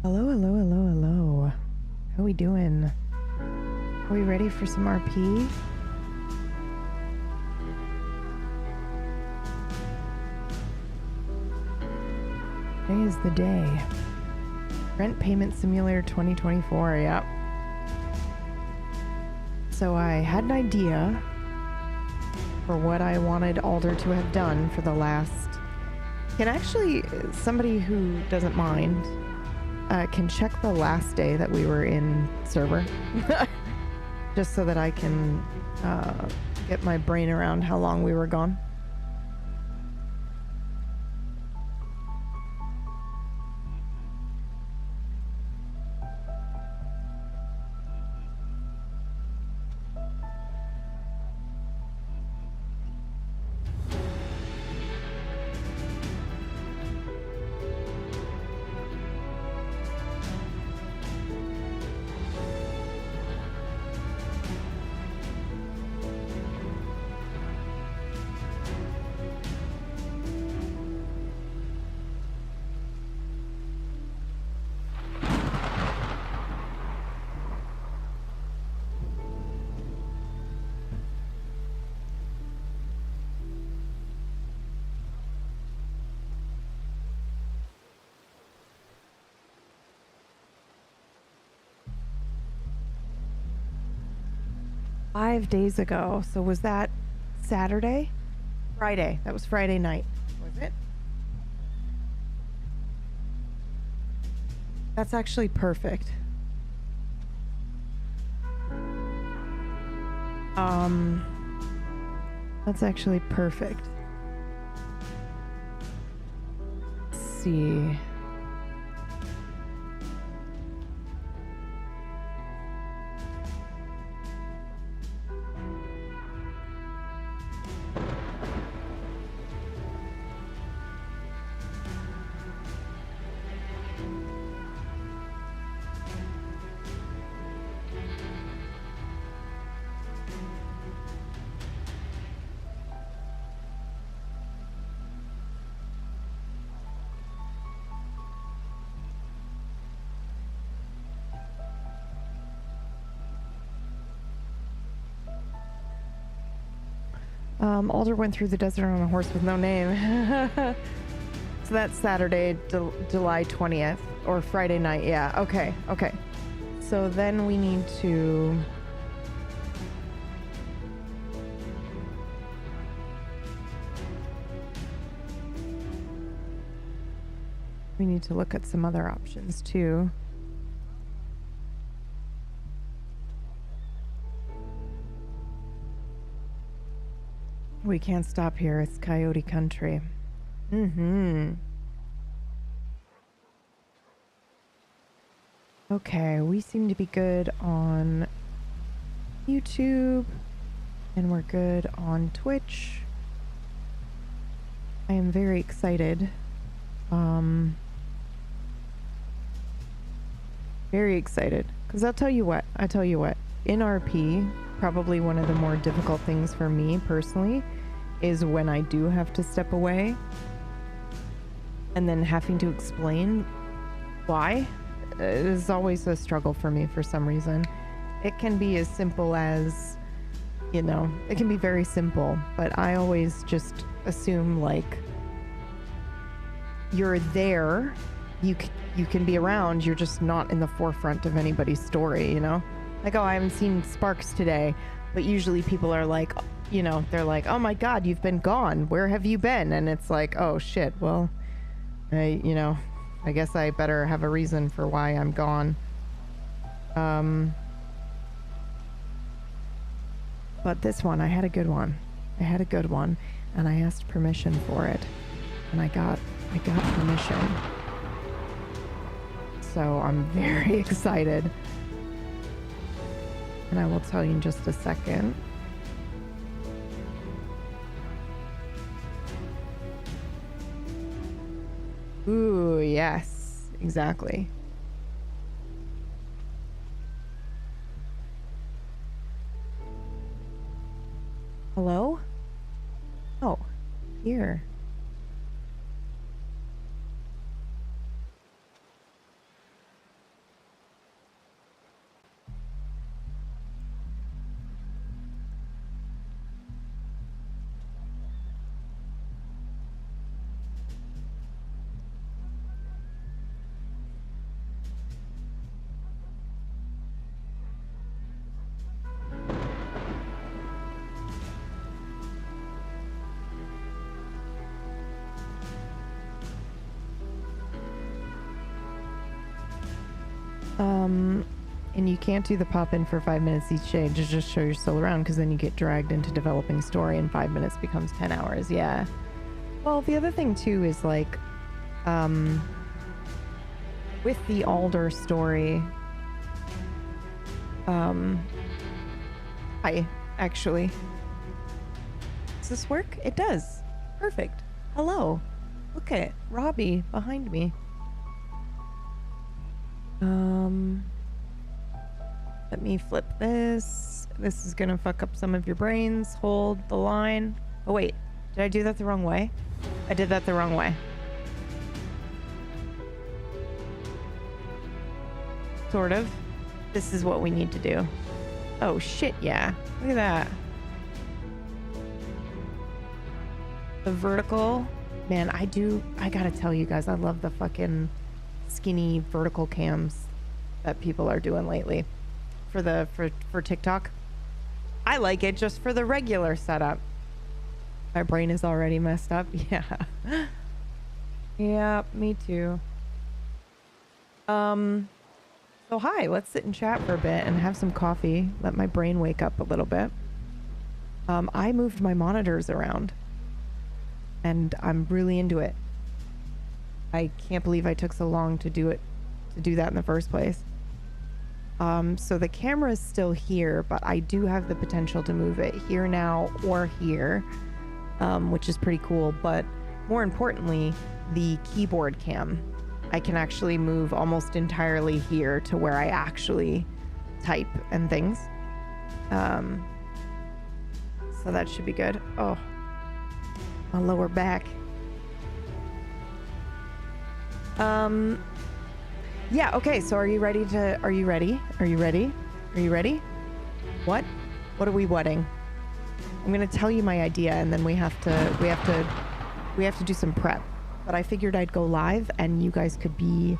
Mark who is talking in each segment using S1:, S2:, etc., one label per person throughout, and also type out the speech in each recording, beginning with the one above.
S1: Hello, hello, hello, hello. How we doing? Are we ready for some RP? Today is the day. Rent Payment Simulator 2024, yep. So I had an idea for what I wanted Alder to have done for the last... Can actually, somebody who doesn't mind, can check the last day that we were in server. Just so that I can get my brain around how long we were gone. Five days ago. So was that Saturday? Friday. That was Friday night. Was it? That's actually perfect. That's actually perfect. Let's see. Alder went through the desert on a horse with no name. So that's Saturday, July 20th, or Friday night. Yeah, okay. So then we need to... We need to look at some other options too. We can't stop here. It's coyote country. Okay, we seem to be good on YouTube. And we're good on Twitch. I am very excited. Very excited. Because I'll tell you what. In RP, probably one of the more difficult things for me personally is when I do have to step away and then having to explain why. It is always a struggle for me for some reason. It can be as simple as, you know, it can be very simple, but I always just assume like you're there, you can be around, you're just not in the forefront of anybody's story, you know? Like, oh, I haven't seen Sparks today, but usually people are like, you know, they're like, oh my god, you've been gone, where have you been? And it's like, oh shit, well, you know, I guess I better have a reason for why I'm gone. But this one, I had a good one, and I asked permission for it, and I got permission. So I'm very excited. And I will tell you in just a second. Ooh, yes, exactly. Hello? Oh, here. And you can't do the pop-in for 5 minutes each day to just show you're still around, because then you get dragged into developing story and 5 minutes becomes 10 hours. Yeah. Well, the other thing too is like, with the Alder story, hi, actually. Does this work? It does. Perfect. Hello. Look at Robbie behind me. Let me flip this. This is gonna fuck up some of your brains. Hold the line. Oh wait, did I do that the wrong way? I did that the wrong way. Sort of. This is what we need to do. Oh shit, yeah. Look at that. The vertical. Man, I gotta tell you guys, I love the fucking skinny vertical cams that people are doing lately for TikTok. I like it just for the regular setup. My brain is already messed up. Yeah. Yeah, me too. So hi, let's sit and chat for a bit and have some coffee. Let my brain wake up a little bit. I moved my monitors around and I'm really into it. I can't believe I took so long to do that in the first place. So the camera is still here, but I do have the potential to move it here now or here, which is pretty cool. But more importantly, the keyboard cam, I can actually move almost entirely here to where I actually type and things. So that should be good. Oh, my lower back. Yeah, okay, so are you ready? What are we whatting? I'm gonna tell you my idea and then we have to do some prep. But I figured I'd go live and you guys could be...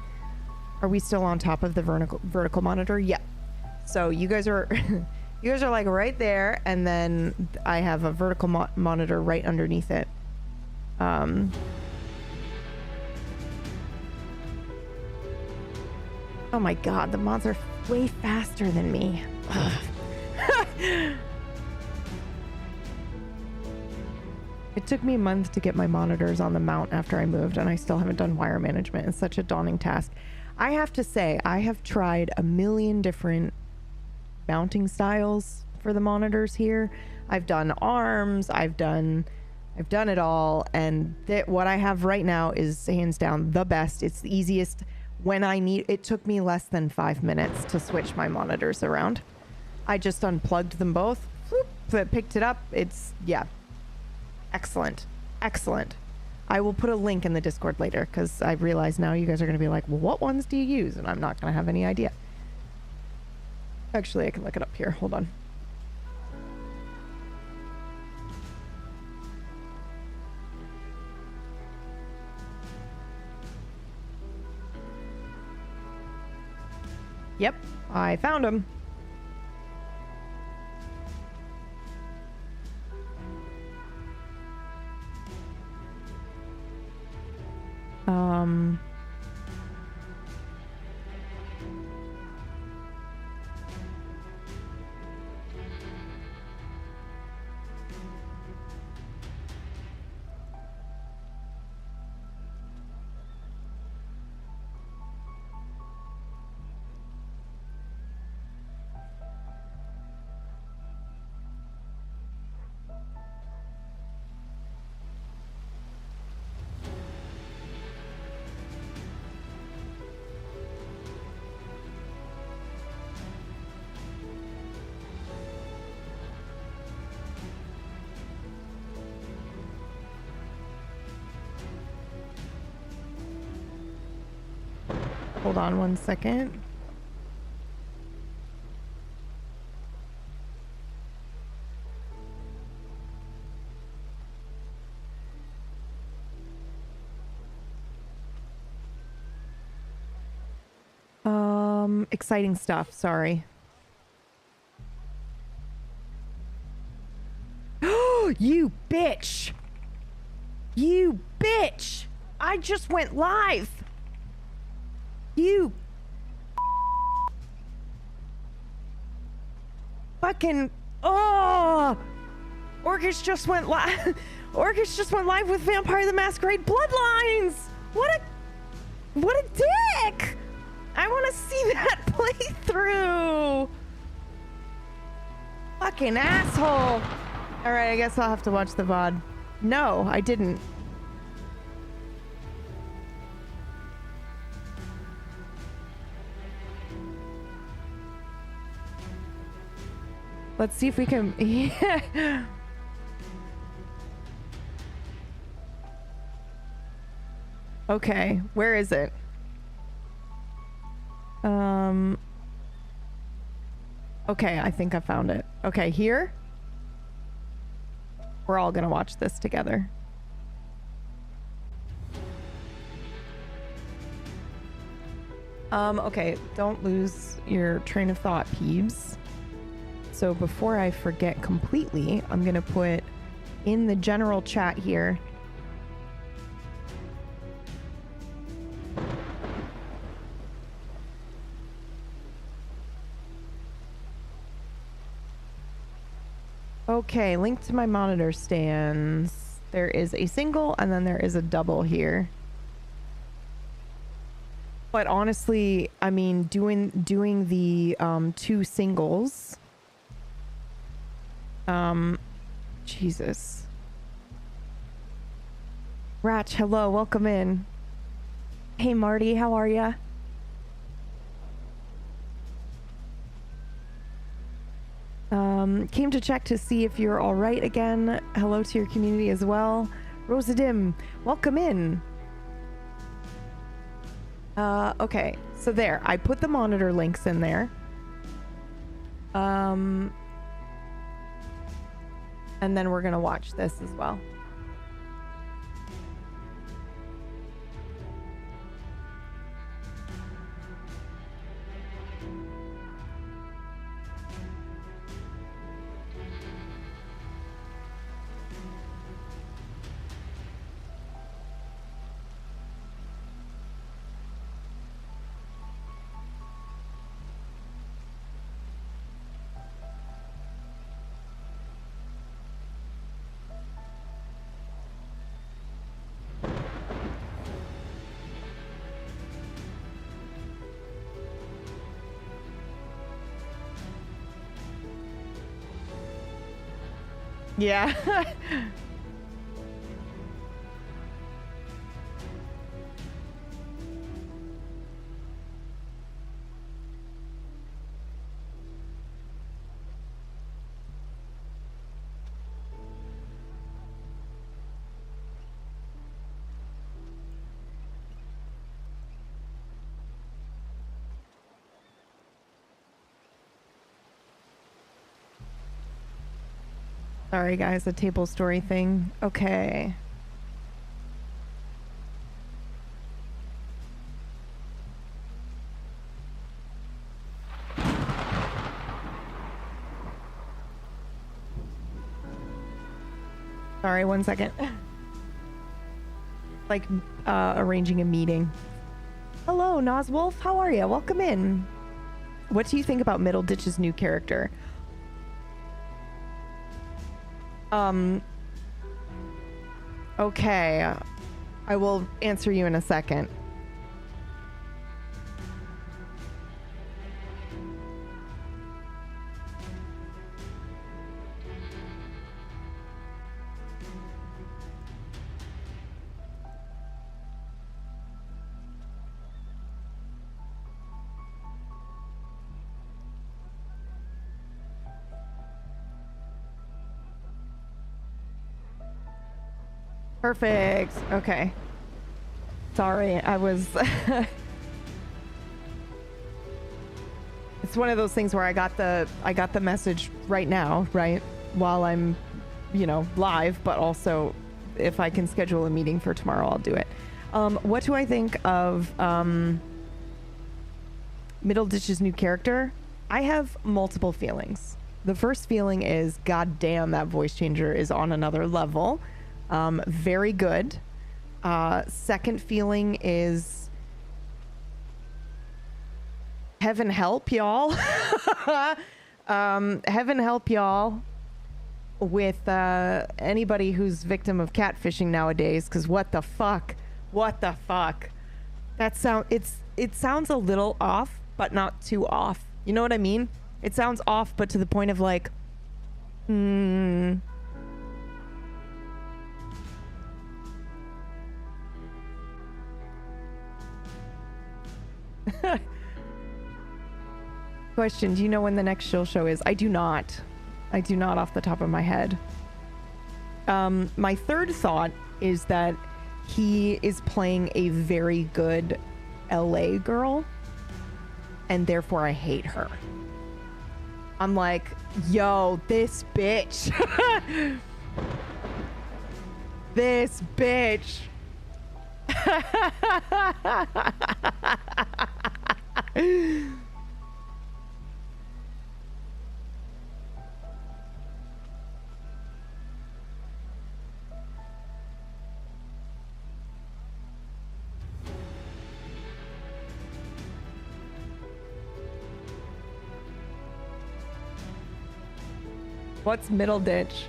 S1: Are we still on top of the vertical monitor? Yeah. So you guys are you guys are like right there, and then I have a vertical monitor right underneath it. Oh my god, the mods are way faster than me. It took me a month to get my monitors on the mount after I moved, and I still haven't done wire management. It's such a daunting task. I have to say, I have tried a million different mounting styles for the monitors here. I've done arms, I've done it all, and what I have right now is hands down the best. It's the easiest. When I need, it took me less than 5 minutes to switch my monitors around. I just unplugged them both, whoop, picked it up. It's, yeah, excellent. I will put a link in the Discord later, because I realize now you guys are going to be like, well, what ones do you use? And I'm not going to have any idea. Actually, I can look it up here. Hold on. Yep, I found them. Hold on 1 second. Exciting stuff, sorry. You bitch! You bitch! I just went live! You Fucking, oh! Orcish just went live. Orcish just went live with Vampire the Masquerade Bloodlines. What a dick! I want to see that playthrough. Fucking asshole. All right, I guess I'll have to watch the VOD. No, I didn't. Let's see if we can. Yeah. Okay, where is it? Okay, I think I found it. Okay, here. We're all gonna watch this together. Okay, don't lose your train of thought, Peebs. So before I forget completely, I'm gonna put in the general chat here. Okay, link to my monitor stands. There is a single and then there is a double here. But honestly, I mean, doing the two singles. Jesus. Ratch, hello, welcome in. Hey Marty, how are ya? Came to check to see if you're all right again. Hello to your community as well. Rosadim, welcome in. Okay, so there, I put the monitor links in there. And then we're gonna watch this as well. Yeah. Sorry guys, a table story thing. Okay. Sorry, 1 second. Like, arranging a meeting. Hello, Noswolf. How are you? Welcome in. What do you think about Middle Ditch's new character? Okay. I will answer you in a second. Perfect. Okay. Sorry, I was... It's one of those things where I got the message right now, right? While I'm, you know, live, but also if I can schedule a meeting for tomorrow, I'll do it. What do I think of Middle Ditch's new character? I have multiple feelings. The first feeling is, god damn, that voice changer is on another level. Very good. Second feeling is heaven help y'all. Heaven help y'all with anybody who's victim of catfishing nowadays, because what the fuck? What the fuck? It sounds a little off, but not too off. You know what I mean? It sounds off, but to the point of like, Question, do you know when the next Shill show is? I do not. I do not off the top of my head. My third thought is that he is playing a very good LA girl, and therefore I hate her. I'm like, yo, this bitch. This bitch. What's middle ditch?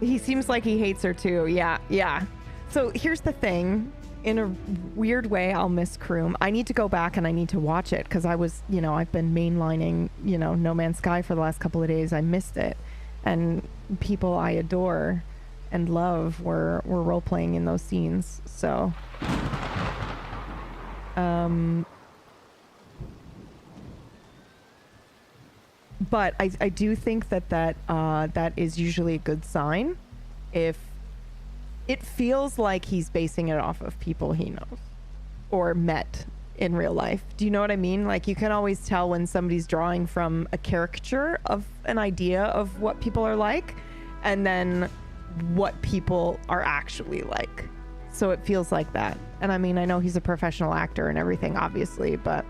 S1: He seems like he hates her too. Yeah. So here's the thing. In a weird way, I'll miss Kroom. I need to go back and I need to watch it because I was, I've been mainlining, No Man's Sky for the last couple of days. I missed it. And people I adore and love were role-playing in those scenes. So, but I do think that is usually a good sign if it feels like he's basing it off of people he knows or met in real life. Do you know what I mean? Like, you can always tell when somebody's drawing from a caricature of an idea of what people are like and then what people are actually like. So it feels like that. And I mean, I know he's a professional actor and everything, obviously, but...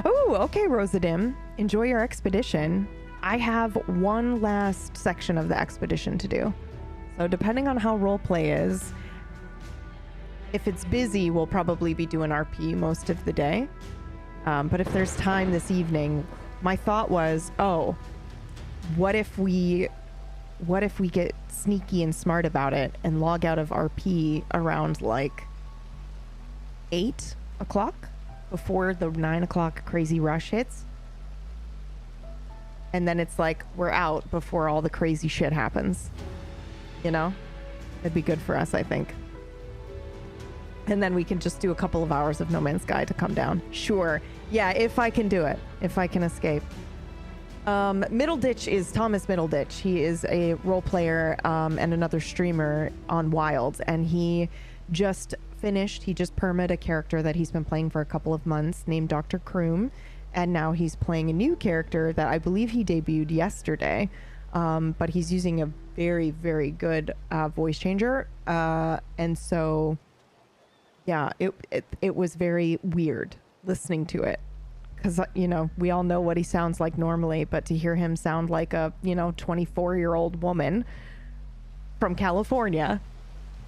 S1: Oh, okay, Rosadim. Enjoy your expedition. I have one last section of the expedition to do. So depending on how roleplay is, if it's busy, we'll probably be doing RP most of the day. But if there's time this evening, my thought was, what if we get sneaky and smart about it and log out of RP around like 8 o'clock before the 9 o'clock crazy rush hits? And then it's like we're out before all the crazy shit happens. It'd be good for us, I think. And then we can just do a couple of hours of No Man's Sky to come down. Sure. Yeah, if I can do it. If I can escape. Middleditch is Thomas Middleditch. He is a role player and another streamer on Wild. And he just permed a character that he's been playing for a couple of months named Dr. Kroom. And now he's playing a new character that I believe he debuted yesterday. But he's using a very, very good voice changer. And so, yeah, it was very weird listening to it. Because, we all know what he sounds like normally. But to hear him sound like a, 24-year-old woman from California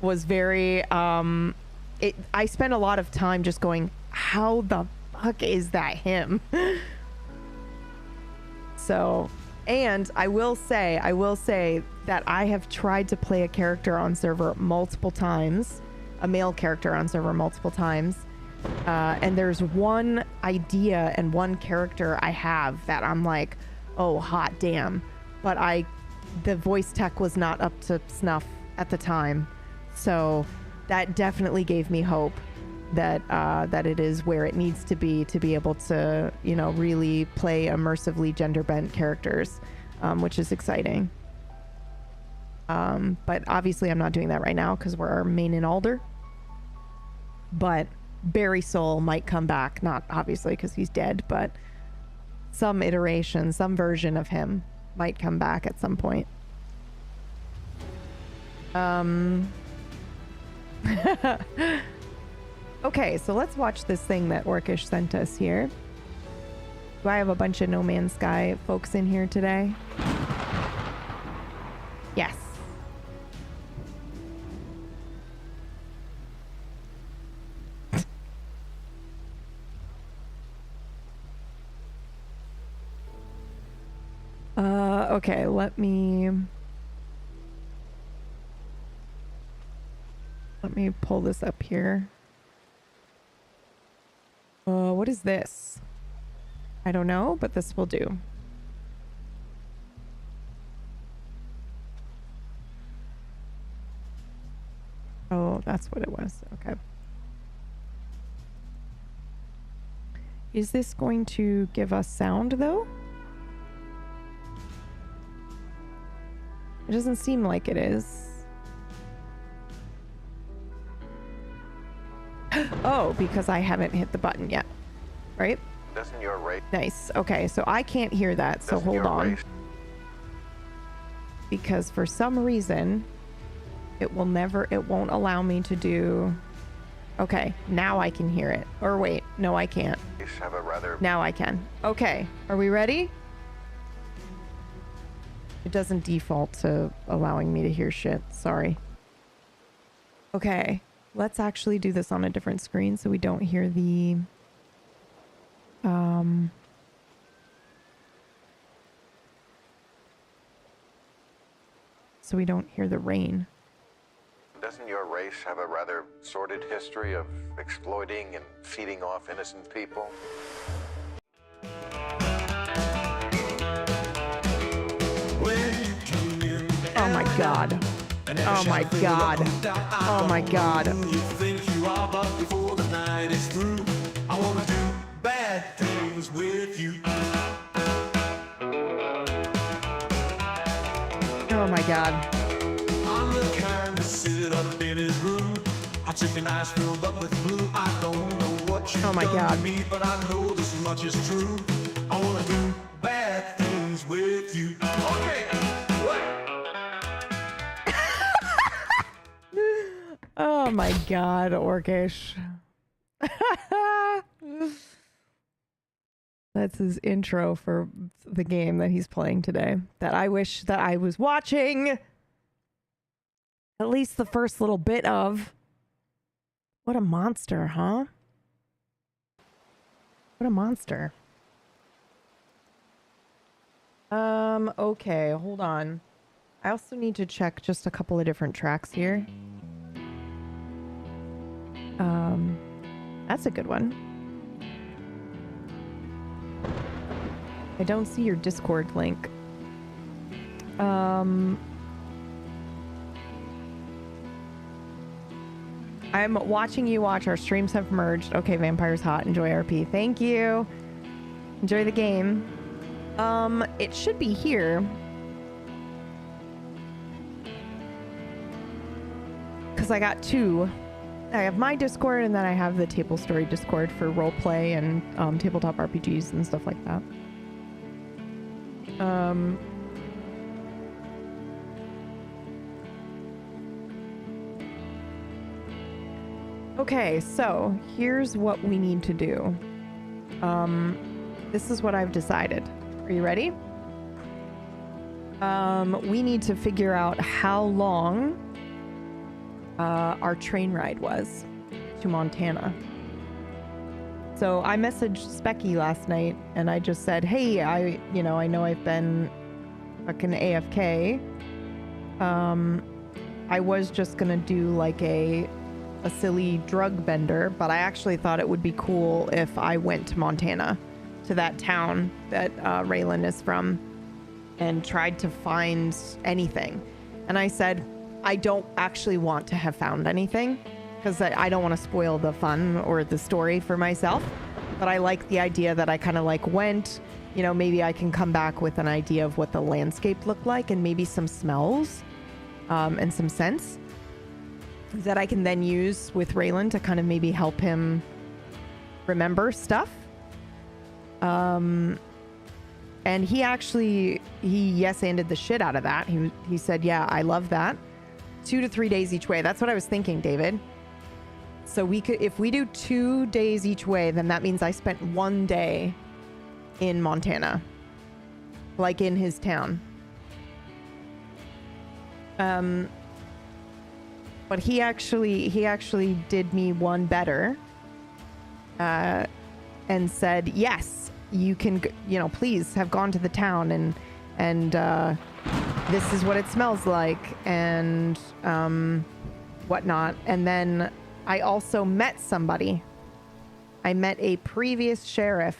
S1: was very... I spent a lot of time just going, how the fuck is that him? So, and I will say that I have tried to play a character on server multiple times, a male character on server multiple times, and there's one idea and one character I have that I'm like, oh, hot damn, but the voice tech was not up to snuff at the time, so that definitely gave me hope that it is where it needs to be able to, really play immersively gender-bent characters, which is exciting. But obviously I'm not doing that right now because we're main in Alder. But Barry Soul might come back, not obviously because he's dead, but some iteration, some version of him might come back at some point. Okay, so let's watch this thing that Orcish sent us here. Do I have a bunch of No Man's Sky folks in here today? Yes. Okay, let me pull this up here. What is this? I don't know, but this will do. Oh, that's what it was. Okay. Is this going to give us sound, though? It doesn't seem like it is. Oh, because I haven't hit the button yet. Right?
S2: Doesn't your race?
S1: Nice. Okay, so I can't hear that, so hold on. Because for some reason, it won't allow me to do... Okay, now I can hear it. Or wait, no, I can't.
S2: Have a rather...
S1: Now I can. Okay, are we ready? It doesn't default to allowing me to hear shit. Sorry. Okay, let's actually do this on a different screen so we don't hear the... So we don't hear the rain.
S2: Doesn't your race have a rather sordid history of exploiting and feeding off innocent people?
S1: Oh my god. Oh my god. Oh my god.
S3: You think you are, but before the night is through, I wanna do bad things with you.
S1: Oh my god.
S3: I'm the kind to sit up in his room. I take an ice filled up with blue. I don't know what you've
S1: Oh my
S3: done
S1: god.
S3: to me, but I know this much is true. I wanna do bad things with you. Okay.
S1: Oh my god, Orcish. That's his intro for the game that he's playing today. That I wish that I was watching. At least the first little bit of. What a monster, huh? What a monster. Okay, hold on. I also need to check just a couple of different tracks here. That's a good one. I don't see your Discord link. I'm watching you watch. Our streams have merged. Okay, Vampire's hot. Enjoy RP. Thank you. Enjoy the game. It should be here. Because I got two. I have my Discord, and then I have the Table Story Discord for roleplay and tabletop RPGs and stuff like that. Okay, so here's what we need to do. This is what I've decided. Are you ready? We need to figure out how long our train ride was to Montana. So I messaged Specky last night and I just said, hey, I know I've been fucking AFK. I was just gonna do like a silly drug bender, but I actually thought it would be cool if I went to Montana, to that town that Raylan is from, and tried to find anything. And I said, I don't actually want to have found anything because I don't want to spoil the fun or the story for myself. But I like the idea that I kind of like went, maybe I can come back with an idea of what the landscape looked like and maybe some smells and some scents that I can then use with Raylan to kind of maybe help him remember stuff. And he yes-anded the shit out of that. He said, yeah, I love that. 2 to 3 days each way. That's what I was thinking, David. So if we do 2 days each way, then that means I spent 1 day in Montana, like in his town. But he actually did me one better, and said, yes, you can, please have gone to the town and this is what it smells like, and whatnot. And then I also met somebody. I met a previous sheriff,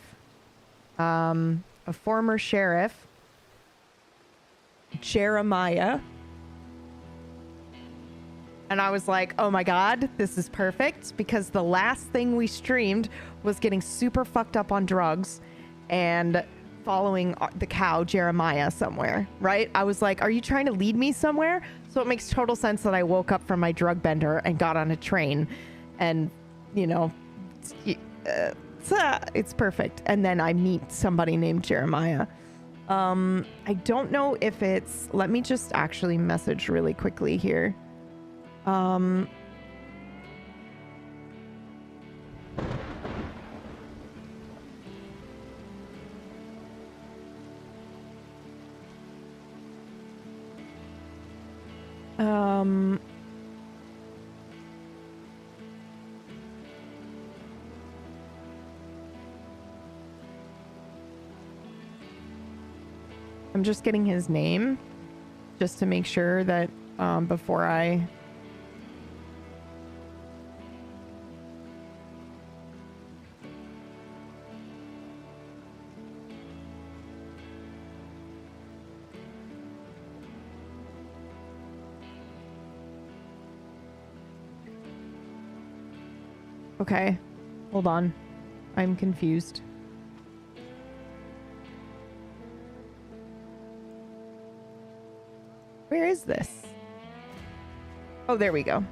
S1: a former sheriff, Jeremiah. And I was like, oh my God, this is perfect, because the last thing we streamed was getting super fucked up on drugs and following the cow Jeremiah somewhere, right? I was like, are you trying to lead me somewhere? So it makes total sense that I woke up from my drug bender and got on a train, and, you know, it's perfect. And then I meet somebody named Jeremiah. I don't know if it's, let me just actually message really quickly here. I'm just getting his name just to make sure that before I Okay, hold on. I'm confused. Where is this? Oh, there we go.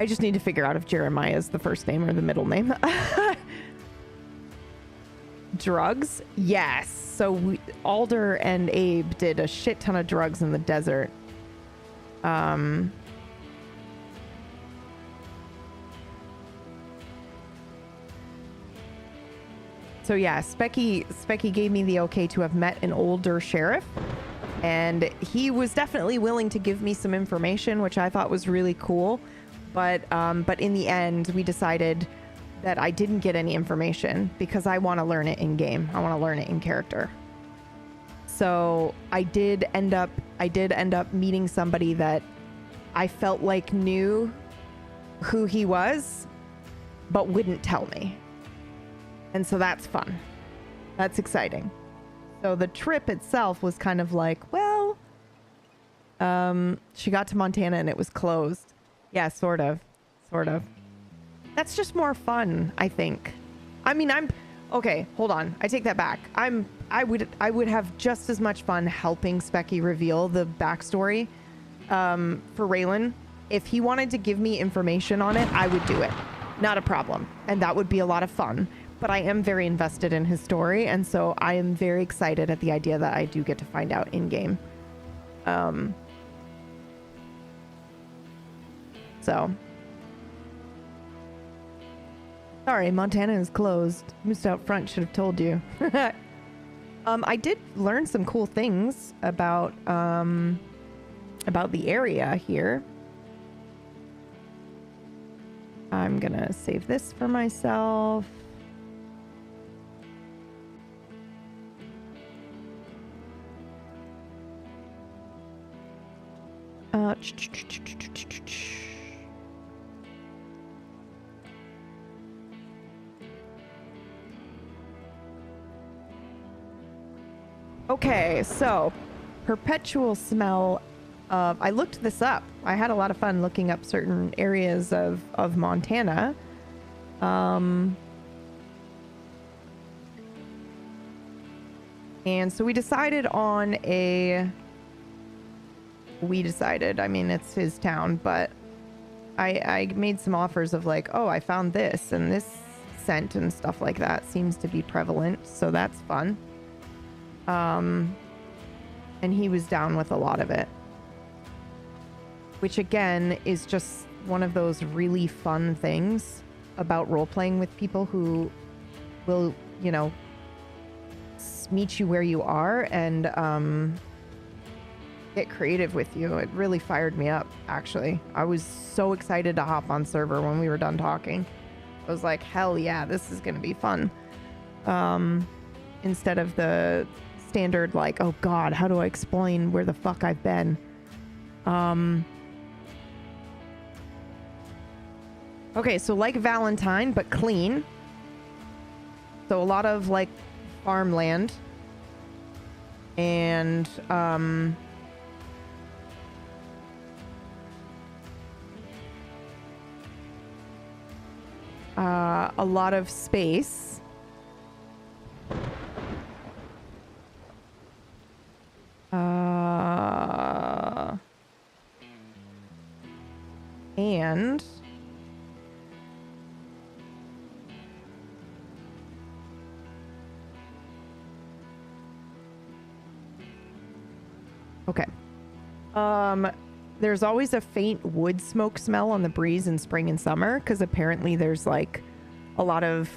S1: I just need to figure out if Jeremiah is the first name or the middle name. Drugs? Yes. So Alder and Abe did a shit ton of drugs in the desert. So yeah, Specky gave me the okay to have met an older sheriff, and he was definitely willing to give me some information, which I thought was really cool. But in the end, we decided that I didn't get any information because I want to learn it in game. I want to learn it in character. So I did end up meeting somebody that I felt like knew who he was, but wouldn't tell me. And so that's fun. That's exciting. So the trip itself was kind of like, well, she got to Montana and it was closed. Yeah, sort of. That's just more fun, I think. I mean, okay, hold on. I take that back. I would have just as much fun helping Specky reveal the backstory for Raylan. If he wanted to give me information on it, I would do it. Not a problem. And that would be a lot of fun. But I am very invested in his story, and so I am very excited at the idea that I do get to find out in game. So sorry, Montana is closed. Moose out front should have told you. I did learn some cool things about the area here. I'm gonna save this for myself. Okay, so perpetual smell of, I looked this up. I had a lot of fun looking up certain areas of Montana. And so we decided, I mean, it's his town, but I made some offers of like, oh, I found this, and this scent and stuff like that seems to be prevalent, so that's fun. And he was down with a lot of it, which again is just one of those really fun things about role-playing with people who will, you know, meet you where you are and get creative with you. It really fired me up, actually. I was so excited to hop on server when we were done talking. I was like, hell yeah, this is gonna be fun. Instead of the standard, like, oh god, how do I explain where the fuck I've been? Okay, so like Valentine, but clean. So a lot of like farmland. And a lot of space. And okay. There's always a faint wood smoke smell on the breeze in spring and summer because apparently there's like a lot of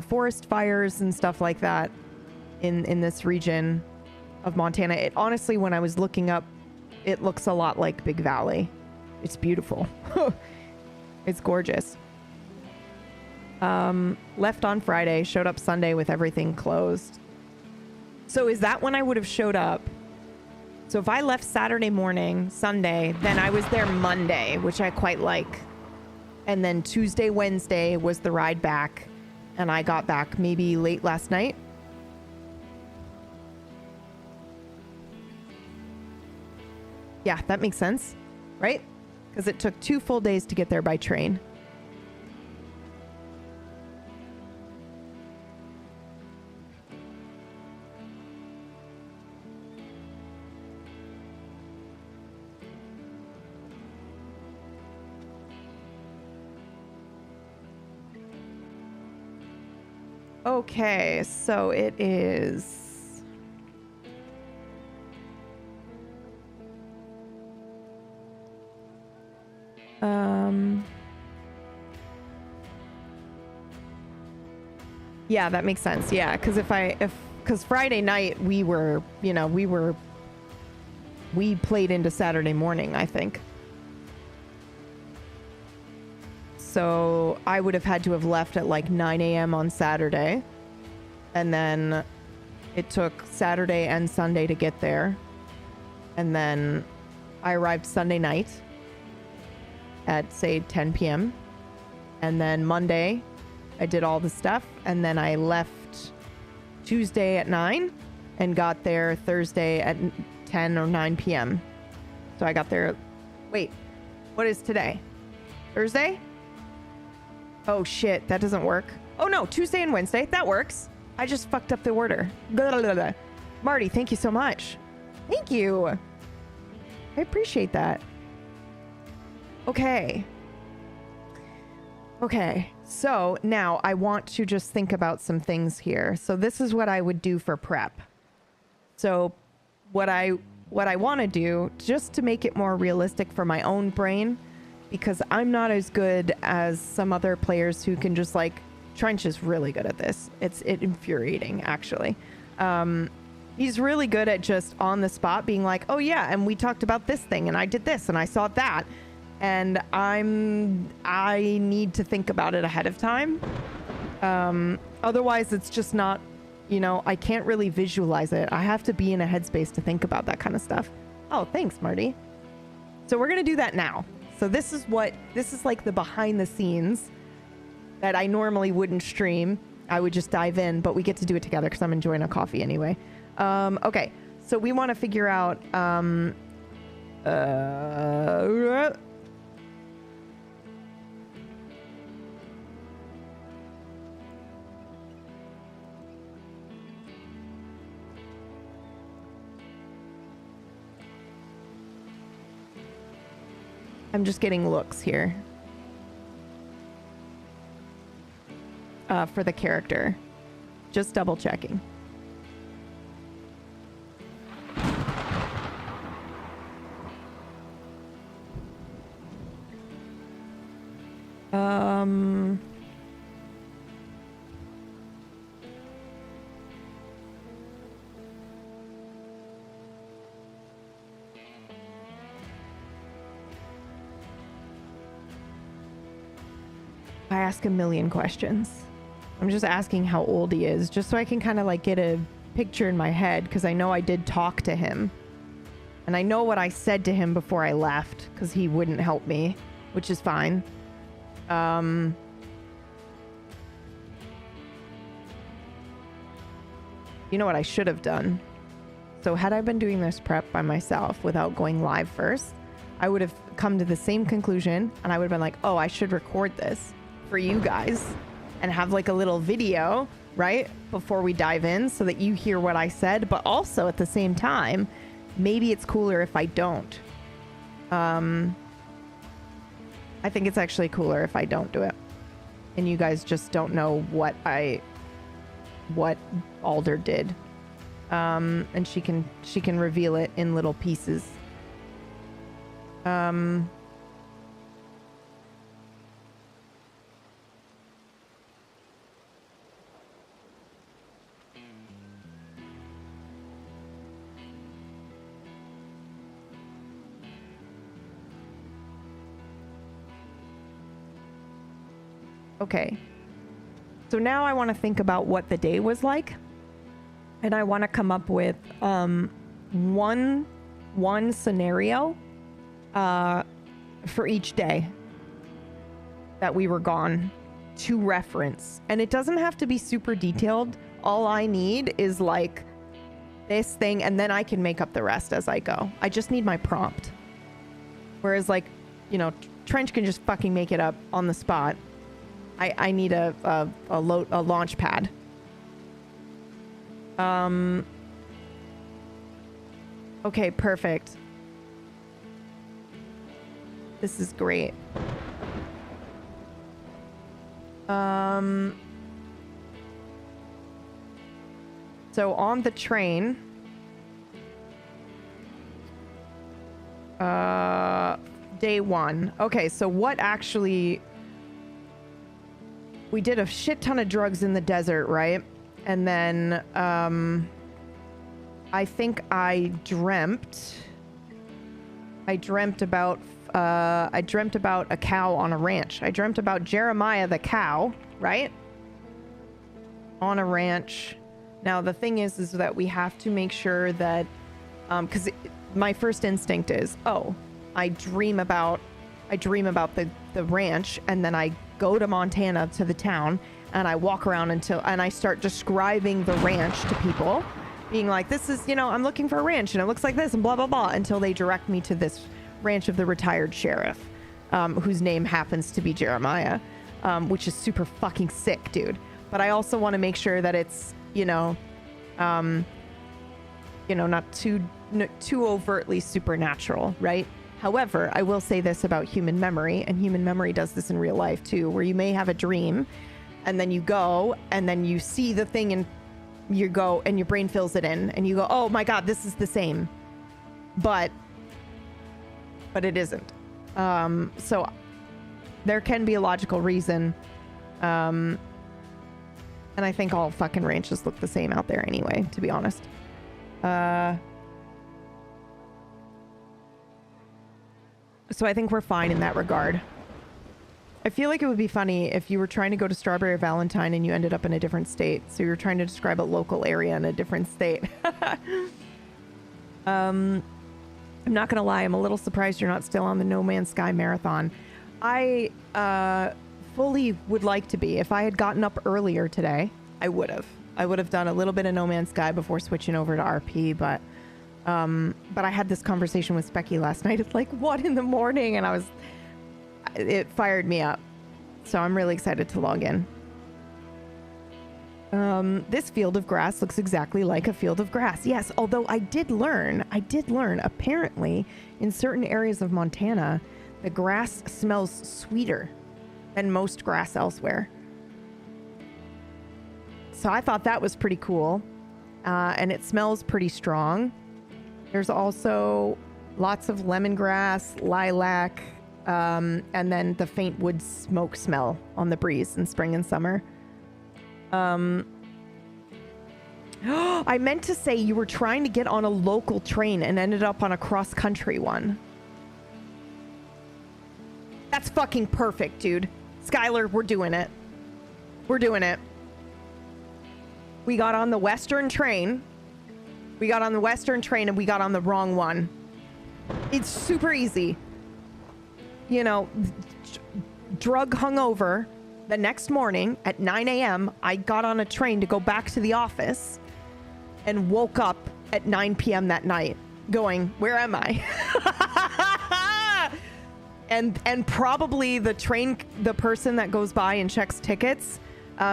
S1: forest fires and stuff like that in this region of Montana. It honestly, when I was looking up, it looks a lot like Big Valley. It's beautiful. It's gorgeous. Left on Friday, showed up Sunday with everything closed. So is that when I would have showed up? So if I left Saturday morning, Sunday, then I was there Monday, which I quite like. And then Tuesday, Wednesday was the ride back. And I got back maybe late last night. Yeah, that makes sense, right? Because it took 2 full days to get there by train. Okay, so it is... Yeah, that makes sense. Yeah, because because Friday night we were, we played into Saturday morning, I think. So I would have had to have left at like 9 a.m. on Saturday. And then it took Saturday and Sunday to get there. And then I arrived Sunday night at, say, 10 p.m. And then Monday, I did all the stuff. And then I left Tuesday at 9 and got there Thursday at 10 or 9 p.m. So I got there... Wait, what is today? Thursday? Oh shit, that doesn't work. Oh no, Tuesday and Wednesday, that works. I just fucked up the order. Blah, blah, blah. Marty, thank you so much. Thank you. I appreciate that. Okay. Okay, so now I want to just think about some things here. So this is what I would do for prep. So what I want to do, just to make it more realistic for my own brain, because I'm not as good as some other players who can just like... Trench is really good at this. It's infuriating, actually. He's really good at just on the spot being like, oh yeah, and we talked about this thing, and I did this, and I saw that. And I need to think about it ahead of time. Otherwise, it's just not, I can't really visualize it. I have to be in a headspace to think about that kind of stuff. Oh, thanks, Marty. So we're going to do that now. So this is like the behind the scenes that I normally wouldn't stream. I would just dive in, but we get to do it together because I'm enjoying a coffee anyway. Okay, so we want to figure out... I'm just getting looks here. For the character. Just double checking. I ask a million questions. I'm just asking how old he is, just so I can kind of like get a picture in my head, because I know I did talk to him. And I know what I said to him before I left, because he wouldn't help me, which is fine. You know what I should have done? So had I been doing this prep by myself without going live first, I would have come to the same conclusion, and I would have been like, oh, I should record this for you guys and have like a little video, right? Before we dive in, so that you hear what I said, but also at the same time, maybe it's cooler if I don't. I think it's actually cooler if I don't do it. And you guys just don't know what Alder did. And she can reveal it in little pieces. Okay. So now I want to think about what the day was like. And I want to come up with one scenario for each day that we were gone to reference. And it doesn't have to be super detailed. All I need is like this thing, and then I can make up the rest as I go. I just need my prompt. Whereas like, you know, Trench can just fucking make it up on the spot. I need a launch pad. Okay, perfect. This is great. So on the train, day one. Okay, so what actually... We did a shit ton of drugs in the desert, right? And then, I think I dreamt about a cow on a ranch. I dreamt about Jeremiah the cow, right? On a ranch. Now, the thing is that we have to make sure that, because my first instinct is, oh, I dream about the ranch, and then I go to Montana to the town, and I walk around and I start describing the ranch to people, being like, this is, you know, I'm looking for a ranch and it looks like this and blah, blah, blah, until they direct me to this ranch of the retired sheriff, whose name happens to be Jeremiah, which is super fucking sick, dude. But I also want to make sure that it's, not too overtly supernatural, right? However, I will say this about human memory, and human memory does this in real life too, where you may have a dream and then you go and then you see the thing and you go and your brain fills it in and you go, oh my God, this is the same. But it isn't. So there can be a logical reason. And I think all fucking ranches look the same out there anyway, to be honest. So I think we're fine in that regard. I feel like it would be funny if you were trying to go to Strawberry Valentine and you ended up in a different state. So you're trying to describe a local area in a different state. I'm not going to lie. I'm a little surprised you're not still on the No Man's Sky marathon. I fully would like to be. If I had gotten up earlier today, I would have. I would have done a little bit of No Man's Sky before switching over to RP, but I had this conversation with Specky last night at like 1 a.m, and it fired me up. So I'm really excited to log in. This field of grass looks exactly like a field of grass. Yes, although I did learn, apparently in certain areas of Montana, the grass smells sweeter than most grass elsewhere. So I thought that was pretty cool. And it smells pretty strong. There's also lots of lemongrass, lilac, and then the faint wood smoke smell on the breeze in spring and summer. I meant to say you were trying to get on a local train and ended up on a cross-country one. That's fucking perfect, dude. Skylar, we're doing it. We're doing it. We got on the Western train. We got on the Western train and we got on the wrong one. It's super easy. You know, drug hungover. The next morning at 9 a.m., I got on a train to go back to the office and woke up at 9 p.m. that night going, where am I? and probably the person that goes by and checks tickets,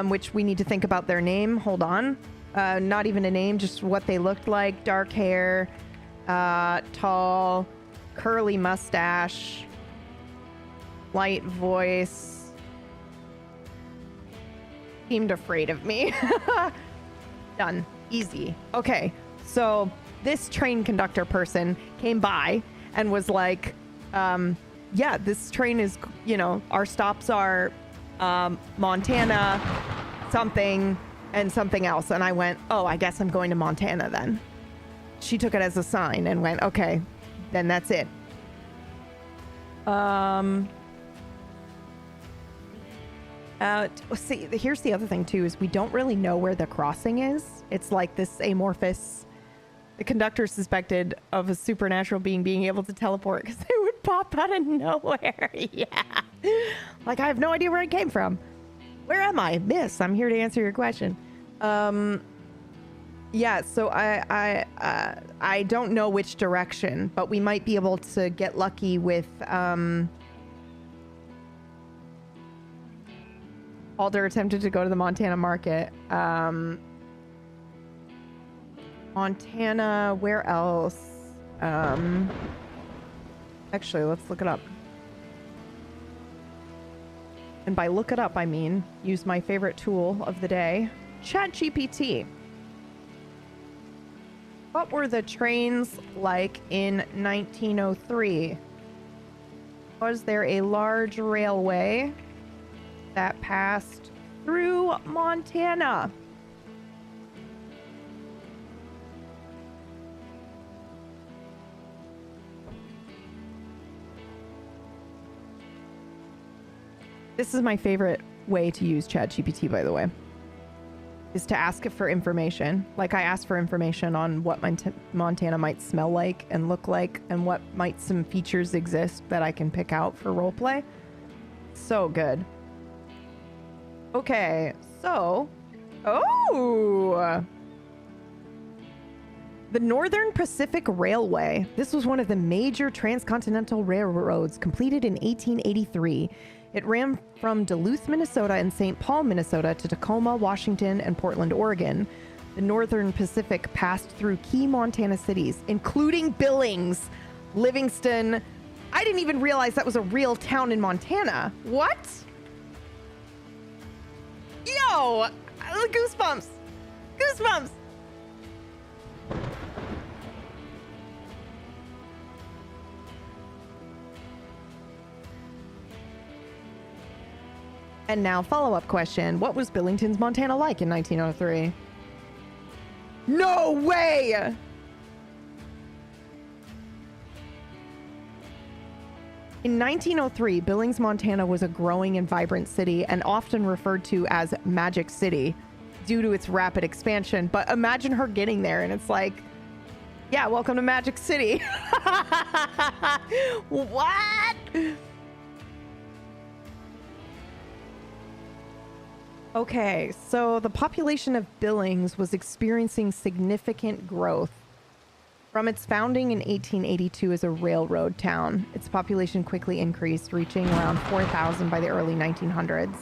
S1: which we need to think about their name. Hold on. Not even a name, just what they looked like. Dark hair, tall, curly mustache, light voice. Seemed afraid of me. Done. Easy. Okay. So this train conductor person came by and was like, yeah, this train is, you know, our stops are Montana, something, and something else. And I went, oh, I guess I'm going to Montana then. She took it as a sign and went, okay, then that's it. See, here's the other thing too, is we don't really know where the crossing is. It's like this amorphous. The conductor suspected of a supernatural being able to teleport because they would pop out of nowhere. Yeah. Like, I have no idea where it came from. Where am I? Miss, I'm here to answer your question. Yeah, so I don't know which direction, but we might be able to get lucky with, Alder attempted to go to the Montana market. Montana, where else? Actually, let's look it up. And by look it up, I mean use my favorite tool of the day, ChatGPT. What were the trains like in 1903? Was there a large railway that passed through Montana? This is my favorite way to use ChatGPT, by the way, is to ask it for information. Like, I asked for information on what Montana might smell like and look like, and what might some features exist that I can pick out for roleplay. So good. Okay, so... Oh! The Northern Pacific Railway. This was one of the major transcontinental railroads completed in 1883. It ran from Duluth, Minnesota and St. Paul, Minnesota to Tacoma, Washington, and Portland, Oregon. The Northern Pacific passed through key Montana cities, including Billings, Livingston. I didn't even realize that was a real town in Montana. What? Yo! Goosebumps! Goosebumps! And now, follow-up question. What was Billington's, Montana like in 1903? No way! In 1903, Billings, Montana was a growing and vibrant city and often referred to as Magic City due to its rapid expansion. But imagine her getting there and it's like, yeah, welcome to Magic City. What? Okay, so the population of Billings was experiencing significant growth. From its founding in 1882 as a railroad town, its population quickly increased, reaching around 4,000 by the early 1900s.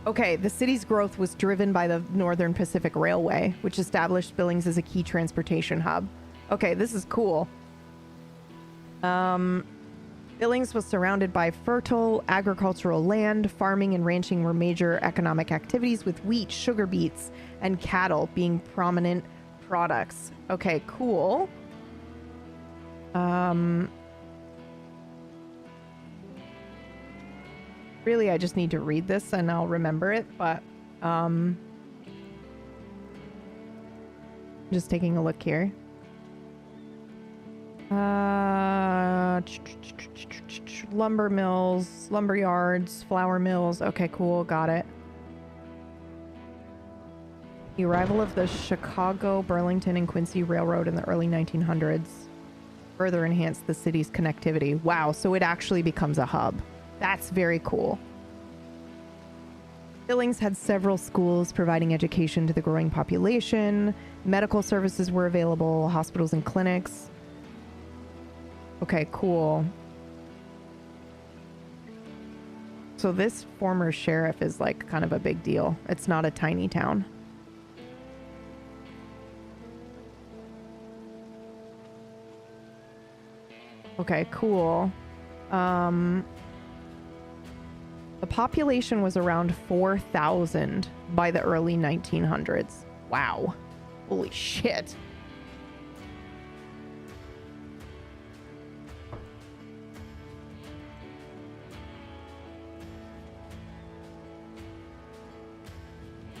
S1: Okay, the city's growth was driven by the Northern Pacific Railway, which established Billings as a key transportation hub. Okay, this is cool. Billings was surrounded by fertile agricultural land. Farming and ranching were major economic activities, with wheat, sugar beets, and cattle being prominent products. Okay, cool. Really, I just need to read this and I'll remember it, but just taking a look here. lumber mills, lumber yards, flour mills. Okay, cool. Got it. The arrival of the Chicago, Burlington, and Quincy Railroad in the early 1900s further enhanced the city's connectivity. Wow, so it actually becomes a hub. That's very cool. Billings had several schools providing education to the growing population. Medical services were available, hospitals and clinics. Okay, cool. So this former sheriff is like kind of a big deal. It's not a tiny town. Okay, cool. The population was around 4,000 by the early 1900s. Wow. Holy shit.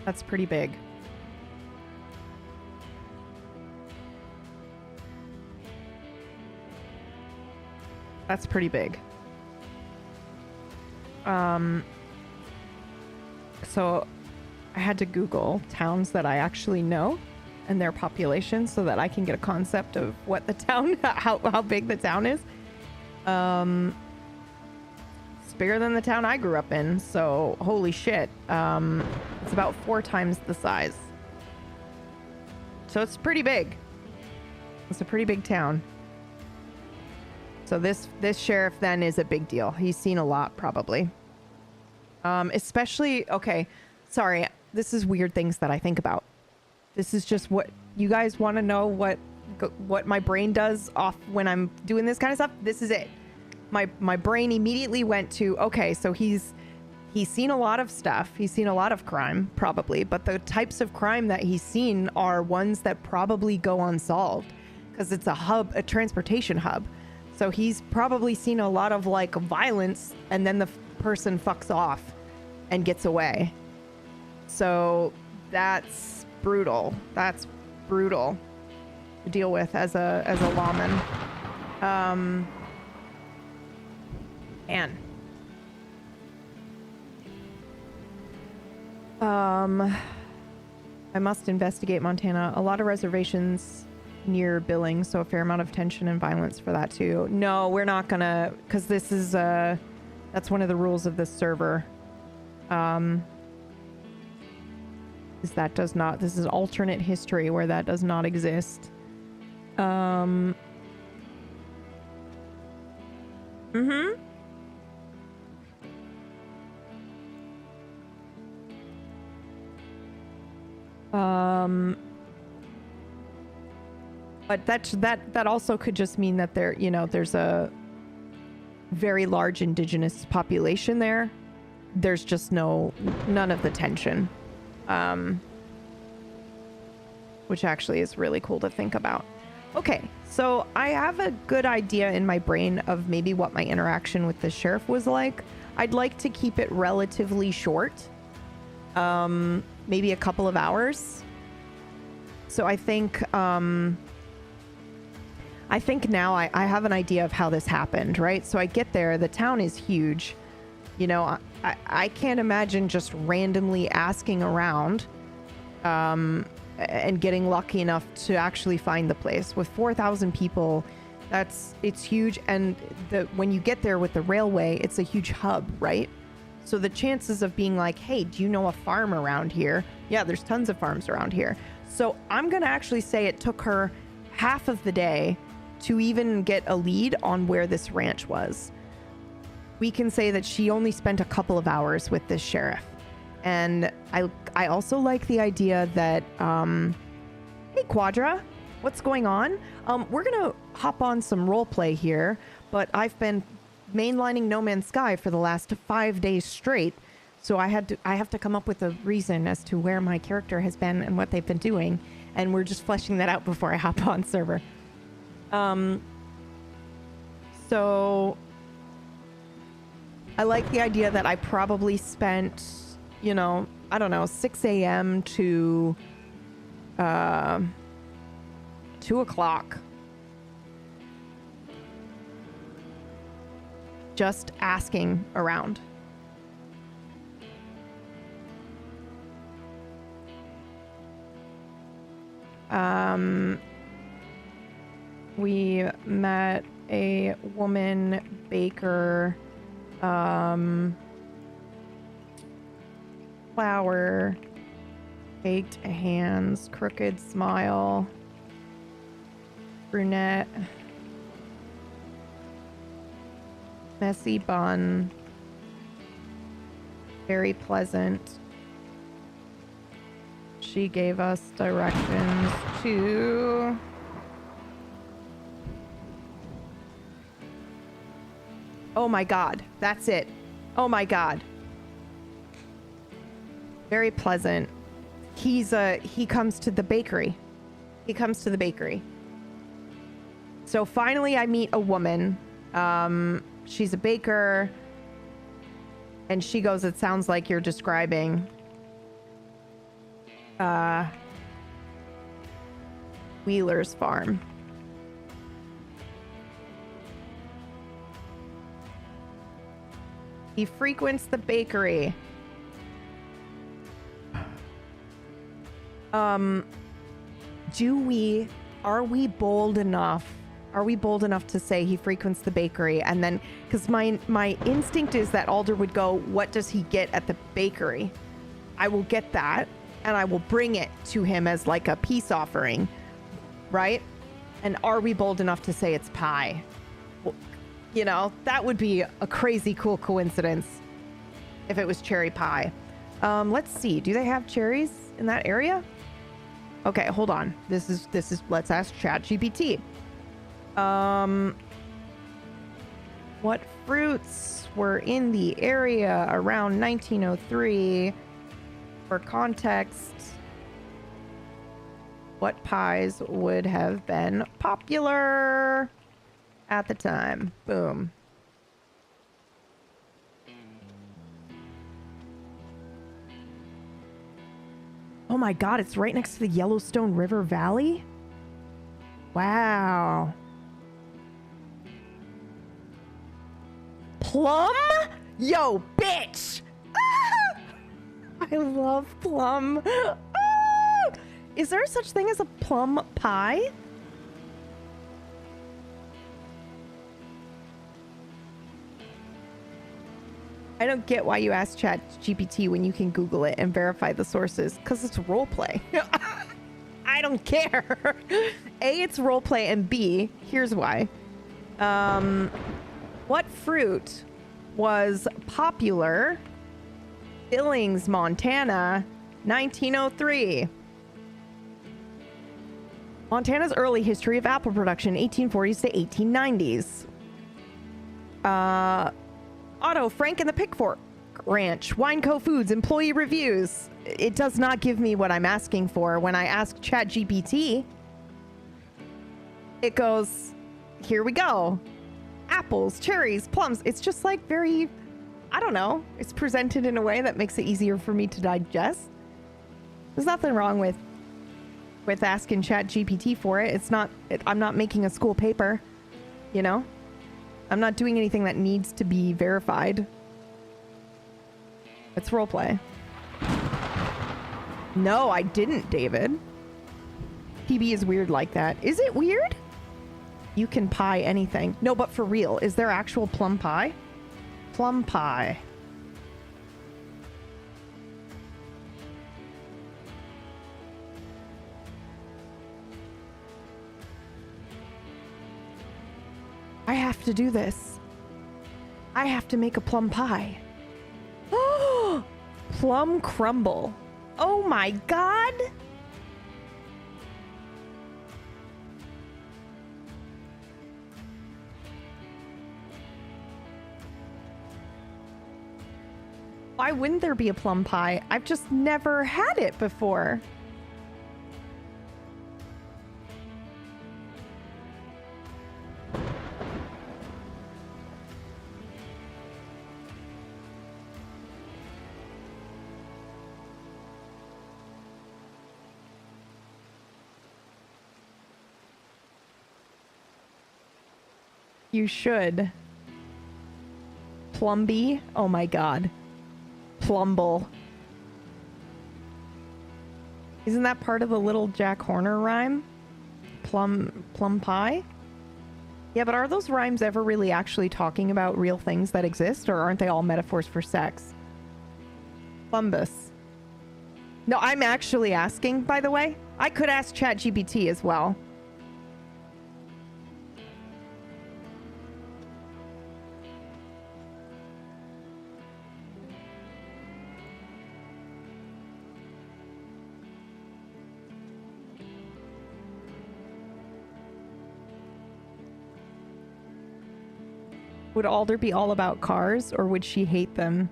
S1: That's pretty big. That's pretty big. So I had to Google towns that I actually know and their population so that I can get a concept of what the town, how big the town is. It's bigger than the town I grew up in, so holy shit. It's about 4 times the size. So it's pretty big. It's a pretty big town. So this sheriff then is a big deal. He's seen a lot, probably. Especially, okay, sorry, this is weird things that I think about. This is just what you guys want to know, what my brain does off when I'm doing this kind of stuff. This is it. My brain immediately went to, okay, so he's seen a lot of stuff. He's seen a lot of crime, probably, but the types of crime that he's seen are ones that probably go unsolved because it's a hub, a transportation hub. So he's probably seen a lot of like violence and then the person fucks off and gets away. So that's brutal. That's brutal to deal with as a lawman. Man. I must investigate Montana. A lot of reservations near Billings, so a fair amount of tension and violence for that too. No, we're not gonna, because this is that's one of the rules of this server. Is that does not, this is alternate history where that does not exist. But that also could just mean that there, you know, there's a very large indigenous population there. There's just none of the tension, which actually is really cool to think about. Okay, so I have a good idea in my brain of maybe what my interaction with the sheriff was like. I'd like to keep it relatively short, maybe a couple of hours. So I think now I have an idea of how this happened, right? So I get there, the town is huge. You know, I can't imagine just randomly asking around and getting lucky enough to actually find the place. With 4,000 people, it's huge. And when you get there with the railway, it's a huge hub, right? So the chances of being like, hey, do you know a farm around here? Yeah, there's tons of farms around here. So I'm going to actually say it took her half of the day to even get a lead on where this ranch was. We can say that she only spent a couple of hours with this sheriff. And I also like the idea that, hey, Quadra, what's going on? We're going to hop on some role play here, but I've been mainlining No Man's Sky for the last 5 days straight. So I have to come up with a reason as to where my character has been and what they've been doing. And we're just fleshing that out before I hop on server. So I like the idea that I probably spent, you know, I don't know, 6 a.m. to 2 o'clock just asking around. We met a woman baker, flower, baked hands, crooked smile, brunette, messy bun, very pleasant. She gave us directions to... Oh my God, that's it. Oh my God. Very pleasant. He comes to the bakery. He comes to the bakery. So finally I meet a woman. She's a baker. And she goes, it sounds like you're describing Wheeler's farm. He frequents the bakery. Are we bold enough? Are we bold enough to say he frequents the bakery? And then, because my instinct is that Alder would go, what does he get at the bakery? I will get that, and I will bring it to him as like a peace offering, right? And are we bold enough to say it's pie? Well, you know, that would be a crazy cool coincidence if it was cherry pie. Let's see. Do they have cherries in that area? Okay, hold on. This is let's ask ChatGPT. What fruits were in the area around 1903? For context, what pies would have been popular at the time? Boom. Oh my God, it's right next to the Yellowstone River Valley? Wow. Plum? Yo, bitch! Ah! I love plum. Ah! Is there such thing as a plum pie? I don't get why you ask ChatGPT when you can Google it and verify the sources, because it's roleplay. I don't care. A, it's roleplay, and B, here's why. What fruit was popular? Billings, Montana, 1903. Montana's early history of apple production, 1840s to 1890s. Otto, Frank and the Pickfork Ranch, Wineco Foods, employee reviews. It does not give me what I'm asking for. When I ask ChatGPT, it goes, here we go. Apples, cherries, plums. It's just like very, I don't know. It's presented in a way that makes it easier for me to digest. There's nothing wrong with asking ChatGPT for it. It's not, I'm not making a school paper, you know? I'm not doing anything that needs to be verified. It's roleplay. No, I didn't, David. PB is weird like that. Is it weird? You can pie anything. No, but for real, is there actual plum pie? Plum pie. I have to do this. I have to make a plum pie. Oh, plum crumble. Oh my God. Why wouldn't there be a plum pie? I've just never had it before. You should. Plumby. Oh my god. Plumble. Isn't that part of the little Jack Horner rhyme? Plum pie? Yeah, but are those rhymes ever really actually talking about real things that exist, or aren't they all metaphors for sex? Plumbus. No, I'm actually asking, by the way. I could ask ChatGPT as well. Would Alder be all about cars, or would she hate them?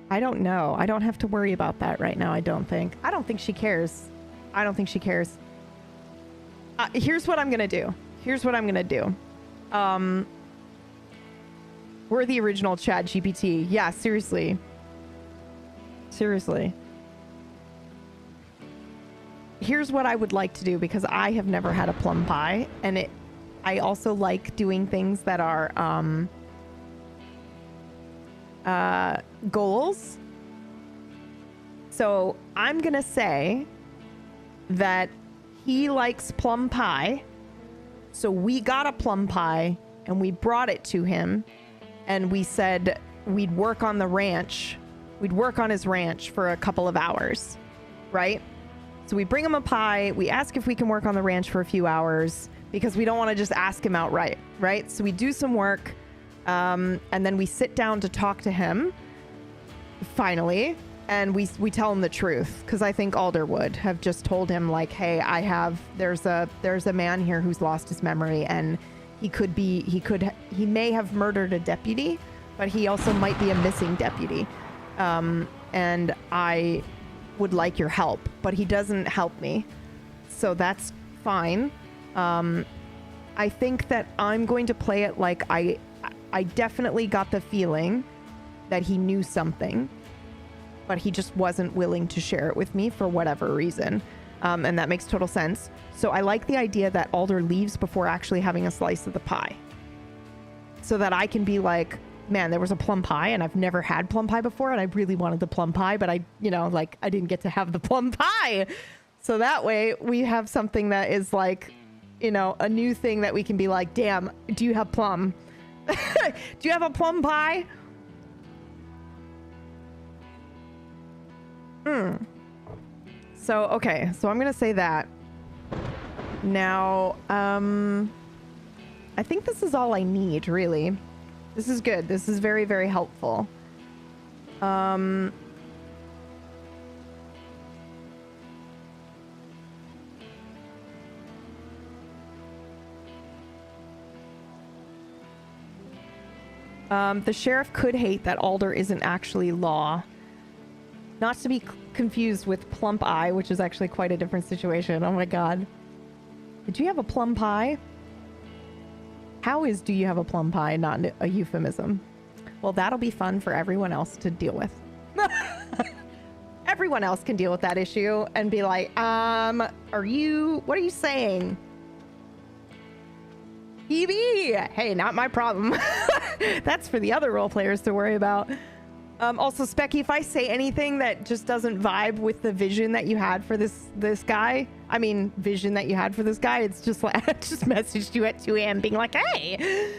S1: I don't know. I don't have to worry about that right now, I don't think. I don't think she cares. I don't think she cares. Here's what I'm gonna do. We're the original ChatGPT. Yeah, seriously. Seriously. Here's what I would like to do, because I have never had a plum pie, and I also like doing things that are goals. So I'm gonna say that he likes plum pie, so we got a plum pie and we brought it to him, and we said we'd work on the ranch. We'd work on his ranch for a couple of hours, right? So we bring him a pie, we ask if we can work on the ranch for a few hours, because we don't want to just ask him outright, right? So we do some work, and then we sit down to talk to him, finally, and we tell him the truth, because I think Alder would have just told him, like, hey, there's a man here who's lost his memory, and he may have murdered a deputy, but he also might be a missing deputy, and I would like your help, but he doesn't help me, so that's fine. I think that I'm going to play it like I definitely got the feeling that he knew something, but he just wasn't willing to share it with me for whatever reason. And that makes total sense. So I like the idea that Alder leaves before actually having a slice of the pie, so that I can be like, man, there was a plum pie and I've never had plum pie before, and I really wanted the plum pie, but I didn't get to have the plum pie. So that way we have something that is like, a new thing that we can be like, damn, do you have plum? Do you have a plum pie? So, okay. So I'm going to say that. Now, I think this is all I need, really. This is good. This is very, very helpful. The sheriff could hate that Alder isn't actually law. Not to be confused with plump eye, which is actually quite a different situation. Oh my god. Did you have a plum pie? How is do you have a plum pie not a euphemism? Well, that'll be fun for everyone else to deal with. Everyone else can deal with that issue and be like, what are you saying? EB! Hey, not my problem. That's for the other role players to worry about. Also, Specky, if I say anything that just doesn't vibe with the vision that you had for this guy, it's just like, I just messaged you at 2 a.m. being like, hey!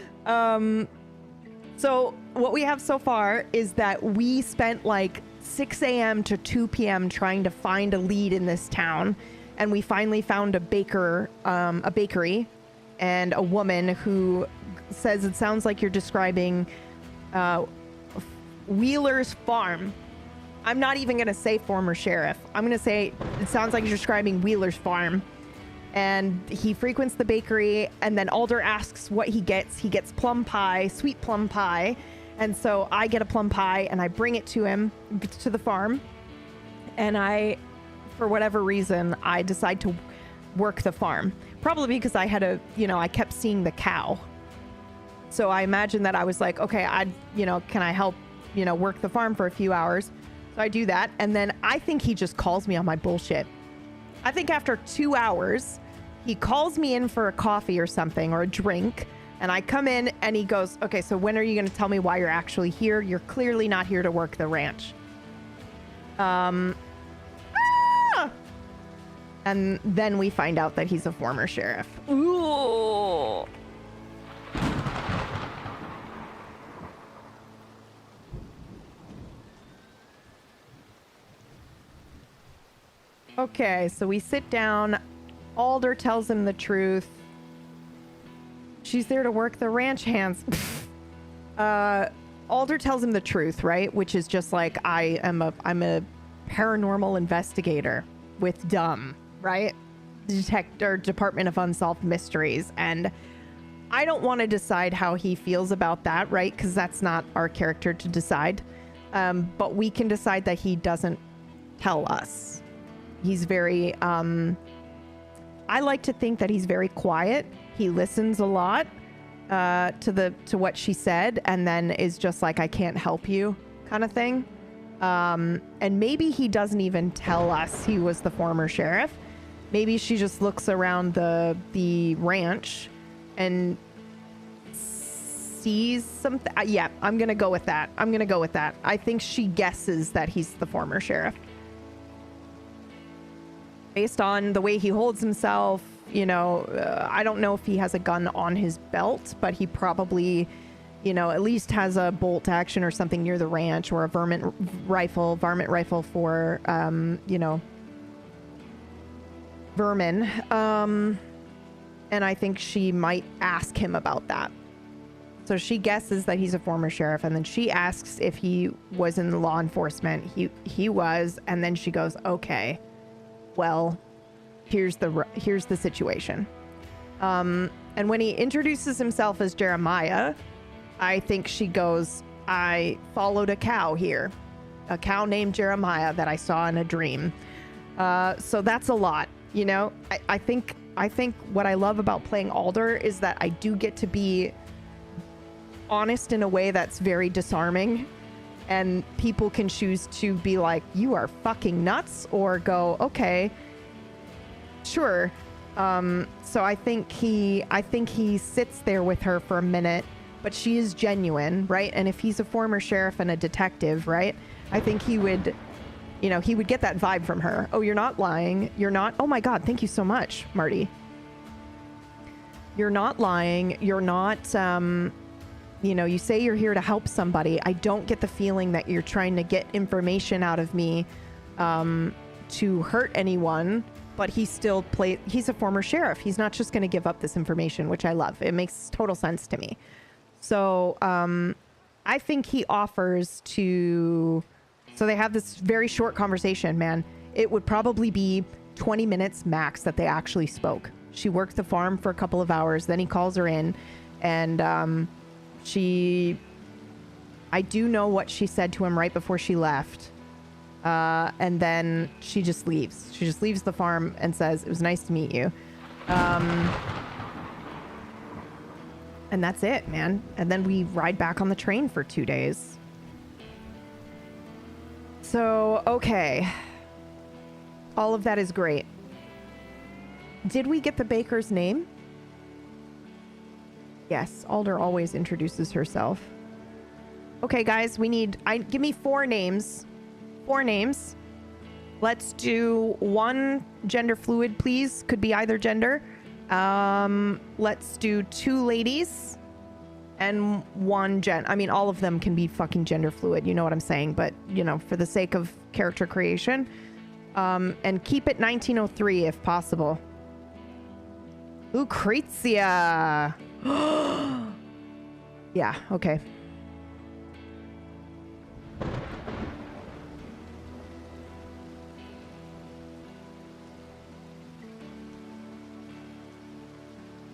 S1: So what we have so far is that we spent like 6 a.m. to 2 p.m. trying to find a lead in this town, and we finally found a bakery, and a woman who says it sounds like you're describing Wheeler's farm. I'm not even going to say former sheriff. I'm going to say it sounds like you're describing Wheeler's farm. And he frequents the bakery, and then Alder asks what he gets. He gets plum pie, sweet plum pie. And so I get a plum pie and I bring it to him, to the farm. And for whatever reason, I decide to work the farm. Probably because I had I kept seeing the cow. So I imagine that I was like, okay, can I help, work the farm for a few hours? So I do that. And then I think he just calls me on my bullshit. I think after 2 hours, he calls me in for a coffee or something, or a drink. And I come in and he goes, okay, so when are you going to tell me why you're actually here? You're clearly not here to work the ranch. And then we find out that he's a former sheriff. Ooh. Okay, so we sit down. Alder tells him the truth. She's there to work the ranch hands. Alder tells him the truth, right? Which is just like, I'm a paranormal investigator with dumb, right? Department of Unsolved Mysteries. And I don't want to decide how he feels about that, right? Because that's not our character to decide. But we can decide that he doesn't tell us. He's very, I like to think that he's very quiet. He listens a lot to what she said, and then is just like, I can't help you kind of thing. And maybe he doesn't even tell us he was the former sheriff. Maybe she just looks around the ranch and sees something. Yeah, I'm going to go with that. I think she guesses that he's the former sheriff. Based on the way he holds himself, you know, I don't know if he has a gun on his belt, but he probably, you know, at least has a bolt action or something near the ranch, or a varmint rifle for, you know, vermin. And I think she might ask him about that. So she guesses that he's a former sheriff, and then she asks if he was in law enforcement. He was, and then she goes, okay, well, here's the situation. And when he introduces himself as Jeremiah, I think she goes, I followed a cow here, a cow named Jeremiah that I saw in a dream. So that's a lot, you know. I think what I love about playing Alder is that I do get to be honest in a way that's very disarming, and people can choose to be like, you are fucking nuts, or go, okay, sure. So I think he sits there with her for a minute, but she is genuine, right? And if he's a former sheriff and a detective, right, I think he would, you know, he would get that vibe from her. Oh, you're not lying. You're not. Oh my God. Thank you so much, Marty. You're not lying. You're not, you know, you say you're here to help somebody. I don't get the feeling that you're trying to get information out of me to hurt anyone, but he's a former sheriff. He's not just going to give up this information, which I love. It makes total sense to me. So I think he offers to, so they have this very short conversation, man. It would probably be 20 minutes max that they actually spoke. She worked the farm for a couple of hours. Then he calls her in, and I do know what she said to him right before she left. And then she just leaves. She just leaves the farm and says, it was nice to meet you. And that's it, man. And then we ride back on the train for 2 days. So, okay. All of that is great. Did we get the baker's name? Yes, Alder always introduces herself. Okay, guys, give me 4 names. 4 names. Let's do 1 gender fluid, please. Could be either gender. Let's do 2 ladies and 1 I mean, all of them can be fucking gender fluid. You know what I'm saying? But, you know, for the sake of character creation, and keep it 1903 if possible. Lucrezia. Yeah, okay.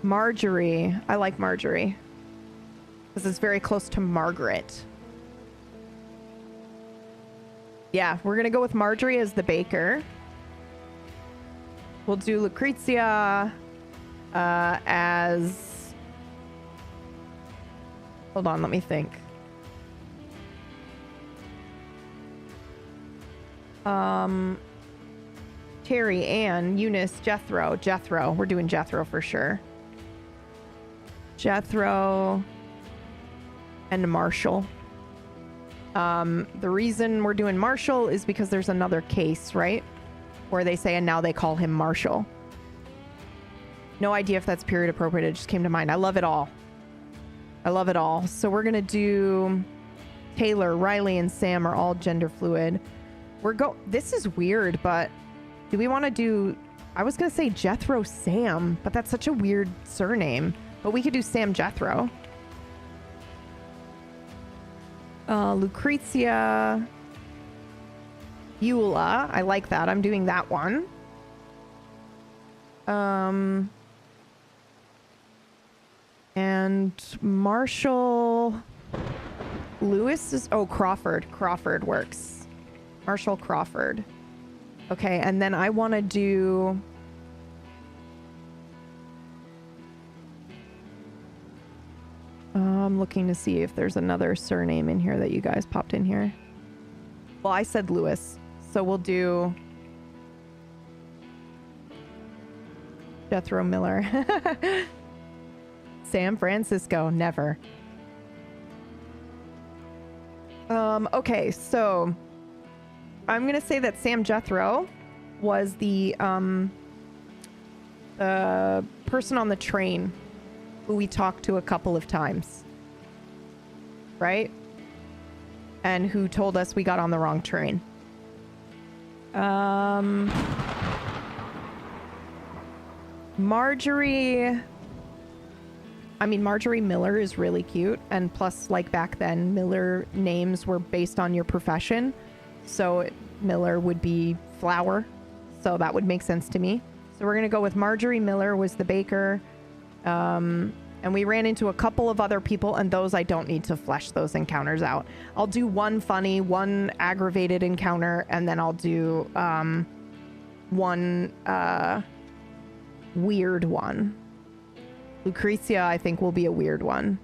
S1: Marjorie. I like Marjorie. This is very close to Margaret. Yeah, we're gonna go with Marjorie as the baker. We'll do Lucrezia as... Hold on, let me think. Terry, Ann, Eunice, Jethro. We're doing Jethro for sure. Jethro, and Marshall. The reason we're doing Marshall is because there's another case, right? Where they say, and now they call him Marshall. No idea if that's period appropriate. It just came to mind. I love it all. I love it all. So we're going to do Taylor, Riley, and Sam are all gender fluid. This is weird, but do we want to do... I was going to say Jethro Sam, but that's such a weird surname. But we could do Sam Jethro. Lucrezia, Eula. I like that. I'm doing that one. And Marshall Lewis is... Oh, Crawford. Crawford works. Marshall Crawford. Okay, and then I want to do... I'm looking to see if there's another surname in here that you guys popped in here. Well, I said Lewis, so we'll do Jethro Miller. San Francisco, never. Okay, so I'm gonna say that Sam Jethro was the person on the train who we talked to a couple of times, right? And who told us we got on the wrong train. Marjorie Miller is really cute, and plus, like, back then Miller names were based on your profession, so Miller would be flower, so that would make sense to me. So we're gonna go with Marjorie Miller was the baker. And we ran into a couple of other people, and those I don't need to flesh those encounters out. I'll do one funny, one aggravated encounter, and then I'll do one weird one. Lucrezia, I think, will be a weird one.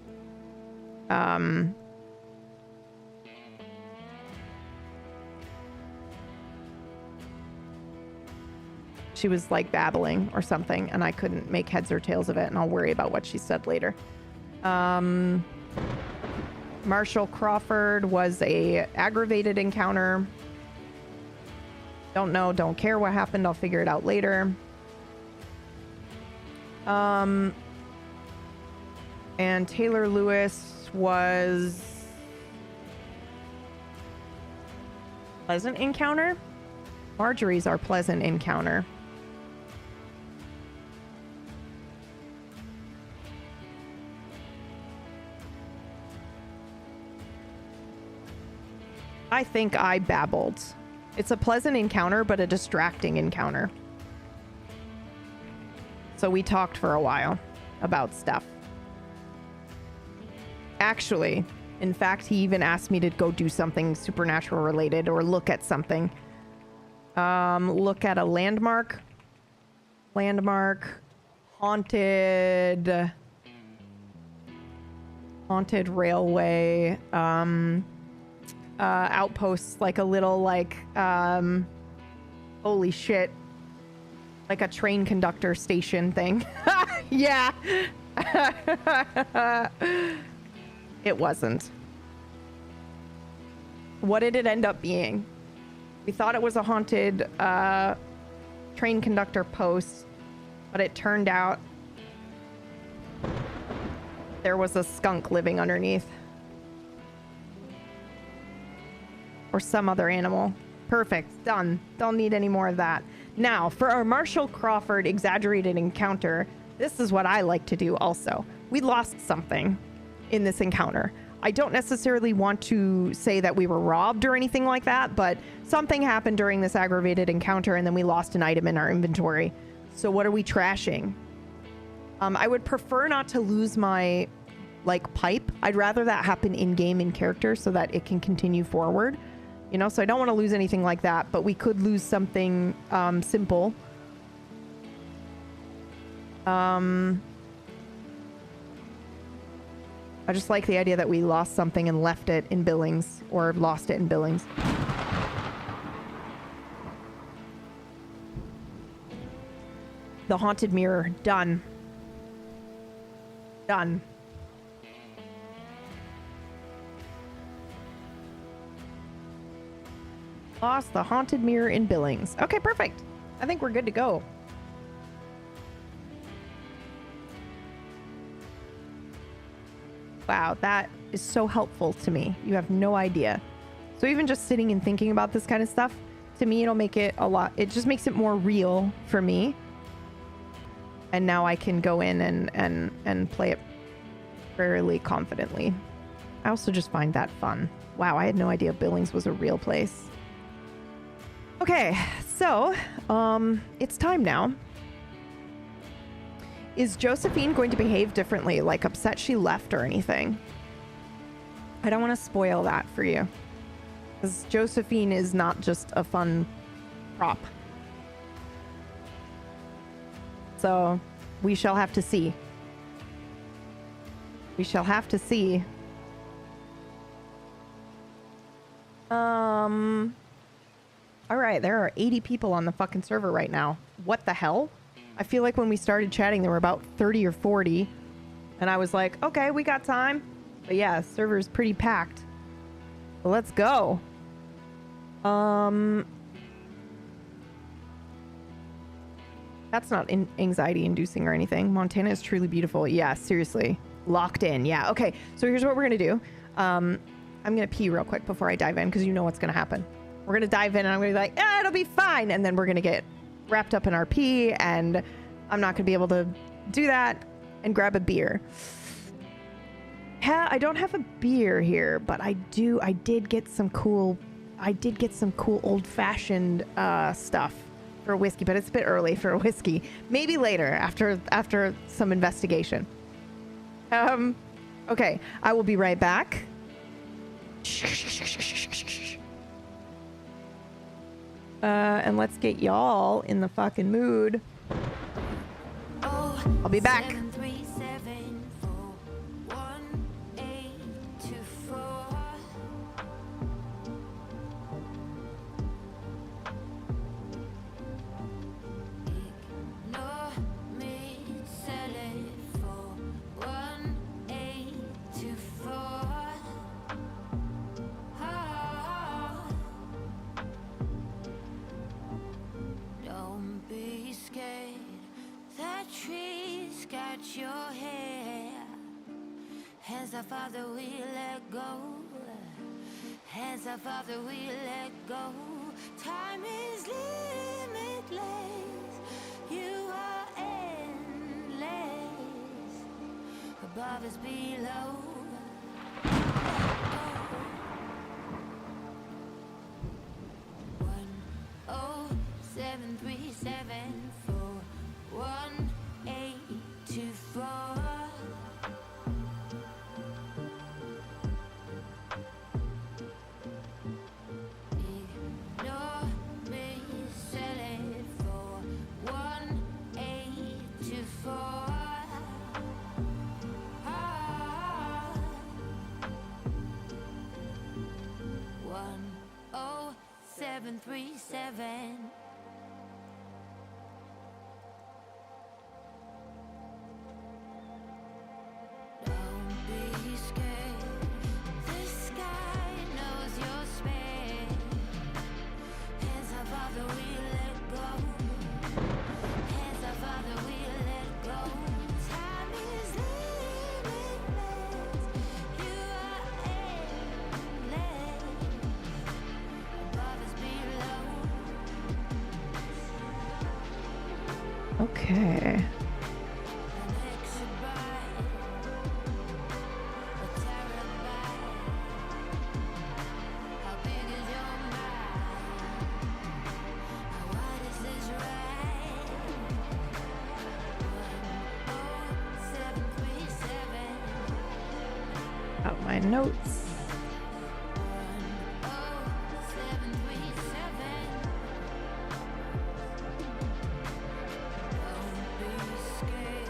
S1: She was like babbling or something, and I couldn't make heads or tails of it, and I'll worry about what she said later. Marshall Crawford was a aggravated encounter. Don't know, don't care what happened. I'll figure it out later. And Taylor Lewis was pleasant encounter. Marjorie's our pleasant encounter. I think I babbled. It's a pleasant encounter, but a distracting encounter. So we talked for a while about stuff. Actually, in fact, he even asked me to go do something supernatural related or look at something. Look at a landmark. Haunted railway. Outposts, like a little, like, holy shit, like a train conductor station thing. Yeah. It wasn't. What did it end up being? We thought it was a haunted train conductor post, but it turned out there was a skunk living underneath. Or some other animal. Perfect. Done. Don't need any more of that. Now, for our Marshall Crawford exaggerated encounter, this is what I like to do also. We lost something in this encounter. I don't necessarily want to say that we were robbed or anything like that, but something happened during this aggravated encounter, and then we lost an item in our inventory. So what are we trashing? I would prefer not to lose my, like, pipe. I'd rather that happen in-game in character so that it can continue forward. You know, so I don't want to lose anything like that, but we could lose something simple. I just like the idea that we lost something and left it in Billings, or lost it in Billings. The haunted mirror, done. Done. Lost the haunted mirror in Billings. Okay, perfect. I think we're good to go. Wow, that is so helpful to me. You have no idea. So even just sitting and thinking about this kind of stuff, to me, it'll make it a lot. It just makes it more real for me. And now I can go in and play it fairly confidently. I also just find that fun. Wow, I had no idea Billings was a real place. Okay, so it's time now. Is Josephine going to behave differently, like upset she left or anything? I don't want to spoil that for you, because Josephine is not just a fun prop. So we shall have to see. We shall have to see. All right, there are 80 people on the fucking server right now. What the hell? I feel like when we started chatting, there were about 30 or 40. And I was like, okay, we got time. But yeah, server's pretty packed. So let's go. That's not anxiety inducing or anything. Montana is truly beautiful. Yeah, seriously. Locked in. Yeah, okay. So here's what we're going to do. I'm going to pee real quick before I dive in, because you know what's going to happen. We're going to dive in and I'm going to be like, it'll be fine. And then we're going to get wrapped up in RP and I'm not going to be able to do that and grab a beer. I don't have a beer here, but I did get some cool old-fashioned stuff for whiskey, but it's a bit early for a whiskey. Maybe later after some investigation. Okay, I will be right back. And let's get y'all in the fucking mood. I'll be back.
S4: Your hair as our father we let go, as our father we let go. Time is limitless, you are endless, above us below. 10737418224. Ignore me, sell it for 1824. 10737. Don't be scared. The sky knows you're spared. Hands our Father, we let go. Hands our Father, we let go. Time is limitless. You are endless. Above us, below.
S1: Okay.
S4: An exabyte, a terabyte. How big is your mind? How wide is this ride? 10737.
S1: Out my notes.
S4: 10737. Don't be scared.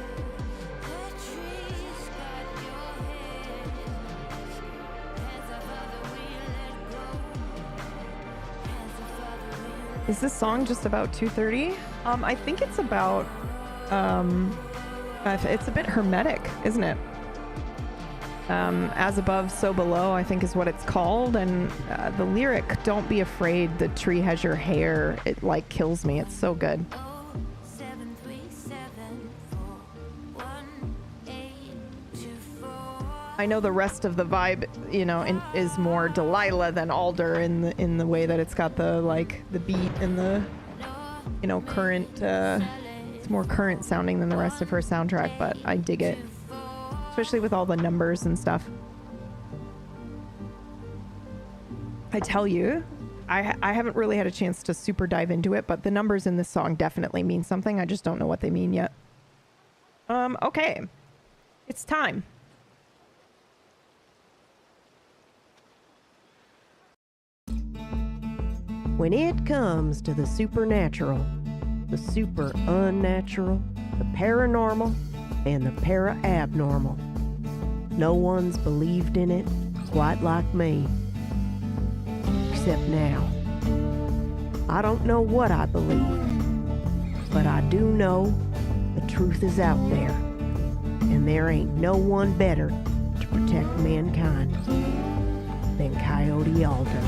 S4: The trees got your head. Hands our Father, we let go. Hands our Father, we let
S1: Is this song just about 2:30? I think it's about It's a bit hermetic, isn't it? As above, so below, I think is what it's called. And the lyric, "Don't be afraid, the tree has your hair," it like kills me. It's so good.
S4: 73741
S1: I know the rest of the vibe, you know, is more Delilah than Alder in the way that it's got the like the beat and the, you know, current. It's more current sounding than the rest of her soundtrack, but I dig it, especially with all the numbers and stuff. I tell you, I haven't really had a chance to super dive into it, but the numbers in this song definitely mean something. I just don't know what they mean yet. Okay. It's time. When it comes to the supernatural, the super unnatural, the paranormal, and the para-abnormal, no one's believed in it quite like me. Except now. I don't know what I believe, but I do know the truth is out there, and there ain't no one better to protect mankind than Coyote Alder.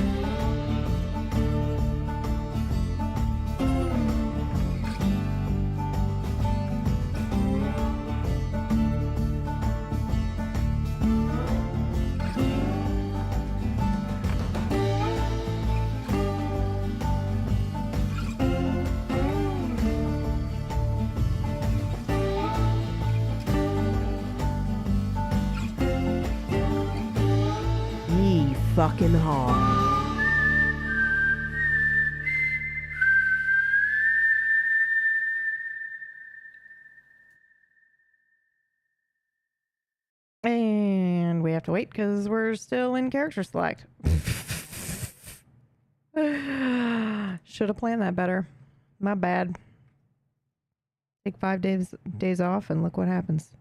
S1: Fucking hard. And we have to wait because we're still in character select. Should have planned that better. My bad. Take 5 days off and look what happens.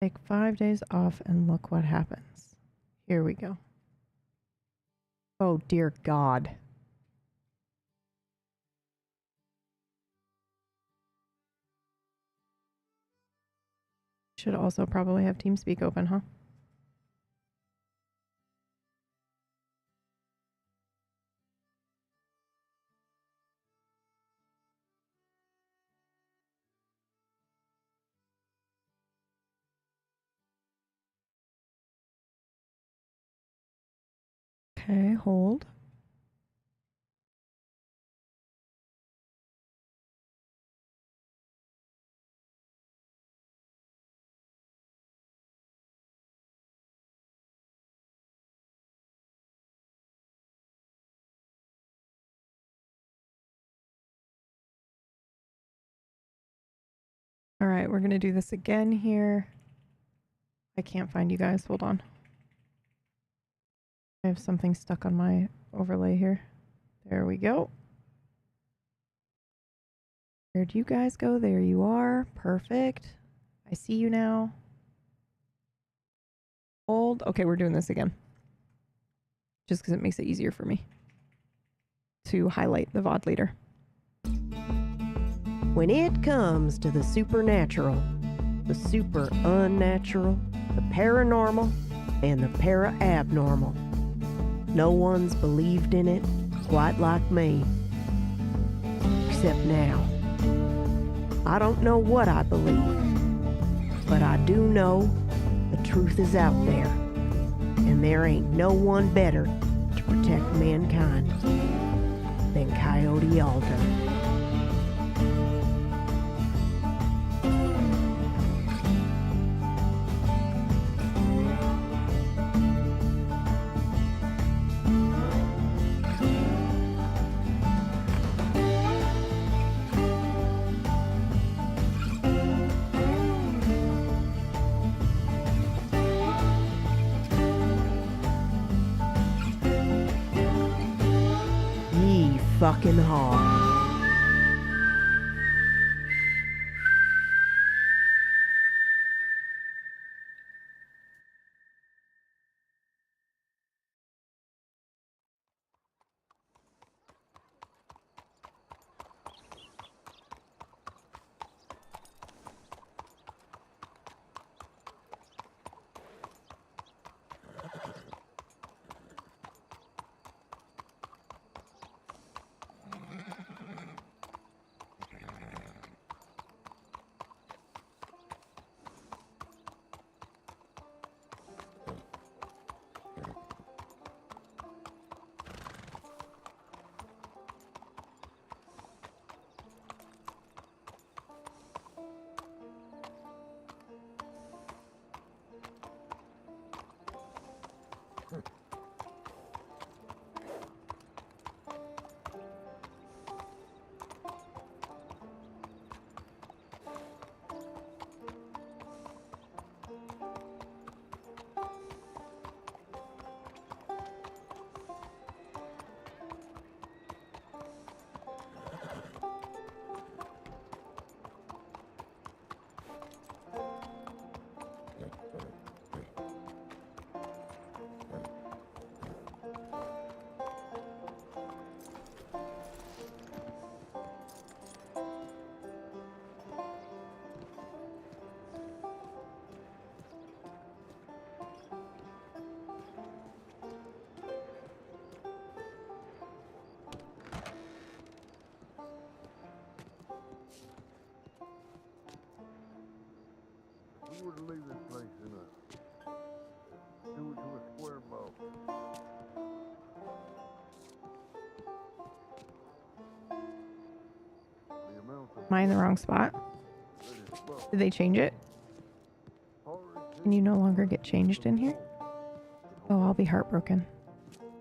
S1: Take 5 days off and look what happens. Here we go. Oh, dear God. Should also probably have TeamSpeak open, huh? Okay, hold. All right, we're going to do this again here. I can't find you guys. Hold on. I have something stuck on my overlay here. There we go. Where'd you guys go? There you are. Perfect. I see you now. Hold. Okay, we're doing this again. Just because it makes it easier for me to highlight the VOD leader. When it comes to the supernatural, the super unnatural, the paranormal, and the para-abnormal, no one's believed in it quite like me. Except now. I don't know what I believe, but I do know the truth is out there, and there ain't no one better to protect mankind than Coyote Alder. Fucking hard.
S5: We were to leave this place in do it to a square box. The amount of
S1: Am I in the wrong spot?
S5: that is box.
S1: Did they change it? Can you no longer get changed in here? Oh, I'll be heartbroken.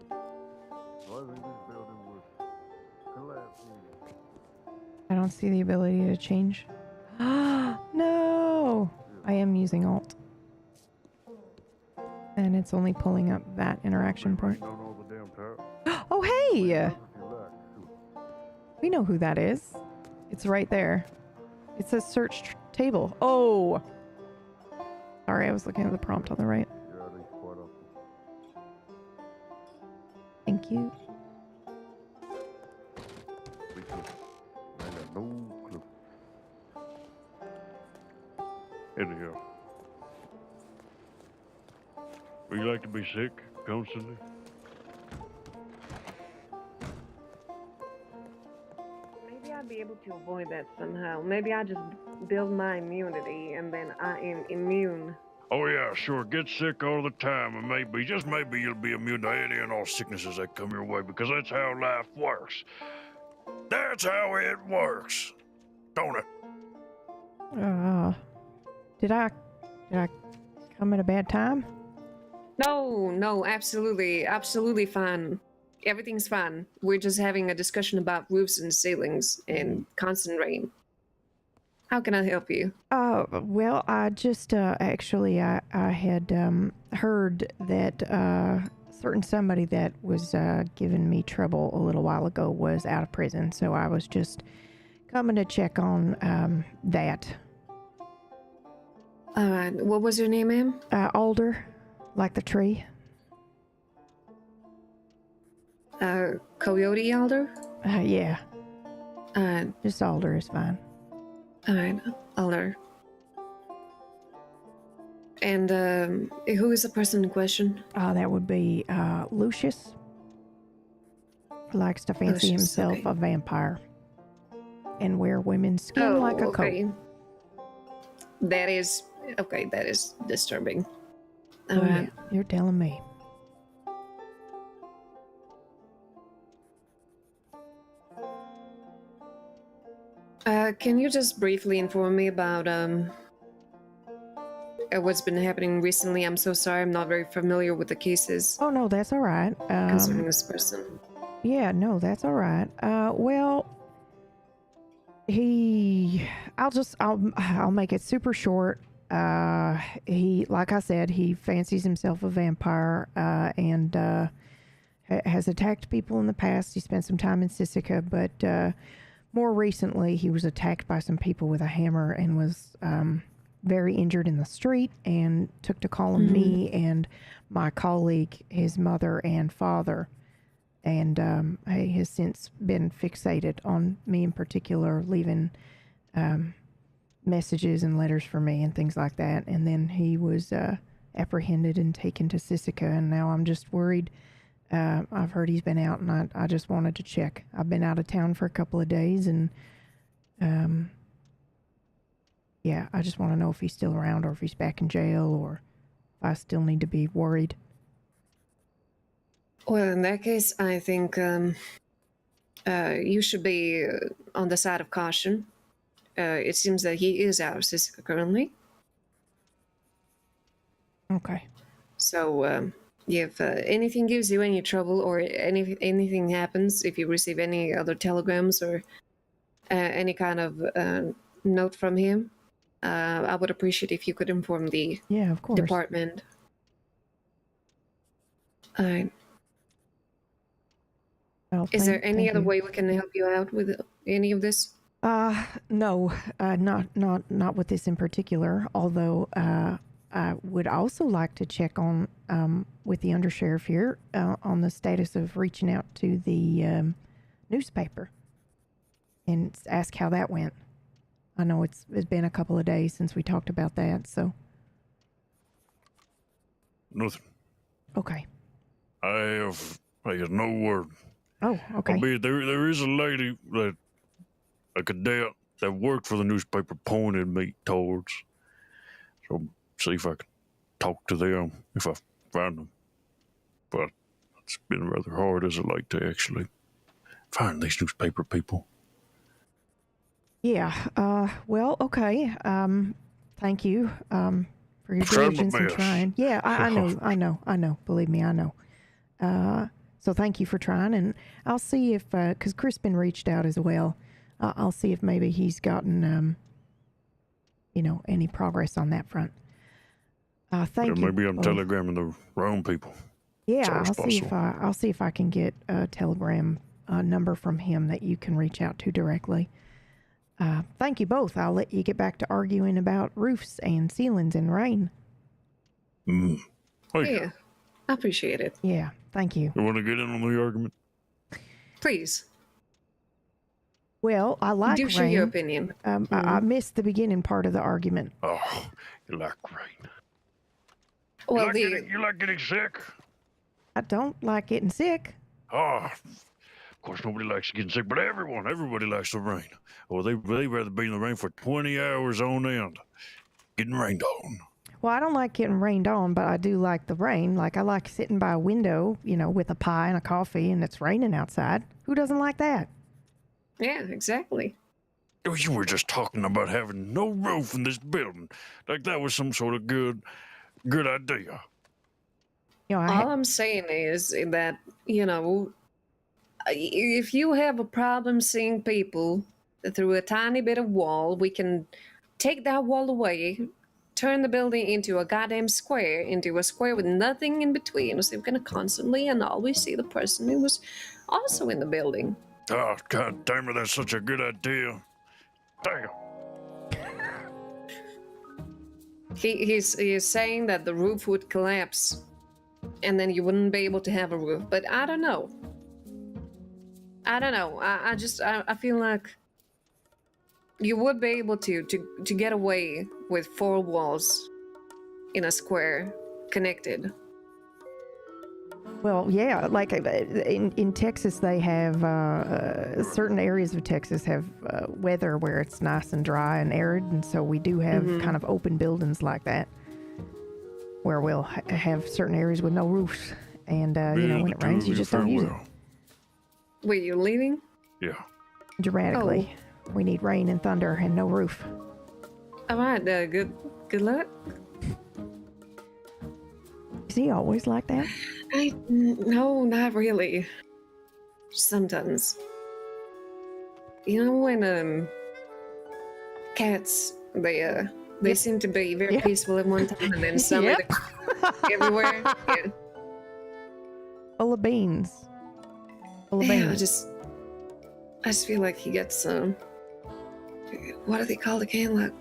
S5: Well, I think this building was collapsing.
S1: I don't see the ability to change. No! I am using Alt. And it's only pulling up that interaction point.
S5: On all the damn tower.
S1: Oh, hey!
S5: That's what you like.
S1: We know who that is. It's right there. It says search table. Oh! Sorry, I was looking at the prompt on the right.
S5: Yeah, I think quite often.
S1: Thank you.
S5: We could. I got no clue. Anyhow. Would you like to be sick constantly?
S6: Maybe I'd be able to avoid that somehow. Maybe I just build my immunity and then I am immune.
S5: Oh yeah, sure. Get sick all the time, and maybe, just maybe, you'll be immune to any and all sicknesses that come your way, because that's how life works. That's how it works, don't it?
S1: Did I come at a bad time?
S6: No, absolutely fine. Everything's fine. We're just having a discussion about roofs and ceilings and constant rain. How can I help you?
S1: Well, I just actually I had heard that certain somebody that was giving me trouble a little while ago was out of prison, so I was just coming to check on that.
S6: What was your name, ma'am?
S1: Alder, like the tree.
S6: Coyote Alder?
S1: Yeah,
S6: Uh,
S1: just Alder is fine.
S6: alright, Alder. And, who is the person in question?
S1: That would be Lucius. Likes to fancy
S6: Lucius,
S1: himself
S6: okay.
S1: a vampire and wear women's skin like a
S6: okay.
S1: coat.
S6: That is disturbing.
S1: Oh,
S6: Alright.
S1: yeah, you're telling me.
S6: Can you just briefly inform me about what's been happening recently? I'm so sorry, I'm not very familiar with the cases
S1: Oh no, that's all right.
S6: concerning this person.
S1: Yeah, no, that's all right. Well, I'll make it super short. He, like I said, he fancies himself a vampire, and has attacked people in the past. He spent some time in Sisika, but more recently he was attacked by some people with a hammer and was very injured in the street, and took to calling me and my colleague his mother and father. And he has since been fixated on me in particular, leaving messages and letters for me and things like that. And then he was apprehended and taken to Sisika, and now I'm just worried. I've heard he's been out, and I just wanted to check. I've been out of town for a couple of days, and yeah, I just want to know if he's still around, or if he's back in jail, or if I still need to be worried.
S6: Well, in that case, I think you should be on the side of caution. It seems that he is out of Sisika currently.
S1: Okay.
S6: So If anything gives you any trouble or anything happens, if you receive any other telegrams or any kind of note from him, I would appreciate if you could inform the
S1: Yeah, of course.
S6: department. Alright.
S1: Well,
S6: Is there
S1: thank
S6: any other
S1: you.
S6: way we can help you out with any of this?
S1: No, not with this in particular. Although I would also like to check on with the undersheriff here on the status of reaching out to the newspaper and ask how that went. I know it's been a couple of days since we talked about that, so
S5: Nothing.
S1: okay.
S5: I have no word.
S1: Oh, okay.
S5: Albeit there is a lady that a cadet that worked for the newspaper pointed me towards. So see if I can talk to them if I find them. But it's been rather hard as of late to actually find these newspaper people.
S1: Yeah. Well, okay. Thank you for your
S5: Tried my
S1: diligence in
S5: best.
S1: trying. Yeah, I know. Believe me, I know. So thank you for trying, and I'll see if because Crispin reached out as well. I'll see if maybe he's gotten any progress on that front. Thank you.
S5: Maybe I'm
S1: both.
S5: telegramming the wrong people.
S1: Yeah,
S5: It's always
S1: I'll see if I can get a telegram number from him that you can reach out to directly. Thank you both. I'll let you get back to arguing about roofs and ceilings and rain.
S5: Hey,
S6: Yeah, I appreciate it.
S1: Yeah, thank you.
S5: you want to get in on the argument?
S6: Please,
S1: Well, I like
S6: do
S1: rain.
S6: share your opinion.
S1: I missed the beginning part of the argument.
S5: Oh, you like rain.
S6: Well,
S5: You like getting sick?
S1: I don't like getting sick.
S5: Oh, of course nobody likes getting sick, but everybody likes the rain. Or they'd rather be in the rain for 20 hours on end, getting rained on.
S1: Well, I don't like getting rained on, but I do like the rain. Like, I like sitting by a window, with a pie and a coffee, and it's raining outside. Who doesn't like that?
S6: Yeah, exactly.
S5: You were just talking about having no roof in this building, like that was some sort of good idea.
S6: All I'm saying is that, if you have a problem seeing people through a tiny bit of wall, we can take that wall away, turn the building into a goddamn square, into a square with nothing in between, so we can constantly and always see the person who was also in the building.
S5: Oh, god damn it, that's such a good idea. Damn.
S6: He's saying that the roof would collapse, and then you wouldn't be able to have a roof. But I don't know. I feel like you would be able to get away with 4 walls in a square connected.
S1: Well, yeah, like in Texas, they have certain areas of Texas have weather where it's nice and dry and arid, and so we do have kind of open buildings like that where we'll have certain areas with no roofs, and when it rains, you just don't use it.
S6: Wait, you're leaving?
S5: Yeah.
S1: Dramatically. We need rain and thunder and no roof.
S6: All right, good luck.
S1: Is he always like that?
S6: No, not really. Sometimes. When cats they seem to be very peaceful at one time, and then suddenly they're everywhere. Yeah.
S1: Full of beans. Full of
S6: Yeah,
S1: beans.
S6: I just feel like he gets what do they call again? Like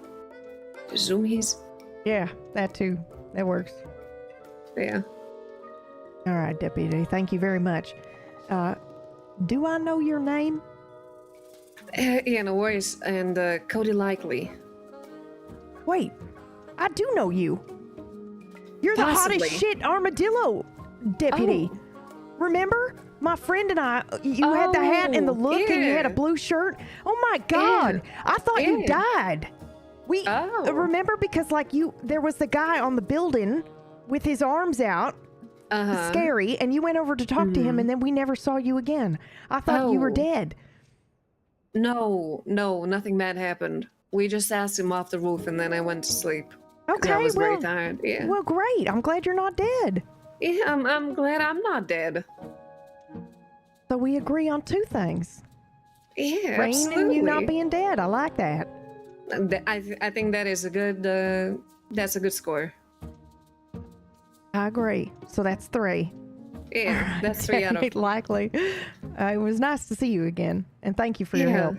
S6: zoomies?
S1: Yeah, that too. That works.
S6: Yeah.
S1: All right, Deputy. Thank you very much. Do I know your name?
S6: Yeah, no worries. And Cody Likely.
S1: Wait, I do know you. You're the
S6: Possibly.
S1: hottest shit armadillo deputy.
S6: Oh.
S1: Remember? My friend and I, you had the hat and the look, and you had a
S6: yeah.
S1: blue shirt. Oh my God. I thought you
S6: Yeah.
S1: died. We remember because there was the guy on the building with his arms out, scary, and you went over to talk to him, and then we never saw you again. I thought you were
S6: Oh.
S1: dead.
S6: No, nothing bad happened. We just asked him off the roof, and then I went to sleep. 'Cause
S1: Okay,
S6: I was
S1: well,
S6: very tired. Yeah.
S1: well, great. I'm glad you're not dead.
S6: Yeah, I'm glad I'm not dead.
S1: So we agree on two things.
S6: Yeah,
S1: Rain
S6: absolutely.
S1: and you not being dead. I like that.
S6: I think that is a good that's a good score.
S1: I agree. So that's 3.
S6: Yeah, that's 3 out of
S1: Okay, likely. It was nice to see you again, and thank you for your help.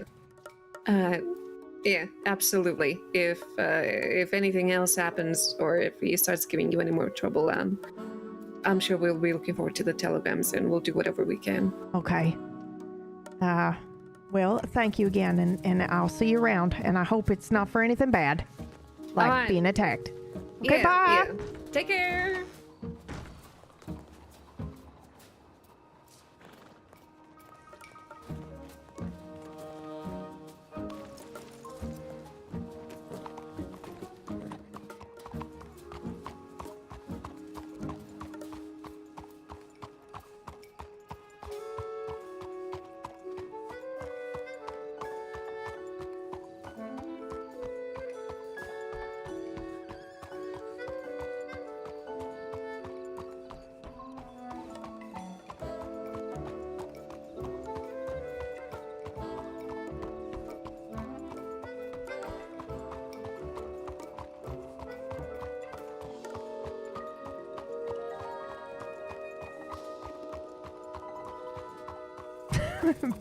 S6: Yeah, absolutely. If anything else happens, or if he starts giving you any more trouble, I'm sure we'll be looking forward to the telegrams, and we'll do whatever we can.
S1: Okay. Well, thank you again, and I'll see you around, and I hope it's not for anything bad, like
S6: Alright.
S1: being attacked. Okay,
S6: Yeah,
S1: bye.
S6: yeah. Take care.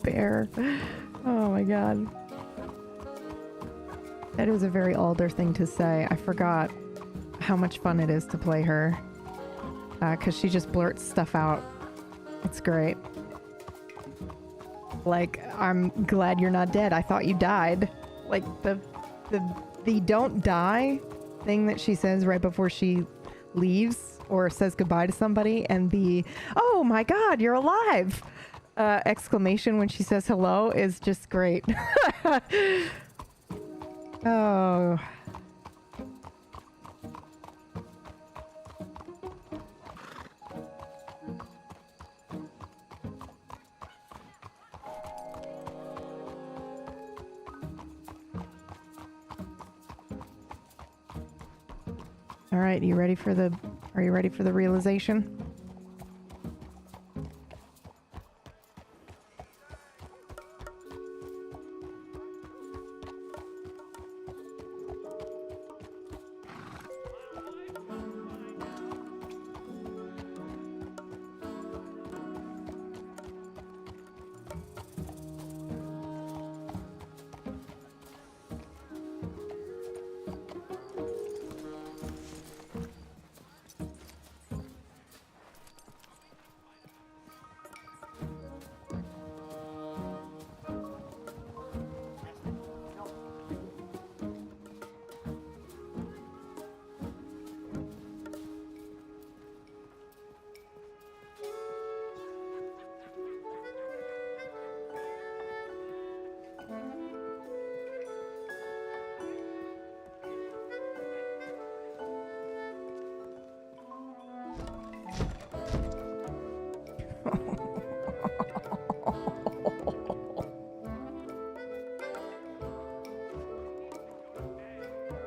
S1: Bear. Oh my god. That is a very Alder thing to say. I forgot how much fun it is to play her. Because she just blurts stuff out. It's great. Like, I'm glad you're not dead. I thought you died. Like, the don't die thing that she says right before she leaves or says goodbye to somebody, and the, oh my god, you're alive! Exclamation when she says hello is just great. Oh. All right, are you ready for the realization?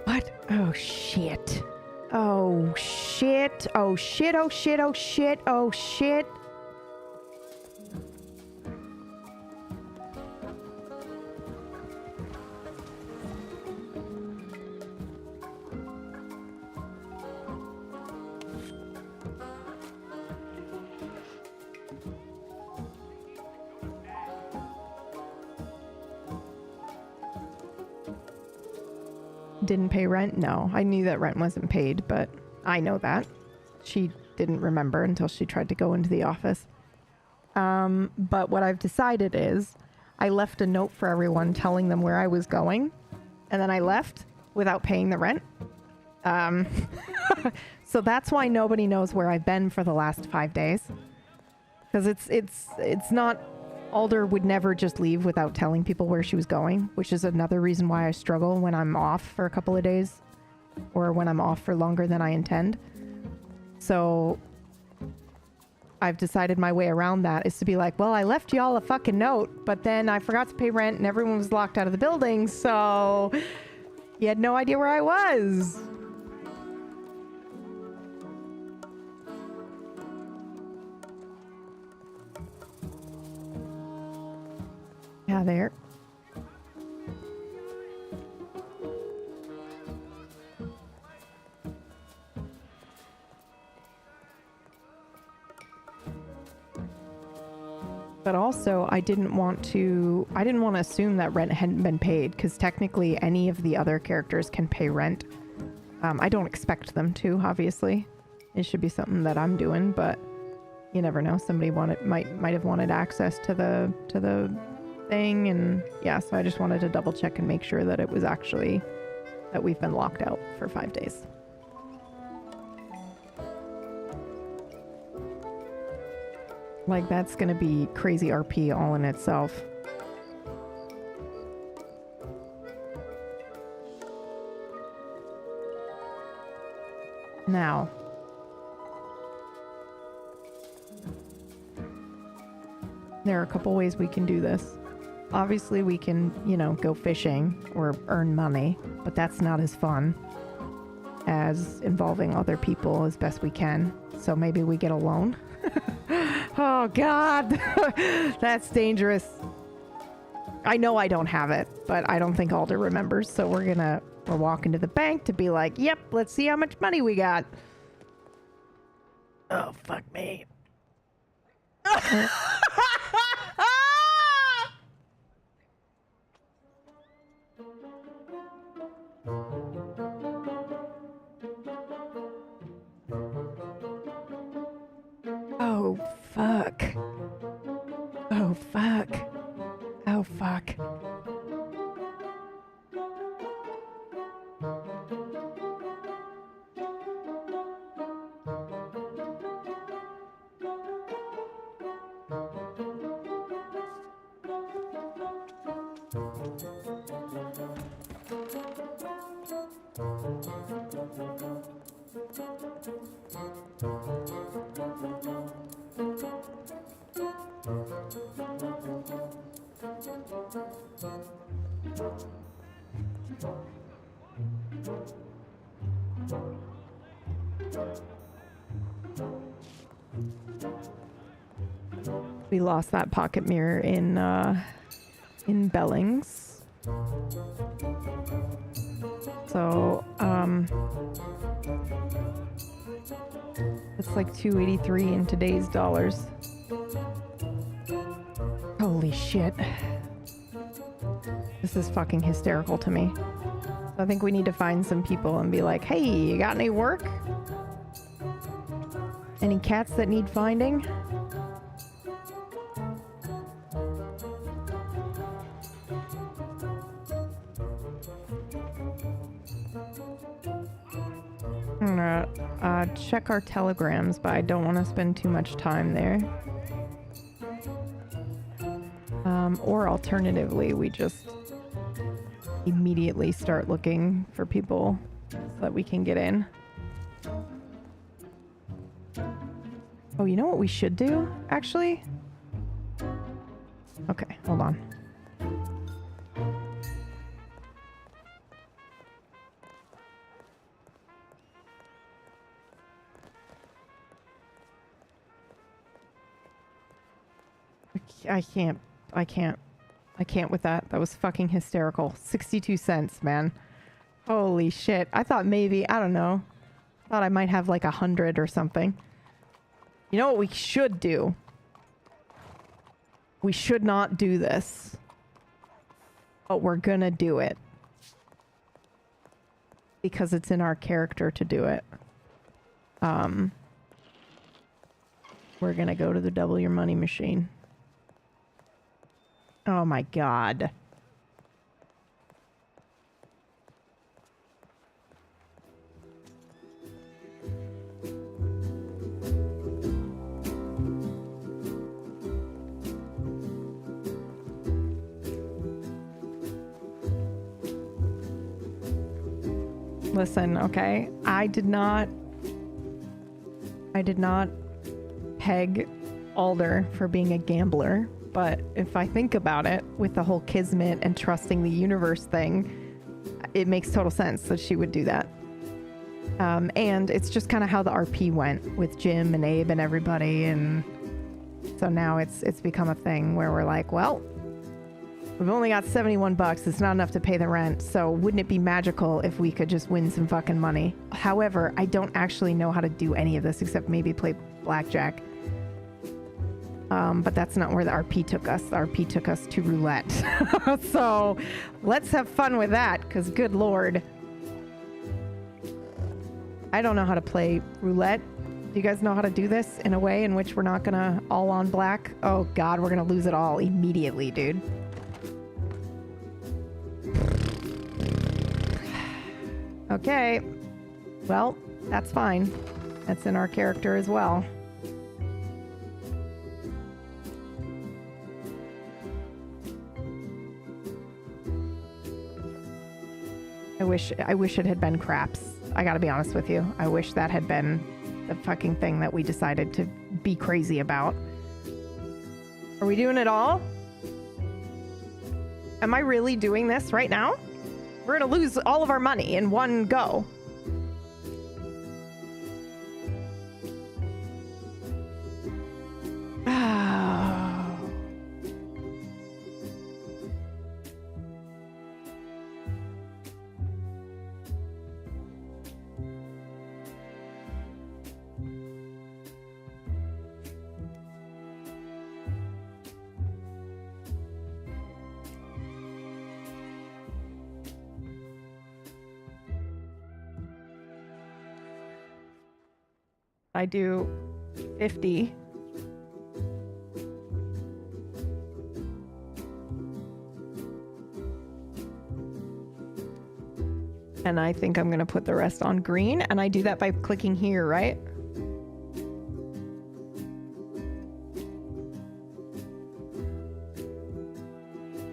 S1: What? Oh shit. Oh shit. Oh shit. Oh shit. Oh shit. Oh shit. Didn't pay rent? No. I knew that rent wasn't paid, but I know that. She didn't remember until she tried to go into the office. But what I've decided is I left a note for everyone telling them where I was going, and then I left without paying the rent. So that's why nobody knows where I've been for the last 5 days. Because it's not... Alder would never just leave without telling people where she was going, which is another reason why I struggle when I'm off for a couple of days or when I'm off for longer than I intend. So I've decided my way around that is to be like, well, I left y'all a fucking note, but then I forgot to pay rent and everyone was locked out of the building, so you had no idea where I was. Hi there. But also, I didn't want to assume that rent hadn't been paid, because technically any of the other characters can pay rent. I don't expect them to, obviously. It should be something that I'm doing, but you never know. Somebody might have wanted access to the thing, and yeah, so I just wanted to double check and make sure that it was actually that we've been locked out for 5 days. Like, that's gonna be crazy RP all in itself. Now, there are a couple ways we can do this. Obviously, we can, you know, go fishing or earn money, but that's not as fun as involving other people as best we can. So maybe we get a loan. Oh, God. That's dangerous. I know I don't have it, but I don't think Alder remembers. So we're walking to the bank to be like, yep, let's see how much money we got. Oh, fuck me. Oh, fuck. Oh, fuck. Oh, fuck. We lost that pocket mirror in Bellings. So, it's like $283 in today's dollars. Holy shit. This is fucking hysterical to me. So I think we need to find some people and be like, hey, you got any work? Any cats that need finding? I'm gonna check our telegrams, but I don't want to spend too much time there. Or alternatively, we just immediately start looking for people so that we can get in. Oh, you know what we should do, actually? Okay, hold on. I can't with that. That was fucking hysterical. 62 cents, man. Holy shit. I thought maybe, I don't know. Thought I might have like 100 or something. You know what we should do? We should not do this. But we're gonna do it. Because it's in our character to do it. We're gonna go to the double your money machine. Oh my god. Listen, okay? I did not peg Alder for being a gambler. But if I think about it, with the whole kismet and trusting the universe thing, it makes total sense that she would do that. And it's just kind of how the RP went with Jim and Abe and everybody. And so now it's become a thing where we're like, well, We've only got 71 bucks. It's not enough to pay the rent. So wouldn't it be magical if we could just win some fucking money? However, I don't actually know how to do any of this except maybe play blackjack. But that's not where the RP took us. The RP took us to roulette. So let's have fun with that, because good lord. I don't know how to play roulette. Do you guys know how to do this in a way in which we're not gonna all on black? Oh god, we're gonna lose it all immediately, dude. Okay. Well, that's fine. That's in our character as well. I wish it had been craps. I gotta be honest with you. I wish that had been the fucking thing that we decided to be crazy about. Are we doing it all? Am I really doing this right now? We're gonna lose all of our money in one go. I do 50. And I think I'm going to put the rest on green. And I do that by clicking here, right?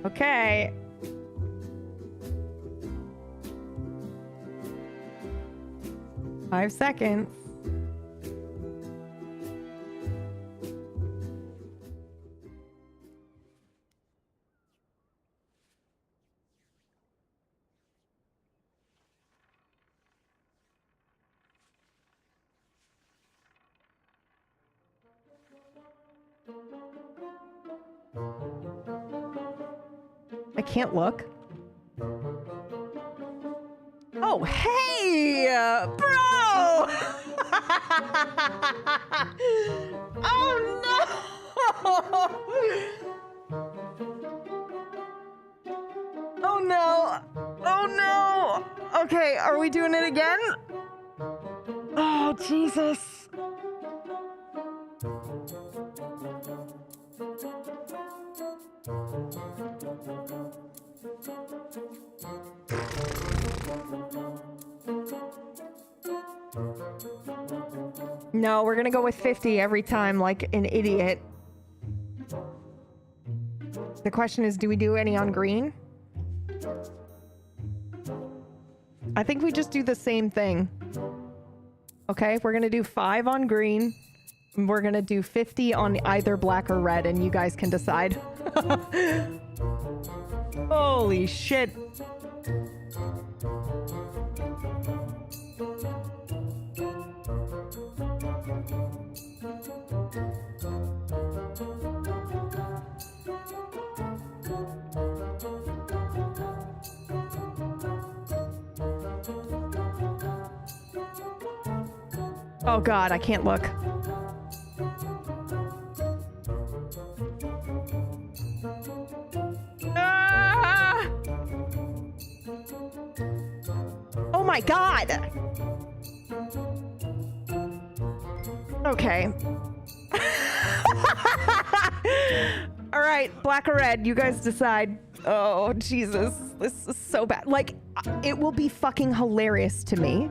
S1: Okay. Five seconds. I can't look. Oh, hey, bro! Oh, no! Oh, no! Oh, no! Okay, are we doing it again? Oh, Jesus. No, we're gonna go with 50 every time like an idiot. The question is, do we do any on green? I think we just do the same thing. Okay, we're gonna do 5 on green. And we're gonna do 50 on either black or red, and you guys can decide. Holy shit. Oh god, I can't look. Ah! Oh my god! Okay. All right, black or red, you guys decide. Oh, Jesus. This is so bad. Like, it will be fucking hilarious to me.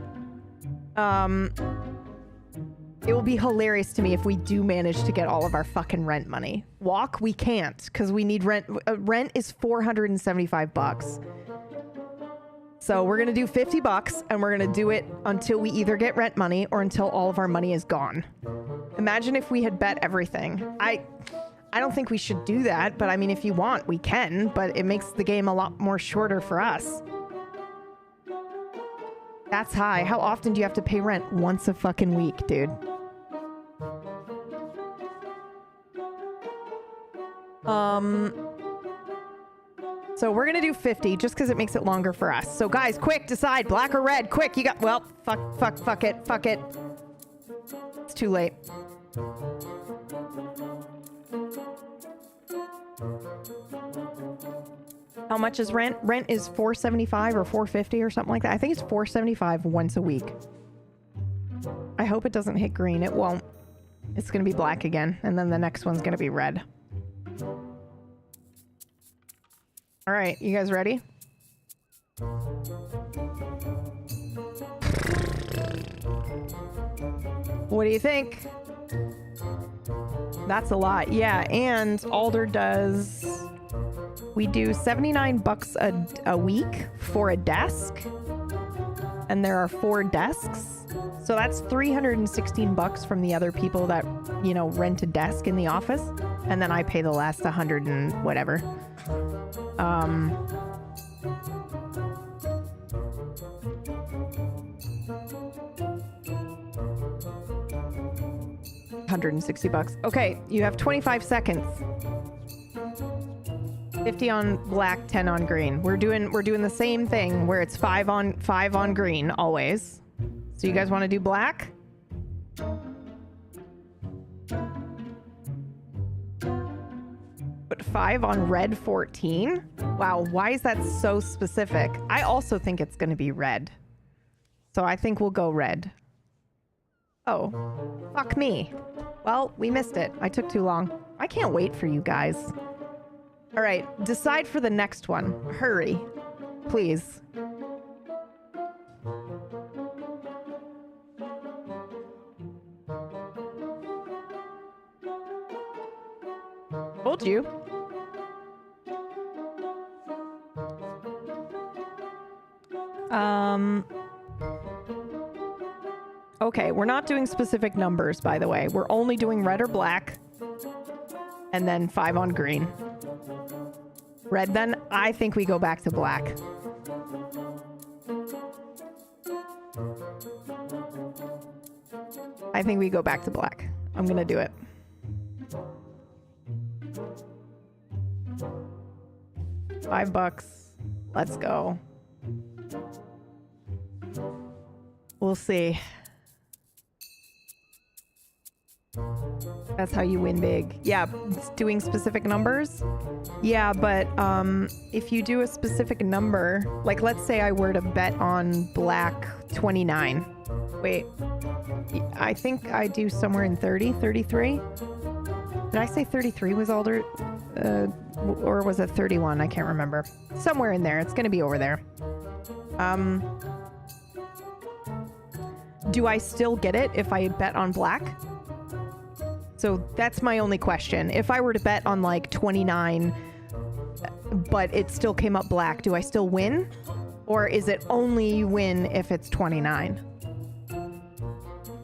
S1: It will be hilarious to me if we do manage to get all of our fucking rent money. Walk, we can't, because we need rent. Rent is 475 bucks. So we're going to do 50 bucks, and we're going to do it until we either get rent money or until all of our money is gone. Imagine if we had bet everything. I don't think we should do that, but I mean, if you want, we can, but it makes the game a lot more shorter for us. That's high. How often do you have to pay rent? Once a fucking week, dude. So we're gonna do 50 just because it makes it longer for us. So guys, quick, decide black or red. Quick, you got, well, fuck it. It's too late. How much is rent? Rent is $475 or $450 or something like that. I think it's $475 once a week. I hope it doesn't hit green. It won't. It's gonna be black again, and then the next one's gonna be red. All right, you guys ready? What do you think? That's a lot. Yeah, and Alder does... We do 79 bucks a week for a desk. And there are 4 desks. So that's 316 bucks from the other people that, you know, rent a desk in the office. And then I pay the last 100 and whatever. $160. Okay, you have 25 seconds. 50 on black, 10 on green. We're doing the same thing where it's 5 on green always. So you guys want to do black? But 5 on red, 14? Wow, why is that so specific? I also think it's going to be red. So I think we'll go red. Oh, fuck me. Well, we missed it. I took too long. I can't wait for you guys. All right, decide for the next one. Hurry, please. Told you. Okay, we're not doing specific numbers, by the way. We're only doing red or black. And then 5 on green. Red, then I think we go back to black. I think we go back to black. I'm gonna do it. $5. Let's go. We'll see. That's how you win big. Yeah, doing specific numbers. Yeah, but if you do a specific number, like let's say I were to bet on black 29. Wait, I think I do somewhere in 30, 33. Did I say 33 was Alder? Or was it 31? I can't remember. Somewhere in there. It's going to be over there. Do I still get it if I bet on black? So that's my only question. If I were to bet on like 29, but it still came up black, do I still win? Or is it only you win if it's 29?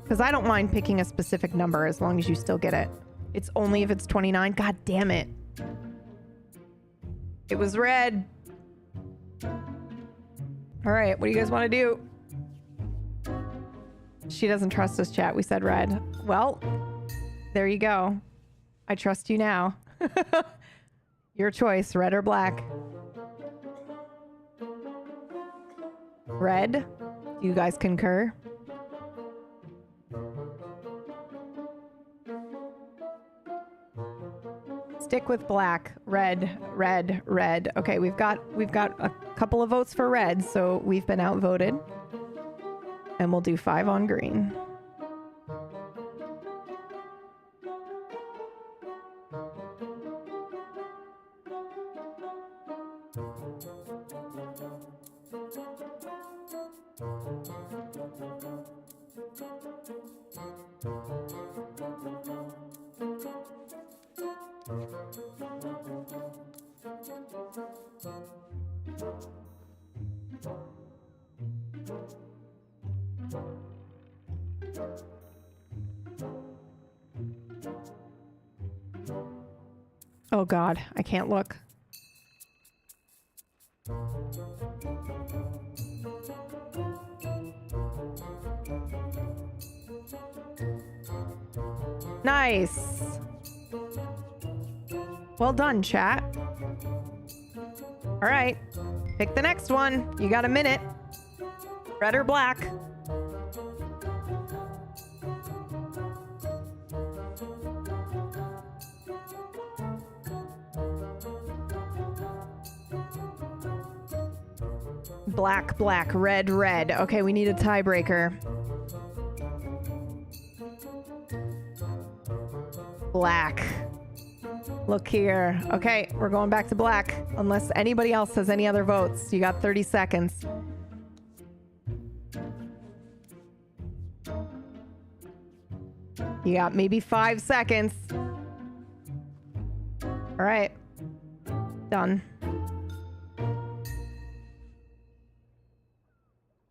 S1: Because I don't mind picking a specific number as long as you still get it. It's only if it's 29? God damn it. It was red. All right, what do you guys want to do? She doesn't trust us, chat. We said red. Well, there you go. I trust you now. Your choice, red or black. Red. Do you guys concur? Stick with black. Red, red, red. Okay, we've got a couple of votes for red, so we've been outvoted. And we'll do 5 on green. Oh God, I can't look. Nice. Well done, chat. All All right. Pick the next one. You got a minute. Red or black? Black, black, red, red. Okay, we need a tiebreaker. Black. Look here. Okay, we're going back to black. Unless anybody else has any other votes. You got 30 seconds. You got maybe 5 seconds. All right. Done.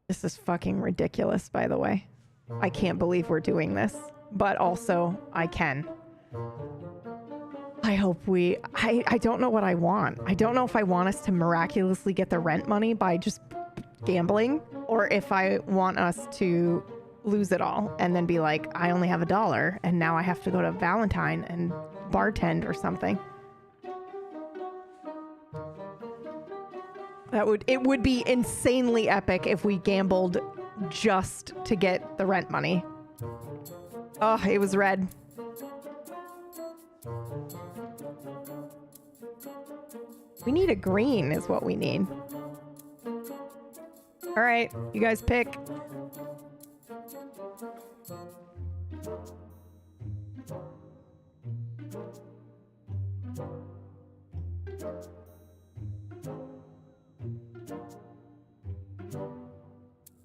S1: This is fucking ridiculous, by the way. I can't believe we're doing this. But also, I can. I hope we... I don't know what I want. I don't know if I want us to miraculously get the rent money by just gambling, or if I want us to lose it all and then be like, I only have $1 and now I have to go to Valentine and bartend or something. It would be insanely epic if we gambled just to get the rent money. Oh, it was red. We need a green is what we need. All right, you guys pick.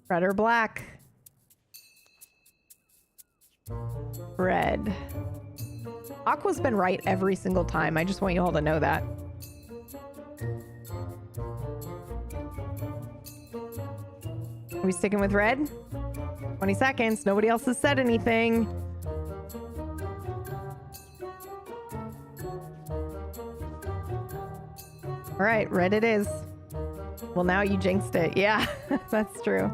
S1: Red or black? Red. Aqua's been right every single time. I just want you all to know that. Are we sticking with red? 20 seconds. Nobody else has said anything. All right, red it is. Well, now you jinxed it. Yeah, that's true.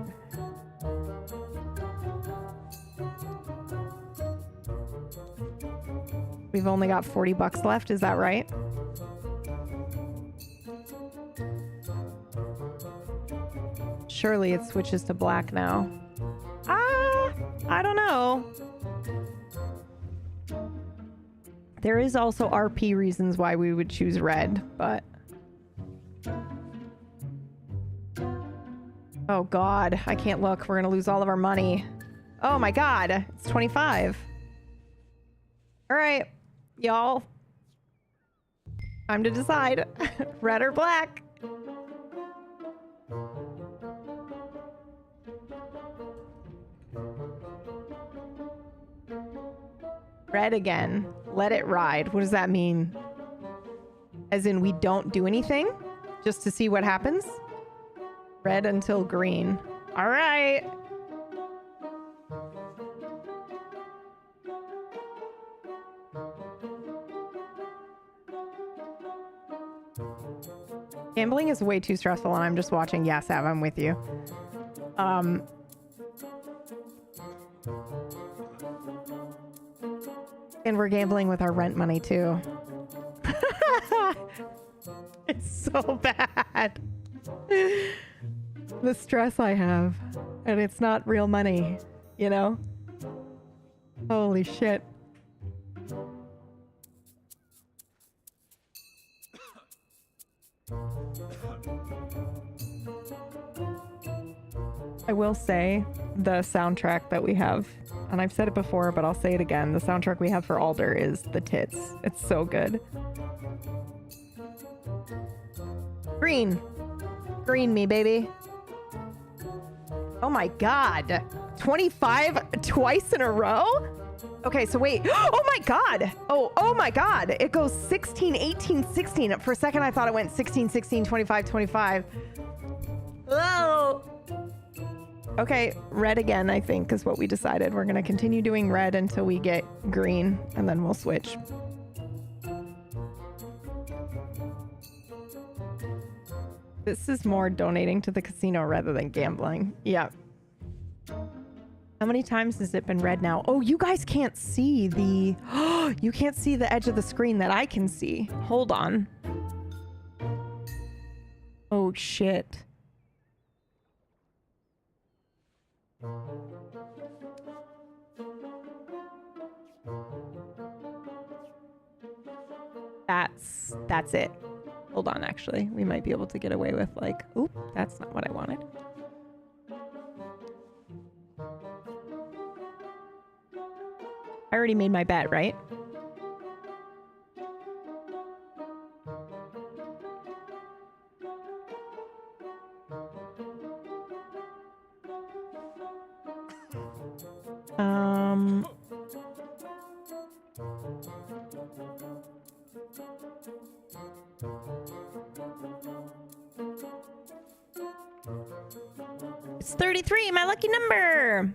S1: We've only got $40 left. Is that right? Surely it switches to black now. I don't know. There is also RP reasons why we would choose red, but... Oh God, I can't look. We're gonna lose all of our money. Oh my God, it's 25. All right, y'all. Time to decide. Red or black? Red again. Let it ride. What does that mean? As in we don't do anything? Just to see what happens? Red until green. All right. Gambling is way too stressful and I'm just watching. Yeah, Sav, I'm with you. And we're gambling with our rent money too. It's so bad. The stress I have. And it's not real money, you know? Holy shit. I will say the soundtrack that we have, and I've said it before, but I'll say it again. The soundtrack we have for Alder is the tits. It's so good. Green. Green me, baby. Oh my God. 25 twice in a row? Okay, so wait. Oh my God. Oh my God. It goes 16, 18, 16. For a second, I thought it went 16, 16, 25, 25. Whoa. Okay, red again, I think, is what we decided. We're going to continue doing red until we get green, and then we'll switch. This is more donating to the casino rather than gambling. Yeah. How many times has it been red now? Oh, you guys can't see the... you can't see the edge of the screen that I can see. Hold on. Oh, shit. That's it. Hold on, actually. We might be able to get away with like, oop, that's not what I wanted. I already made my bet, right? It's 33, my lucky number.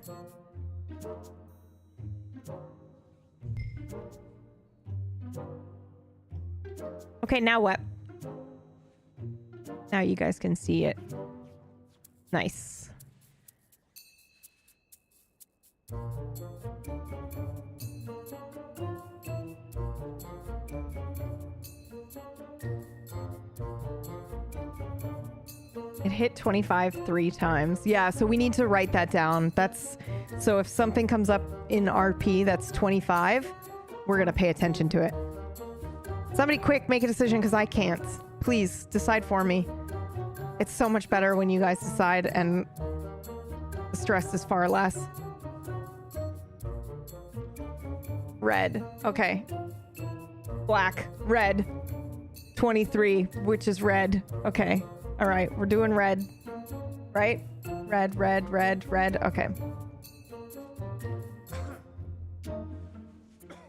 S1: Okay, now what? Now you guys can see it. Nice. It hit 25 3 times. Yeah, so we need to write that down. That's so if something comes up in RP that's 25, we're gonna pay attention to it. Somebody quick, make a decision because I can't. Please, decide for me. It's so much better when you guys decide and the stress is far less. Red. Okay. Black. Red. 23, which is red. Okay. All right, we're doing red. Right? Red, red, red, red. Okay.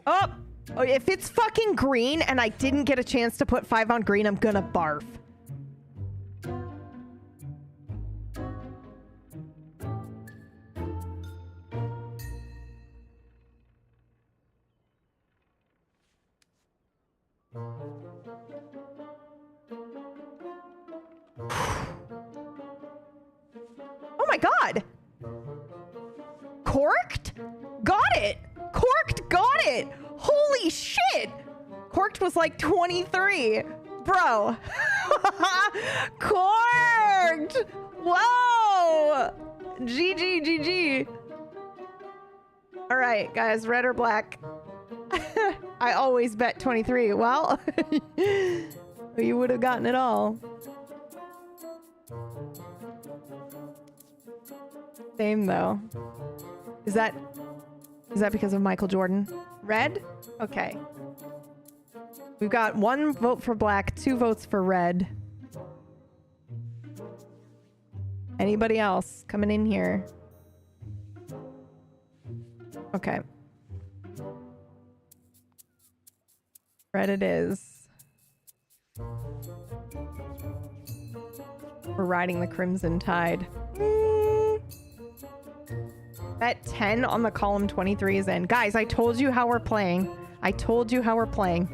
S1: Oh! Oh, if it's fucking green and I didn't get a chance to put 5 on green, I'm gonna barf. Oh my god! Corked? Got it! Corked got it! Holy shit! Corked was like 23. Bro. Corked! Whoa! GG, GG. Alright, guys, red or black? I always bet 23. Well, you would have gotten it all. Same though. Is that because of Michael Jordan? Red? Okay. We've got 1 vote for black, 2 votes for red. Anybody else coming in here? Okay. Red it is. We're riding the Crimson Tide. Bet 10 on the column 23 is in. Guys, I told you how we're playing. I told you how we're playing.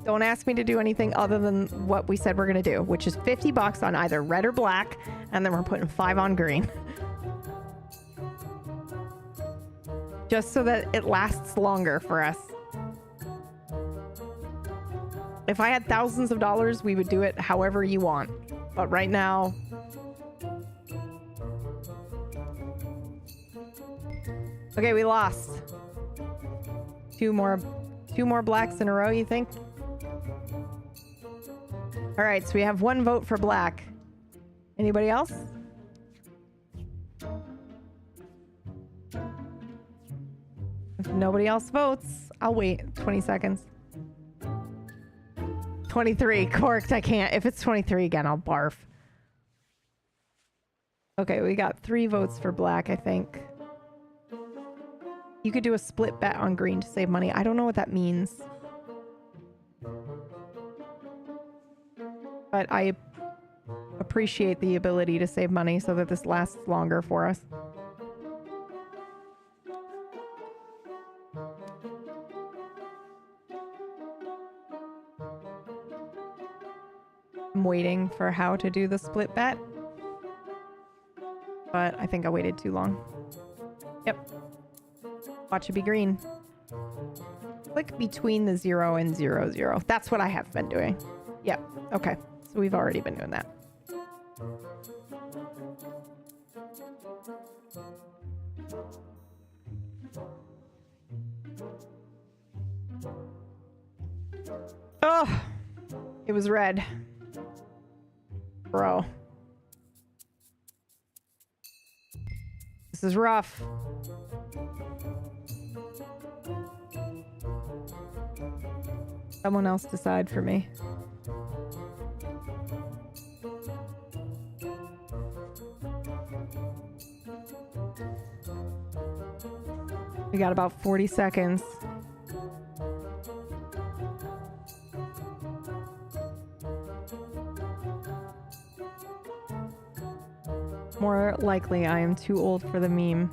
S1: Don't ask me to do anything other than what we said we're going to do, which is $50 on either red or black, and then we're putting 5 on green. Just so that it lasts longer for us. If I had thousands of dollars, we would do it however you want. But right now... Okay, we lost. Two more blacks in a row, you think? All right, so we have 1 vote for black. Anybody else? If nobody else votes, I'll wait 20 seconds. 23, corked, I can't. If it's 23 again, I'll barf. Okay, we got 3 votes for black, I think. You could do a split bet on green to save money. I don't know what that means. But I appreciate the ability to save money so that this lasts longer for us. I'm waiting for how to do the split bet. But I think I waited too long. Yep. Watch it be green. Click between the 0 and 0, 0. That's what I have been doing. Yep. Okay. So we've already been doing that. Oh, it was red. Bro. This is rough. Someone else decide for me. We got about 40 seconds. More likely, I am too old for the meme.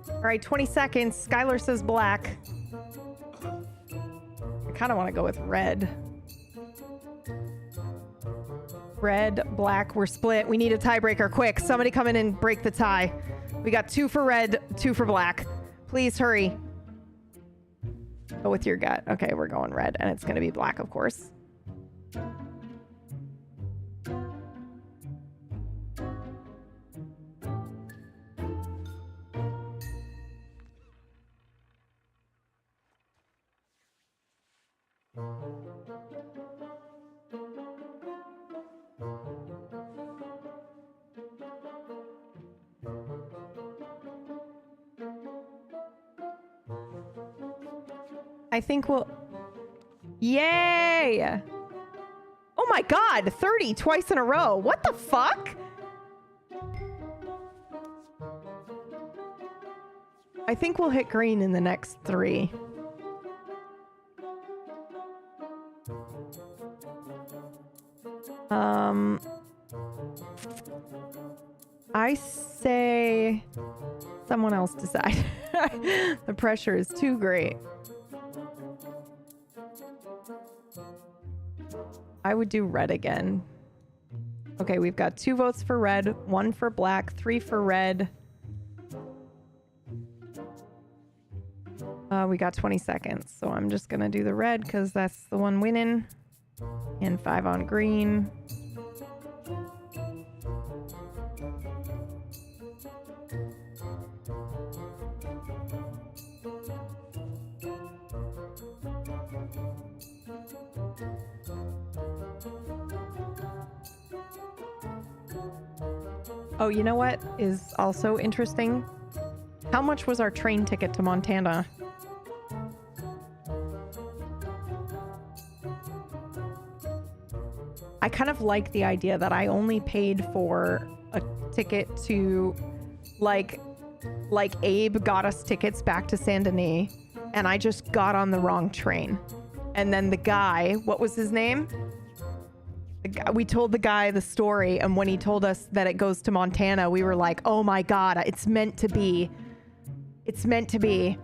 S1: All right, 20 seconds. Skylar says black. I kind of want to go with red. Red, black, we're split. We need a tiebreaker. Quick, somebody come in and break the tie. We got 2 for red, 2 for black. Please hurry. Go with your gut. Okay, we're going red, and it's going to be black, of course. I think we'll... Yay! Oh my god, 30 twice in a row. What the fuck? I think we'll hit green in the next 3. I say someone else decide. The pressure is too great. I would do red again. Okay, we've got 2 votes for red, 1 for black, 3 for red. We got 20 seconds, so I'm just gonna do the red because that's the one winning. And 5 on green. Oh, you know what is also interesting? How much was our train ticket to Montana? I kind of like the idea that I only paid for a ticket to, like Abe got us tickets back to Saint Denis, and I just got on the wrong train. And then the guy, what was his name? We told the guy the story, and when he told us that it goes to Montana, we were like, oh my god, it's meant to be. It's meant to be.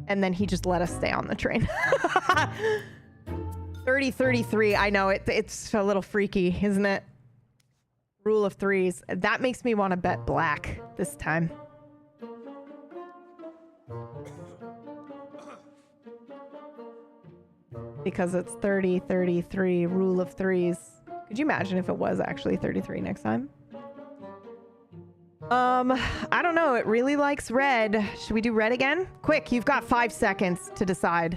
S1: And then he just let us stay on the train. 30-33, I know, it's a little freaky, isn't it? Rule of 3s. That makes me want to bet black this time. Because it's 30-33, rule of 3s. Could you imagine if it was actually 33 next time? I don't know. It really likes red. Should we do red again? Quick, you've got 5 seconds to decide.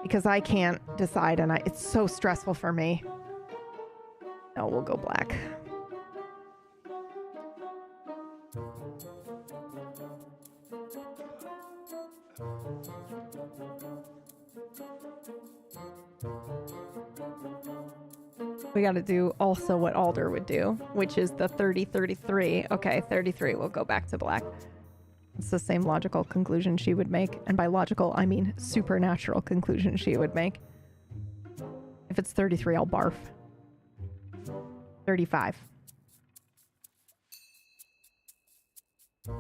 S1: Because I can't decide, and it's so stressful for me. No, we'll go black. We got to do also what Alder would do, which is the 30-33. Okay, 33. We'll go back to black. It's the same logical conclusion she would make. And by logical, I mean supernatural conclusion she would make. If it's 33, I'll barf. 35.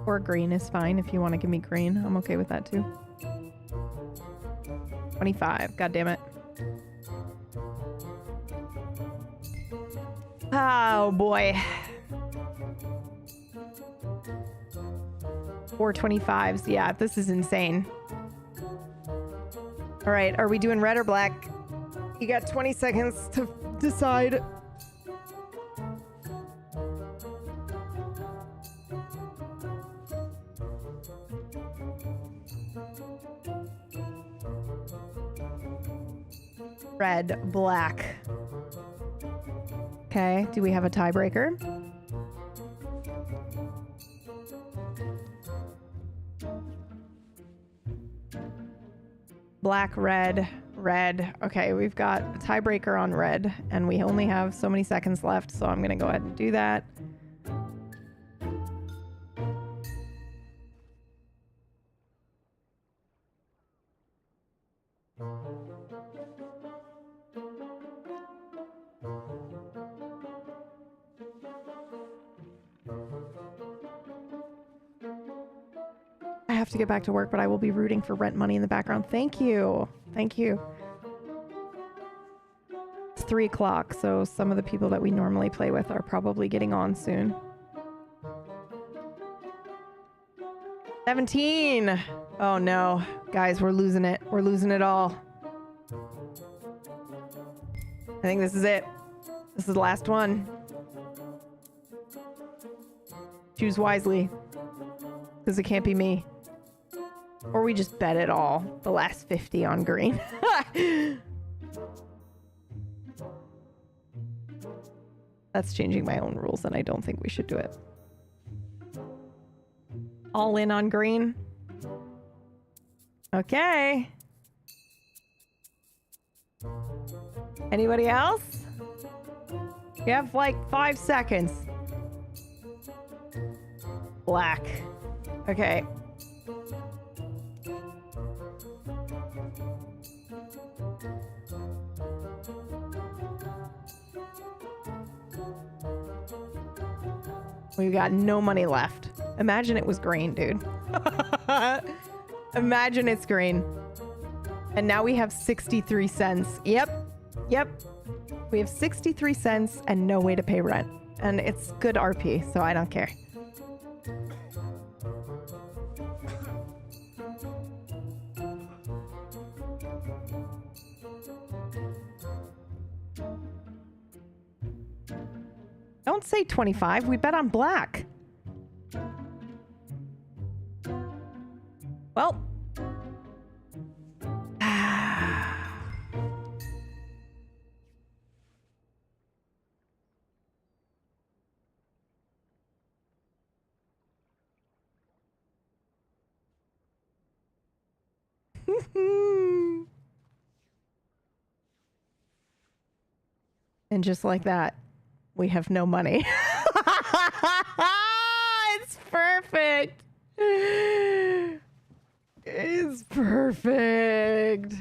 S1: Or green is fine if you want to give me green. I'm okay with that too. 25. God damn it. Oh boy. 425s. Yeah, this is insane. All right, are we doing red or black? You got 20 seconds to decide. Red, black. Okay, do we have a tiebreaker? Black, red, red. Okay, we've got a tiebreaker on red, and we only have so many seconds left, so I'm gonna go ahead and do that. I have to get back to work, but I will be rooting for rent money in the background. Thank you. Thank you. It's 3 o'clock, so some of the people that we normally play with are probably getting on soon. 17. Oh no. Guys, we're losing it. We're losing it all. I think this is it. This is the last one. Choose wisely. Because it can't be me. Or we just bet it all. The last 50 on green. That's changing my own rules, and I don't think we should do it. All in on green. Okay. Anybody else? You have like 5 seconds. Black. Okay. We've got no money left. Imagine it was green, dude. Imagine it's green. And now we have 63 cents. Yep. Yep. We have 63 cents and no way to pay rent. And it's good RP, so I don't care. Don't say 25. We bet on black. Well. And just like that, we have no money. It's perfect. It's perfect.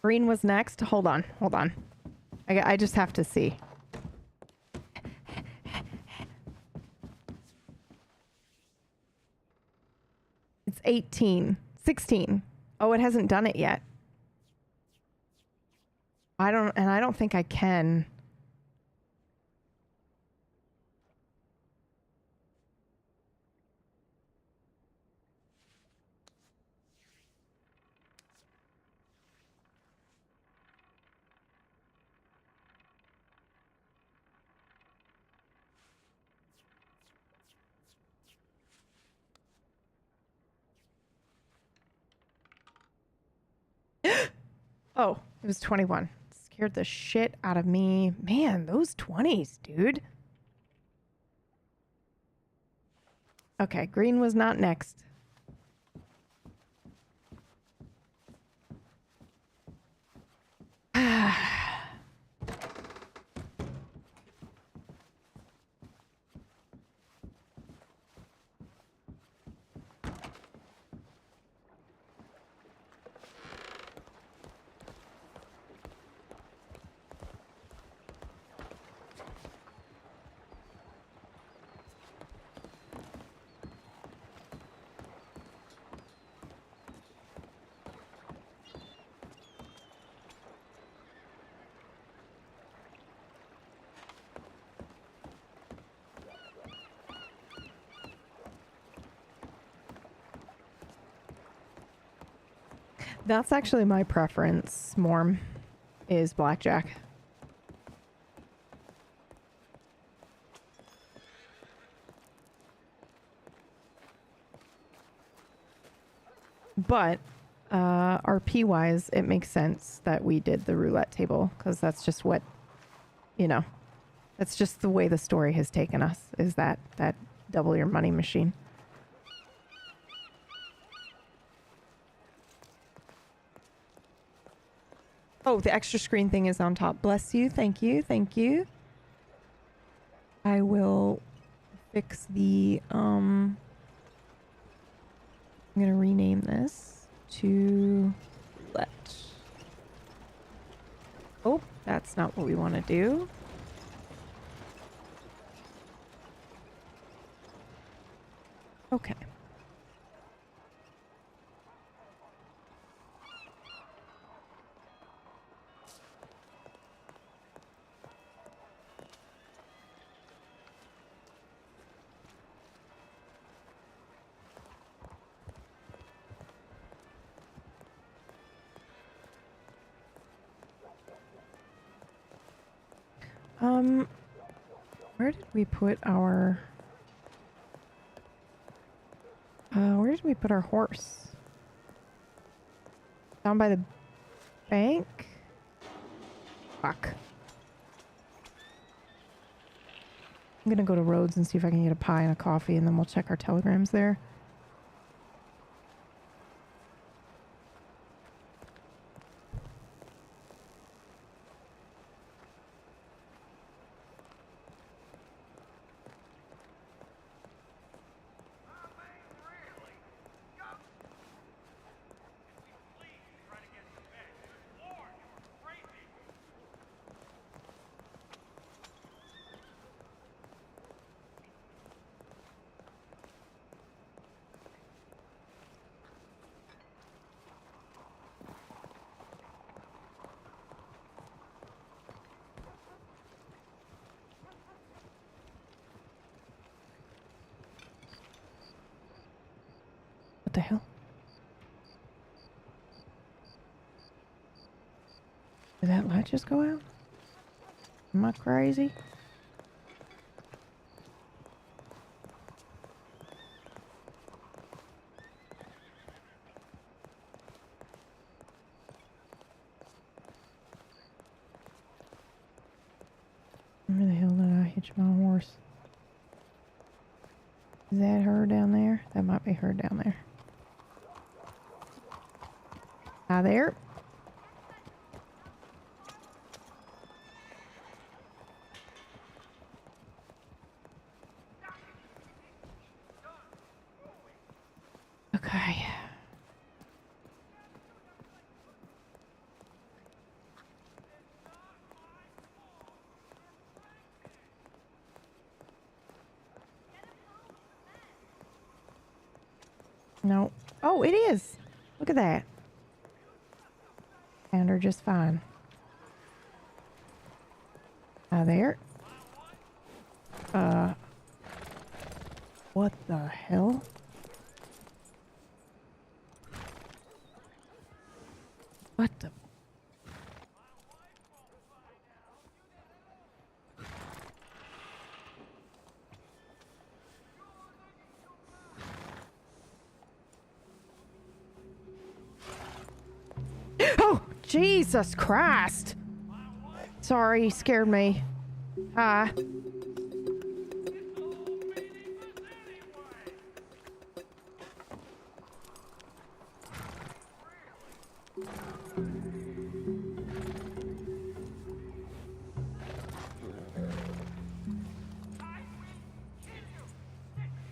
S1: Green was next. Hold on. Hold on. I just have to see. It's 18. 16. Oh, it hasn't done it yet. I don't think I can. Oh, it was 21. Scared the shit out of me. Man, those 20s, dude. Okay, green was not next. That's actually my preference, Morm. is blackjack. But RP wise, it makes sense that we did the roulette table because that's just what, you know, that's just the way the story has taken us, is that double your money machine. Oh, the extra screen thing is on top. Bless you. Thank you. Thank you. I will fix the I'm going to rename this to let. Oh, that's not what we want to do. Okay. Where did we put our horse? Down by the bank? Fuck. I'm gonna go to Rhodes and see if I can get a pie and a coffee, and then we'll check our telegrams there. What the hell? Did that light just go out? Am I crazy? Where the hell did I hitch my horse? Is that her down there? That might be her down there. Hi there. Okay. No. Oh, it is. Look at that. And her just fine. There. What the hell? What the? Oh, Jesus Christ. Sorry, scared me. Hi.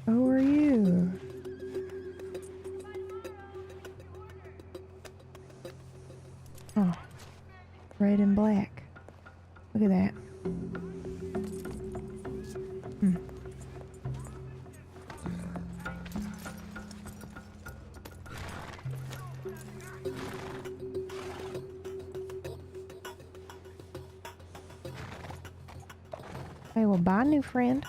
S1: Who are you? Oh, red and black. Look at that. Hey, well, bye, new friend.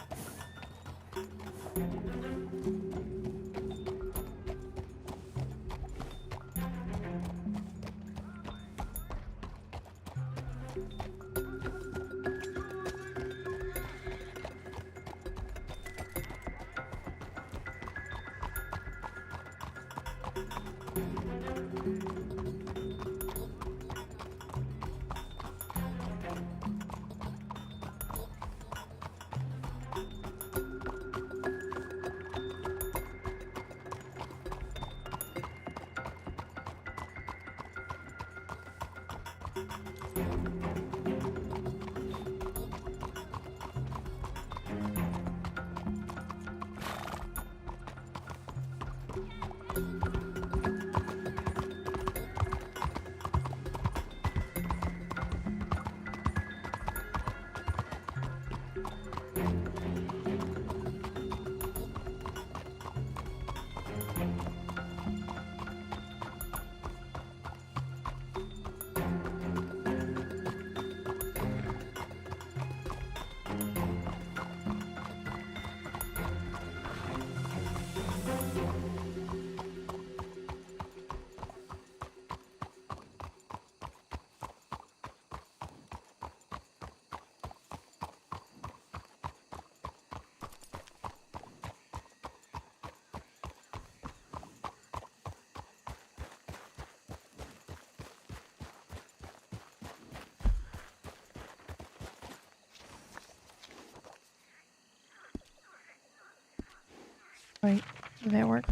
S1: Wait, did that work?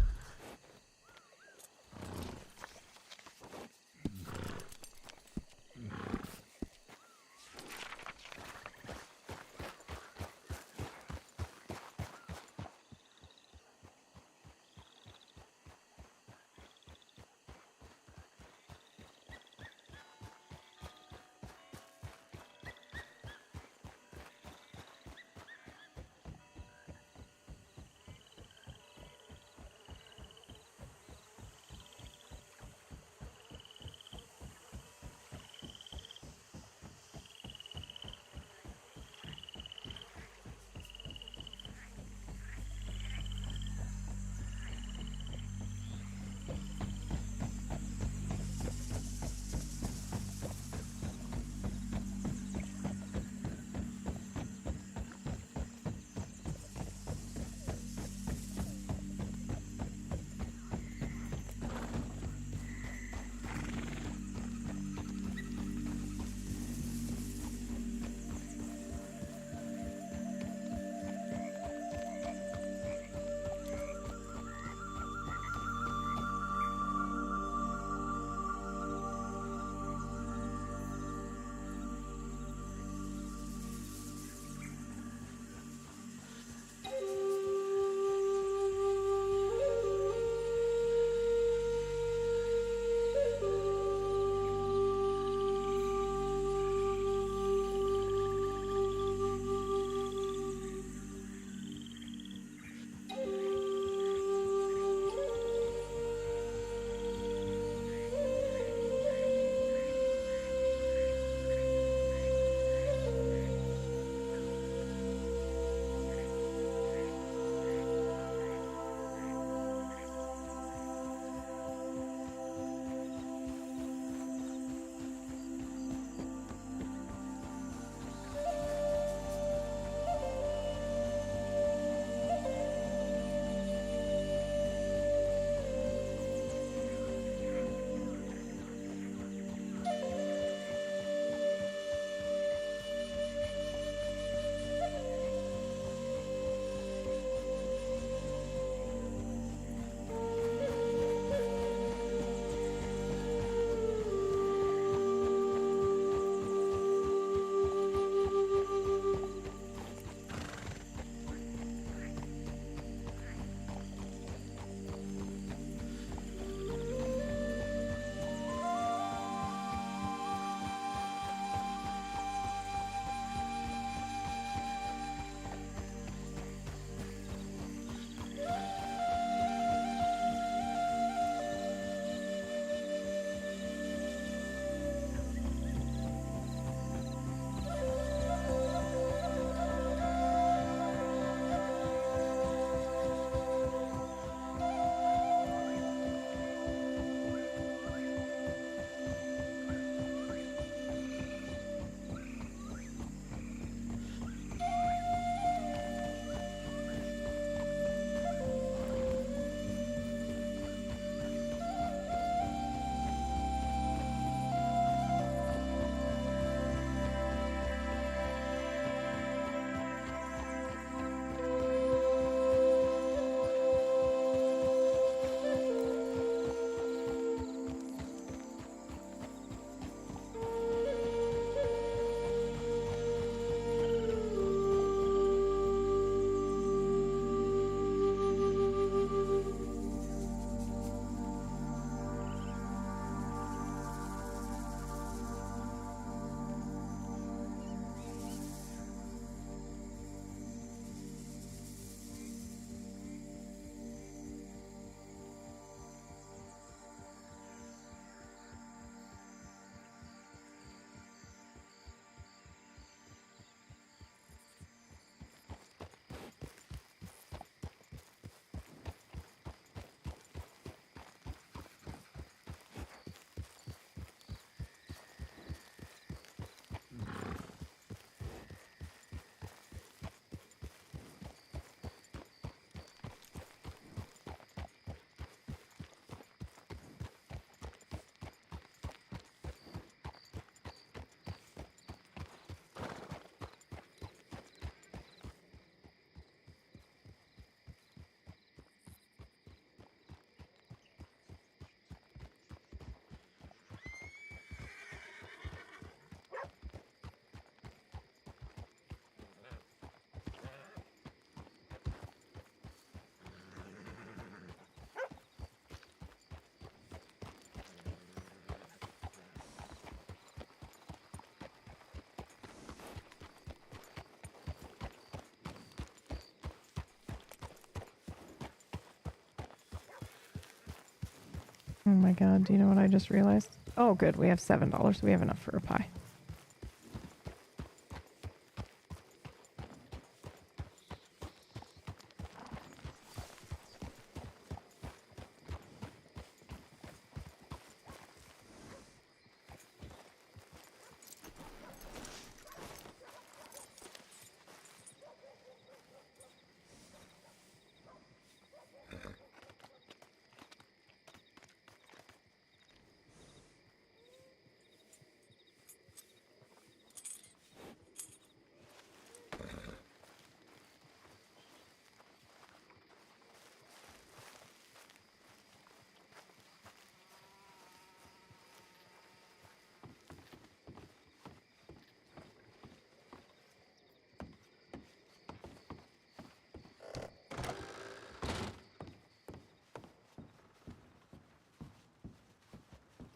S1: my god, do you know what I just realized? Oh, good. We have $7. We have enough for a pie.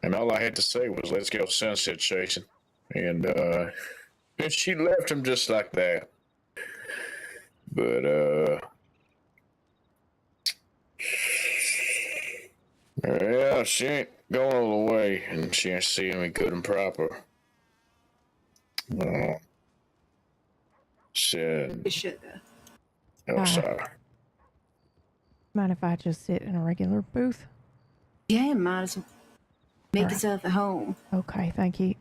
S5: And all I had to say was, let's go sunset chasing. And she left him just like that. But, yeah, she ain't going all the way, and she ain't seeing me good and proper. Said,
S7: You should.
S5: oh, sorry.
S1: Mind if I just sit in a regular booth?
S7: Yeah, might as well make
S1: Alright.
S7: yourself at home.
S1: Okay, thank you.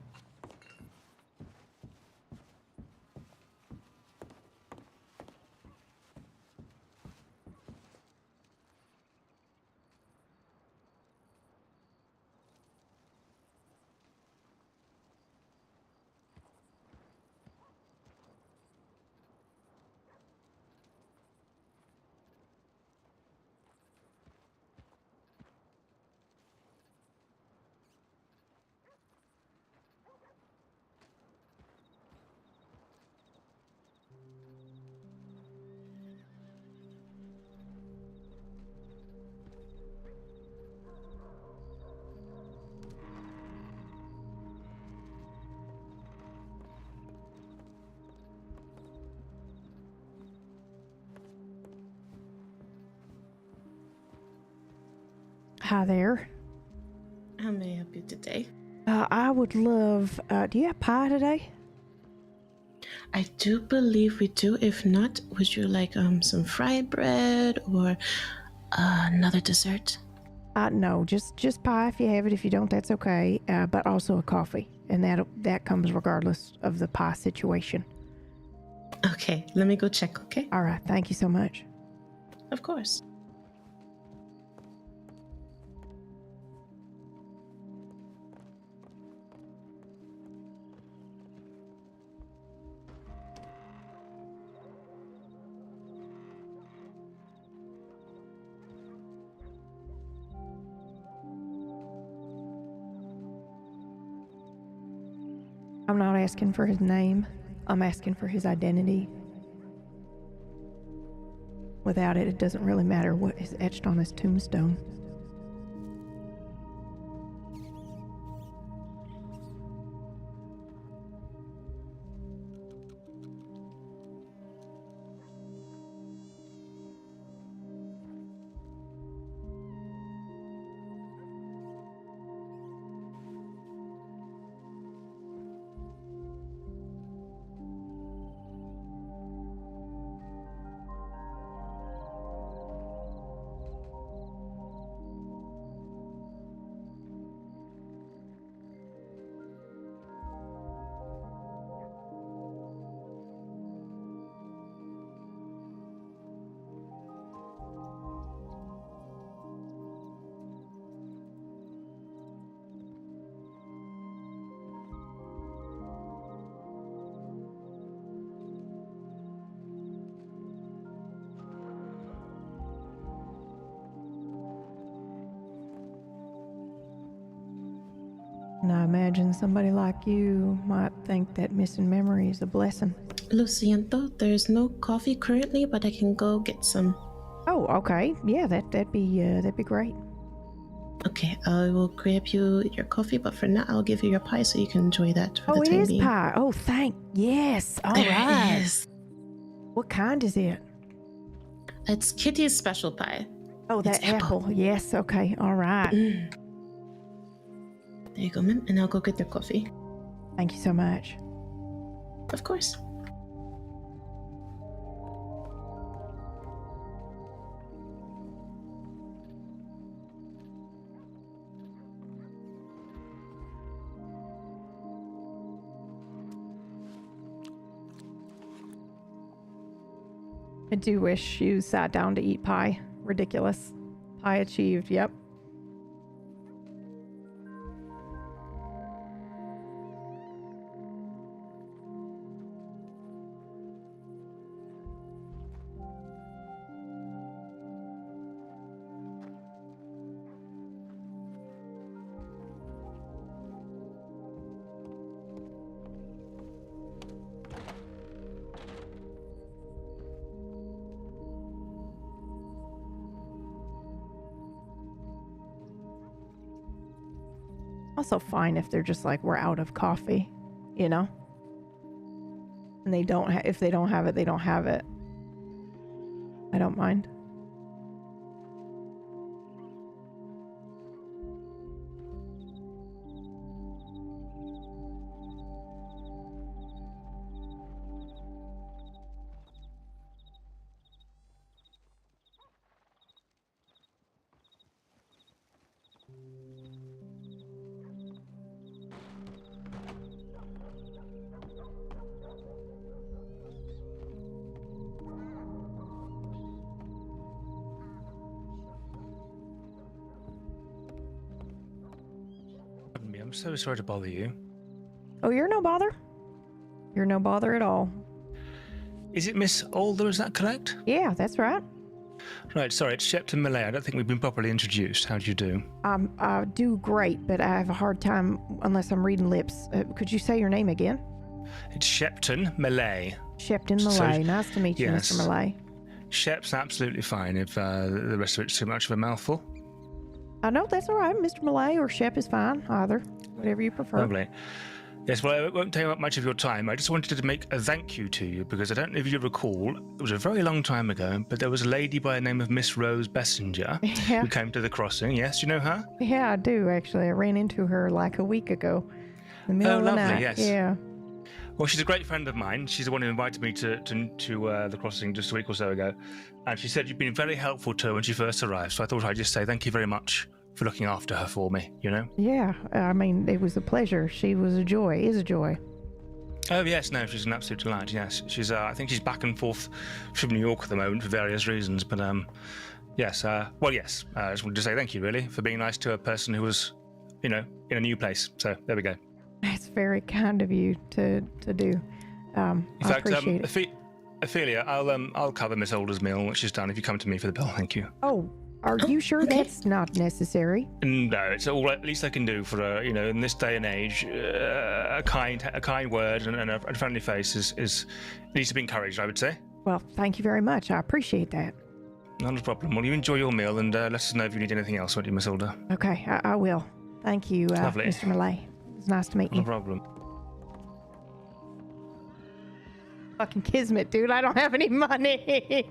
S1: Hi there.
S8: How may I help you today?
S1: I would love, do you have pie today?
S8: I do believe we do. If not, would you like some fried bread or another dessert?
S1: No, just pie if you have it. If you don't, that's okay. But also a coffee, and that comes regardless of the pie situation.
S8: Okay, let me go check, okay?
S1: All right, thank you so much.
S8: Of course.
S1: I'm not asking for his name. I'm asking for his identity. Without it, it doesn't really matter what is etched on his tombstone. And I imagine somebody like you might think that missing memory is a blessing.
S8: Lo siento, there's no coffee currently, but I can go get some.
S1: Oh, okay. Yeah, that'd be great.
S8: Okay, I will grab you your coffee, but for now, I'll give you your pie so you can enjoy that for
S1: Oh,
S8: the
S1: it
S8: time
S1: is
S8: being.
S1: pie. Oh, yes. All
S8: There
S1: right.
S8: it is.
S1: What kind is it?
S8: It's Kitty's special pie.
S1: Oh, that
S8: It's apple.
S1: apple. Yes. Okay. All right.
S8: There you go, ma'am. And I'll go get their coffee.
S1: Thank you so much.
S8: Of course.
S1: I do wish you sat down to eat pie. Ridiculous. Pie achieved, yep. Also fine if they're just like, we're out of coffee, you know? And they don't if they don't have it, they don't have it. I don't mind.
S9: I'm so sorry to bother you.
S1: Oh, you're no bother. You're no bother at all.
S9: Is it Miss Alder, is that correct?
S1: Yeah, that's right.
S9: Right, sorry, it's Shepton Malay. I don't think we've been properly introduced. How do you do?
S1: I do great, but I have a hard time unless I'm reading lips. Could you say your name again?
S9: It's Shepton Malay.
S1: Shepton Malay. Nice to meet you,
S9: yes.
S1: Mr. Malay.
S9: Shep's absolutely fine if the rest of it's too much of a mouthful.
S1: I know that's all right. Mr. Malay or Shep is fine. Either. Whatever you prefer.
S9: Lovely. Yes, well, I won't take up much of your time. I just wanted to make a thank you to you because I don't know if you recall, it was a very long time ago, but there was a lady by the name of Miss Rose Bessinger who came to the crossing. Yes, you know her?
S1: Yeah, I do, actually. I ran into her like a week ago. In the middle of the
S9: lovely,
S1: night.
S9: yes.
S1: Yeah.
S9: Well, she's a great friend of mine. She's the one who invited me to the crossing just a week or so ago. And she said you've been very helpful to her when she first arrived. So I thought I'd just say thank you very much for looking after her for me, you know?
S1: Yeah, I mean, it was a pleasure. She was a joy, is a joy.
S9: Oh, yes, no, she's an absolute delight, yes. She's, I think she's back and forth from New York at the moment for various reasons, but, yes, well, yes, I just wanted to say thank you, really, for being nice to a person who was, you know, in a new place. So, there we go.
S1: It's very kind of you to do.
S9: In fact,
S1: appreciate it.
S9: Ophelia, I'll cover Miss Alder's meal once she's done if you come to me for the bill, thank you.
S1: Oh, are you sure that's not necessary?
S9: No, it's all at least I can do for you know, in this day and age. A kind word and a friendly face is needs to be encouraged, I would say.
S1: Well, thank you very much. I appreciate that.
S9: Not a problem. Well, you enjoy your meal and let us know if you need anything else, won't you, Miss Alder?
S1: Okay, I will. Thank you,
S9: Lovely.
S1: Mr. Malay. It's nice to meet
S9: No
S1: you.
S9: problem.
S1: Fucking kismet, dude. I don't have any money.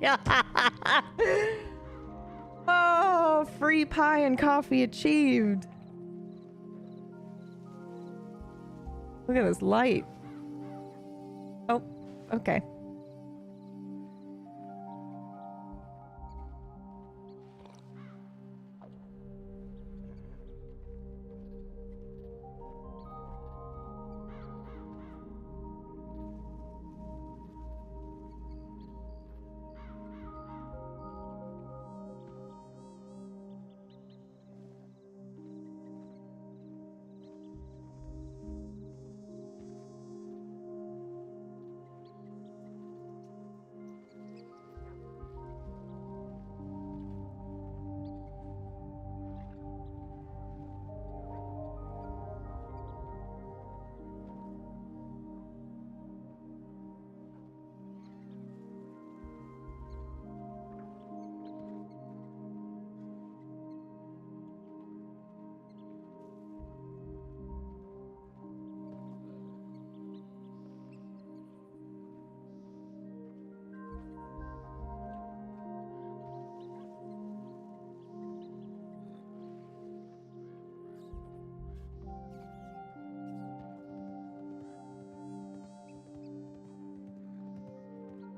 S1: Oh, free pie and coffee achieved. Look at this light. Oh, okay.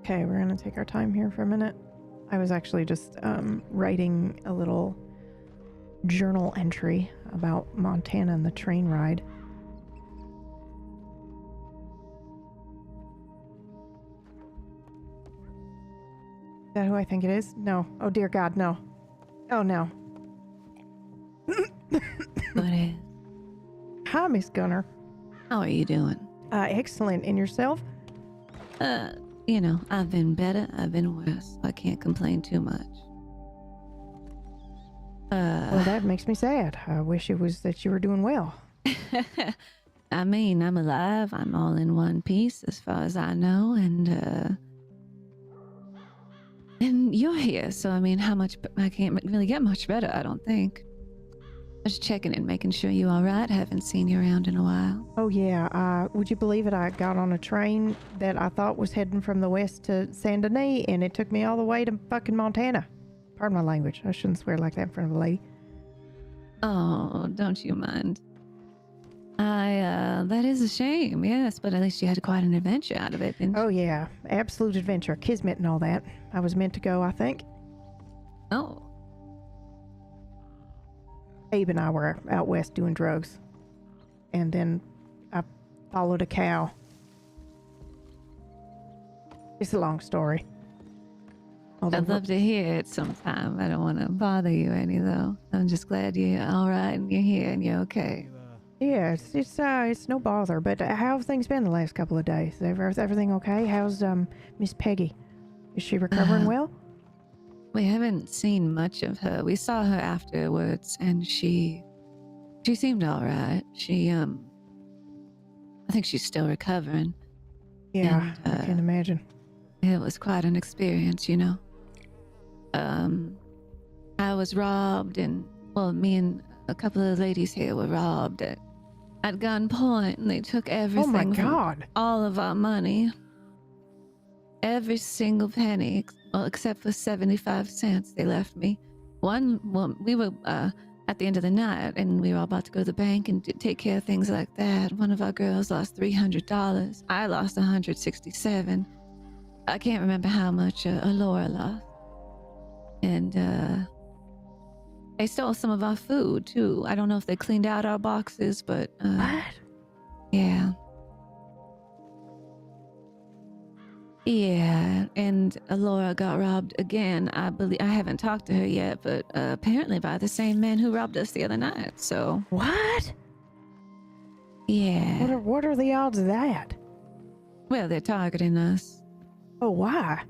S1: Okay, we're gonna take our time here for a minute. I was actually just writing a little journal entry about Montana and the train ride. Is that who I think it is? No. Oh dear God, no. Oh no.
S10: What is?
S1: Hi, Miss Gunner.
S10: How are you doing?
S1: Excellent. And yourself?
S10: You know, I've been better, I've been worse. I can't complain too much.
S1: Well, that makes me sad. I wish it was that you were doing well.
S10: I mean, I'm alive. I'm all in one piece as far as I know, and you're here, so I mean, how much? I can't really get much better, I don't think. Just checking in, making sure you're all right. Haven't seen you around in a while.
S1: Oh yeah, would you believe it? I got on a train that I thought was heading from the west to Saint Denis, and it took me all the way to fucking Montana. Pardon my language. I shouldn't swear like that in front of a lady.
S10: Oh, don't you mind. That is a shame, yes, but at least you had quite an adventure out of it, didn't you?
S1: Oh yeah, absolute adventure, kismet and all that. I was meant to go, I think.
S10: Oh.
S1: Abe and I were out west doing drugs. And then I followed a cow. It's a long story.
S10: I'd love to hear it sometime. I don't want to bother you any, though. I'm just glad you're all right and you're here and you're okay.
S1: Yeah, it's no bother. But how have things been the last couple of days? Is everything okay? How's Miss Peggy? Is she recovering well?
S10: We haven't seen much of her. We saw her afterwards, and she seemed all right. I think she's still recovering.
S1: Yeah,
S10: and,
S1: I can imagine.
S10: It was quite an experience, you know. I was robbed, and well, me and a couple of ladies here were robbed at gunpoint, and they took everything.
S1: Oh my God!
S10: All of our money, every single penny, well, except for 75 cents they left me. We were at the end of the night, and we were all about to go to the bank and take care of things like that. One of our girls lost $300. I lost $167. I can't remember how much Laura lost. And they stole some of our food too. I don't know if they cleaned out our boxes, but
S1: what?
S10: Yeah. Yeah, and Laura got robbed again. I haven't talked to her yet, but apparently by the same man who robbed us the other night. So
S1: what?
S10: Yeah.
S1: What are the odds of that?
S10: Well, they're targeting us.
S1: Oh, why?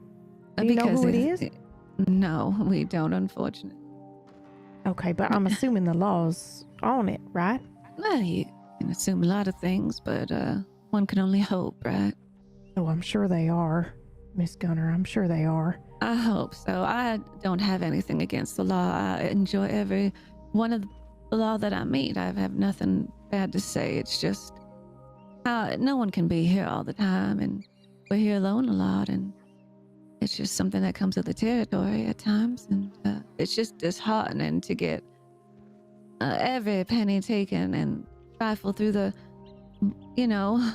S1: Do you know who it is?
S10: No, we don't, unfortunately.
S1: Okay, but I'm assuming the law's on it, right?
S10: Well, you can assume a lot of things, but one can only hope, right?
S1: Oh, I'm sure they are, Miss Gunner. I'm sure they are.
S10: I hope so. I don't have anything against the law. I enjoy every one of the law that I meet. I have nothing bad to say. It's just no one can be here all the time, and we're here alone a lot, and it's just something that comes with the territory at times, and it's just disheartening to get every penny taken and rifle through the,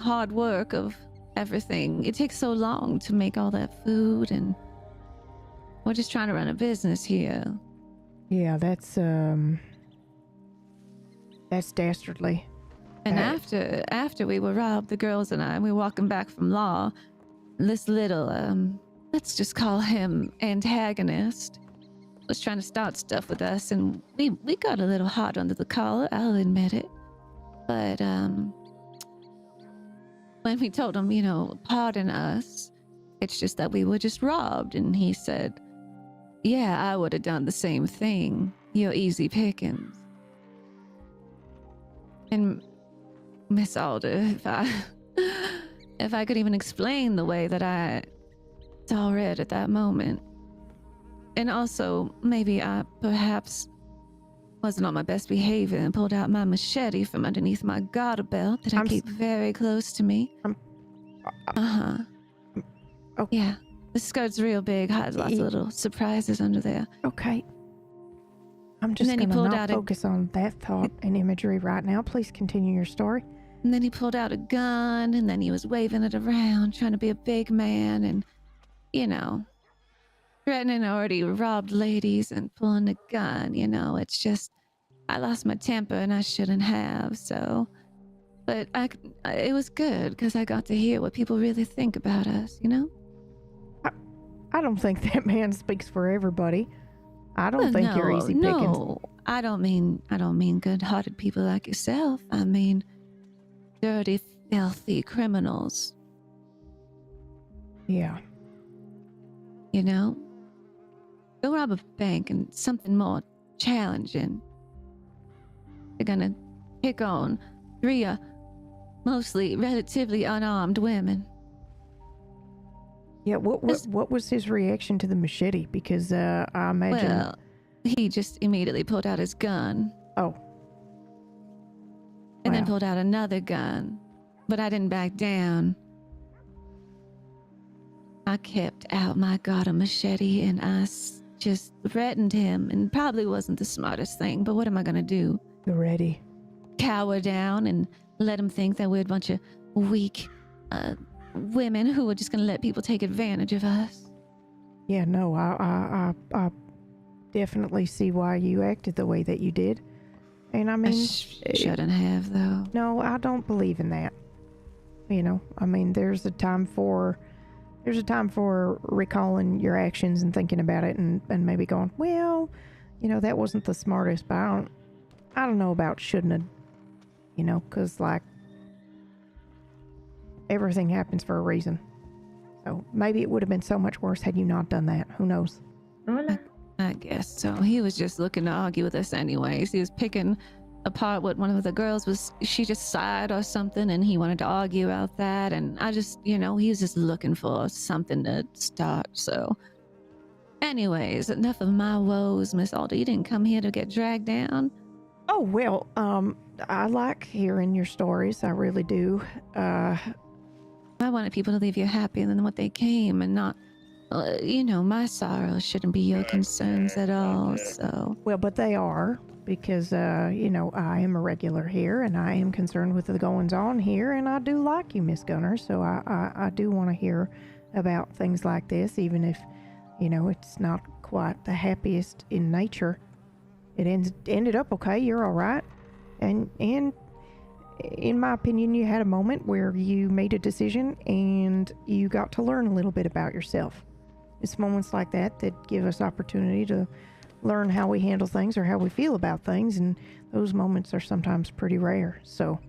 S10: hard work of everything. It takes so long to make all that food, and we're just trying to run a business here.
S1: Yeah, that's dastardly.
S10: And after we were robbed, the girls and I, we were walking back from law. This little, let's just call him antagonist, was trying to start stuff with us, and we got a little hot under the collar, I'll admit it. But when we told him, pardon us, it's just that we were just robbed, and he said, yeah, I would have done the same thing. You're easy pickings. And Miss Alder, if I could even explain the way that I saw red at that moment. And also, maybe I perhaps wasn't on my best behavior and pulled out my machete from underneath my garter belt that I keep very close to me.
S1: Oh.
S10: Yeah, the skirt's real big, has lots of little surprises under there.
S1: Okay. I'm just going to not focus on that thought and imagery right now. Please continue your story.
S10: And then he pulled out a gun, and then he was waving it around, trying to be a big man, and you know, threatening already robbed ladies and pulling a gun, you know. It's just, I lost my temper and I shouldn't have, so. But it was good because I got to hear what people really think about us, you know?
S1: I don't think that man speaks for everybody. I don't
S10: Well,
S1: think you're easy pickings.
S10: No, I don't mean good-hearted people like yourself. I mean dirty, filthy criminals.
S1: Yeah.
S10: You know? Go rob a bank and something more challenging. They're gonna pick on 3 mostly relatively unarmed women.
S1: Yeah, what was his reaction to the machete? Because I imagine...
S10: Well, he just immediately pulled out his gun.
S1: Oh.
S10: And then
S1: Wow.
S10: pulled out another gun. But I didn't back down. I kept out my god machete and I just threatened him, and probably wasn't the smartest thing, but what am I gonna do?
S1: You're ready.
S10: Cower down and let him think that we're a bunch of weak women who are just gonna let people take advantage of us.
S1: Yeah, no, I definitely see why you acted the way that you did. And I mean...
S10: shouldn't have, though.
S1: No, I don't believe in that. You know, I mean, there's a time for recalling your actions and thinking about it and maybe going, well, you know, that wasn't the smartest, but I don't know about shouldn't have, you know, because, like, everything happens for a reason. So maybe it would have been so much worse had you not done that. Who knows?
S10: I guess so. He was just looking to argue with us anyways. He was picking apart what one of the girls was, she just sighed or something, and he wanted to argue about that, and I just, you know, he was just looking for something to start. So anyways, enough of my woes, Miss Alder. You didn't come here to get dragged down.
S1: Oh, well, I like hearing your stories. I really do.
S10: I wanted people to leave you happier than what they came, and not, you know, my sorrows shouldn't be your concerns at all, so.
S1: Well, but they are, because, you know, I am a regular here, and I am concerned with the goings-on here, and I do like you, Miss Gunner, so I do want to hear about things like this, even if, you know, it's not quite the happiest in nature. It ended up okay, you're all right, and in my opinion, you had a moment where you made a decision, and you got to learn a little bit about yourself. It's moments like that give us opportunity to learn how we handle things or how we feel about things, and those moments are sometimes pretty rare. So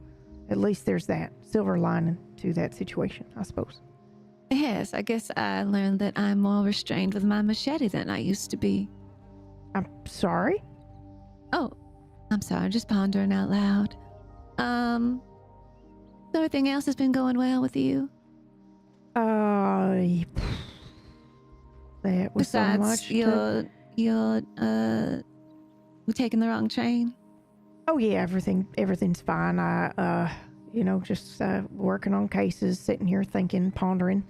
S1: at least there's that silver lining to that situation, I suppose.
S10: Yes, I guess I learned that I'm more restrained with my machete than I used to be.
S1: I'm sorry?
S10: Oh, I'm sorry, I'm just pondering out loud. Everything else has been going well with you?
S1: That was
S10: Besides,
S1: so much.
S10: we're taking the wrong train?
S1: Oh yeah, everything's fine. I you know, just working on cases, sitting here thinking, pondering.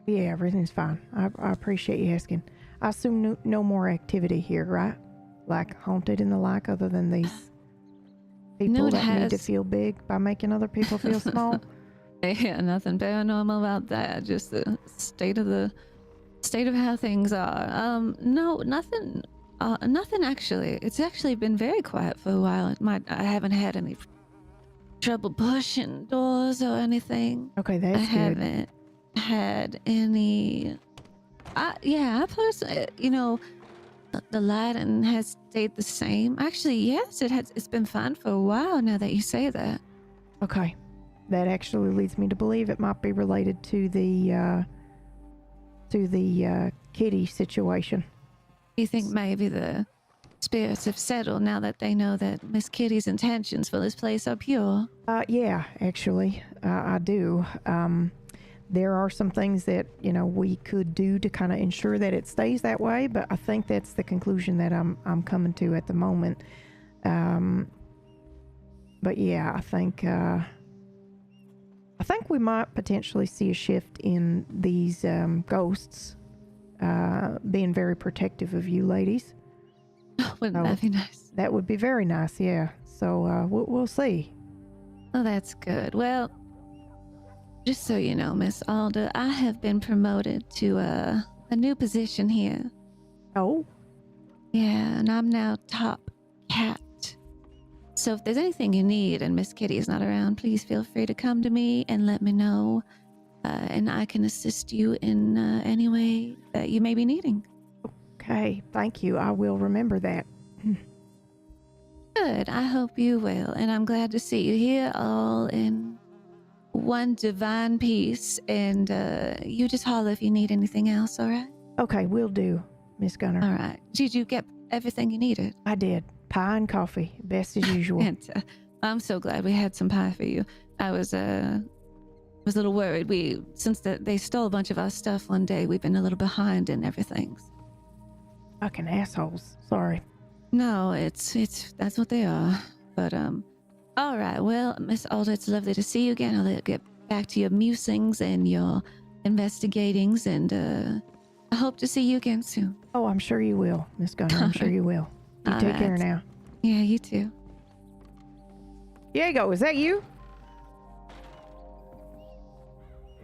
S1: Yeah, everything's fine. I appreciate you asking. I assume no more activity here, right? Like haunted and the like, other than these people that need to feel big by making other people feel small.
S10: Yeah, nothing paranormal about that. Just the state of how things are. No, nothing. Nothing actually. It's actually been very quiet for a while. I haven't had any trouble pushing doors or anything.
S1: Okay, that's good.
S10: I haven't had any. I personally, you know, the lighting has stayed the same. Actually, yes, it's been fine for a while now that you say that.
S1: Okay, that actually leads me to believe it might be related to the kitty situation.
S10: You think maybe the spirits have settled now that they know that Miss Kitty's intentions for this place are pure?
S1: Yeah, actually, I do. There are some things that, you know, we could do to kind of ensure that it stays that way, but I think that's the conclusion that I'm coming to at the moment. But yeah, I think we might potentially see a shift in these ghosts being very protective of you ladies.
S10: Wouldn't that be nice?
S1: That would be very nice, yeah. So we'll see.
S10: Oh, that's good. Well, just so you know, Miss Alder, I have been promoted to a new position here.
S1: Oh,
S10: Yeah, and I'm now top cat. So if there's anything you need and Miss Kitty is not around, please feel free to come to me and let me know. And I can assist you in any way that you may be needing.
S1: okay. Thank you. I will remember that.
S10: Good. I hope you will. And I'm glad to see you here all in one divine peace. And you just holler if you need anything else, all right?
S1: Okay, will do, Miss Gunner.
S10: All right. Did you get everything you needed?
S1: I did. Pie and coffee, best as usual.
S10: And, I'm so glad we had some pie for you. I was a little worried. Since they stole a bunch of our stuff one day, we've been a little behind in everything.
S1: Fucking assholes. Sorry.
S10: No, it's that's what they are. But all right. Well, Miss Alder, it's lovely to see you again. I'll get back to your musings and your investigatings, and I hope to see you again soon.
S1: Oh, I'm sure you will, Miss Gunner. I'm sure you will. You
S10: All
S1: take care
S10: right.
S1: now.
S10: Yeah, you too.
S1: Diego, is that you?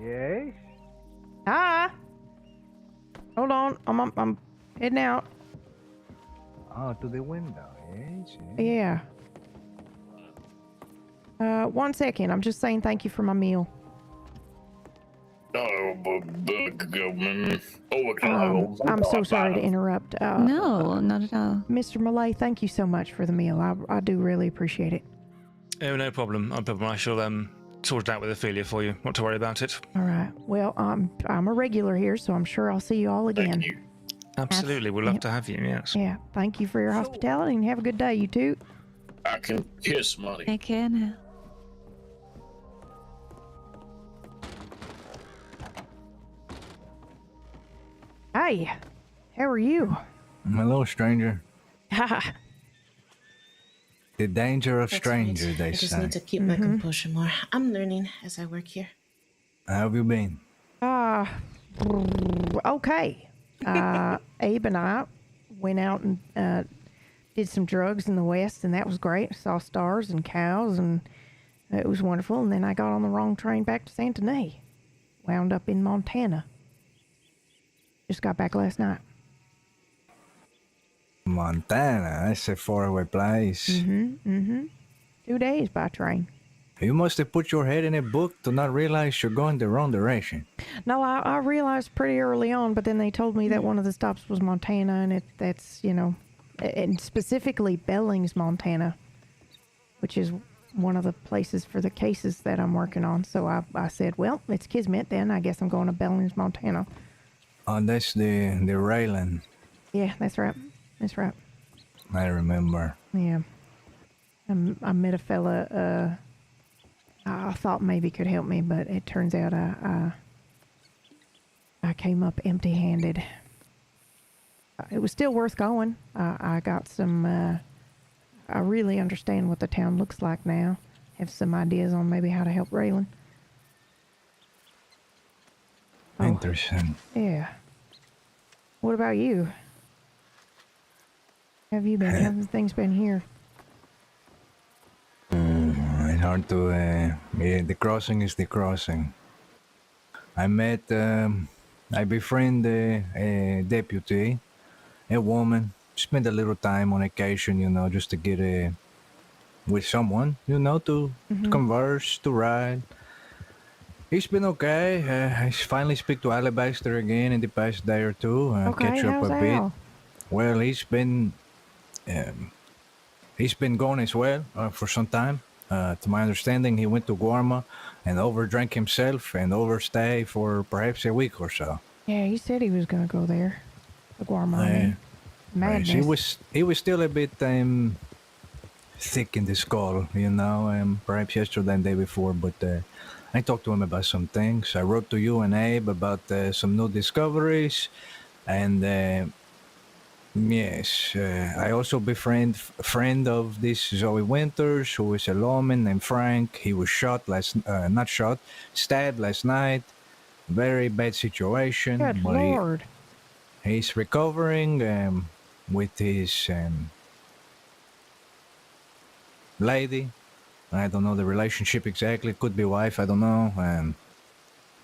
S11: Yes?
S1: Hi. Hold on. I'm heading out.
S11: Oh, to the window, yes?
S1: Yeah. 1 second. I'm just saying thank you for my meal. I'm so sorry to interrupt.
S10: No, not at all.
S1: Mr. Malay, thank you so much for the meal. I do really appreciate it.
S9: Oh, no problem. I shall sort it out with Ophelia for you. Not to worry about it.
S1: All right. Well, I'm a regular here, so I'm sure I'll see you all again.
S5: Thank you.
S9: Absolutely. We'd love to have you, yes.
S1: Yeah. Thank you for your hospitality and have a good day, you too.
S5: I can kiss money.
S10: Take care now.
S1: Hey, how are you?
S11: Hello, stranger.
S1: Haha.
S11: The danger of
S8: That's
S11: strangers,
S8: right.
S11: they
S8: I just
S11: say.
S8: need to keep my composure more. I'm learning as I work here.
S11: How have you been?
S1: Okay. Abe and I went out and did some drugs in the West, and that was great. Saw stars and cows, and it was wonderful. And then I got on the wrong train back to Santa Fe. Wound up in Montana. Just got back last night.
S11: Montana, that's a faraway place.
S1: 2 days by train.
S11: You must have put your head in a book to not realize you're going the wrong direction.
S1: No, I realized pretty early on, but then they told me that one of the stops was Montana, and that's, you know, and specifically Billings, Montana, which is one of the places for the cases that I'm working on. So I said, well, it's Kismet then. I guess I'm going to Billings, Montana.
S11: Oh, that's the railing.
S1: Yeah, that's right. That's right.
S11: I remember.
S1: Yeah. I met a fella I thought maybe could help me, but it turns out I came up empty-handed. It was still worth going. I got some, I really understand what the town looks like now. Have some ideas on maybe how to help Raylan. Oh,
S11: Interesting.
S1: yeah. What about you? How have you been? How have things been here?
S11: It's hard to, yeah, the crossing is the crossing. I befriend a deputy, a woman, spend a little time on occasion, you know, just to get with someone, you know, to converse, to ride. He's been okay. I finally speak to Alabaster again in the past day or two.
S1: Okay,
S11: Catch up
S1: how's
S11: a bit.
S1: Al?
S11: Well, he's been gone as well for some time. To my understanding, he went to Guarma and overdrank himself and overstay for perhaps a week or so.
S1: Yeah, he said he was going to go there. The Guarma.
S11: Yes,
S1: Madness.
S11: he was still a bit thick in the skull, you know, perhaps yesterday and the day before, but I talked to him about some things. I wrote to you and Abe about some new discoveries, and yes, I also befriend a friend of this Zoe Winters, who is a lawman named Frank. He was stabbed last night. Very bad situation.
S1: Good
S11: but
S1: Lord.
S11: He's recovering with his lady, I don't know the relationship exactly. Could be wife. I don't know.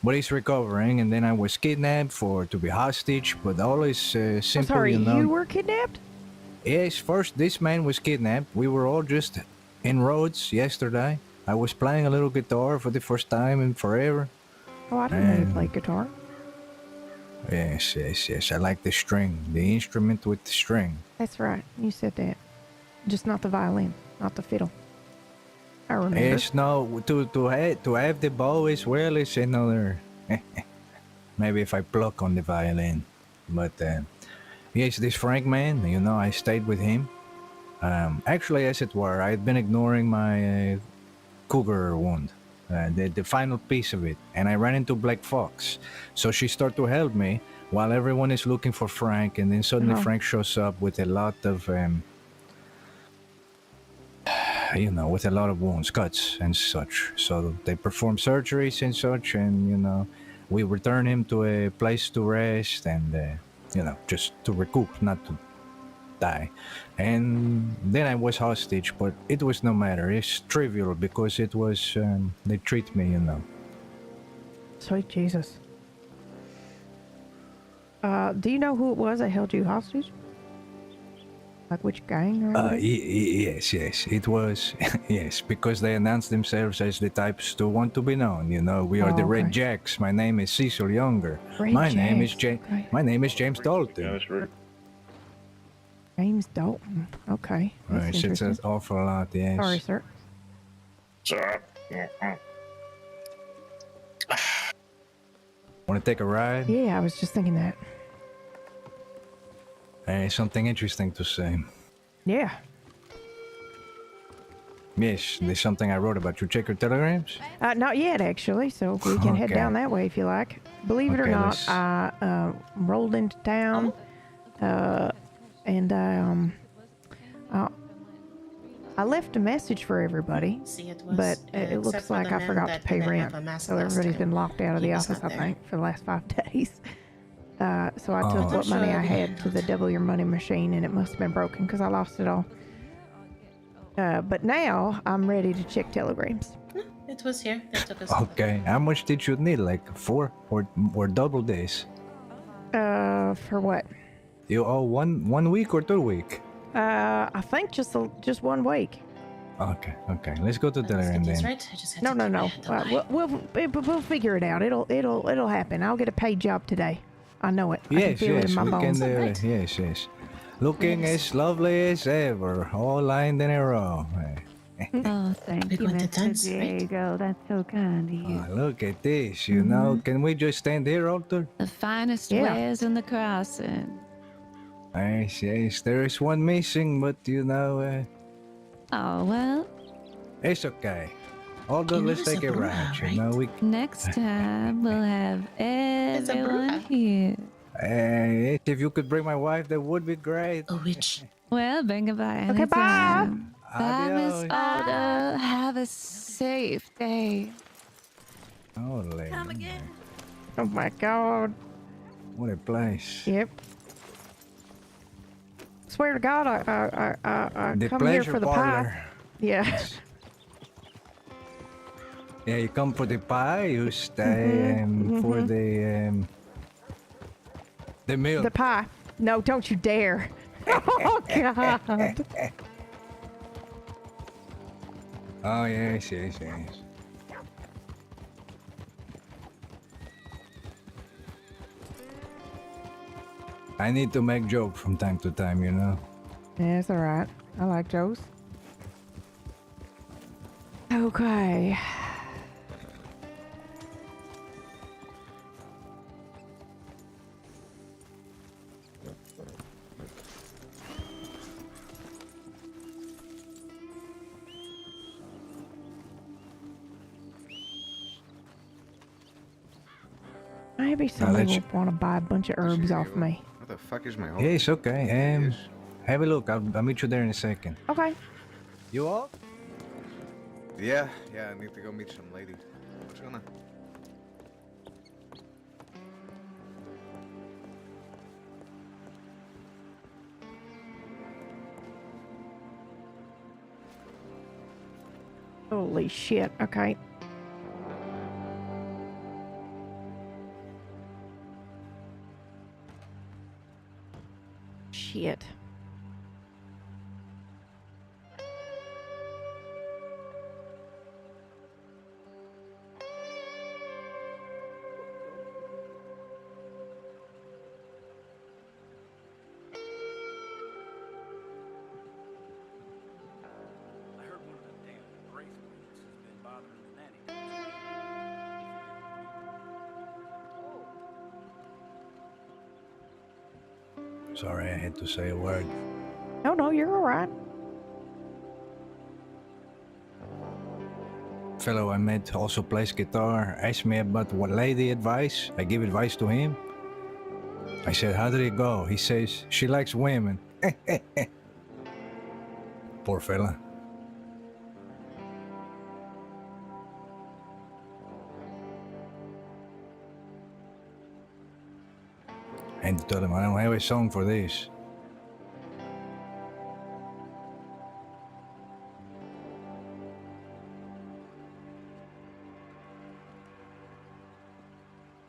S11: But he's recovering, and then I was kidnapped to be hostage. But always
S1: I'm
S11: simple,
S1: sorry,
S11: you know.
S1: you were kidnapped?
S11: Yes, first this man was kidnapped. We were all just in roads yesterday. I was playing a little guitar for the first time in forever.
S1: Oh, I didn't know you
S11: And
S1: played guitar.
S11: yes. I like the string, the instrument with the string.
S1: That's right. You said that. Just not the violin, not the fiddle. I remember.
S11: Yes, no, to have the bow as well is another. Maybe if I pluck on the violin, but yes, this Frank man, you know, I stayed with him. Actually, as it were, I had been ignoring my cougar wound, the final piece of it, and I ran into Black Fox. So she started to help me while everyone is looking for Frank, and then suddenly Frank shows up with a lot of, you know, with a lot of wounds, cuts, and such. So they perform surgeries and such, and you know, we return him to a place to rest and, you know, just to recoup, not to die. And then I was hostage, but it was no matter. It's trivial because it was, they treat me, you know.
S1: Sweet Jesus. Do you know who it was that held you hostage? Like which gang or anything?
S11: Yes, it was, yes, because they announced themselves as the types to want to be known. You know, we are the Red Jacks. My name is Cecil Younger. My name is James Dalton.
S1: James Dalton. Okay.
S11: Right, it's an awful lot, yes.
S1: Sorry, sir.
S11: Want to take a ride?
S1: Yeah, I was just thinking that.
S11: Hey, something interesting to say.
S1: Yeah.
S11: Yes, there's something I wrote about. You check your telegrams?
S1: Not yet, actually, so we can head down that way if you like. Believe it or not, I rolled into town, and I left a message for everybody, but it looks like I forgot to pay rent, so everybody's been locked out of the office, I think, for the last 5 days. So I took what money I had to the double your money machine, and it must have been broken because I lost it all. But now I'm ready to check telegrams.
S8: It was here. They took us.
S11: Okay. How much did you need? Like 4 or double days?
S1: For what?
S11: You owe one week or 2 week?
S1: I think just 1 week.
S11: Okay. Let's go to telegram then.
S8: Right? I just had
S1: No. We'll figure it out. It'll happen. I'll get a paid job today. I know it. I can feel it in my bones.
S11: Yes. Looking as lovely as ever, all lined in a row.
S10: Oh, thank you, Mr. Diego. That's so kind of you.
S11: Oh, look at this, you know. Can we just stand here, Alder?
S10: The finest wares in the crossing.
S11: Yes. There is one missing, but you know...
S10: Oh, well.
S11: It's okay. Alder, let's take a ride, you know.
S10: Next time, we'll have everyone here.
S11: If you could bring my wife, that would be great.
S8: A witch.
S10: Well, bring her by
S1: Okay, bye.
S10: anytime. Bye, Miss Alder. Have a safe day.
S11: Holy.
S4: Come again.
S1: Oh my God.
S11: What a place.
S1: Yep. Swear to God, I
S11: The
S1: come here for the
S11: parlor.
S1: pie. Yeah.
S11: Yeah, you come for the pie, you stay for the milk.
S1: The pie. No, don't you dare. Oh, God.
S11: Oh, yes. I need to make jokes from time to time, you know.
S1: Yeah, it's all right. I like Joe's. Okay. Maybe somebody will want to buy a bunch of herbs off me.
S2: What the fuck is my home?
S11: Yes, okay. Have a look. I'll meet you there in a second.
S1: Okay.
S11: You all?
S2: Yeah, I need to go meet some ladies. What's going on?
S1: Holy shit. Okay. Shit.
S12: I heard one of them damn Grace Queens has been bothering the nanny.
S11: Sorry, I had to say a word.
S1: No, you're all right.
S11: Fellow I met also plays guitar, asked me about what lady advice. I give advice to him. I said, how did it go? He says, she likes women. Poor fella. And to tell him I don't have a song for this.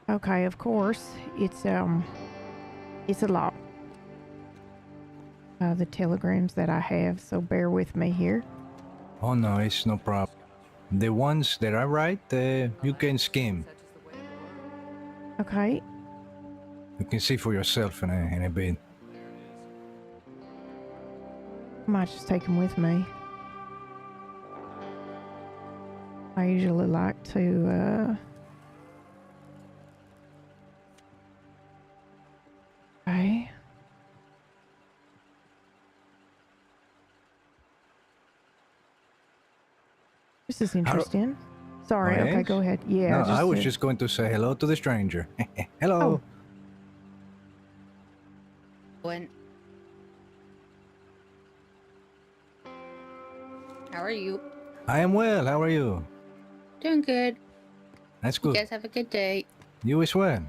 S1: Okay, of course. It's a lot. The telegrams that I have, so bear with me here.
S11: Oh no, it's no problem. The ones that I write, you can skim.
S1: Okay.
S11: You can see for yourself in a bit.
S1: I might just take them with me. I usually like to, Okay. This is interesting. Sorry,
S11: Oh,
S1: okay,
S11: yes?
S1: go ahead. Yeah.
S11: No, I was just going to say hello to the stranger. Hello.
S1: Oh.
S13: When? How are you?
S11: I am well. How are you?
S13: Doing good.
S11: That's
S13: You
S11: good.
S13: guys have a good day.
S11: You as well.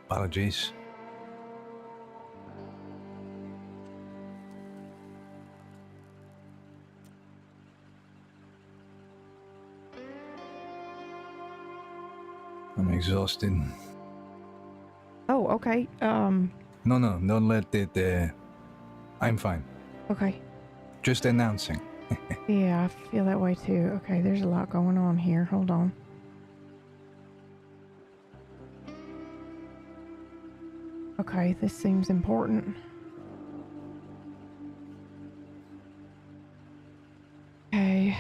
S11: Apologies. I'm exhausted.
S1: Oh, okay.
S11: No, don't let it. I'm fine.
S1: Okay.
S11: Just announcing.
S1: Yeah, I feel that way too. Okay, there's a lot going on here. Hold on. Okay, this seems important. Okay,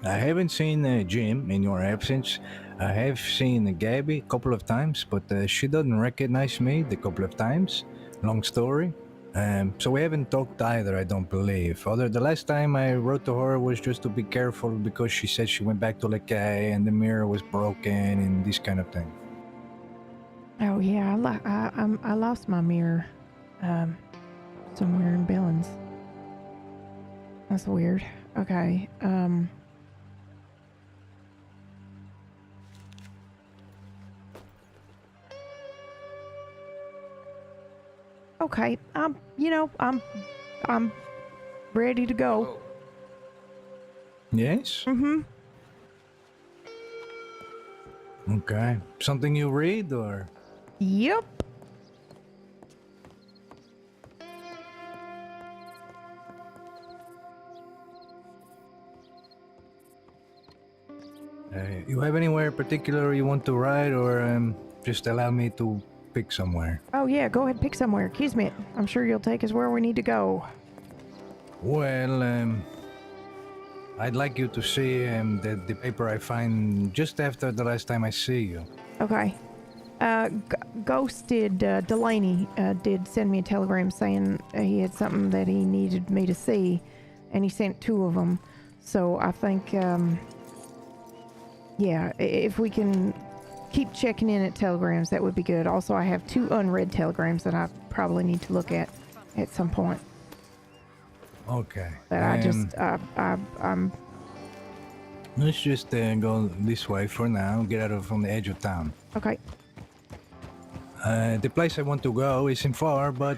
S11: I haven't seen Jim in your absence. I have seen Gabby a couple of times, but she doesn't recognize me the couple of times. Long story. So we haven't talked either, I don't believe. The last time I wrote to her was just to be careful because she said she went back to Lekay and the mirror was broken and this kind of thing.
S1: oh yeah, I lost my mirror, somewhere in Billings. That's weird. Okay, okay, I'm ready to go.
S11: Yes?
S1: Mm-hmm.
S11: Okay. Something you read or?
S1: Yep.
S11: You have anywhere particular you want to write or just allow me to pick somewhere?
S1: Oh yeah, go ahead, pick somewhere. Kismet, I'm sure you'll take us where we need to go.
S11: Well, I'd like you to see the paper I find just after the last time I see you.
S1: Okay. Ghost Delaney did send me a telegram saying he had something that he needed me to see, and he sent 2 of them. So I think, yeah, if we can keep checking in at telegrams, that would be good. Also, I have 2 unread telegrams that I probably need to look at some point.
S11: Okay.
S1: But I'm
S11: Let's just go this way for now. Get out from the edge of town.
S1: okay.
S11: The place I want to go isn't far, but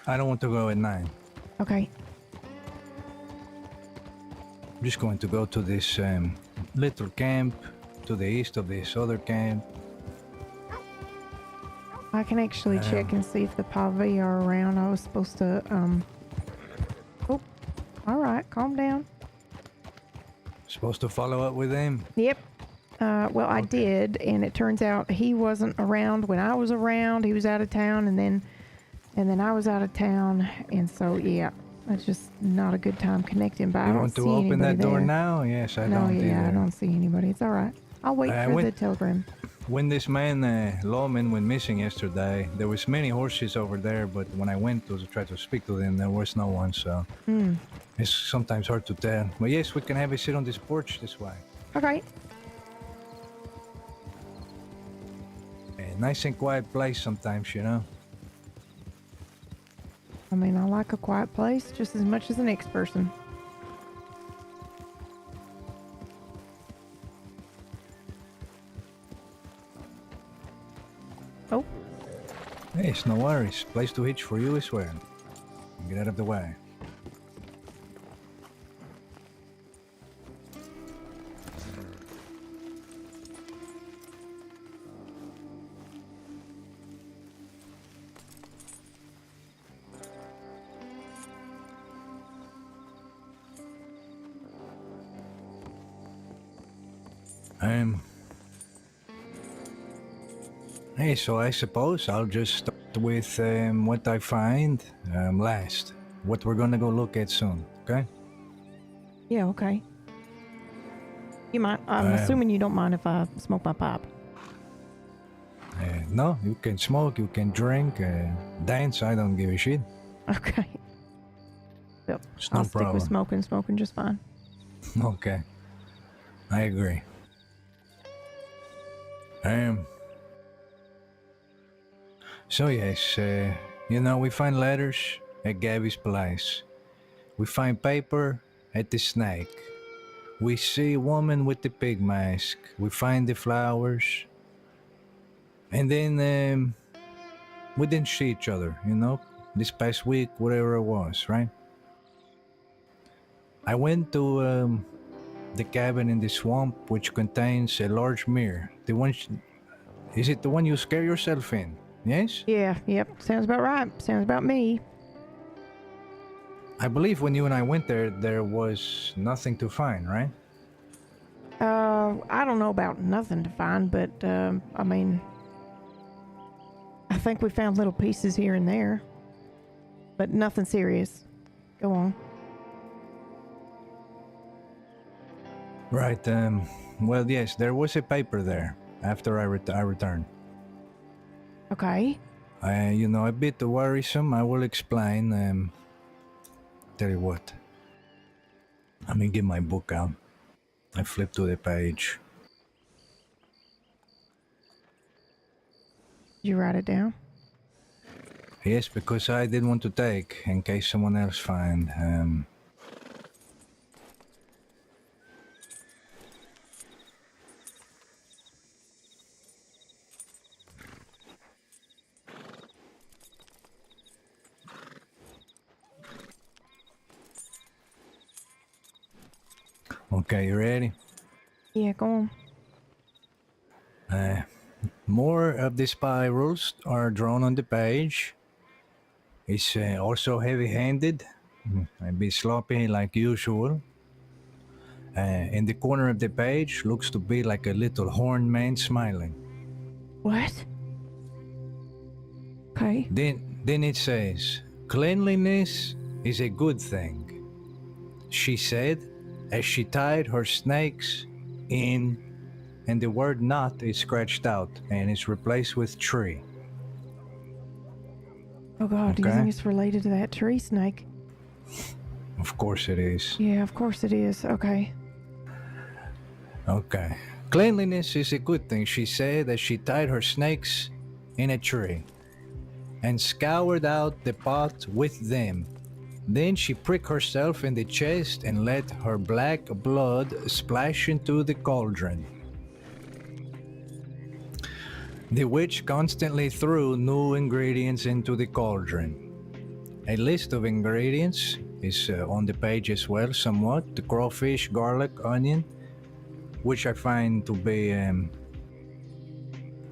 S11: I don't want to go at night.
S1: Okay.
S11: I'm just going to go to this little camp to the east of this other camp.
S1: I can actually check and see if the Pavi are around. I was supposed to, Oh, all right, calm down.
S11: Supposed to follow up with them?
S1: Yep. Well, I did, and it turns out he wasn't around when I was around. He was out of town, and then I was out of town, and so yeah, it's just not a good time connecting. But I
S11: You
S1: don't
S11: want
S1: see
S11: to open
S1: anybody
S11: that door
S1: there.
S11: now? Yes, I
S1: No,
S11: don't
S1: yeah,
S11: either.
S1: I don't see anybody. It's all right. I'll wait for the telegram.
S11: When this man, Lawman, went missing yesterday, there was many horses over there, but when I went to try to speak to them, there was no one, so it's sometimes hard to tell. But yes, we can have a sit on this porch this way.
S1: Okay.
S11: A nice and quiet place sometimes, you know.
S1: I mean, I like a quiet place just as much as the next person. Oh.
S11: Hey, it's no worries. Place to hitch for you as well. Get out of the way. Hey, so I suppose I'll just start with what I find last. What we're gonna go look at soon, okay?
S1: Yeah, okay. You mind? I'm assuming you don't mind if I smoke my pipe.
S11: No, you can smoke, you can drink, dance, I don't give a shit.
S1: Okay. Yep.
S11: It's no
S1: I'll stick with
S11: problem.
S1: smoking just fine.
S11: Okay. I agree. So yes, you know, we find letters at Gabby's place. We find paper at the snake. We see a woman with the pig mask. We find the flowers. And then we didn't see each other, you know, this past week, whatever it was, right? I went to the cabin in the swamp, which contains a large mirror. Is it the one you scare yourself in? Yes?
S1: Yeah, yep. Sounds about right. Sounds about me.
S11: I believe when you and I went there, there was nothing to find, right?
S1: I don't know about nothing to find, but, I mean, I think we found little pieces here and there, but nothing serious. Go on.
S11: Right, well, yes, there was a paper there after I returned.
S1: Okay.
S11: You know, a bit worrisome, I will explain. Tell you what, let me get my book out. I flip to the page.
S1: Did you write it down?
S11: Yes, because I didn't want to take in case someone else find. Okay, you ready?
S1: Yeah, go on.
S11: More of the spy rules are drawn on the page. It's also heavy-handed, a bit sloppy like usual. In the corner of the page looks to be like a little horned man smiling.
S1: What? Okay.
S11: Then it says, "Cleanliness is a good thing," she said as she tied her snakes in, and the word "knot" is scratched out and is replaced with "tree."
S1: Oh God, do you
S11: Okay.
S1: think it's related to that tree snake?
S11: Of course it is.
S1: Yeah, of course it is. Okay.
S11: Okay. "Cleanliness is a good thing," she said as she tied her snakes in a tree and scoured out the pot with them. Then she pricked herself in the chest and let her black blood splash into the cauldron. The witch constantly threw new ingredients into the cauldron. A list of ingredients is on the page as well, somewhat. The crawfish, garlic, onion, which I find to be,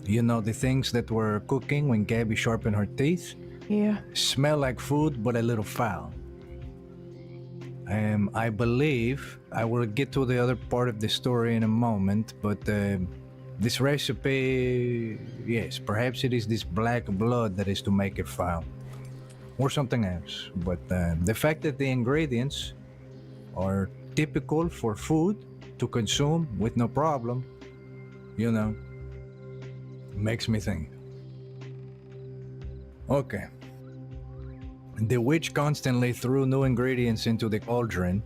S11: the things that were cooking when Gabby sharpened her teeth.
S1: Yeah.
S11: Smell like food, but a little foul. I believe I will get to the other part of the story in a moment, but this recipe, yes, perhaps it is this black blood that is to make it foul. Or something else. But the fact that the ingredients are typical for food to consume with no problem, makes me think. Okay. The witch constantly threw new ingredients into the cauldron,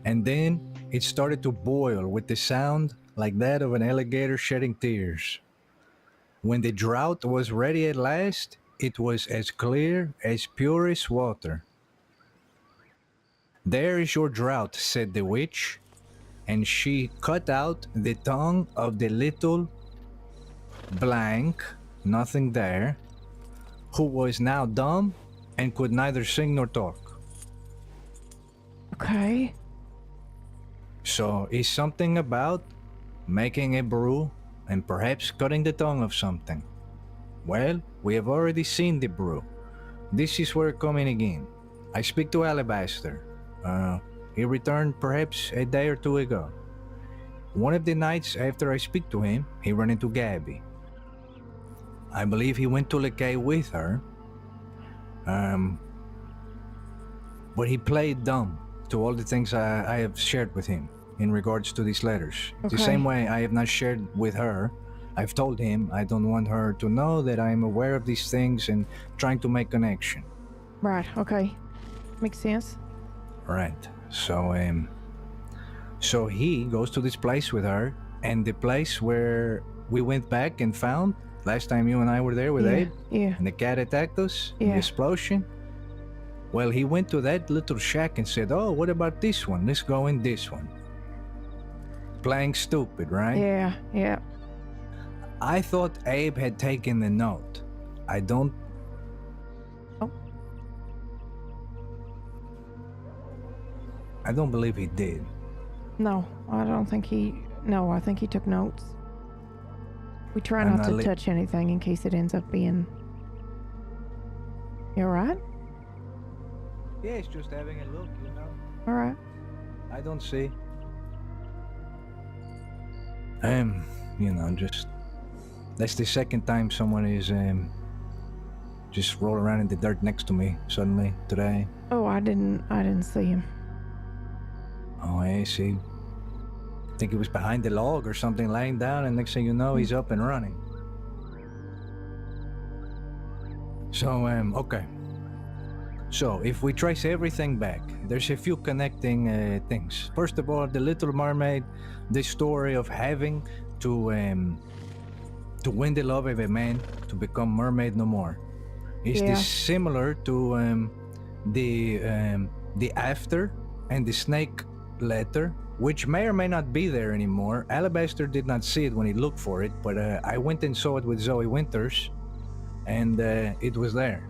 S11: and then it started to boil with the sound like that of an alligator shedding tears. When the drought was ready at last, it was as clear, as pure as water. There is your drought, said the witch, and she cut out the tongue of the little blank, nothing there, who was now dumb and could neither sing nor talk.
S1: Okay.
S11: So is something about making a brew and perhaps cutting the tongue of something. Well, we have already seen the brew. This is where coming again. I speak to Alabaster. He returned perhaps a day or two ago. One of the nights after I speak to him, he ran into Gabby. I believe he went to Lekay with her. But he played dumb to all the things I have shared with him in regards to these letters.
S1: Okay.
S11: The same way I have not shared with her. I've told him I don't want her to know that I am aware of these things and trying to make connection.
S1: Right, okay. Makes sense.
S11: Right. So he goes to this place with her, and the place where we went back and found last time you and I were there with Abe, and the cat attacked us, the explosion. Well, he went to that little shack and said, "Oh, what about this one? Let's go in this one." Playing stupid, right?
S1: Yeah.
S11: I thought Abe had taken the note. I don't.
S1: Oh.
S11: I don't believe he did.
S1: No, I don't think he. No, I think he took notes. We try not to touch anything in case it ends up being. You alright?
S11: Yeah, it's just having a look,
S1: Alright.
S11: I don't see. Just that's the second time someone is just roll around in the dirt next to me suddenly today.
S1: Oh, I didn't see him.
S11: Oh, I see. I think he was behind the log or something laying down, and next thing you know, he's up and running. So, okay. So, if we trace everything back, there's a few connecting things. First of all, the Little Mermaid, the story of having to win the love of a man to become mermaid no more. Is this similar to the after and the snake letter, which may or may not be there anymore? Alabaster did not see it when he looked for it, but I went and saw it with Zoe Winters, and it was there.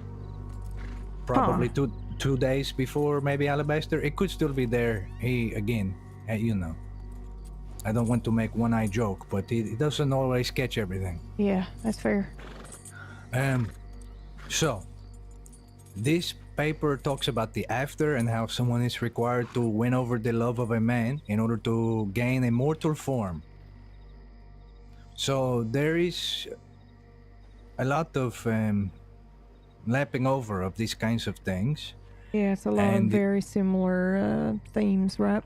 S11: Probably two days before maybe Alabaster. It could still be there. I don't want to make one-eye joke, but he doesn't always catch everything.
S1: Yeah, that's fair.
S11: So, this paper talks about the after and how someone is required to win over the love of a man in order to gain a mortal form. So, there is a lot of lapping over of these kinds of things.
S1: Yeah, it's a lot of very similar themes, right?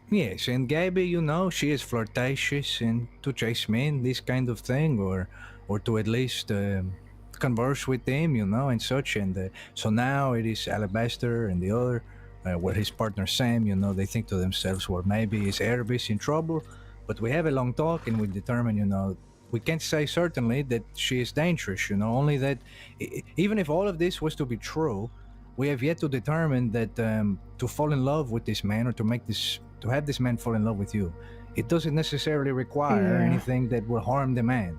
S11: Yes, and Gabby, she is flirtatious and to chase men, this kind of thing, or to at least converse with them, and such. And so now it is Alabaster and the other, with his partner Sam, they think to themselves, well, maybe is Erebus in trouble? But we have a long talk and we determine, we can't say certainly that she is dangerous, only that even if all of this was to be true, we have yet to determine that to fall in love with this man or to have this man fall in love with you, it doesn't necessarily require anything that will harm the man.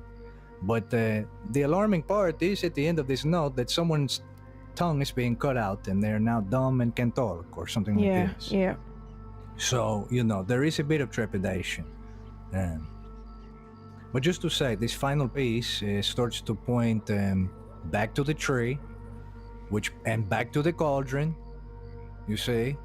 S11: But the alarming part is at the end of this note that someone tongue is being cut out and they're now dumb and can talk or something like this.
S1: Yeah.
S11: So, there is a bit of trepidation. But just to say, this final piece starts to point back to the tree, and back to the cauldron, you see?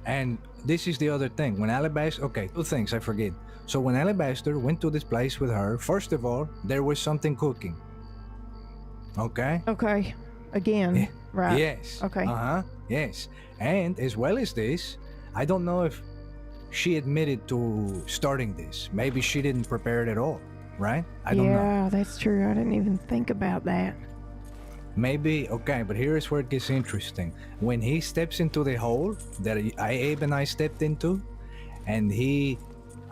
S11: And this is the other thing. When Alabaster... Okay, two things I forget. So when Alabaster went to this place with her, first of all, there was something cooking. Okay?
S1: Okay. Again. Right.
S11: Yes.
S1: Okay.
S11: Yes. And as well as this, I don't know if she admitted to starting this. Maybe she didn't prepare it at all, right? I don't know.
S1: Yeah, that's true. I didn't even think about that.
S11: Maybe, okay, but here's where it gets interesting. When he steps into the hole that Abe and I stepped into, and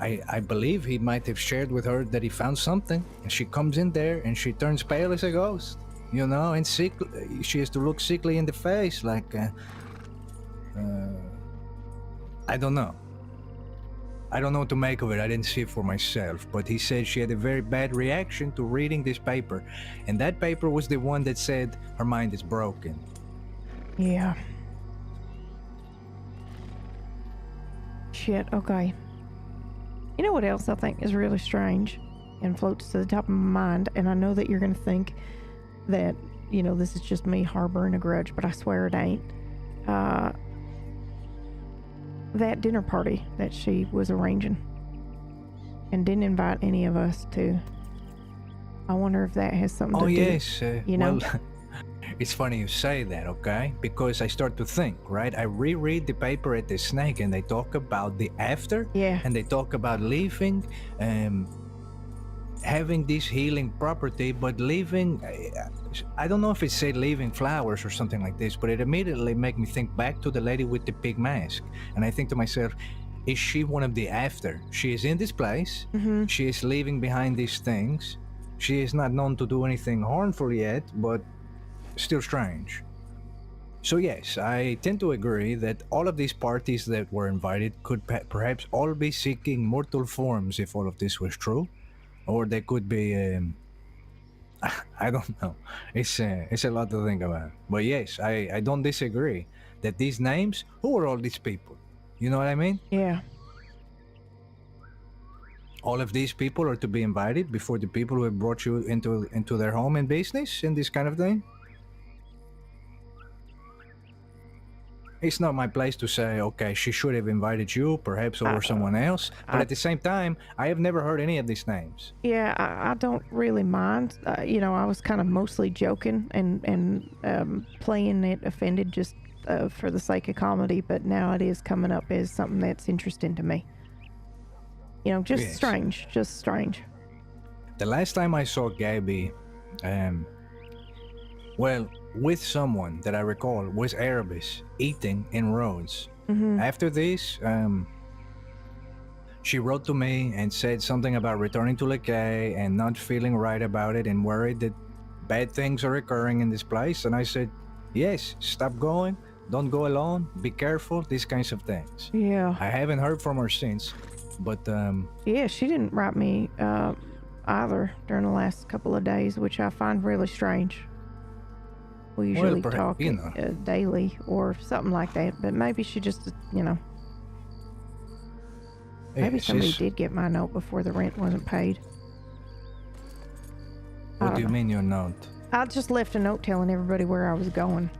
S11: I believe he might have shared with her that he found something, and she comes in there and she turns pale as a ghost, and sickly. She has to look sickly in the face, like, I don't know. I don't know what to make of it. I didn't see it for myself, but he said she had a very bad reaction to reading this paper, and that paper was the one that said her mind is broken.
S1: Yeah. Shit, okay. You know what else I think is really strange and floats to the top of my mind, and I know that you're going to think that, this is just me harboring a grudge, but I swear it ain't. That dinner party that she was arranging and didn't invite any of us to. I wonder if that has something to do.
S11: Oh, yes.
S1: Well,
S11: it's funny you say that, okay? Because I start to think, right? I reread the paper at the snake and they talk about the after.
S1: Yeah.
S11: And they talk about leaving, having this healing property, but leaving, I don't know if it said leaving flowers or something like this, but it immediately made me think back to the lady with the pig mask. And I think to myself, is she one of the after? She is in this place.
S1: Mm-hmm.
S11: She is leaving behind these things. She is not known to do anything harmful yet, but still strange. So yes, I tend to agree that all of these parties that were invited could perhaps all be seeking mortal forms if all of this was true. Or they could be, I don't know. It's a lot to think about. But yes, I don't disagree that these names, who are all these people? You know what I mean?
S1: Yeah.
S11: All of these people are to be invited before the people who have brought you into their home and business and this kind of thing? It's not my place to say, okay, she should have invited you, perhaps over someone else. But at the same time, I have never heard any of these names.
S1: Yeah, I don't really mind. I was kind of mostly joking and playing it offended just for the sake of comedy, but now it is coming up as something that's interesting to me. Just strange.
S11: The last time I saw Gabby, with someone that I recall was Erebus eating in Rhodes.
S1: Mm-hmm.
S11: After this, she wrote to me and said something about returning to Lekay and not feeling right about it and worried that bad things are occurring in this place. And I said, yes, stop going, don't go alone, be careful, these kinds of things.
S1: Yeah.
S11: I haven't heard from her since, but
S1: yeah, she didn't write me either during the last couple of days, which I find really strange. We usually talk daily or something like that, but maybe she just, maybe somebody did get my note before the rent wasn't paid.
S11: What do you mean your note?
S1: I just left a note telling everybody where I was going.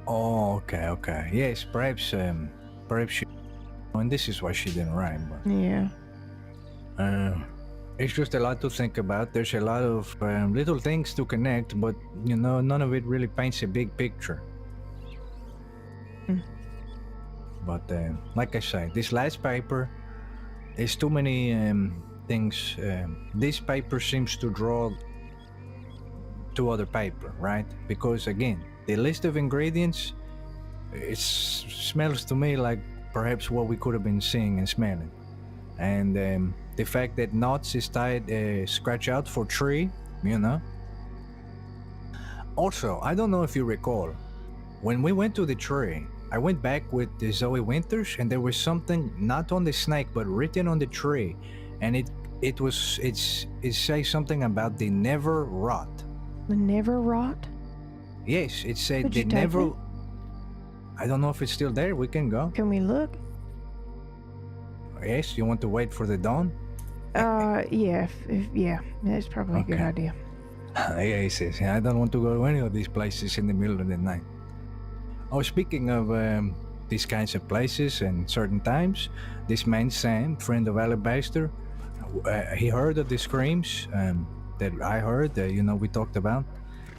S11: Oh, okay. Yes, perhaps she, and this is why she didn't write, but...
S1: Yeah.
S11: It's just a lot to think about. There's a lot of little things to connect, but none of it really paints a big picture. But like I said, this last paper is too many things. This paper seems to draw to other paper, right? Because again, the list of ingredients, it smells to me like perhaps what we could have been seeing and smelling. And the fact that knots is tied scratch out for tree, Also, I don't know if you recall, when we went to the tree, I went back with the Zoe Winters and there was something not on the snake but written on the tree, and it says something about the never rot.
S1: The never rot?
S11: Yes, it said
S1: Could
S11: the
S1: you take
S11: never.
S1: it?
S11: I don't know if it's still there. We can go.
S1: Can we look?
S11: Yes, you want to wait for the dawn?
S1: Yeah, yeah, that's probably a good
S11: Okay.
S1: idea.
S11: Yes, yes. I don't want to go to any of these places in the middle of the night. Oh, speaking of these kinds of places and certain times, this man Sam, friend of Alabaster, he heard of the screams that I heard. We talked about.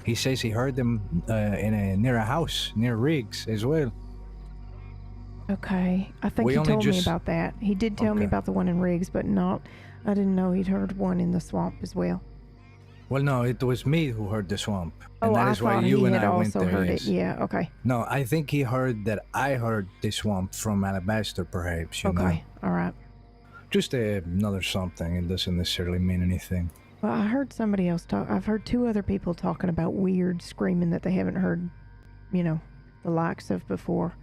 S11: He says he heard them near a house near Riggs as well.
S1: Okay, I think
S11: We
S1: he
S11: only
S1: told me
S11: just-
S1: about that. He did tell me
S11: Okay.
S1: about the one in Riggs, but I didn't know he'd heard one in the swamp as well.
S11: Well, no, it was me who heard the swamp, and that
S1: I
S11: is why
S1: thought
S11: you
S1: he
S11: and
S1: had
S11: I went
S1: also
S11: there.
S1: heard
S11: Yes.
S1: it. Yeah, okay.
S11: No, I think he heard that I heard the swamp from Alabaster, perhaps. You know,
S1: Okay, all right.
S11: just another something. It doesn't necessarily mean anything.
S1: Well, I heard somebody else talk. I've heard two other people talking about weird screaming that they haven't heard, the likes of before.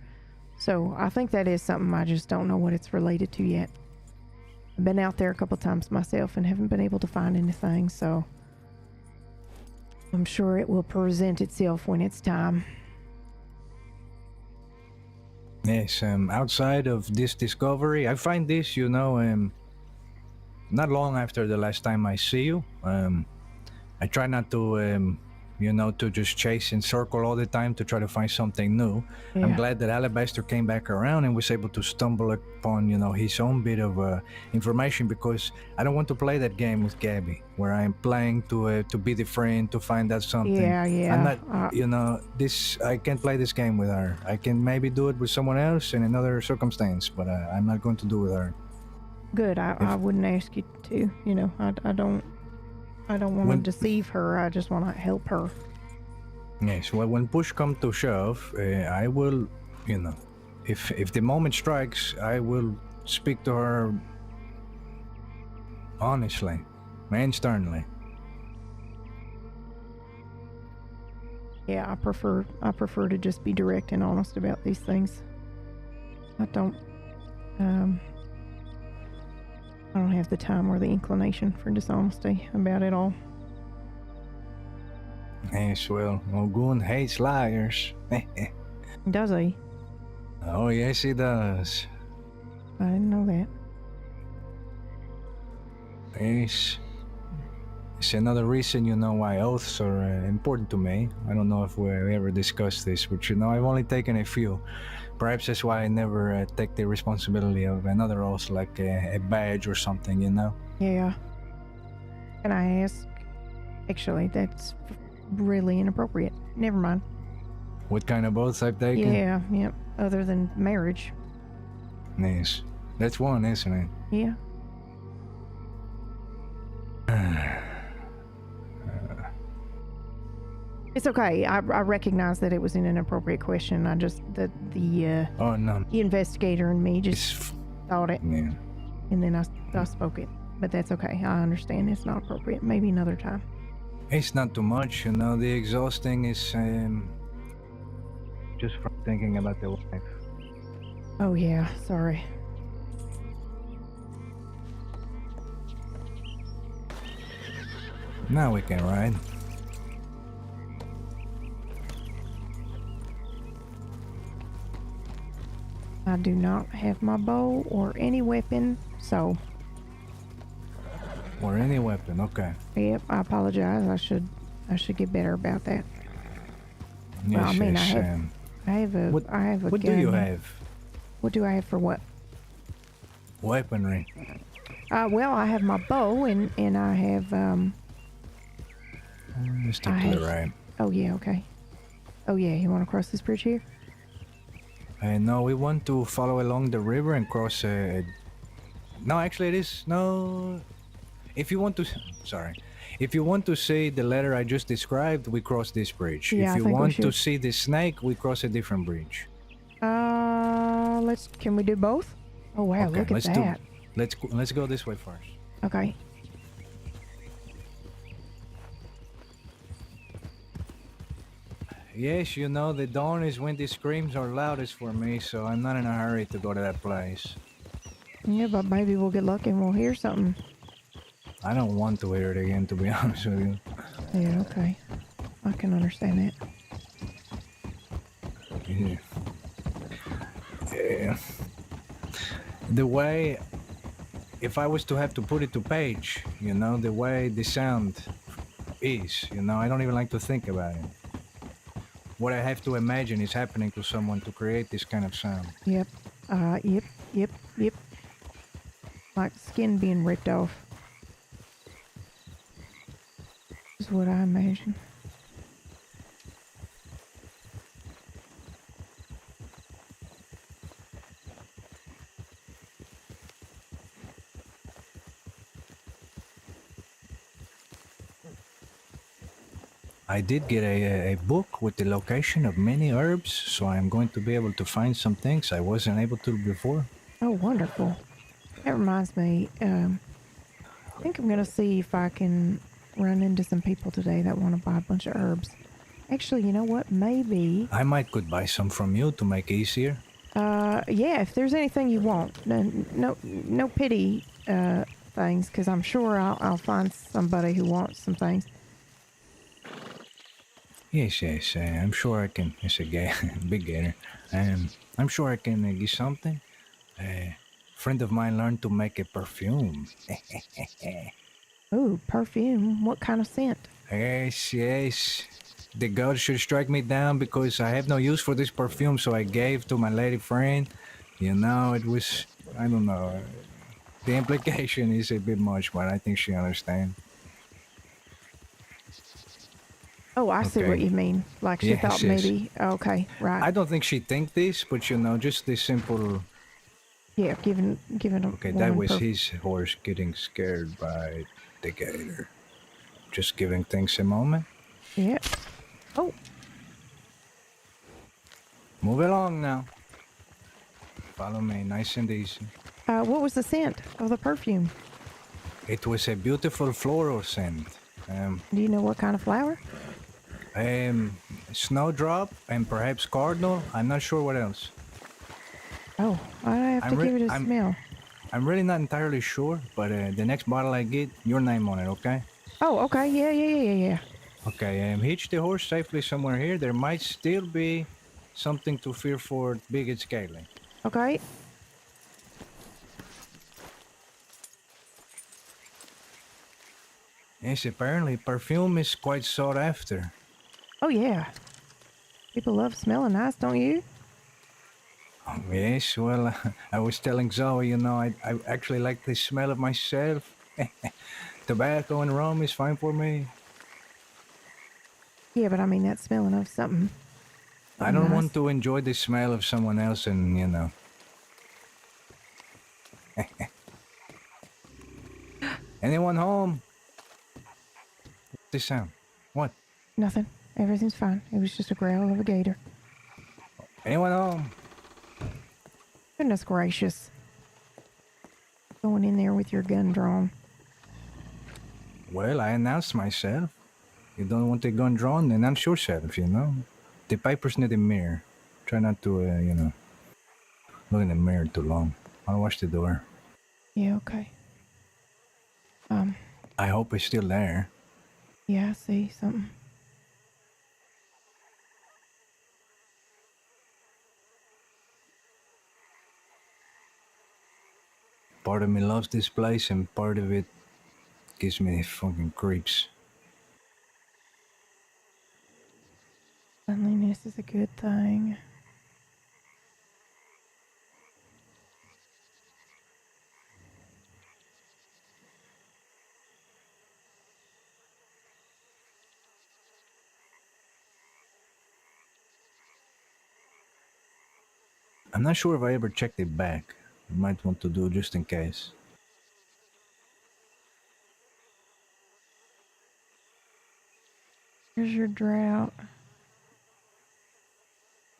S1: So I think that is something. I just don't know what it's related to yet. I've been out there a couple times myself and haven't been able to find anything, so I'm sure it will present itself when it's time.
S11: Yes, outside of this discovery, I find this, not long after the last time I see you. I try not to, to just chase in circle all the time to try to find something new. I'm
S1: Yeah.
S11: glad that Alabaster came back around and was able to stumble upon, his own bit of information, because I don't want to play that game with Gabby, where I'm playing to be the friend, to find out something.
S1: Yeah.
S11: I'm not, I can't play this game with her. I can maybe do it with someone else in another circumstance, but I'm not going to do it with her.
S1: Good. I wouldn't ask you to. I don't want to
S11: When-
S1: deceive her. I just want to help her.
S11: Yes, well, when push comes to shove, I will, if the moment strikes, I will speak to her honestly and sternly.
S1: Yeah, I prefer to just be direct and honest about these things. I don't have the time or the inclination for dishonesty about it all.
S11: Yes, well, Ogun hates liars.
S1: Does he?
S11: Oh, yes, he does.
S1: I didn't know that.
S11: Yes. It's another reason, why oaths are important to me. I don't know if we ever discussed this, but I've only taken a few. Perhaps that's why I never take the responsibility of another oath, like a badge or something,
S1: Yeah. Can I ask? Actually, that's really inappropriate. Never mind.
S11: What kind of oaths I've taken?
S1: Yeah, yep. Other than marriage.
S11: Yes. That's one, isn't it?
S1: Yeah. It's okay. I recognize that it was an inappropriate question. I just the
S11: Oh, no.
S1: investigator in me just thought it,
S11: Yeah.
S1: and then I spoke it. But that's okay. I understand it's not appropriate. Maybe another time.
S11: It's not too much, the exhausting is just from thinking about the wife.
S1: Oh yeah. Sorry.
S11: Now we can ride.
S1: I do not have my bow or any weapon, so
S11: Or any weapon, okay.
S1: yep. I apologize. I should get better about that. Well, I
S11: Yes,
S1: mean,
S11: yes,
S1: I have a
S11: what- What do
S1: gun.
S11: you have?
S1: What do I have for what?
S11: Weaponry.
S1: Well, I have my bow and I have
S11: Let's stick
S1: I
S11: to the
S1: have-
S11: right.
S1: Oh yeah, okay. Oh yeah, you want to cross this bridge here?
S11: No, we want to follow along the river and cross No, actually it is... No... If you want to... Sorry. If you want to see the letter I just described, we cross this bridge.
S1: Yeah, I
S11: if you
S1: think we
S11: want to
S1: should.
S11: see the snake, we cross a different bridge.
S1: Can we do both? Oh wow,
S11: Okay,
S1: look at
S11: let's
S1: that.
S11: Let's go this way first.
S1: Okay.
S11: Yes, the dawn is when the screams are loudest for me, so I'm not in a hurry to go to that place.
S1: Yeah, but maybe we'll get lucky and we'll hear something.
S11: I don't want to hear it again, to be honest with you.
S1: Yeah, okay. I can understand that.
S11: Yeah. The way, if I was to have to put it to page, you know, the way the sound is, you know, I don't even like to think about it. What I have to imagine is happening to someone to create this kind of sound.
S1: Yep. Yep. Like skin being ripped off. Is what I imagine.
S11: I did get a book with the location of many herbs, so I'm going to be able to find some things I wasn't able to before.
S1: Oh, wonderful. That reminds me, I think I'm going to see if I can run into some people today that want to buy a bunch of herbs. Actually, you know what? Maybe.
S11: I might could buy some from you to make easier.
S1: Yeah, if there's anything you want. No pity, things, because I'm sure I'll find somebody who wants some things.
S11: Yes, I'm sure I can. It's a big gator. I'm sure I can get something. A friend of mine learned to make a perfume.
S1: Ooh, perfume. What kind of scent?
S11: Yes. The god should strike me down because I have no use for this perfume, so I gave to my lady friend. You know, it was, I don't know. The implication is a bit much, but I think she understands.
S1: Oh, I see what you mean. Like she thought maybe. Okay, right.
S11: I don't think she think this, but you know, just this simple.
S1: Yeah, giving a
S11: Okay, that was his horse getting scared by the gator. Just giving things a moment.
S1: Yeah. Oh.
S11: Move along now. Follow me, nice and easy.
S1: What was the scent of the perfume?
S11: It was a beautiful floral scent.
S1: Do you know what kind of flower?
S11: Snowdrop and perhaps cardinal. I'm not sure what else.
S1: Oh, I have to give it a smell.
S11: I'm really not entirely sure, but the next bottle I get, your name on it, okay?
S1: Oh, okay. Yeah.
S11: Okay, hitch the horse safely somewhere here. There might still be something to fear for big and scaly.
S1: Okay.
S11: Yes, apparently perfume is quite sought after.
S1: Oh, yeah. People love smelling nice, don't you?
S11: Oh, yes, well, I was telling Zoe, you know, I actually like the smell of myself. Tobacco and rum is fine for me.
S1: Yeah, but I mean that smelling of something.
S11: I don't
S1: nice.
S11: want to enjoy the smell of someone else and, you know. Anyone home? What's this sound? What?
S1: Nothing. Everything's fine. It was just a growl of a gator.
S11: Anyone home?
S1: Goodness gracious. Going in there with your gun drawn.
S11: Well, I announced myself. You don't want the gun drawn, announce yourself, you know. The papers need a mirror. Try not to, you know, look in the mirror too long. I'll watch the door.
S1: Yeah, okay.
S11: I hope it's still there.
S1: Yeah, I see something.
S11: Part of me loves this place and part of it gives me fucking creeps.
S1: Cleanliness is a good thing.
S11: I'm not sure if I ever checked it back. I might want to do just in case.
S1: Here's your drought.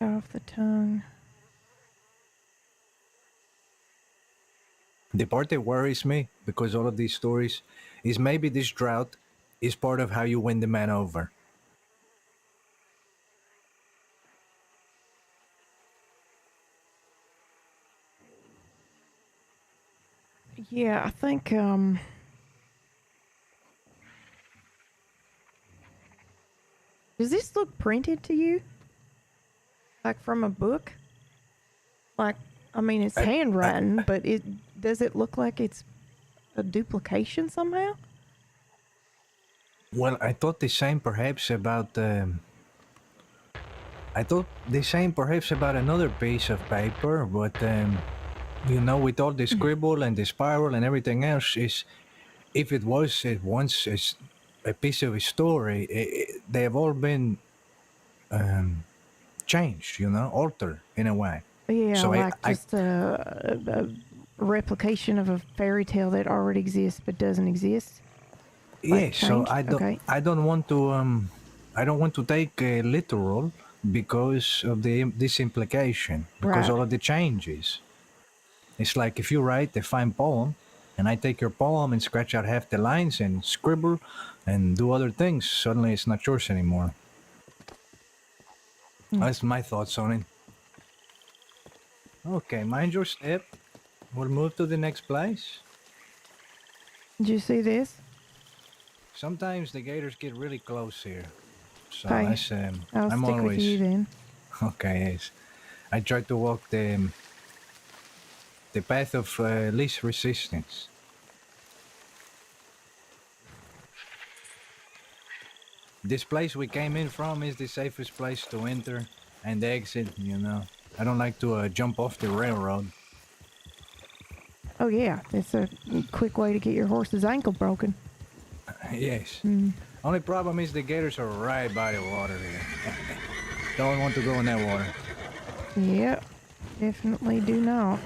S1: Cut off the tongue.
S11: The part that worries me, because all of these stories, is maybe this drought is part of how you win the man over.
S1: Yeah, I think, Does this look printed to you? Like from a book? Like, I mean, it's handwritten, but does it look like it's a duplication somehow?
S11: Well, I thought the same perhaps about another piece of paper, but you know, with all the scribble and the spiral and everything else, is if it was once a piece of a story, they have all been changed, you know, altered in a way.
S1: Yeah,
S11: So
S1: like just a replication of a fairy tale that already exists but doesn't exist.
S11: Yes, so
S1: changed?
S11: I don't want to take literal because of this implication, because
S1: Right.
S11: all of the changes. It's like if you write a fine poem, and I take your poem and scratch out half the lines and scribble and do other things, suddenly it's not yours anymore. That's my thoughts on it. Okay, mind your step. We'll move to the next place.
S1: Did you see this?
S11: Sometimes the gators get really close here. So
S1: Okay.
S11: that's,
S1: I'll
S11: I'm
S1: stick
S11: always...
S1: with you then.
S11: Okay, yes. I try to walk the path of least resistance. This place we came in from is the safest place to enter and exit, you know. I don't like to jump off the railroad.
S1: Oh yeah, it's a quick way to get your horse's ankle broken.
S11: Yes. Only problem is the gators are right by the water here. Don't want to go in that water.
S1: Yep, definitely do not.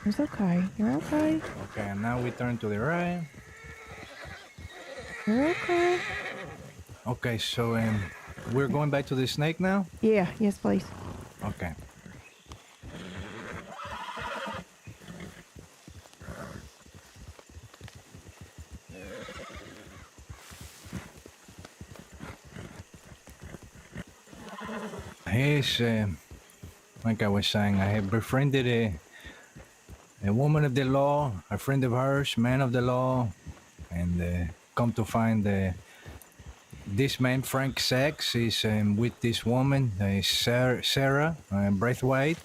S1: It's okay. You're okay.
S11: Okay, and now we turn to the right.
S1: You're okay.
S11: Okay, so we're going back to the snake now?
S1: Yeah, yes, please.
S11: Okay. He's, like I was saying, I have befriended a woman of the law, a friend of hers, man of the law, and come to find this man, Frank Sachs, is with this woman, Sarah Braithwaite.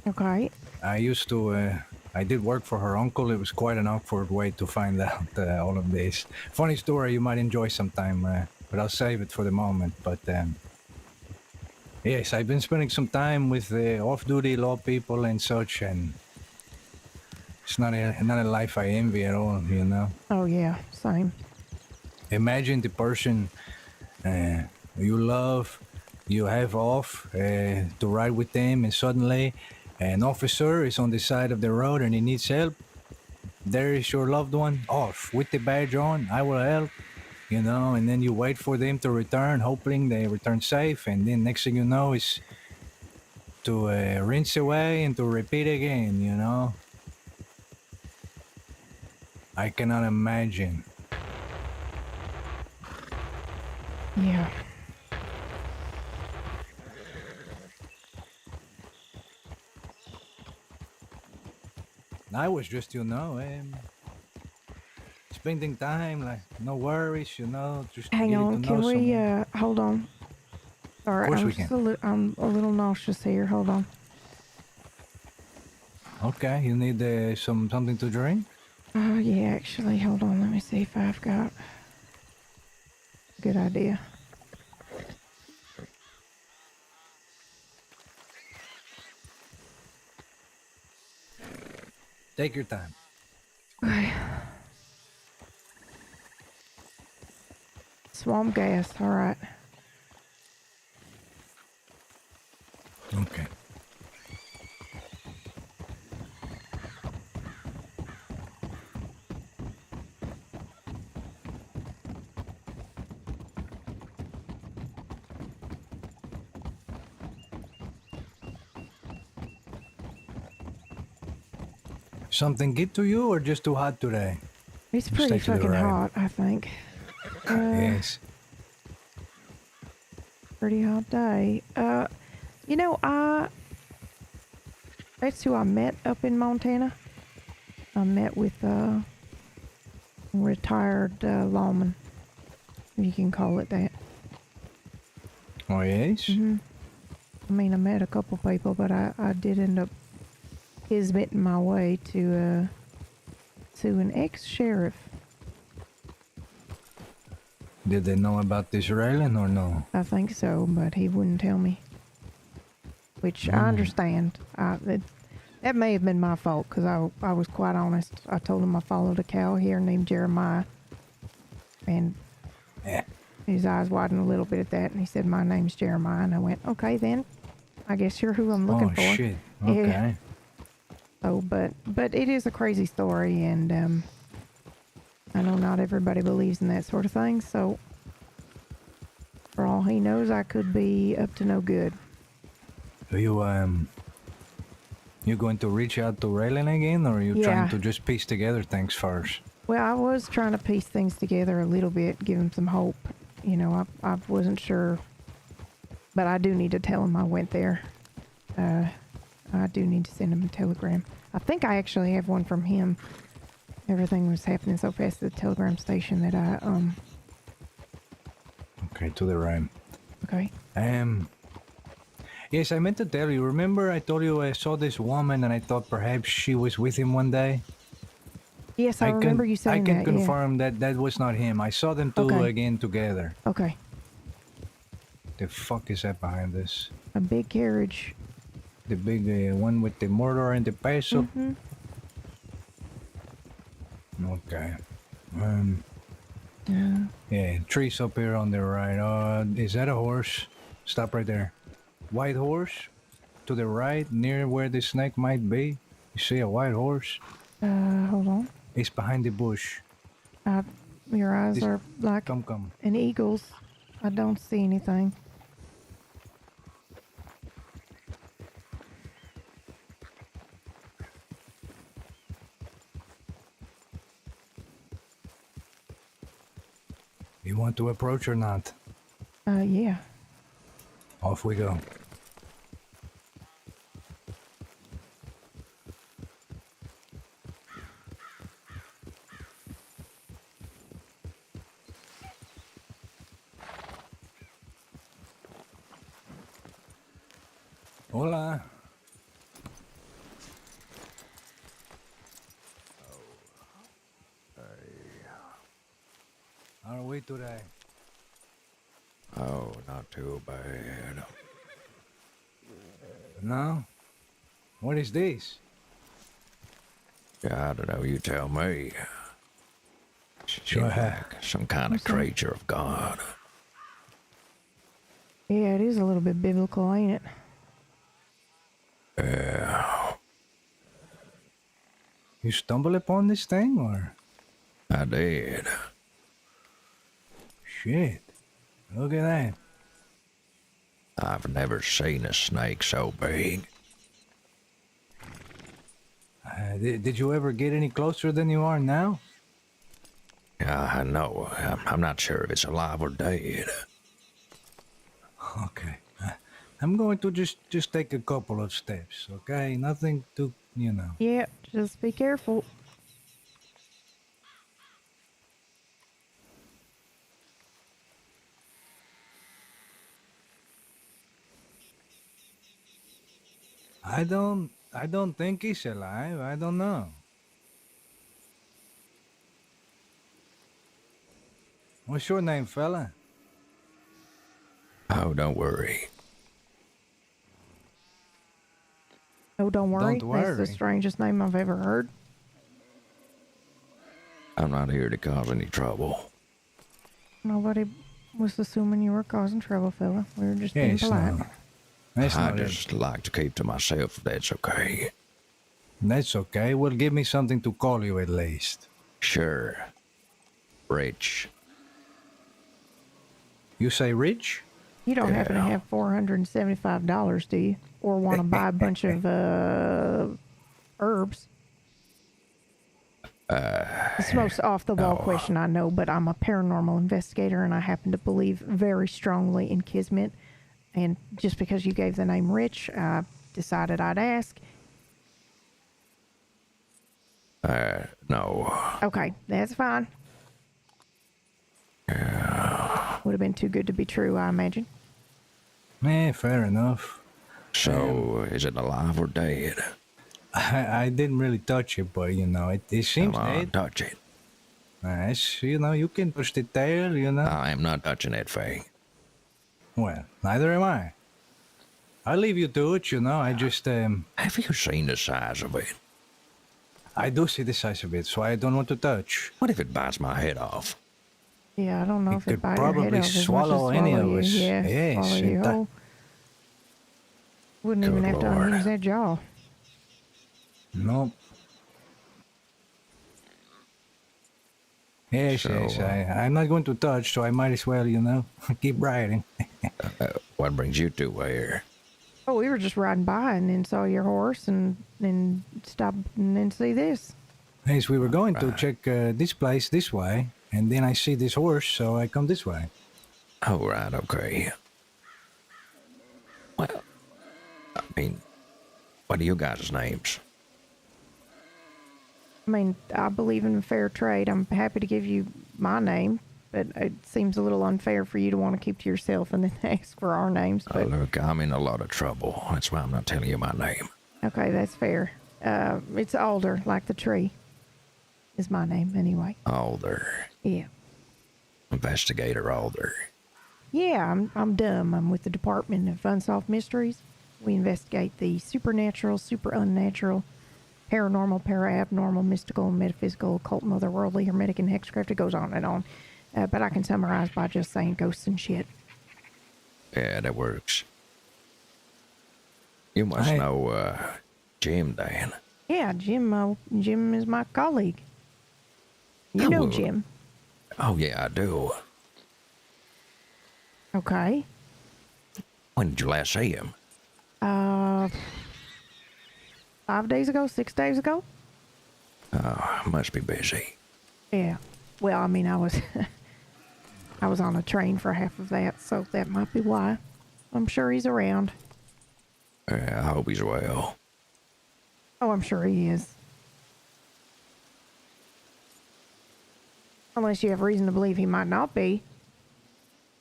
S1: Okay.
S11: I did work for her uncle. It was quite an awkward way to find out all of this. Funny story you might enjoy sometime, but I'll save it for the moment. But yes, I've been spending some time with off-duty law people and such, and it's not a life I envy at all, you know.
S1: Oh yeah, same.
S11: Imagine the person you love, you have off to ride with them, and suddenly an officer is on the side of the road and he needs help. There is your loved one off with the badge on. I will help, you know, and then you wait for them to return, hoping they return safe, and then next thing you know is to rinse away and to repeat again, you know. I cannot imagine.
S1: Yeah.
S11: I was just, you know, spending time, like, no worries, you know, just
S1: Hang
S11: getting
S1: on,
S11: to
S1: can
S11: know
S1: we,
S11: someone.
S1: hold on. Sorry,
S11: Of course we can.
S1: I'm a little nauseous here. Hold on.
S11: Okay, you need something to drink?
S1: Oh, yeah, actually, hold on. Let me see if I've got... Good idea.
S11: Take your time.
S1: Okay. Swamp gas, all right.
S11: Okay. Something get to you or just too hot today?
S1: It's
S11: Just
S1: pretty
S11: take to the
S1: fucking
S11: right.
S1: hot, I think.
S11: Yes.
S1: Pretty hot day. You know, that's who I met up in Montana. I met with a retired lawman. if you can call it that.
S11: Oh, yes?
S1: I mean, I met a couple people, but I did end up kismetting my way to an ex-sheriff.
S11: Did they know about this railing or no?
S1: I think so, but he wouldn't tell me. Which I understand. That may have been my fault, because I was quite honest. I told him I followed a cow here named Jeremiah. And his eyes widened a little bit at that, and he said, my name's Jeremiah. And I went, okay, then. I guess you're who I'm looking for.
S11: Oh, shit. Okay.
S1: Yeah. Oh, but it is a crazy story, and I know not everybody believes in that sort of thing, so for all he knows, I could be up to no good.
S11: Are you going to reach out to Raylan again, or are you trying to just piece together things first?
S1: Well, I was trying to piece things together a little bit, give him some hope. You know, I wasn't sure, but I do need to tell him I went there. I do need to send him a telegram. I think I actually have one from him. Everything was happening so fast at the telegram station that I,
S11: Okay, to the right.
S1: Okay.
S11: Yes, I meant to tell you. Remember I told you I saw this woman and I thought perhaps she was with him one day?
S1: Yes, I remember you saying that.
S11: I can confirm that that was not him. I saw them two again together.
S1: Okay.
S11: The fuck is that behind us?
S1: A big carriage.
S11: The big one with the mortar and the peso? Okay. Yeah, trees up here on the right. Is that a horse? Stop right there. White horse? To the right, near where the snake might be. You see a white horse?
S1: Hold on.
S11: It's behind the bush.
S1: Your eyes are like
S11: Come.
S1: an eagle's. I don't see anything.
S11: You want to approach or not?
S1: Yeah.
S11: Off we go. Hola. How are we today?
S14: Oh, not too bad.
S11: No? What is this?
S14: I don't know, you tell me.
S11: Sure.
S14: Like some kind of creature of God.
S1: Yeah, it is a little bit biblical, ain't it?
S14: Yeah.
S11: You stumble upon this thing, or?
S14: I did.
S11: Shit. Look at that.
S14: I've never seen a snake so big.
S11: Did you ever get any closer than you are now?
S14: I know. I'm not sure if it's alive or dead.
S11: Okay. I'm going to just take a couple of steps, okay? Nothing to, you know.
S1: Yeah, just be careful.
S11: I don't think he's alive. I don't know. What's your name, fella?
S14: Oh, don't worry.
S1: Oh, don't worry.
S11: Don't worry.
S1: That's the strangest name I've ever heard.
S14: I'm not here to cause any trouble.
S1: Nobody was assuming you were causing trouble, fella. We were just being polite.
S11: No. That's
S14: I
S11: not it.
S14: just like to keep to myself if that's okay.
S11: That's okay. Well, give me something to call you at least.
S14: Sure. Rich.
S11: You say rich?
S1: You don't happen to have $475, do you? Or want to buy a bunch of herbs? It's the most off-the-wall question I know, but I'm a paranormal investigator, and I happen to believe very strongly in Kismet. And just because you gave the name Rich, I decided I'd ask.
S14: No.
S1: Okay, that's fine.
S14: Yeah.
S1: Would have been too good to be true, I imagine.
S11: Fair enough.
S14: So, is it alive or dead?
S11: I didn't really touch it, but it seems
S14: Come on,
S11: dead.
S14: touch it.
S11: You can touch the tail,
S14: I am not touching that thing.
S11: Well, neither am I. I'll leave you to it, I just,
S14: Have you seen the size of it?
S11: I do see the size of it, so I don't want to touch.
S14: What if it bites my head off?
S1: Yeah, I don't know
S11: It
S1: if it
S11: could
S1: bite your head
S11: probably
S1: off as much as
S11: swallow any of
S1: you.
S11: us.
S1: Yeah,
S11: Yes,
S1: swallow you
S11: and that-
S1: whole. Wouldn't even
S14: Good
S1: have to
S14: Lord.
S1: unhinge that jaw.
S11: Nope. Yes,
S14: So,
S11: yes, I'm not going to touch, so I might as well, keep riding.
S14: What brings you two here?
S1: Oh, we were just riding by and then saw your horse and then stopped and then see this.
S11: Yes, we were going to check this place this way, and then I see this horse, so I come this way.
S14: Oh, right, okay. Well, I mean, what are you guys' names?
S1: I mean, I believe in fair trade. I'm happy to give you my name, but it seems a little unfair for you to want to keep to yourself and then ask for our names.
S14: Oh,
S1: But
S14: look, I'm in a lot of trouble. That's why I'm not telling you my name.
S1: okay, that's fair. It's Alder, like the tree, is my name anyway.
S14: Alder.
S1: Yeah.
S14: Investigator Alder.
S1: Yeah, I'm dumb. I'm with the Department of Unsolved Mysteries. We investigate the supernatural, super unnatural, paranormal, para-abnormal, mystical, metaphysical, occult, and otherworldly, hermetic, and hexcraft. It goes on and on. But I can summarize by just saying ghosts and shit.
S14: Yeah, that works. You must know, Jim, Dan.
S1: Yeah, Jim is my colleague. You know Jim.
S14: Oh, yeah, I do.
S1: Okay.
S14: When did you last see him?
S1: 5 days ago, 6 days ago?
S14: Oh, must be busy.
S1: Yeah. Well, I mean, I was I was on a train for half of that, so that might be why. I'm sure he's around.
S14: Yeah, I hope he's well.
S1: Oh, I'm sure he is. Unless you have reason to believe he might not be.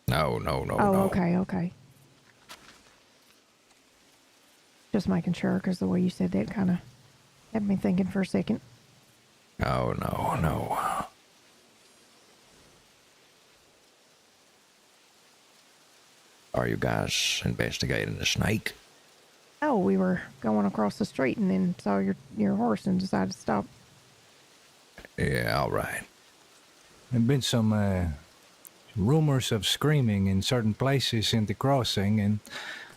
S14: No.
S1: Oh, okay. Just making sure, because the way you said that kind of had me thinking for a second.
S14: Oh, no. Are you guys investigating the snake?
S1: Oh, we were going across the street and then saw your horse and decided to stop.
S14: Yeah, all right.
S11: There have been some rumors of screaming in certain places in the crossing, and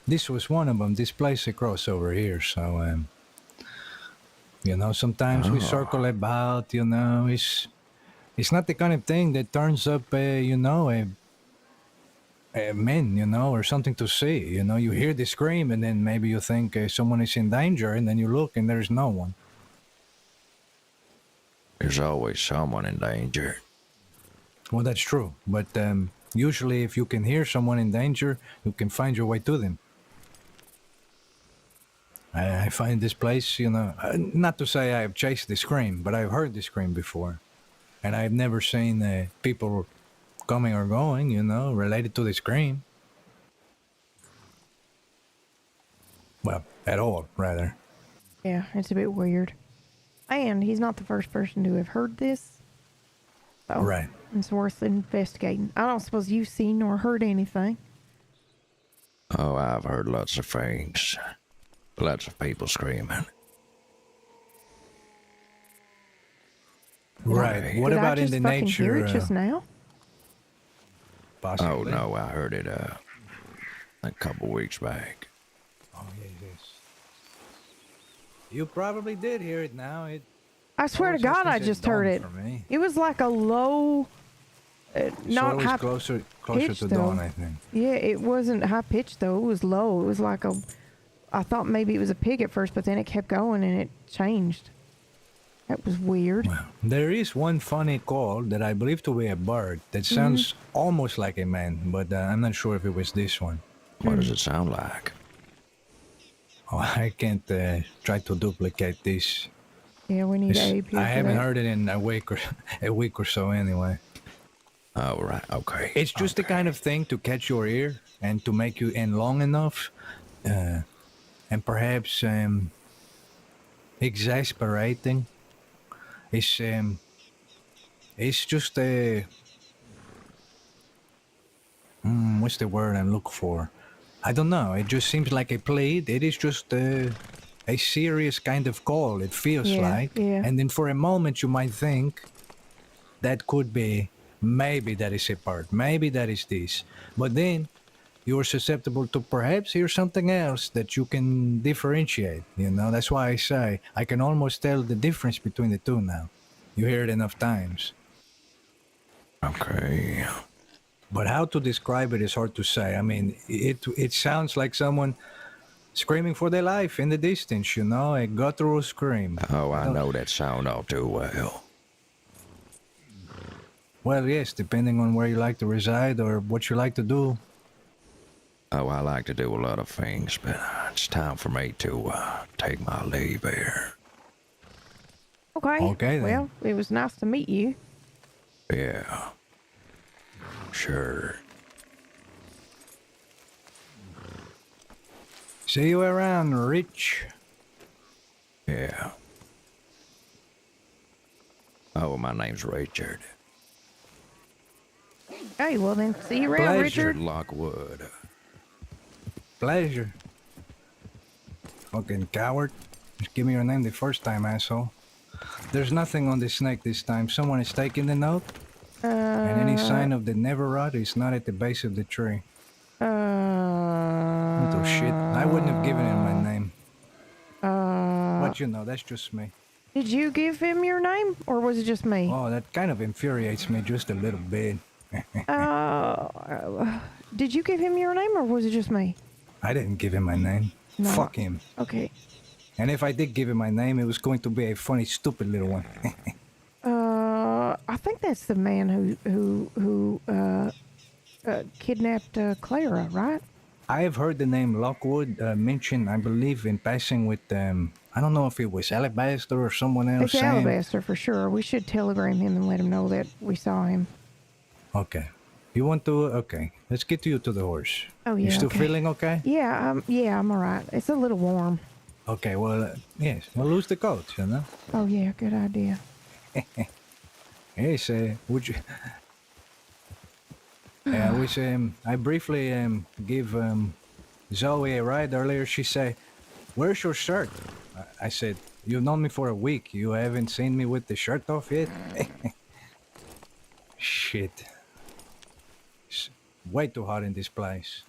S11: this was one of them, this place across over here. So, sometimes we circle about, it's not the kind of thing that turns up, men, or something to see. You hear the scream and then maybe you think someone is in danger, and then you look and there's no one.
S14: There's always someone in danger.
S11: Well, that's true. But usually if you can hear someone in danger, you can find your way to them. I find this place, not to say I've chased the scream, but I've heard the scream before. And I've never seen people coming or going, related to the scream. Well, at all, rather.
S1: Yeah, it's a bit weird. And he's not the first person to have heard this. So
S11: Right.
S1: It's worth investigating. I don't suppose you've seen or heard anything.
S14: Oh, I've heard lots of things. Lots of people screaming.
S11: Right. What
S1: Did
S11: about
S1: I
S11: in
S1: just
S11: the
S1: fucking
S11: nature?
S1: hear it just now?
S11: Possibly.
S14: Oh, no, I heard it a couple weeks back.
S11: Oh, yes. You probably did hear it now.
S1: I swear to
S11: always
S1: God, I
S11: happens at
S1: just heard
S11: dawn
S1: it.
S11: for me.
S1: It was like a low,
S11: It's
S1: not
S11: always
S1: high
S11: closer
S1: pitch,
S11: to
S1: though.
S11: dawn, I think.
S1: Yeah, it wasn't high pitched though. It was low. It was like a. I thought maybe it was a pig at first, but then it kept going and it changed. That was weird.
S11: Well, there is one funny call that I believe to be a bird that sounds almost like a man, but I'm not sure if it was this one.
S14: What does it sound like?
S11: Oh, I can't try to duplicate this.
S1: Yeah, we need
S11: It's-
S1: Abe here
S11: I
S1: for
S11: haven't
S1: that.
S11: heard it in a week or so anyway.
S14: Oh, right. Okay.
S11: It's just the kind of thing to catch your ear and to make you in long enough, and perhaps exasperating. It's just a what's the word I'm looking for? I don't know. It just seems like a plea. It is just a serious kind of call. It feels like, and then for a moment you might think that could be. Maybe that is a part. Maybe that is this. But then you are susceptible to perhaps hear something else that you can differentiate. You know, that's why I say I can almost tell the difference between the two now. You hear it enough times.
S14: Okay.
S11: But how to describe it is hard to say. I mean, it sounds like someone screaming for their life in the distance, you know, a guttural scream.
S14: Oh, I know that sound all too well.
S11: Well, yes, depending on where you like to reside or what you like to do.
S14: Oh, I like to do a lot of things, but it's time for me to take my leave here.
S1: Okay.
S11: Okay, then.
S1: Well, it was nice to meet you.
S14: Yeah. Sure.
S11: See you around, Rich.
S14: Yeah. Oh, my name's Richard.
S1: Hey, well then, see you around, Richard.
S14: Lockwood.
S11: Pleasure. Fucking coward. Just give me your name the first time, asshole. There's nothing on the snake this time. Someone is taking the note. And any sign of the never rot is not at the base of the tree. Little shit. I wouldn't have given him my name. But you know, that's just me.
S1: Did you give him your name, or was it just me?
S11: Oh, that kind of infuriates me just a little bit.
S1: Did you give him your name, or was it just me?
S11: I didn't give him my name.
S1: No.
S11: Fuck him.
S1: Okay.
S11: And if I did give him my name, it was going to be a funny, stupid little one.
S1: I think that's the man who kidnapped Clara, right?
S11: I have heard the name Lockwood mentioned, I believe, in passing with, I don't know if it was Alabaster or someone else.
S1: It's Alabaster for sure. We should telegram him and let him know that we saw him.
S11: Okay. You want to? Okay. Let's get you to the horse.
S1: Oh, yeah.
S11: You still
S1: okay.
S11: feeling okay?
S1: Yeah, I'm all right. It's a little warm.
S11: Okay, well, yes. We'll lose the coat, you know?
S1: Oh, yeah, good idea.
S11: Yes, would you... which I briefly give Zoe a ride earlier. She said, "Where's your shirt?" I said, "You've known me for a week. You haven't seen me with the shirt off yet?" Shit. It's way too hot in this place.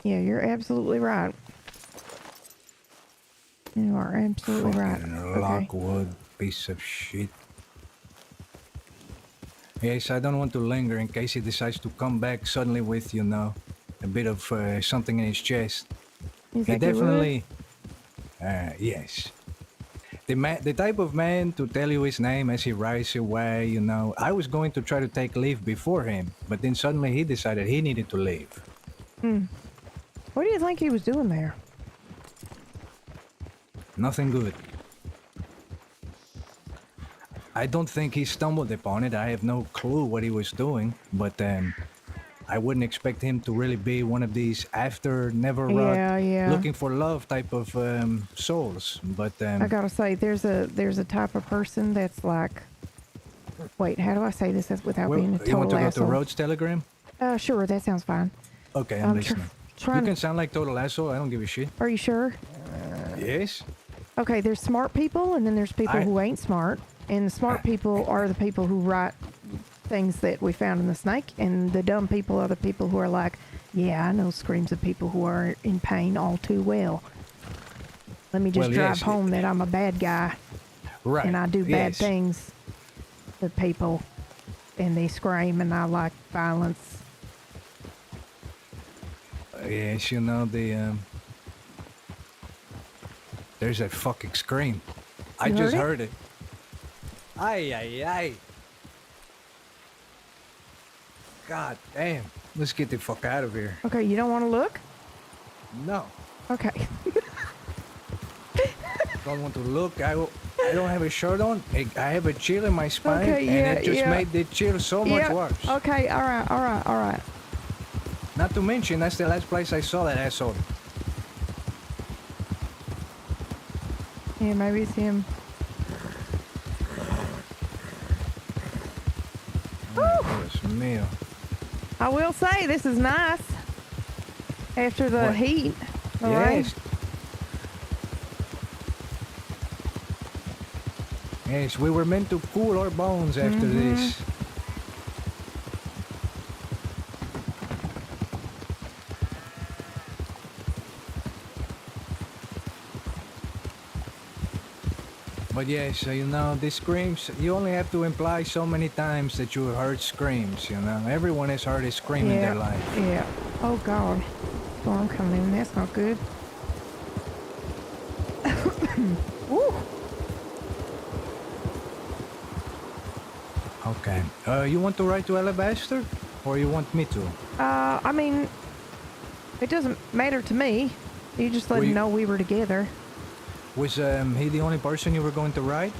S1: Yeah, you're absolutely right. You are absolutely right.
S11: Lockwood, piece of shit. Yes, I don't want to linger in case he decides to come back suddenly with, you know, a bit of something in his chest.
S1: You
S11: He
S1: think he would?
S11: definitely, yes. The type of man to tell you his name as he rides away, you know. I was going to try to take leave before him, but then suddenly he decided he needed to leave.
S1: What do you think he was doing there?
S11: Nothing good. I don't think he stumbled upon it. I have no clue what he was doing, but I wouldn't expect him to really be one of these after never looking for love type of souls. But
S1: I gotta say, there's a type of person that's like, wait, how do I say this without being a total
S11: you want to go
S1: asshole?
S11: to Rhodes Telegram?
S1: Sure, that sounds fine.
S11: Okay, I'm listening. You
S1: Trying
S11: can sound like total asshole. I don't give a shit.
S1: Are you sure?
S11: Yes.
S1: Okay, there's smart people, and then there's people who ain't smart. And the smart people are the people who write things that we found in the snake, and the dumb people are the people who are like, yeah, I know screams of people who are in pain all too well. Let me just drive home that I'm a bad guy.
S11: Right.
S1: And I do bad things to people, and they scream, and I like violence.
S11: Yes, you know, there's that fucking scream. I just heard it. Ay, ay, ay. God damn. Let's get the fuck out of here.
S1: Okay, you don't want to look?
S11: No.
S1: Okay.
S11: Don't want to look. I don't have a shirt on. I have a chill in my spine,
S1: Okay,
S11: and
S1: yeah,
S11: it just
S1: yeah.
S11: made the chill so much
S1: Yeah.
S11: worse.
S1: Okay, all right.
S11: Not to mention, that's the last place I saw that asshole.
S1: Yeah, maybe it's him.
S11: Dios mío.
S1: I will say this is nice after the
S11: What?
S1: heat. All right.
S11: Yes. Yes, we were meant to cool our bones after this. But yes, you know, the screams, you only have to imply so many times that you heard screams, you know. Everyone has heard a scream in their life.
S1: Yeah. Oh God. Storm coming in. That's not good. Woo.
S11: Okay. You want to ride to Alabaster? Or you want me to?
S1: I mean, it doesn't matter to me. You just let
S11: Were
S1: him
S11: you-
S1: know we were together.
S11: Was he the only person you were going to ride?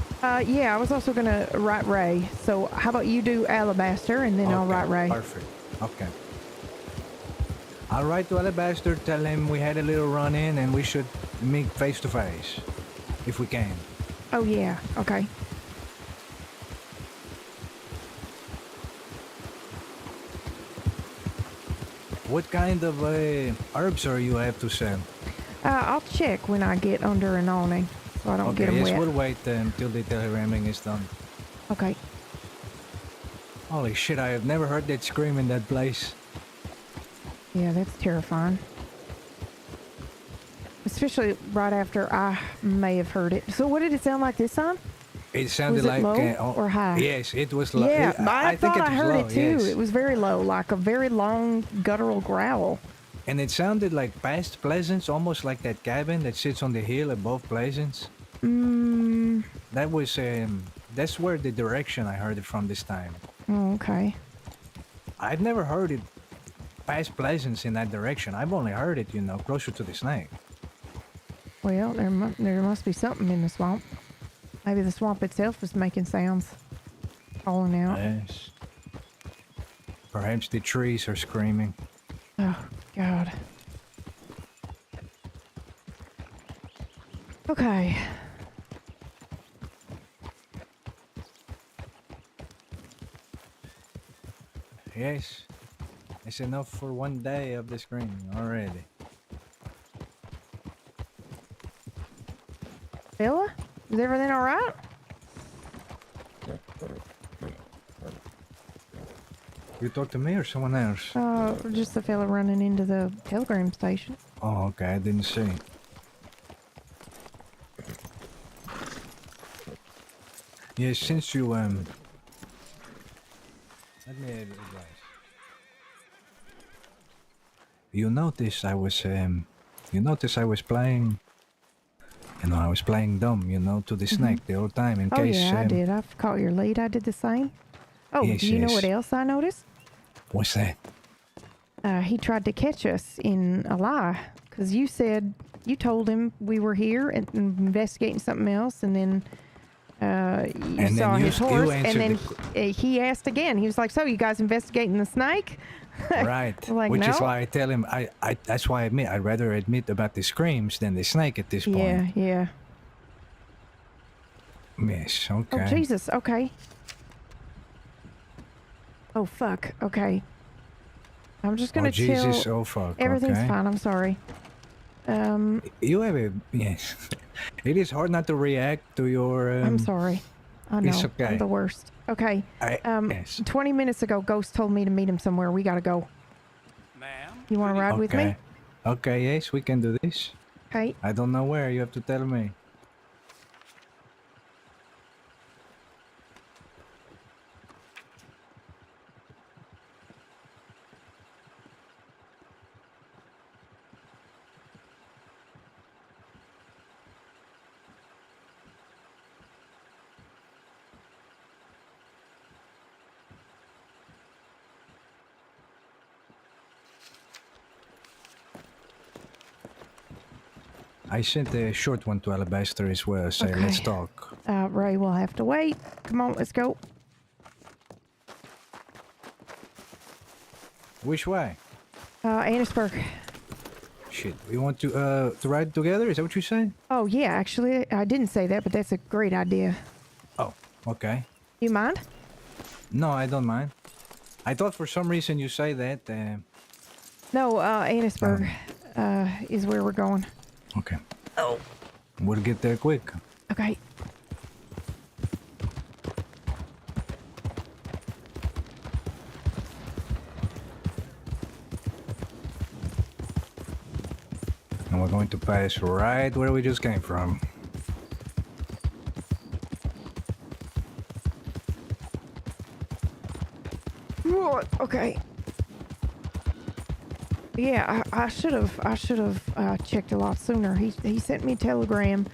S1: Yeah, I was also gonna write Ray. So how about you do Alabaster and then I'll
S11: Okay,
S1: write Ray.
S11: Perfect. Okay. I'll write to Alabaster, tell him we had a little run-in and we should meet face to face. If we can.
S1: Oh yeah. Okay.
S11: What kind of herbs are you have to sell?
S1: I'll check when I get under an awning so I don't get
S11: Okay,
S1: them
S11: yes,
S1: wet.
S11: we'll wait until the telegramming is done.
S1: Okay.
S11: Holy shit, I have never heard that scream in that place.
S1: Yeah, that's terrifying. Especially right after I may have heard it. So what did it sound like this time?
S11: It sounded
S1: Was it
S11: like
S1: low or high?
S11: Yes, it was low.
S1: Yeah,
S11: I think
S1: thought
S11: it
S1: I
S11: was
S1: heard
S11: low,
S1: it too.
S11: yes.
S1: It was very low, like a very long guttural growl.
S11: And it sounded like past Pleasance, almost like that cabin that sits on the hill above Pleasance. That was that's where the direction I heard it from this time.
S1: Oh, okay.
S11: I've never heard it past Pleasance in that direction. I've only heard it, you know, closer to the snake.
S1: Well, there must be something in the swamp. Maybe the swamp itself is making sounds, calling out.
S11: Yes. Perhaps the trees are screaming.
S1: Oh, God. Okay.
S11: Yes. It's enough for one day of the screaming already.
S1: Bella? Is everything all right?
S11: You talk to me or someone else?
S1: Just the fella running into the telegram station.
S11: Oh, okay. I didn't see. Yes, since you, let me advise. You notice I was playing, you know, I was playing dumb, you know, to the snake the whole time in
S1: Oh,
S11: case,
S1: yeah, I did. I've caught your lead. I did the same. Oh,
S11: Yes,
S1: do you know
S11: yes.
S1: what else I noticed?
S11: What's that?
S1: He tried to catch us in a lie. Because you said, you told him we were here and investigating something else, and then you
S11: And then
S1: saw
S11: you
S1: his
S11: s- you
S1: horse, and
S11: answered
S1: then
S11: the
S1: he asked again. He was like, so you guys investigating the snake?
S11: Right.
S1: Like,
S11: Which is
S1: no.
S11: why I tell him, that's why I admit, I'd rather admit about the screams than the snake at this point.
S1: Yeah, yeah.
S11: Yes, okay.
S1: Oh, Jesus, okay. Oh, fuck, okay. I'm just gonna
S11: Oh, Jesus,
S1: chill.
S11: oh, fuck,
S1: Everything's
S11: okay.
S1: fine, I'm sorry.
S11: You have a, yes. It is hard not to react to your,
S1: I'm sorry. I know,
S11: it's okay.
S1: I'm the worst. Okay,
S11: yes.
S1: 20 minutes ago, Ghost told me to meet him somewhere. We gotta go.
S12: Ma'am?
S1: You wanna ride with me?
S11: Okay. Okay, yes, we can do this.
S1: Okay.
S11: I don't know where, you have to tell me. I sent a short one to Alabaster as well. Say, let's
S1: Okay.
S11: talk.
S1: Ray will have to wait. Come on, let's go.
S11: Which way?
S1: Annisburg.
S11: Shit, we want to ride together? Is that what you say?
S1: Oh, yeah, actually, I didn't say that, but that's a great idea.
S11: Oh, okay.
S1: You mind?
S11: No, I don't mind. I thought for some reason you say that.
S1: No, Annisburg is where we're going.
S11: Okay.
S1: Oh.
S11: We'll get there quick.
S1: Okay.
S11: And we're going to pass right where we just came from.
S1: Okay. Yeah, I should have checked a lot sooner. He sent me a telegram,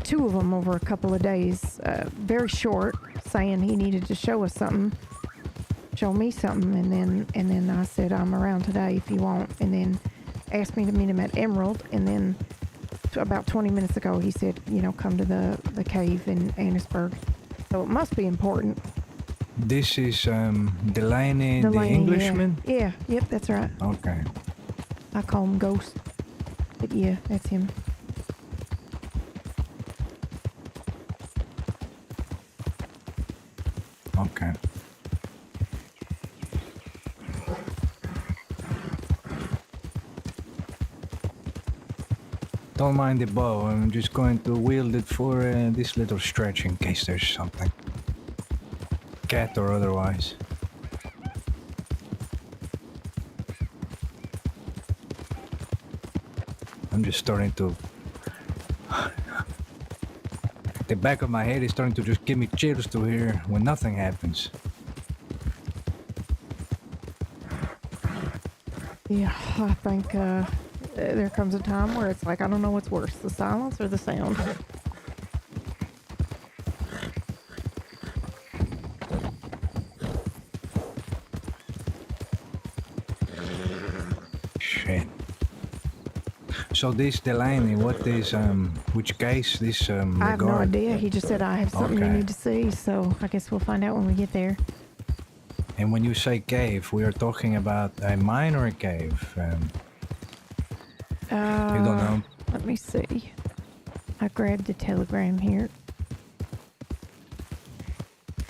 S1: two of them over a couple of days, very short, saying he needed to show us something, show me something, and then I said I'm around today if you want, and then asked me to meet him at Emerald, and then about 20 minutes ago he said, you know, come to the cave in Annisburg. So it must be important.
S11: This is Delaney, the Englishman?
S1: Yeah, yep, that's right.
S11: Okay.
S1: I call him Ghost. But yeah, that's him.
S11: Okay. Don't mind the bow. I'm just going to wield it for this little stretch in case there's something. Cat or otherwise. I'm just starting to... The back of my head is starting to just give me chills to hear when nothing happens.
S1: Yeah, I think there comes a time where it's like, I don't know what's worse, the silence or the sound.
S11: Shit. So this Delaney, what is, which case this,
S1: I have no
S11: regard?
S1: idea. He just said I have something you
S11: Okay.
S1: need to see, so I guess we'll find out when we get there.
S11: And when you say cave, we are talking about a mine or a cave? You don't know?
S1: Let me see. I grabbed the telegram here.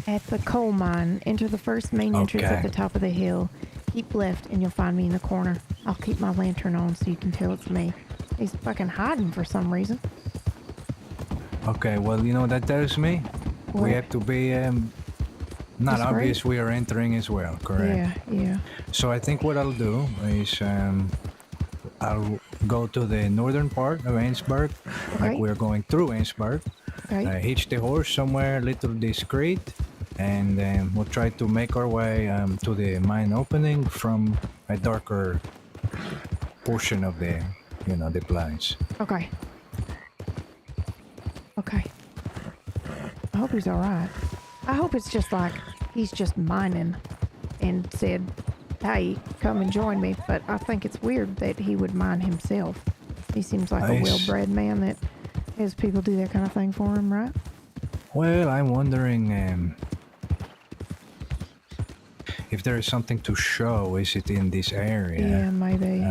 S1: At the coal mine, enter the first main entrance at
S11: Okay.
S1: the top of the hill. Keep left and you'll find me in the corner. I'll keep my lantern on so you can tell it's me. He's fucking hiding for some reason.
S11: Okay, well, you know what that tells me?
S1: What?
S11: We have to be, not
S1: Discreet?
S11: obvious we are entering as well, correct?
S1: Yeah, yeah.
S11: So I think what I'll do is, I'll go to the northern part of Ainsburg,
S1: Okay.
S11: like we're going through Ainsburg.
S1: Okay.
S11: Hitch the horse somewhere a little discreet, and we'll try to make our way to the mine opening from a darker portion of the, you know, the place.
S1: Okay. Okay. I hope he's alright. I hope it's just like he's just mining and said, hey, come and join me. But I think it's weird that he would mine himself. He seems like a
S11: Nice.
S1: well-bred man that has people do that kind of thing for him, right?
S11: Well, I'm wondering if there is something to show. Is it in this area?
S1: Yeah, maybe.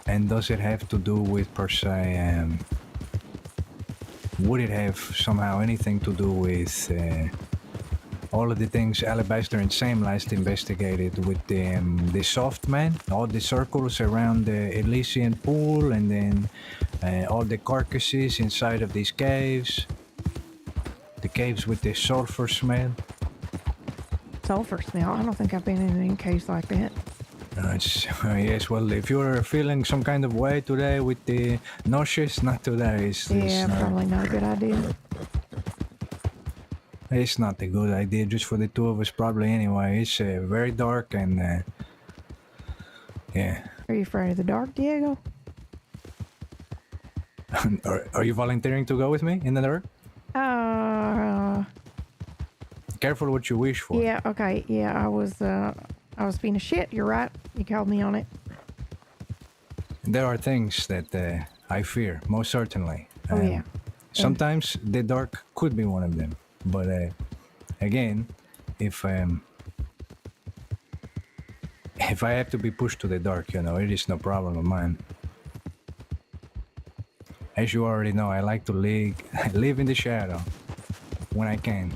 S11: And does it have to do with, per se, would it have somehow anything to do with all of the things Alabaster and Sam last investigated with the soft man, all the circles around the Elysian pool, and then all the carcasses inside of these caves, the caves with the sulfur smell?
S1: Sulfur smell. I don't think I've been in any caves like that.
S11: Yes, well, if you're feeling some kind of way today with the nauseous, not today.
S1: Yeah, probably not a good idea.
S11: It's not a good idea, just for the two of us, probably anyway. It's very dark and, yeah.
S1: Are you afraid of the dark, Diego?
S11: Are you volunteering to go with me in the dark? Careful what you wish for.
S1: Yeah, okay. Yeah, I was being a shit. You're right. You called me on it.
S11: there are things that I fear, most certainly.
S1: Oh, yeah.
S11: Sometimes the dark could be one of them. But again, if I have to be pushed to the dark, you know, it is no problem of mine. As you already know, I like to live in the shadow when I can.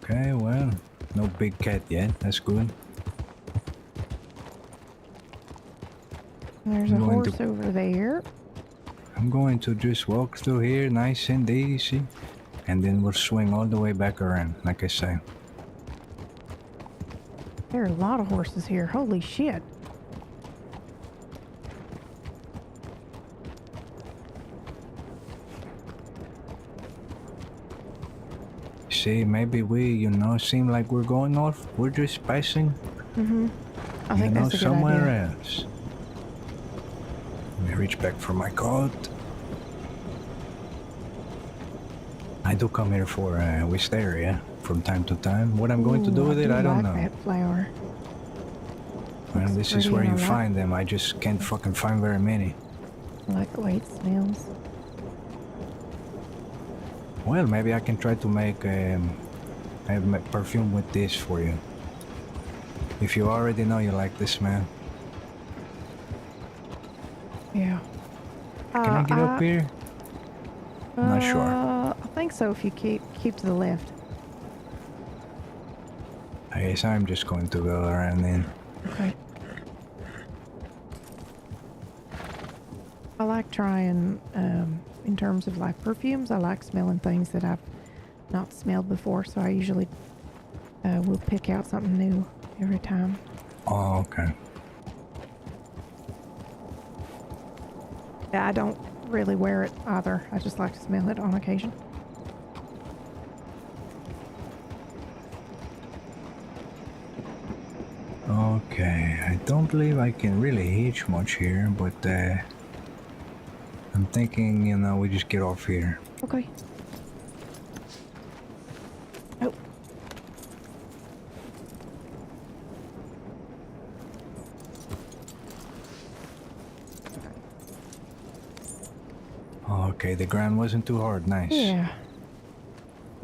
S11: Okay, well, no big cat yet. That's good.
S1: There's a horse over there.
S11: I'm going to just walk through here nice and easy, and then we'll swing all the way back around, like I say.
S1: There are a lot of horses here. Holy shit.
S11: See, maybe we, you know, seem like we're going off. We're just passing,
S1: I think that's a good
S11: somewhere
S1: idea.
S11: else. Let me reach back for my coat. I do come here for wisteria from time to time. What I'm going to do with it, I don't know.
S1: That flower.
S11: Well,
S1: Looks
S11: this is
S1: pretty
S11: where
S1: and
S11: you
S1: I like-
S11: find them. I just can't fucking find very many.
S1: I like the way it smells.
S11: Well, maybe I can try to make perfume with this for you. If you already know you like this, man.
S1: Yeah.
S11: Can I get up here? I'm not sure.
S1: I think so if you keep to the left.
S11: I guess I'm just going to go around then.
S1: Okay. I like trying, in terms of like perfumes, I like smelling things that I've not smelled before, so I usually will pick out something new every time.
S11: Oh, okay.
S1: Yeah, I don't really wear it either. I just like to smell it on occasion.
S11: Okay, I don't believe I can really hitch much here, but I'm thinking, you know, we just get off here.
S1: Okay. Oh.
S11: Okay, the ground wasn't too hard. Nice.
S1: Yeah.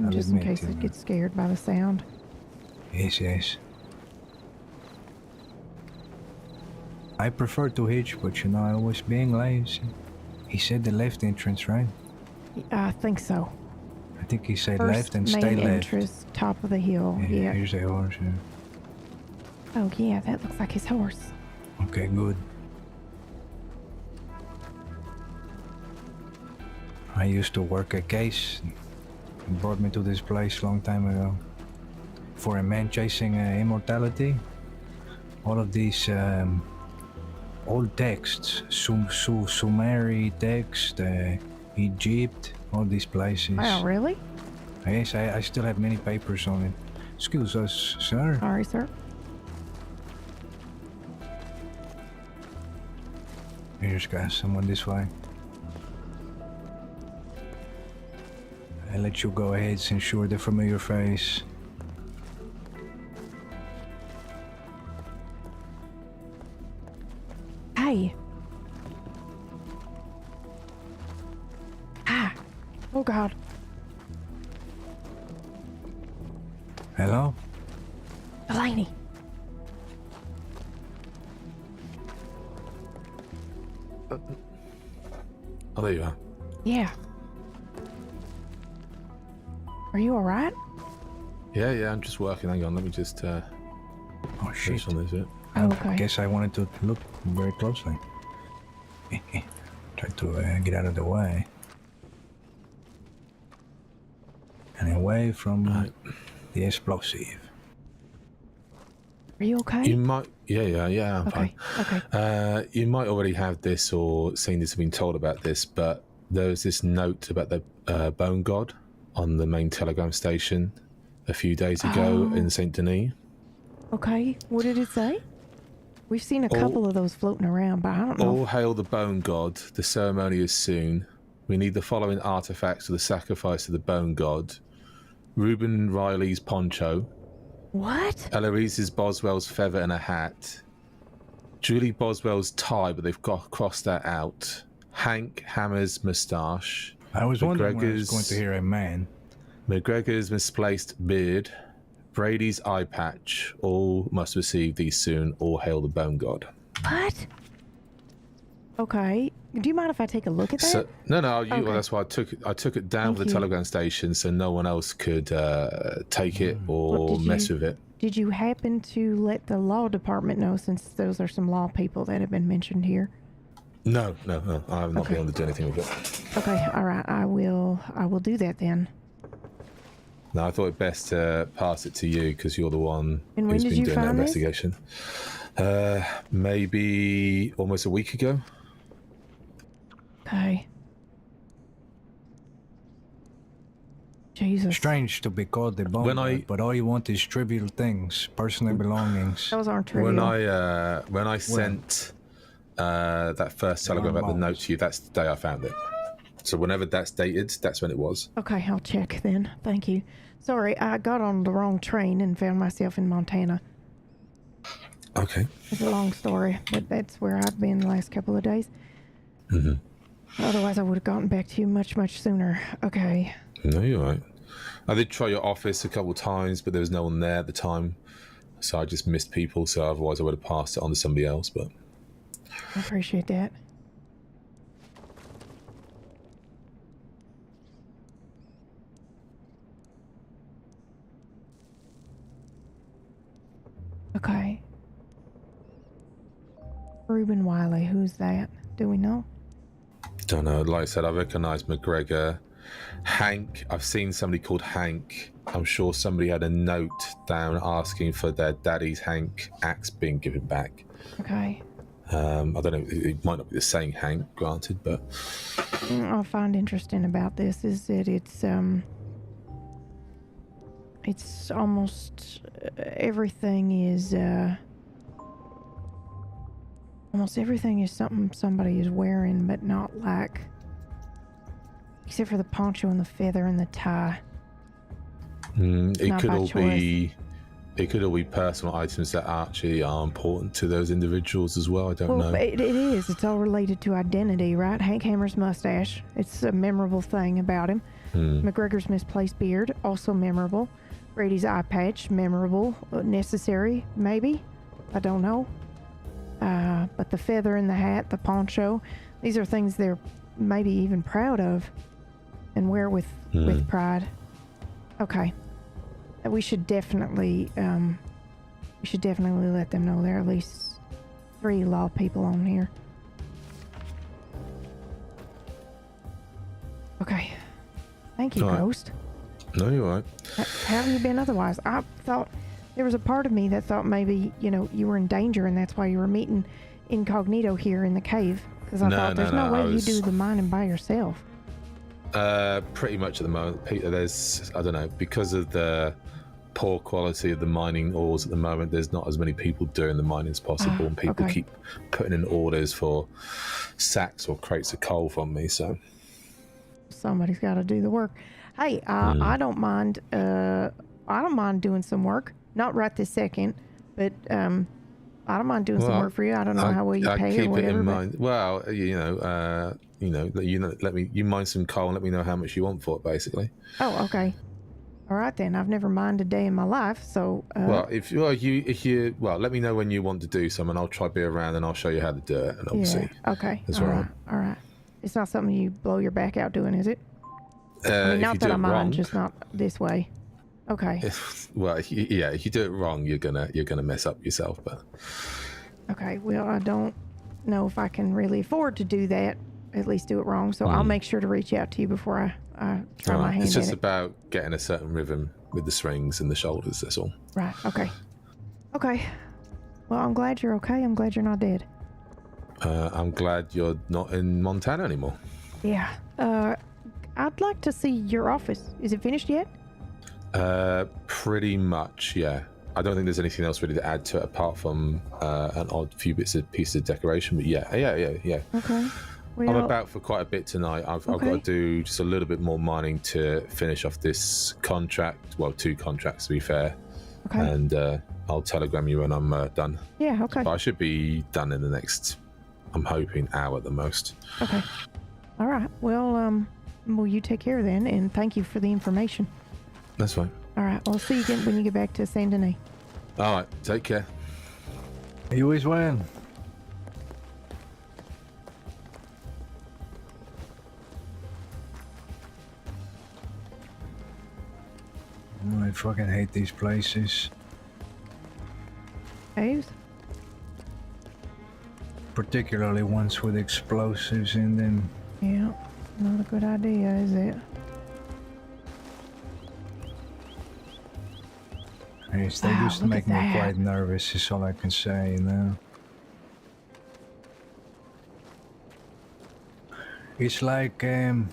S11: I'll
S1: Just in
S11: admit
S1: case
S11: to
S1: it gets scared by the sound.
S11: Yes, yes. I prefer to hitch, but you know, I was being lazy. He said the left entrance, right?
S1: I think so.
S11: I think he said
S1: First
S11: left and
S1: main
S11: stay left.
S1: entrance, top of the hill. Yeah.
S11: Here's a horse. Yeah.
S1: Oh yeah, that looks like his horse.
S11: Okay, good. I used to work a case. It brought me to this place long time ago. For a man chasing immortality. All of these old texts, Sumeri text, Egypt, all these places.
S1: Wow, really?
S11: Yes, I still have many papers on it. Excuse us, sir.
S1: Sorry, sir.
S11: Here's got someone this way. I'll let you go ahead since you're the familiar face.
S1: Hey. Ah. Oh God.
S11: Hello?
S1: Delaney.
S15: Oh, there you are.
S1: Yeah. Are you alright?
S15: Yeah, I'm just working. Hang on, let me just
S11: Oh shit.
S15: finish on this bit.
S1: Oh, okay.
S11: I guess I wanted to look very closely. Try to get out of the way. And away from the explosive.
S1: Are you okay?
S15: You might, yeah, I'm fine.
S1: Okay.
S15: You might already have this or seen this or been told about this, but there was this note about the bone god on the main telegram station a few days ago in Saint Denis.
S1: Okay. What did it say? We've seen a couple of those floating around, but I don't know.
S15: All hail the bone god. The ceremony is soon. We need the following artifacts for the sacrifice of the bone god: Reuben Riley's poncho,
S1: What?
S15: Eloise Boswell's feather in a hat. Julie Boswell's tie, but they've crossed that out. Hank Hammer's moustache.
S11: I was wondering when I was going to hear a man.
S15: McGregor's misplaced beard. Brady's eye patch. All must receive these soon. All hail the Bone God.
S1: What? Okay. Do you mind if I take a look at that?
S15: So, no.
S1: Okay.
S15: Well, that's why I took it down from the telegram station so no one else could take it or mess with it.
S1: Did you happen to let the law department know, since those are some law people that have been mentioned here?
S15: No. I have not been able to do anything with it.
S1: Okay. All right. I will do that then.
S15: No, I thought it best to pass it to you because you're the one
S1: And when
S15: who's
S1: did
S15: been
S1: you
S15: doing that
S1: find this?
S15: investigation. Maybe almost a week ago.
S1: Okay. Jesus.
S11: Strange to be called the bone god, but all you want is trivial things, personal belongings.
S1: Those aren't trivial.
S15: When I sent that first telegram about the note to you, that's the day I found it. So whenever that's dated, that's when it was.
S1: Okay, I'll check then. Thank you. Sorry, I got on the wrong train and found myself in Montana.
S15: Okay.
S1: It's a long story, but that's where I've been the last couple of days.
S15: Mm-hmm.
S1: Otherwise, I would have gotten back to you much, much sooner. Okay.
S15: No, you're right. I did try your office a couple of times, but there was no one there at the time. So I just missed people, so otherwise I would have passed it on to somebody else, but...
S1: I appreciate that. Okay. Reuben Wiley, who's that? Do we know?
S15: Don't know. Like I said, I recognise McGregor. Hank, I've seen somebody called Hank. I'm sure somebody had a note down asking for their daddy's Hank axe being given back.
S1: Okay.
S15: I don't know. It might not be the same Hank, granted, but
S1: I find interesting about this is that it's almost everything is something somebody is wearing, but not like, except for the poncho and the feather and the tie.
S15: It could all be personal items that actually are important to those individuals as well. I don't know.
S1: It is. It's all related to identity, right? Hank Hammer's mustache. It's a memorable thing about him. McGregor's misplaced beard, also memorable. Brady's eye patch, memorable. Necessary, maybe. I don't know. But the feather in the hat, the poncho, these are things they're maybe even proud of and wear with pride. Okay. We should definitely let them know there are at least 3 law people on here. Okay. Thank you,
S15: All
S1: Ghost.
S15: right. No, you're right.
S1: How have you been otherwise? I thought there was a part of me that thought maybe, you were in danger and that's why you were meeting incognito here in the cave. Because I thought there's no way you do the mining by yourself.
S15: Pretty much at the moment, Peter, there's, I don't know, because of the poor quality of the mining ores at the moment, there's not as many people doing the mining as possible, and people keep putting in orders for sacks or crates of coal from me, so...
S1: Somebody's got to do the work. Hey, I don't mind doing some work. Not right this second, but I don't mind doing some work for you. I don't know how well you pay or whatever.
S15: Keep it in mind. Well, you mine some coal and let me know how much you want for it, basically.
S1: Oh, okay. All right then. I've never mined a day in my life, so.
S15: Well, if you let me know when you want to do some, and I'll try to be around, and I'll show you how to do it. And obviously,
S1: okay.
S15: That's
S1: all right. All right. It's not something you blow your back out doing, is it? I mean, not that I mind, just not this way. Okay.
S15: If you do it wrong, you're gonna mess up yourself. But
S1: okay, well, I don't know if I can really afford to do that. At least do it wrong. So I'll make sure to reach out to you before I try my hand.
S15: It's just
S1: at it.
S15: about getting a certain rhythm with the strings and the shoulders. That's all.
S1: Right. Okay. Okay. Well, I'm glad you're okay. I'm glad you're not dead.
S15: I'm glad you're not in Montana anymore.
S1: Yeah. I'd like to see your office. Is it finished yet?
S15: Pretty much, yeah. I don't think there's anything else really to add to it apart from an odd few pieces of decoration. But yeah.
S1: Okay. Well,
S15: I'm about for quite a bit tonight. I've got to do just a little bit more mining to finish off this contract. Well, 2 contracts to be fair.
S1: Okay.
S15: And I'll telegram you when I'm done.
S1: Yeah, okay.
S15: But I should be done in the next, I'm hoping, hour at the most.
S1: Okay. All right. Well, you take care then, and thank you for the information.
S15: That's fine.
S1: All right. I'll see you again when you get back to Saint Denis.
S15: All right. Take care.
S11: You as well. Oh, I fucking hate these places.
S1: Caves?
S11: Particularly ones with explosives in them.
S1: Yeah. Not a good idea, is it?
S11: Yes, they
S1: Wow,
S11: used to
S1: look
S11: make
S1: at
S11: me
S1: that.
S11: quite nervous, is all I can say, you know. It's like, you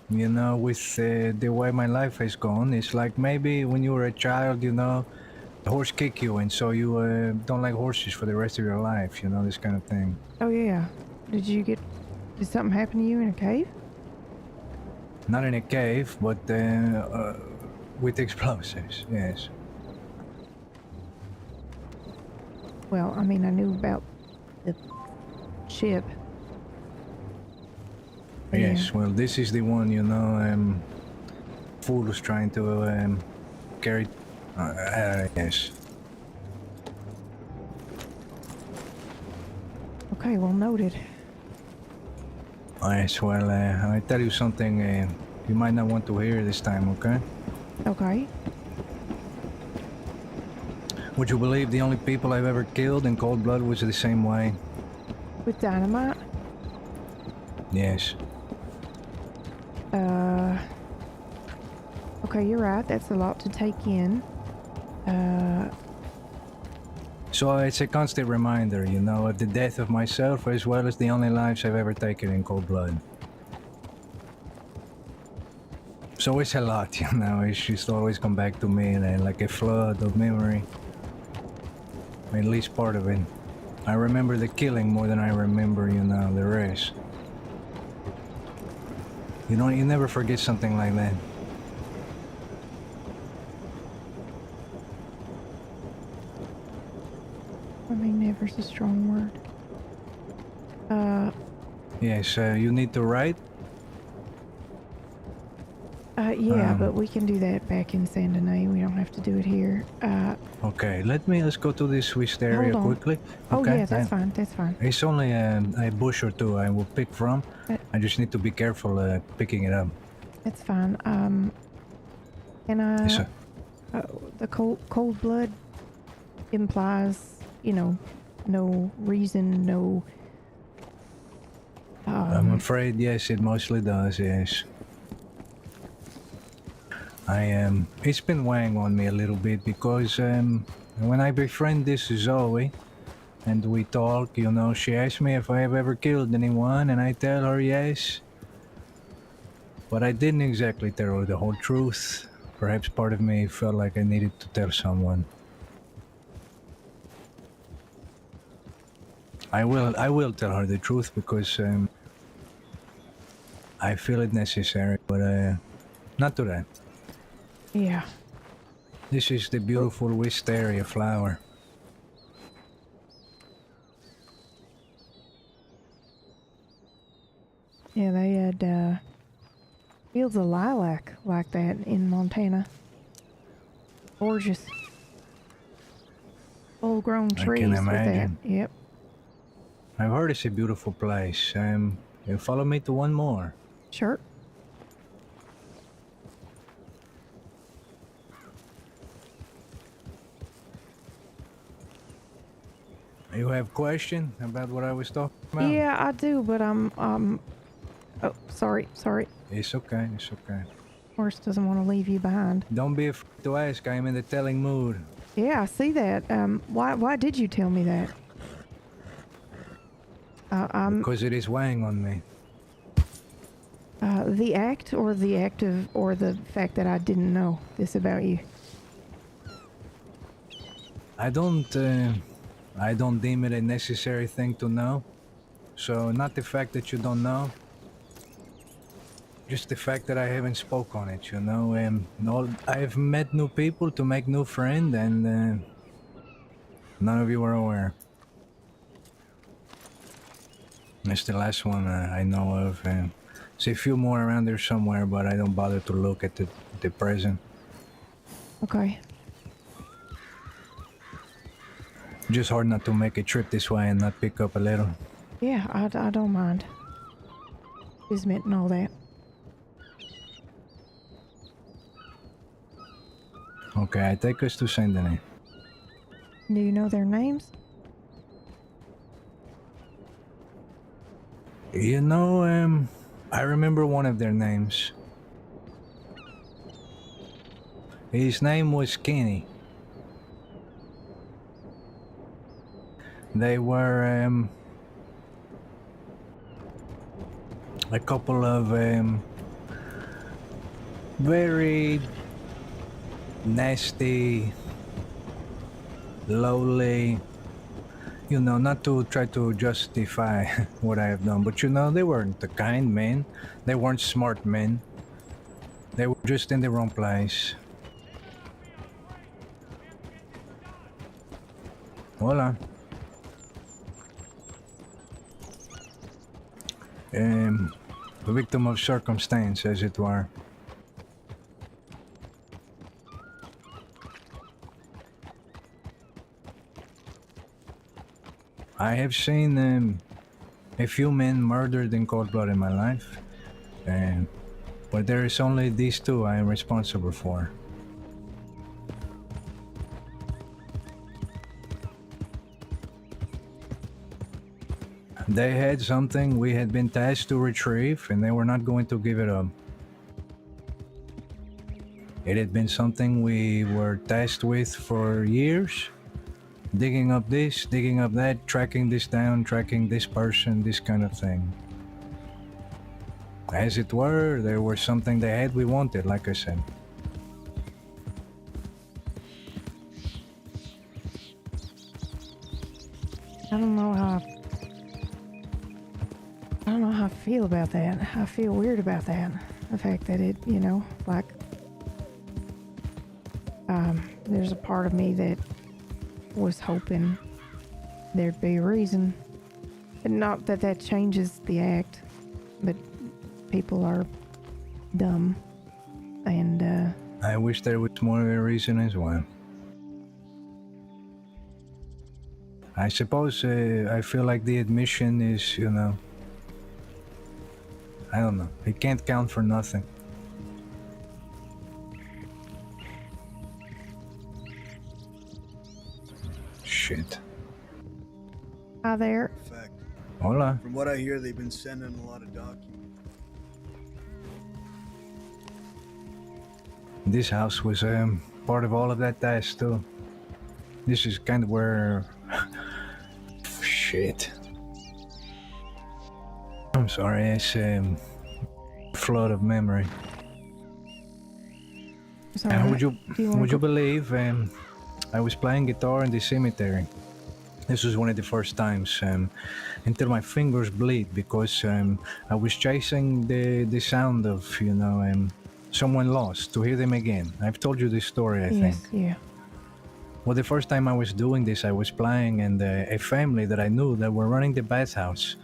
S11: know, with the way my life has gone, it's like maybe when you were a child, you know, a horse kick you and so you don't like horses for the rest of your life, you know, this kind of thing.
S1: Oh, yeah. Did something happen to you in a cave?
S11: Not in a cave, but with explosives, yes.
S1: Well, I mean, I knew about the ship.
S11: Yes, well, this is the one, you know, fool was trying to carry. Yes.
S1: Okay, well, noted.
S11: Yes, well, I tell you something you might not want to hear this time, okay?
S1: Okay.
S11: Would you believe the only people I've ever killed in cold blood was the same way?
S1: With dynamite?
S11: Yes.
S1: Okay, you're right. That's a lot to take in.
S11: So it's a constant reminder, you know, of the death of myself as well as the only lives I've ever taken in cold blood. So it's a lot, you know, it's just always come back to me and like a flood of memory. At least part of it. I remember the killing more than I remember, you know, the rest. You know, you never forget something like that.
S1: I mean, never's a strong word.
S11: Yes, you need to write?
S1: Yeah, but we can do that back in Saint Denis. We don't have to do it here.
S11: Okay, let's go to this Swiss area
S1: Hold on.
S11: quickly.
S1: Oh,
S11: Okay,
S1: yeah, that's fine. That's fine.
S11: It's only a bush or two I will pick from. I just need to be careful picking it up.
S1: That's fine. Can I?
S11: Yes, sir.
S1: The cold blood implies, you know, no reason, no.
S11: I'm afraid, yes, it mostly does, yes. It's been weighing on me a little bit because when I befriend this Zoe and we talk, you know, she asks me if I have ever killed anyone and I tell her yes. But I didn't exactly tell her the whole truth. Perhaps part of me felt like I needed to tell someone. I will tell her the truth because I feel it necessary, but not to that.
S1: Yeah.
S11: This is the beautiful wisteria flower.
S1: Yeah, they had fields of lilac like that in Montana. Gorgeous. Full-grown trees
S11: can
S1: with that.
S11: imagine.
S1: Yep.
S11: I've heard it's a beautiful place. You follow me to one more.
S1: Sure.
S11: You have question about what I was talking about?
S1: Yeah, I do, but oh, sorry.
S11: It's okay, it's okay.
S1: Horse doesn't want to leave you behind.
S11: Don't be afraid to ask. I'm in the telling mood.
S1: Yeah, I see that. Why did you tell me that?
S11: Because it is weighing on me.
S1: The act or the fact that I didn't know this about you?
S11: I don't deem it a necessary thing to know. So not the fact that you don't know. just the fact that I haven't spoke on it, you know. I've met new people to make new friends, and none of you are aware. That's the last one I know of. There's a few more around there somewhere, but I don't bother to look at the present.
S1: Okay.
S11: Just hard not to make a trip this way and not pick up a little.
S1: Yeah, I don't mind. Kismet and all that.
S11: Okay, I take us to Saint Denis.
S1: Do you know their names?
S11: You know, I remember one of their names. His name was Kenny. They were a couple of very nasty, lowly, you know, not to try to justify what I have done, but you know, they weren't the kind men. They weren't smart men. They were just in the wrong place. Hola. A victim of circumstance, as it were. I have seen a few men murdered in cold blood in my life, but there is only these two I am responsible for. They had something we had been tasked to retrieve, and they were not going to give it up. It had been something we were tasked with for years. Digging up this, digging up that, tracking this down, tracking this person, this kind of thing. As it were, there was something they had we wanted, like I said.
S1: I don't know how I feel about that. I feel weird about that. The fact that it, you know, like, there's a part of me that was hoping there'd be a reason. And not that that changes the act, but people are dumb. And,
S11: I wish there was more of a reason as well. I suppose I feel like the admission is, you know, I don't know. It can't count for nothing. Shit.
S1: Hi there.
S16: Fact.
S11: Hola.
S16: From what I hear, they've been sending a lot of documents.
S11: This house was part of all of that task too. This is kind of where... Shit. I'm sorry, it's flood of memory. Would you believe I was playing guitar in the cemetery? This was one of the first times until my fingers bleed because I was chasing the sound of, you know, someone lost, to hear them again. I've told you this story, I think.
S1: Yeah.
S11: Well, the first time I was doing this, I was playing, and a family that I knew that were running the bathhouse,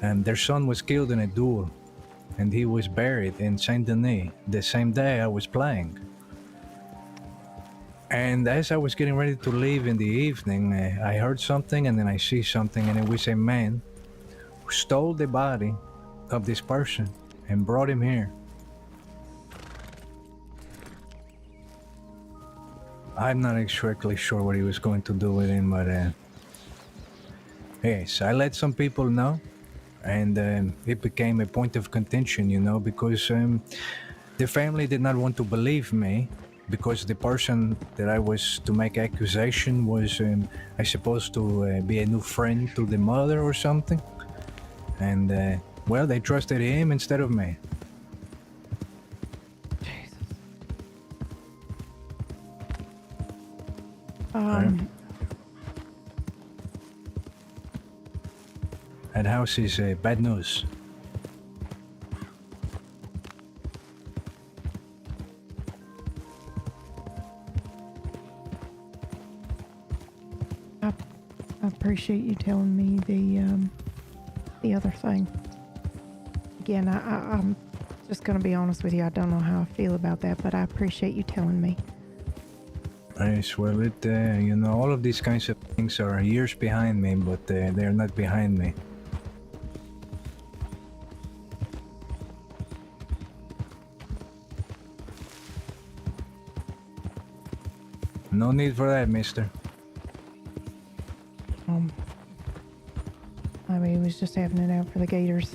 S11: and their son was killed in a duel, and he was buried in Saint Denis the same day I was playing. And as I was getting ready to leave in the evening, I heard something, and then I see something, and it was a man who stole the body of this person and brought him here. I'm not exactly sure what he was going to do with him, but yes, I let some people know, and it became a point of contention, you know, because the family did not want to believe me, because the person that I was to make accusation was, I supposed to be a new friend to the mother or something, and well, they trusted him instead of me. That house is bad news.
S1: I appreciate you telling me the other thing. Again, I'm just gonna be honest with you. I don't know how I feel about that, but I appreciate you telling me.
S11: Yes, well, you know, all of these kinds of things are years behind me, but they're not behind me. No need for that, mister.
S1: I mean, he was just having it out for the gators.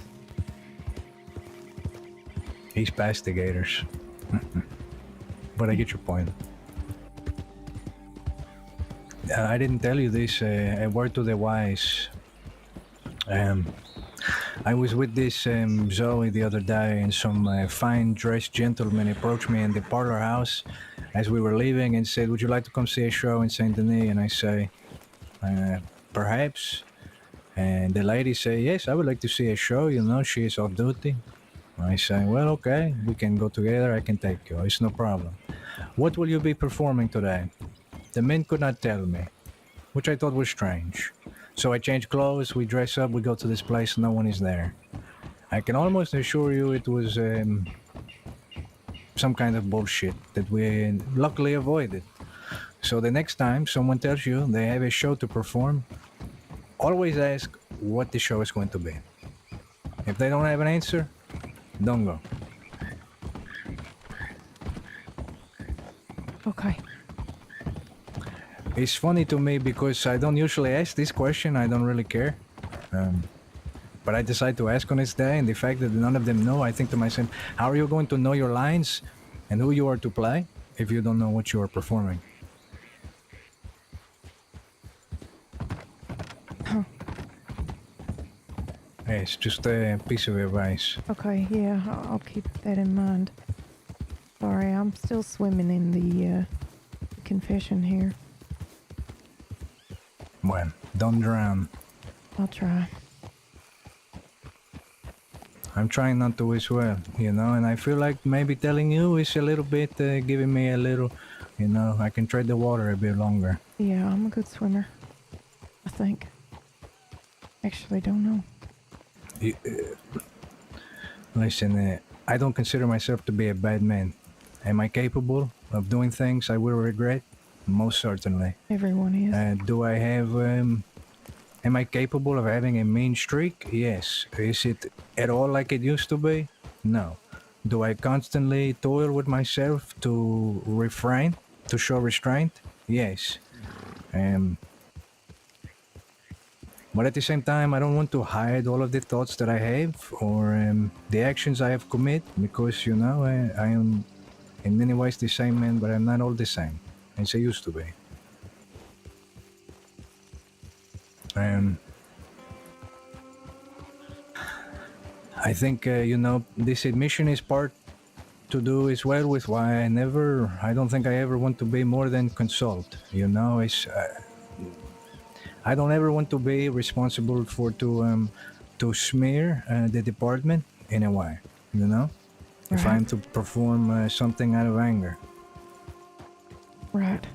S11: He's past the gators. But I get your point. I didn't tell you this, a word to the wise. I was with this Zoe the other day, and some fine-dressed gentleman approached me in the parlor house as we were leaving and said, "Would you like to come see a show in Saint Denis?" And I say, "Perhaps." And the lady say, "Yes, I would like to see a show, you know, she is off duty." I say, "Well, okay, we can go together, I can take you, it's no problem. What will you be performing today?" The men could not tell me, which I thought was strange. So I change clothes, we dress up, we go to this place, no one is there. I can almost assure you it was some kind of bullshit that we luckily avoided. So the next time someone tells you they have a show to perform, always ask what the show is going to be. If they don't have an answer, don't go.
S1: Okay.
S11: It's funny to me because I don't usually ask this question, I don't really care. But I decide to ask on this day, and the fact that none of them know, I think to myself, how are you going to know your lines and who you are to play if you don't know what you are performing?
S1: Huh.
S11: Hey, it's just a piece of advice.
S1: Okay, yeah, I'll keep that in mind. Sorry, I'm still swimming in the confession here.
S11: Well, don't drown.
S1: I'll try.
S11: I'm trying not to as well, you know, and I feel like maybe telling you is a little bit giving me a little, you know, I can tread the water a bit longer.
S1: Yeah, I'm a good swimmer. I think. Actually, don't know.
S11: Listen, I don't consider myself to be a bad man. Am I capable of doing things I will regret? Most certainly.
S1: Everyone is.
S11: Do I have, am I capable of having a mean streak? Yes. Is it at all like it used to be? No. Do I constantly toil with myself to refrain, to show restraint? Yes. But at the same time, I don't want to hide all of the thoughts that I have or the actions I have committed because, you know, I am in many ways the same man, but I'm not all the same as I used to be. I think, you know, this admission is part to do as well with why I don't think I ever want to be more than consult, you know, I don't ever want to be responsible for to smear the department in a way, you know, if I'm to perform something out of anger.
S1: Right.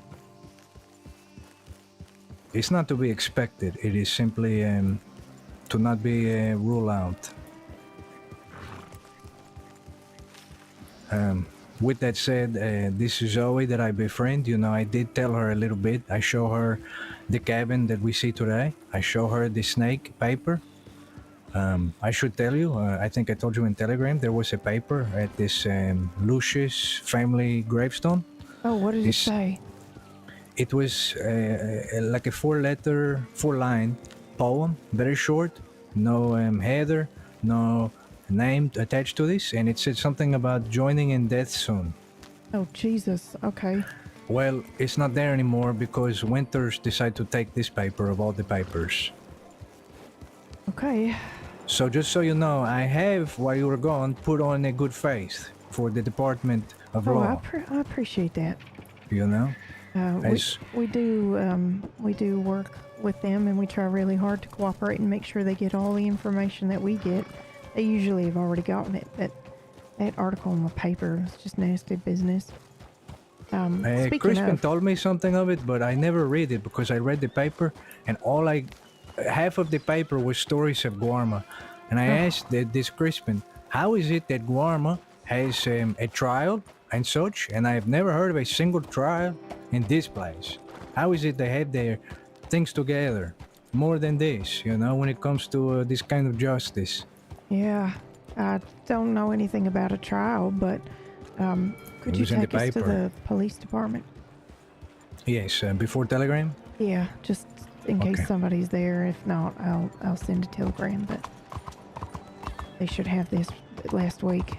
S11: It's not to be expected. It is simply to not be ruled out. With that said, this is Zoe that I befriend. You know, I did tell her a little bit. I show her the cabin that we see today. I show her the snake paper. I should tell you, I think I told you in Telegram, there was a paper at this Lucius family gravestone.
S1: Oh, what did it say?
S11: It was like a four-line poem, very short, no header, no name attached to this, and it said something about joining in death soon.
S1: Oh, Jesus. Okay.
S11: Well, it's not there anymore because Winters decided to take this paper of all the papers.
S1: Okay.
S11: So just so you know, I have, while you were gone, put on a good face for the Department of Law.
S1: I appreciate that.
S11: You know?
S1: We do work with them, and we try really hard to cooperate and make sure they get all the information that we get. They usually have already gotten it, but that article in the paper is just nasty business. Speaking
S11: Crispin
S1: of,
S11: told me something of it, but I never read it because I read the paper, and half of the paper was stories of Guarma. And I asked this Crispin, how is it that Guarma has a trial and such, and I have never heard of a single trial in this place? How is it they have their things together more than this, when it comes to this kind of justice?
S1: yeah, I don't know anything about a trial, but could
S11: It
S1: you
S11: was in the
S1: take us to
S11: paper.
S1: the police department?
S11: Yes, before telegram?
S1: Yeah, just in case
S11: Okay.
S1: somebody's there. If not, I'll send a telegram, but they should have this last week.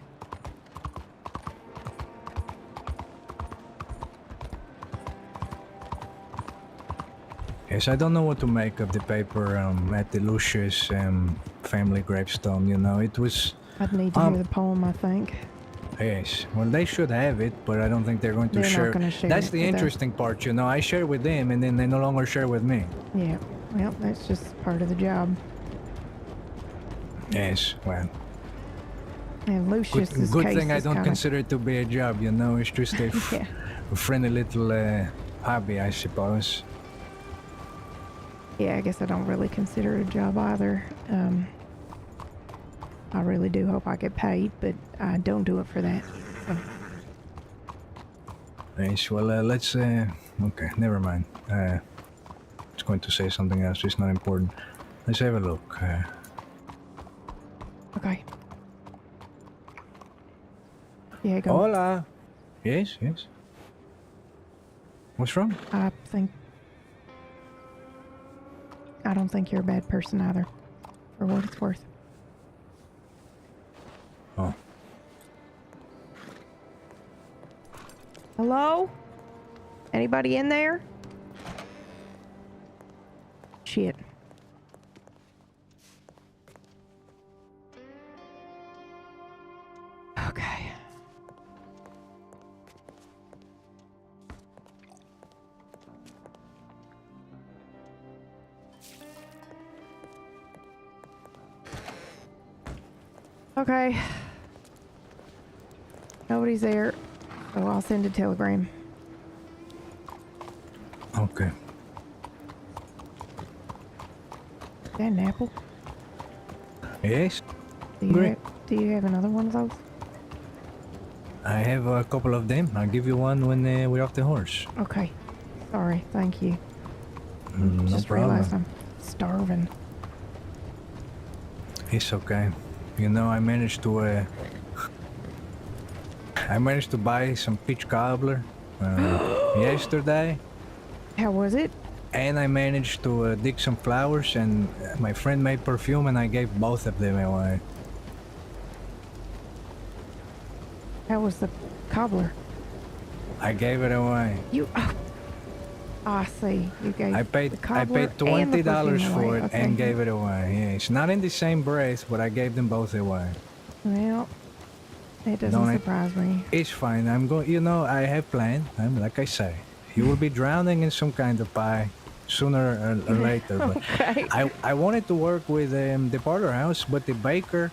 S11: Yes, I don't know what to make of the paper at the Lucius family gravestone. It was.
S1: I'd need to hear the poem, I think.
S11: Yes, well, they should have it, but I don't think they're going to
S1: They're not
S11: share.
S1: gonna share
S11: That's
S1: it
S11: the
S1: with us.
S11: interesting part, I share with them, and then they no longer share with me.
S1: Yeah, well, that's just part of the job.
S11: Yes, well,
S1: And Lucius's
S11: good
S1: case
S11: thing I
S1: is
S11: don't
S1: kinda,
S11: consider it to be a job. It's just a,
S1: Yeah.
S11: a friendly little hobby, I suppose.
S1: Yeah, I guess I don't really consider it a job either. I really do hope I get paid, but I don't do it for that. So,
S11: Yes, well, let's. Okay, never mind. I was going to say something else. It's not important. Let's have a look.
S1: okay. Yeah, go.
S11: Hola. Yes, yes. What's wrong?
S1: I don't think you're a bad person either, for what it's worth.
S11: Oh.
S1: Hello? Anybody in there? Shit. Okay. Okay. Nobody's there, so I'll send a telegram.
S11: Okay.
S1: Is that an apple?
S11: Yes.
S1: Do you have another one of those?
S11: I have a couple of them. I'll give you one when we're off the horse.
S1: Okay. Sorry. Thank you.
S11: No
S1: Just
S11: problem.
S1: realized I'm starving.
S11: It's okay. I managed to. I managed to buy some peach cobbler yesterday.
S1: How was it?
S11: And I managed to dig some flowers, and my friend made perfume, and I gave both of them away.
S1: How was the cobbler?
S11: I gave it away.
S1: You. Oh, I see. You gave.
S11: I paid
S1: the cobbler and the
S11: $20
S1: perfume
S11: for
S1: away.
S11: it
S1: Okay.
S11: and gave it away. Yeah, it's not in the same breath, but I gave them both away.
S1: Well, it doesn't
S11: Don't it-
S1: surprise me.
S11: It's fine. I'm going. I have planned. Like I say, you will be drowning in some kind of pie sooner or later. But
S1: Okay.
S11: I wanted to work with the parlor house, but the baker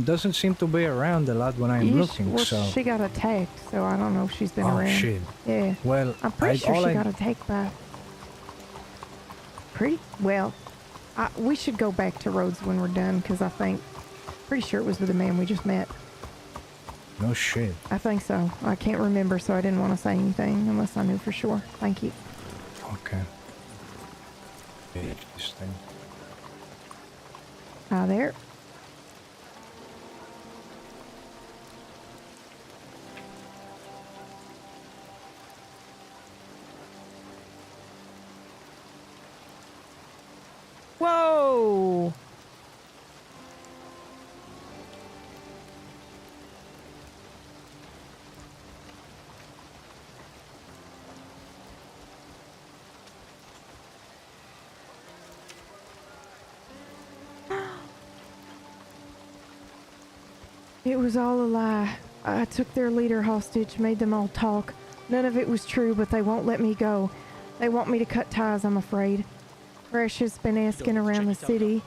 S11: doesn't seem to be around a lot when I'm looking.
S1: Well,
S11: So.
S1: she got attacked, so I don't know if she's been
S11: Oh,
S1: around.
S11: shit.
S1: Yeah.
S11: Well,
S1: I'm pretty sure
S11: all
S1: she
S11: I-
S1: got attacked by. Well, we should go back to Rhodes when we're done, because I think, pretty sure it was with the man we just met.
S11: No shit.
S1: I think so. I can't remember, so I didn't want to say anything unless I knew for sure. Thank you.
S11: Okay. Interesting.
S1: Hi there. Whoa! It was all a lie. I took their leader hostage, made them all talk. None of it was true, but they won't let me go. They want me to cut ties, I'm afraid. Fresh has been asking around the city.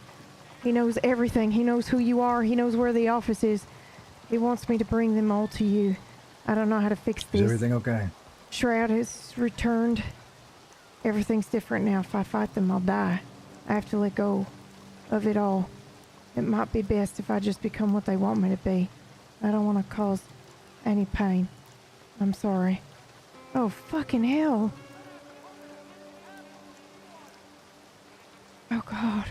S1: He knows everything. He knows who you are. He knows where the office is. He wants me to bring them all to you. I don't know how to fix this.
S11: Is everything okay?
S1: Shroud has returned. Everything's different now. If I fight them, I'll die. I have to let go of it all. It might be best if I just become what they want me to be. I don't want to cause any pain. I'm sorry. Oh, fucking hell. Oh, God.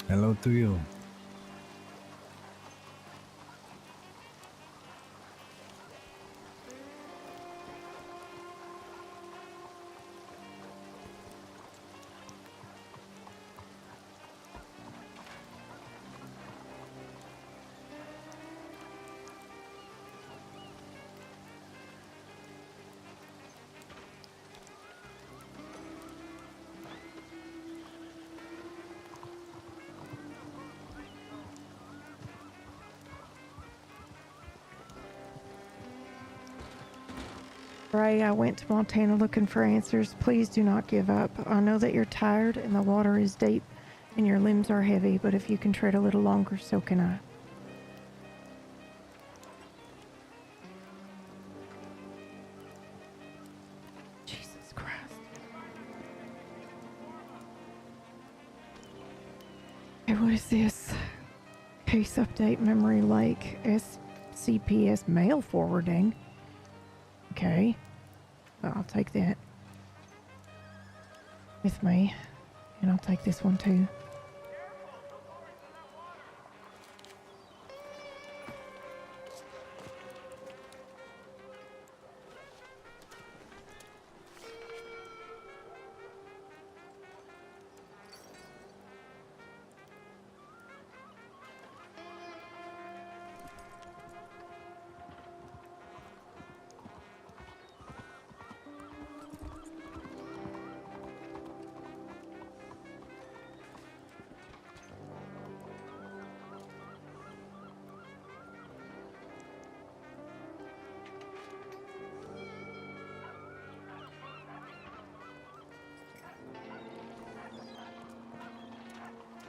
S11: Hello to you.
S1: Ray, I went to Montana looking for answers. Please do not give up. I know that you're tired and the water is deep and your limbs are heavy, but if you can tread a little longer, so can I. Jesus Christ. Hey, what is this? Case update, memory lake, SCPS mail forwarding. Okay, well, I'll take that with me, and I'll take this one too.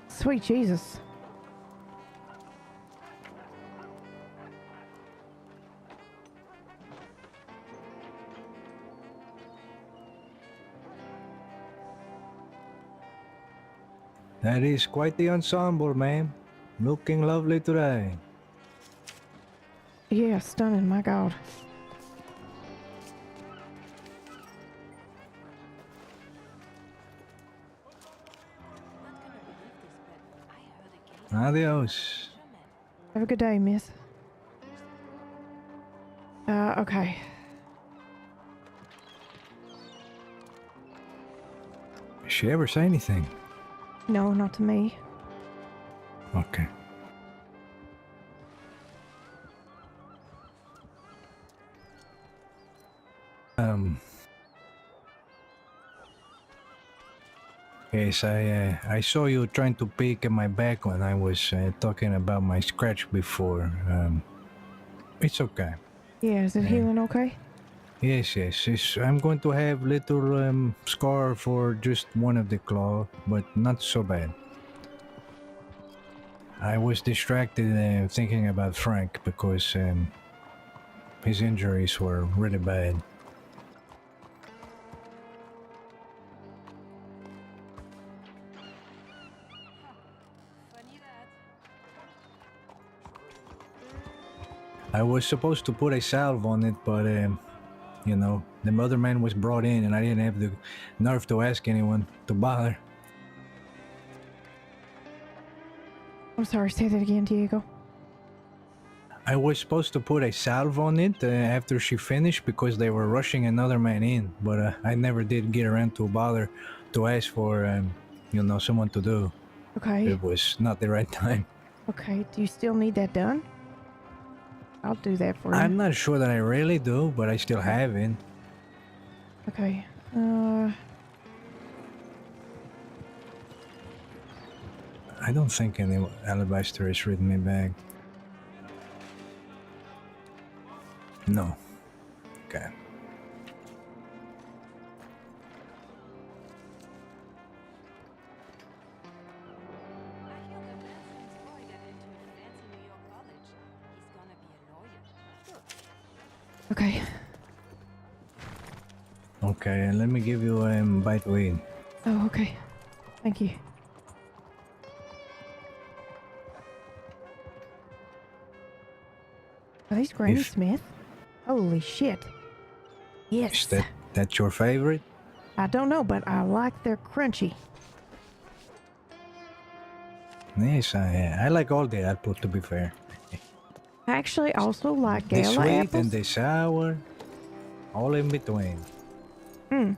S1: Sweet Jesus.
S11: That is quite the ensemble, ma'am. Looking lovely today.
S1: Yeah, stunning, my God.
S11: Adios.
S1: Have a good day, miss. Okay.
S11: Did she ever say anything?
S1: No, not to me.
S11: Okay. Yes, I saw you trying to peek at my back when I was talking about my scratch before. It's okay.
S1: Yeah, is it healing okay?
S11: Yes, I'm going to have little scar for just one of the claw, but not so bad. I was distracted thinking about Frank because his injuries were really bad. I was supposed to put a salve on it, but you know, the other man was brought in and I didn't have the nerve to ask anyone to bother.
S1: I'm sorry, say that again, Diego.
S11: I was supposed to put a salve on it after she finished because they were rushing another man in, but I never did get around to bother to ask for, you know, someone to do.
S1: Okay.
S11: It was not the right time.
S1: Okay, do you still need that done? I'll do that for you.
S11: I'm not sure that I really do, but I still have it.
S1: Okay.
S11: I don't think any alabaster has written me back. No. Okay.
S1: Okay.
S11: Okay, and let me give you a bite to eat.
S1: Oh, okay. Thank you. Are these Granny
S11: If-
S1: Smith? Holy shit. Yes.
S11: Is that your favorite?
S1: I don't know, but I like their crunchy.
S11: Yes, I like all the apple, to be fair.
S1: I actually also like
S11: The
S1: gala
S11: sweet
S1: apples.
S11: and the sour, all in between.
S1: Hmm.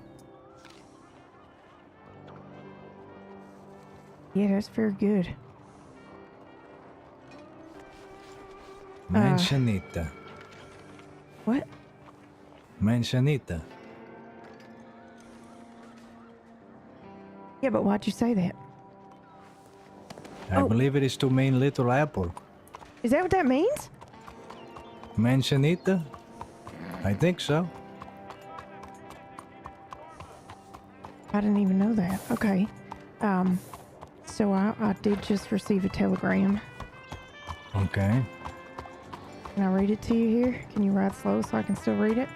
S1: Yeah, that's very good.
S11: Manzanita.
S1: What?
S11: Manzanita.
S1: Yeah, but why'd you say that?
S11: I
S1: Oh.
S11: believe it is to mean little apple.
S1: Is that what that means?
S11: Manzanita? I think so.
S1: I didn't even know that. Okay. So I did just receive a telegram.
S11: Okay.
S1: Can I read it to you here? Can you ride slow so I can still read it?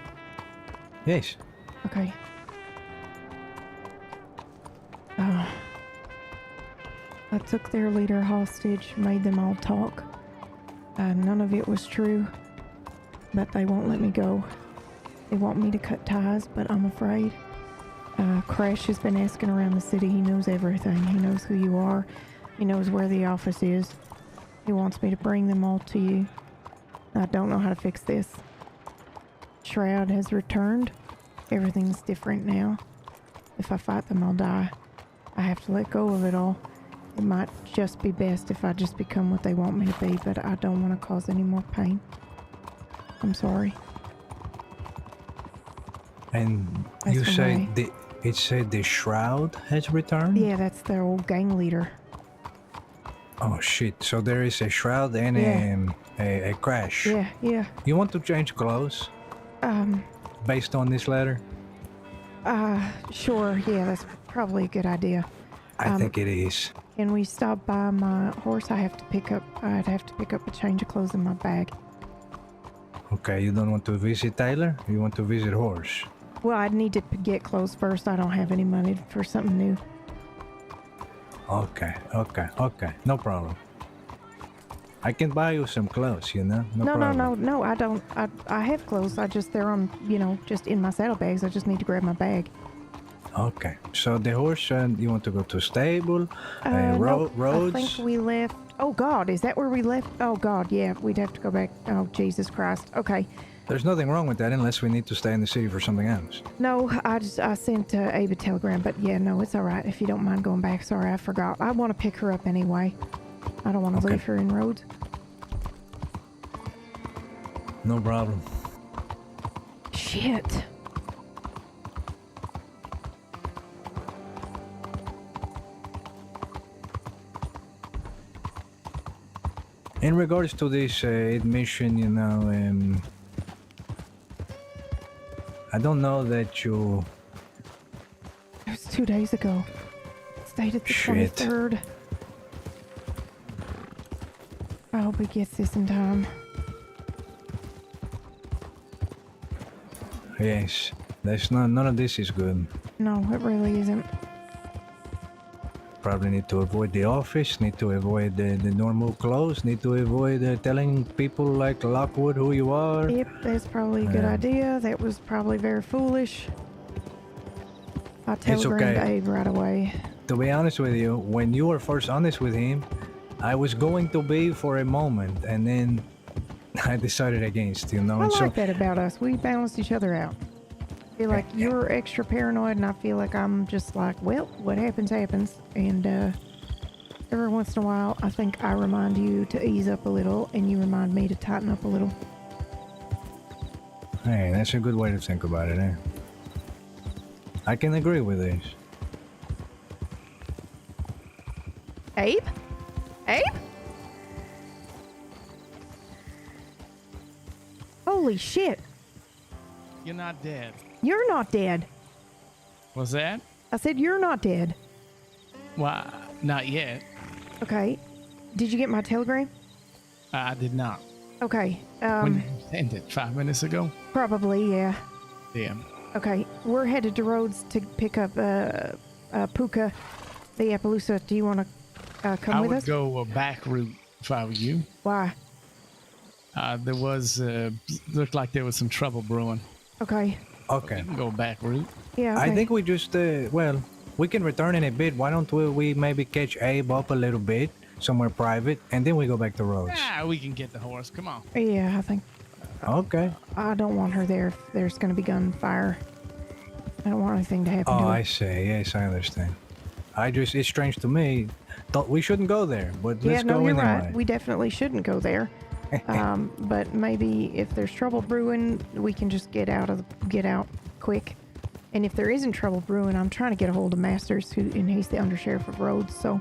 S11: Yes.
S1: Okay. I took their leader hostage, made them all talk. None of it was true, but they won't let me go. They want me to cut ties, but I'm afraid. Crash has been asking around the city. He knows everything. He knows who you are. He knows where the office is. He wants me to bring them all to you. I don't know how to fix this. Shroud has returned. Everything's different now. If I fight them, I'll die. I have to let go of it all. It might just be best if I just become what they want me to be, but I don't want to cause any more pain. I'm sorry.
S11: And
S1: That's
S11: you
S1: the
S11: say
S1: way.
S11: it said the Shroud has returned?
S1: Yeah, that's their old gang leader.
S11: Oh shit, so there is a Shroud and a Crash.
S1: Yeah, yeah.
S11: You want to change clothes based on this letter?
S1: Sure. Yeah, that's probably a good idea.
S11: I think it is.
S1: Can we stop by my horse? I'd have to pick up a change of clothes in my bag.
S11: Okay, you don't want to visit Tyler? You want to visit Horse?
S1: Well, I'd need to get clothes first. I don't have any money for something new.
S11: Okay. No problem. I can buy you some clothes, you know?
S1: No,
S11: problem.
S1: I don't. I have clothes. They're on, just in my saddlebags. I just need to grab my bag.
S11: Okay, so the horse, you want to go to stable,
S1: No,
S11: roads?
S1: I think we left. Oh God, is that where we left? Oh God, yeah, we'd have to go back. Oh Jesus Christ. Okay.
S11: There's nothing wrong with that unless we need to stay in the city for something else.
S1: No, I sent Abe a telegram, but yeah, no, it's all right if you don't mind going back. Sorry, I forgot. I want to pick her up anyway. I don't want to leave her in roads.
S11: No problem.
S1: Shit.
S11: In regards to this admission, I don't know that you...
S1: It was 2 days ago. It's dated the
S11: Shit.
S1: 23rd. I hope he gets this in time.
S11: Yes, none of this is good.
S1: No, it really isn't.
S11: Probably need to avoid the office, need to avoid the normal clothes, need to avoid telling people like Lockwood who you are.
S1: Yep, that's probably a good idea. That was probably very foolish. I telegrammed
S11: okay.
S1: Abe right away.
S11: To be honest with you, when you were first honest with him, I was going to be for a moment, and then I decided against,
S1: I
S11: and
S1: like that about us. We balanced each other out. I feel like you're extra paranoid, and I feel like I'm just like, well, what happens, happens. And every once in a while, I think I remind you to ease up a little, and you remind me to tighten up a little.
S11: Hey, that's a good way to think about it, eh? I can agree with this.
S1: Abe? Abe? Holy shit.
S17: You're not dead.
S1: You're not dead.
S17: What's that?
S1: I said you're not dead.
S17: Why, not yet.
S1: Okay. Did you get my telegram?
S17: I did not.
S1: Okay.
S17: When did you send it? 5 minutes ago?
S1: Probably, yeah.
S17: Damn.
S1: Okay, we're headed to Rhodes to pick up Puka, the Appaloosa. Do you want to come
S17: I
S1: with
S17: would
S1: us?
S17: go a back route if I were you.
S1: Why?
S17: There was looked like there was some trouble brewing.
S1: Okay.
S11: Okay.
S17: You can go back route.
S1: Yeah. Okay.
S11: I think we just well, we can return in a bit. Why don't we maybe catch Abe up a little bit somewhere private, and then we go back to Rhodes.
S17: Ah, we can get the horse. Come on.
S1: Yeah, I think.
S11: Okay.
S1: I don't want her there if there's going to be gunfire. I don't want anything to happen to her.
S11: I see. Yes, I understand. It's strange to me. Thought we shouldn't go there, but let's go
S1: you're
S11: anyway.
S1: right. We definitely shouldn't go there. But maybe if there's trouble brewing, we can just get out quick. And if there isn't trouble brewing, I'm trying to get a hold of Masters, and he's the undersheriff of Rhodes. So,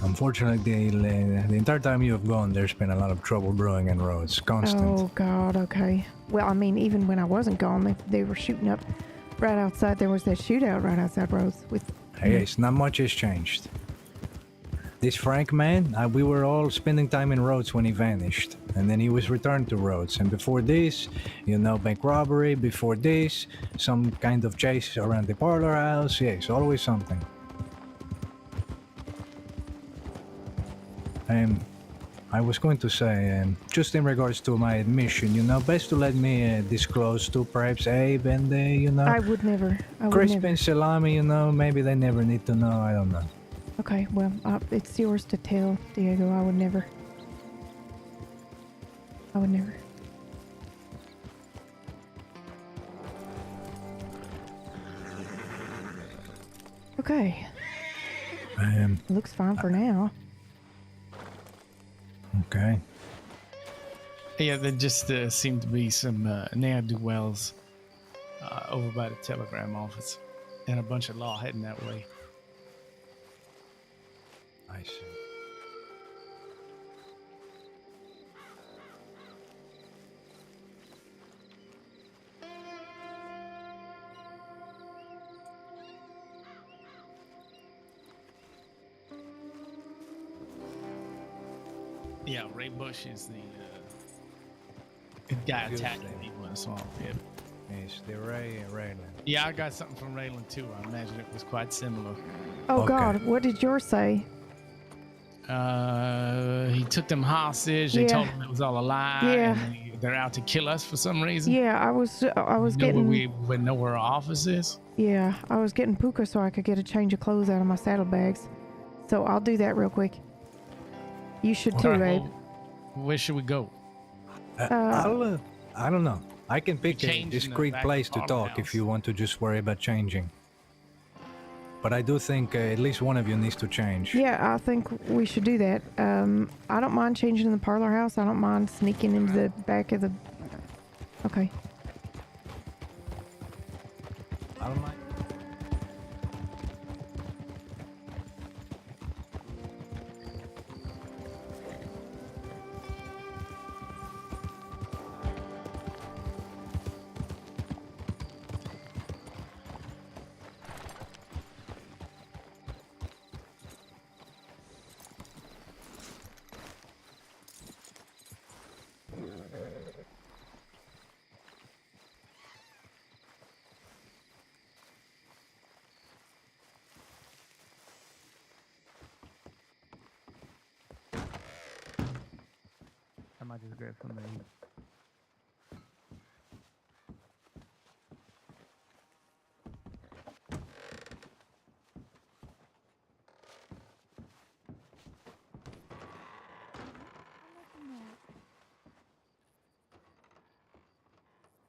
S11: unfortunately, the entire time you have gone, there's been a lot of trouble brewing in Rhodes. Constant.
S1: Oh God. Okay. Well, I mean, even when I wasn't gone, they were shooting up right outside. There was that shootout right outside Rhodes with.
S11: Yes, not much has changed. This Frank man, we were all spending time in Rhodes when he vanished, and then he was returned to Rhodes. And before this, bank robbery. Before this, some kind of chase around the parlor house. Yes, always something. I was going to say, just in regards to my admission, best to let me disclose to perhaps Abe and,
S1: I would never.
S11: Crisp and Salami, maybe they never need to know. I don't know.
S1: Okay, well, it's yours to tell, Diego. I would never. Okay. Looks fine for now.
S11: Okay.
S17: Yeah, there just seemed to be some ne'er-do-wells over by the telegram office, and a bunch of law heading that way.
S11: I see.
S17: Yeah, Ray Bush is the guy attacking people in the swamp. Yeah.
S11: Yes, the Raylan.
S17: Yeah, I got something from Raylan too. I imagine it was quite similar.
S1: Oh God, what did yours say?
S17: He took them hostage. They told him it was all a lie.
S1: Yeah.
S17: And they're out to kill us for some reason.
S1: Yeah, I was getting.
S17: We know where our office is.
S1: Yeah, I was getting Puka so I could get a change of clothes out of my saddlebags. So I'll do that real quick. You should too, Abe.
S17: Where should we go?
S11: I don't know. I can pick a discreet place to talk
S17: house.
S11: if you want to just worry about changing. But I do think at least one of you needs to change.
S1: Yeah, I think we should do that. I don't mind changing in the parlor house. I don't mind sneaking into the back of the... Okay.
S11: I don't mind.
S17: I might just grab some of these.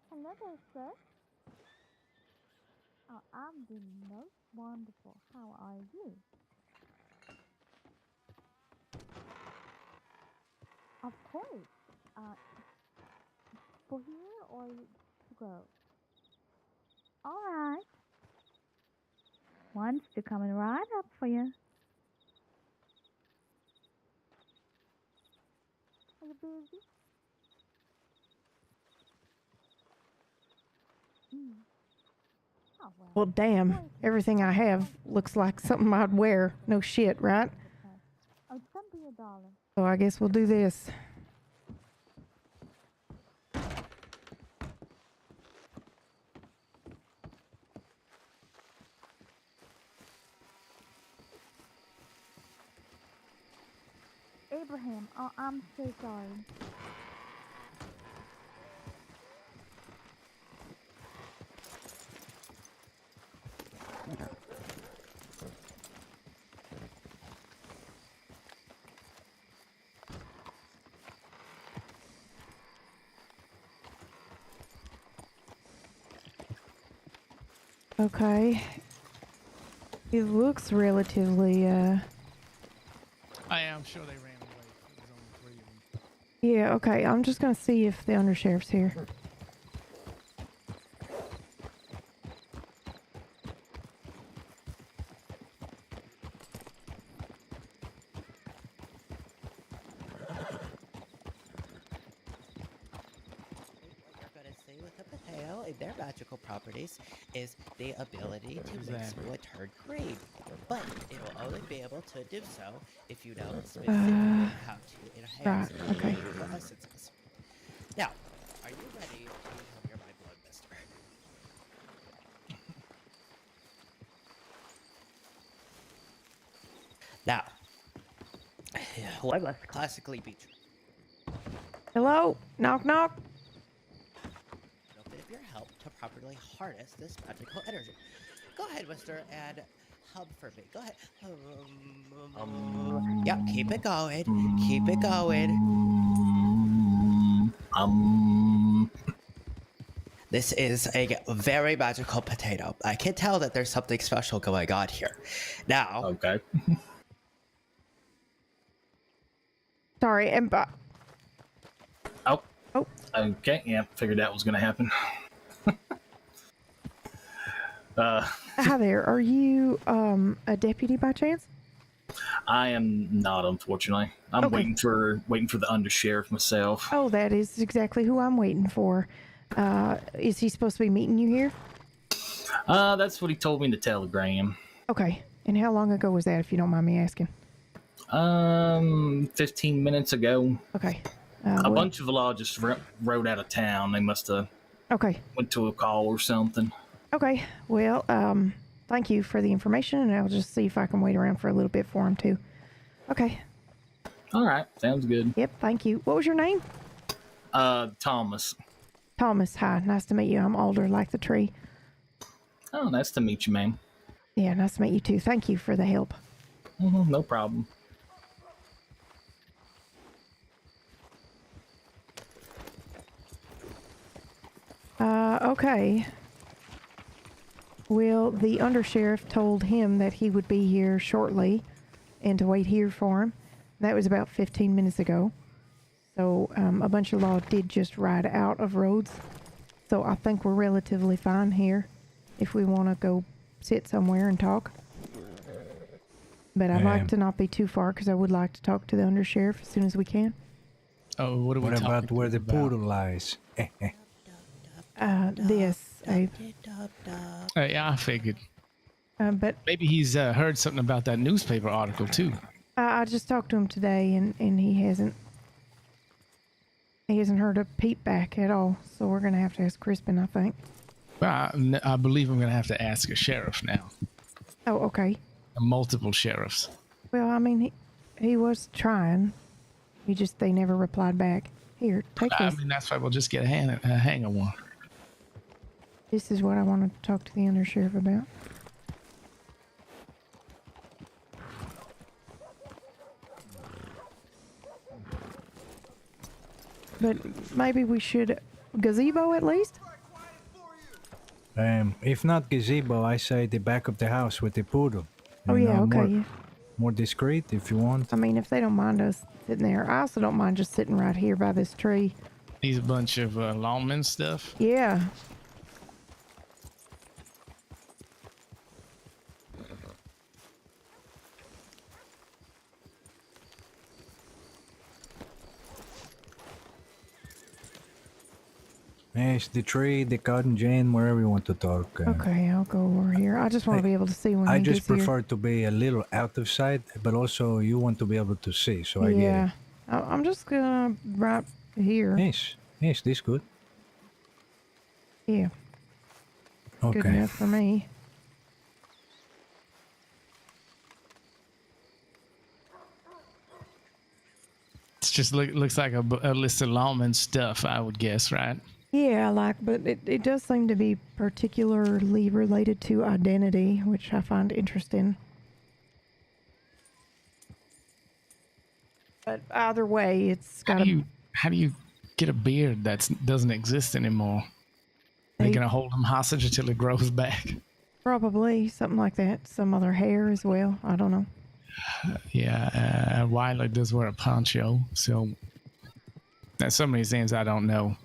S4: Hello there, sir. Oh, I'm the most wonderful. How are you? Of course. For here or to go? All right. One's to coming right up for you. Are you busy? Oh,
S1: Well, damn. Everything I have looks like something I'd wear. No shit, right?
S4: Oh, it's gonna be $1.
S1: So I guess we'll do this.
S18: Abraham, I'm so sorry.
S1: Okay. It looks relatively,
S17: I'm sure they ran away. There was only 3 of them.
S1: yeah, okay. I'm just gonna see if the undersheriff's here.
S19: With a potato and their magical properties is the ability to mix with third grade, but it will only be able to do so if you know specifically how to enhance
S1: right, okay.
S19: the essences. Now, are you ready to have your mind blown, mister? Now, what must classically be true?
S1: Hello? Knock, knock.
S19: A bit of your help to properly harness this magical energy. Go ahead, mister, and hum for me. Go ahead. Yep, keep it going. Keep it going. This is a very magical potato. I can tell that there's something special going on here. Now.
S20: Okay.
S1: Sorry, and
S20: Oh. Okay, yeah, figured that was going to happen.
S1: Hi there. Are you a deputy by chance?
S20: I am not, unfortunately. I'm waiting for the undersheriff myself.
S1: Oh, that is exactly who I'm waiting for. Is he supposed to be meeting you here?
S20: That's what he told me in the telegram.
S1: Okay. And how long ago was that, if you don't mind me asking?
S20: 15 minutes ago.
S1: Okay.
S20: A bunch of the law just rode out of town. They must have went to a call or something.
S1: Okay. Well, thank you for the information, and I'll just see if I can wait around for a little bit for him too. Okay.
S20: All right. Sounds good.
S1: Yep. Thank you. What was your name?
S20: Thomas.
S1: Thomas. Hi. Nice to meet you. I'm Alder, like the tree.
S20: Oh, nice to meet you, ma'am.
S1: Yeah, nice to meet you too. Thank you for the help.
S20: No problem.
S1: Okay. Well, the undersheriff told him that he would be here shortly and to wait here for him. That was about 15 minutes ago. So a bunch of law did just ride out of Rhodes. So I think we're relatively fine here if we want to go sit somewhere and talk. But I'd like to not be too far because I would like to talk to the undersheriff as soon as we can.
S17: Oh, what are we
S11: What
S17: talking
S11: about where the
S17: about?
S11: poodle lies?
S1: This, Abe.
S17: Yeah, I figured.
S1: But
S17: maybe he's heard something about that newspaper article too.
S1: I just talked to him today, and he hasn't heard a peep back at all. So we're gonna have to ask Crispin, I think.
S17: Well, I believe I'm gonna have to ask a sheriff now.
S1: Oh, okay.
S17: Multiple sheriffs.
S1: Well, I mean, he was trying. They never replied back. Here, take
S17: I
S1: this.
S17: mean, that's why we'll just get a hang of one.
S1: This is what I wanted to talk to the undersheriff about. But maybe we should gazebo at least?
S11: If not gazebo, I say the back of the house with the poodle.
S1: Oh, yeah, okay.
S11: More discreet if you want.
S1: I mean, if they don't mind us sitting there. I also don't mind just sitting right here by this tree.
S17: He's a bunch of lawmen stuff.
S1: Yeah.
S11: Yes, the tree, the cotton gin, wherever you want to talk.
S1: Okay, I'll go over here. I just want to be able to see when
S11: I
S1: he
S11: just
S1: gets here.
S11: prefer to be a little out of sight, but also you want to be able to see, so I get it.
S1: Yeah. I'm just gonna right here.
S11: Yes, this good.
S1: Yeah.
S11: Okay.
S1: Good enough for me.
S17: just looks like a list of lawman stuff, I would guess, right?
S1: Yeah, but it does seem to be particularly related to identity, which I find interesting. But either way, it's got
S17: How do you get a beard that doesn't exist anymore? They're gonna hold him hostage until it grows back.
S1: Probably something like that. Some other hair as well. I don't know.
S17: Yeah, Wiley does wear a poncho, so now some of these things I don't know.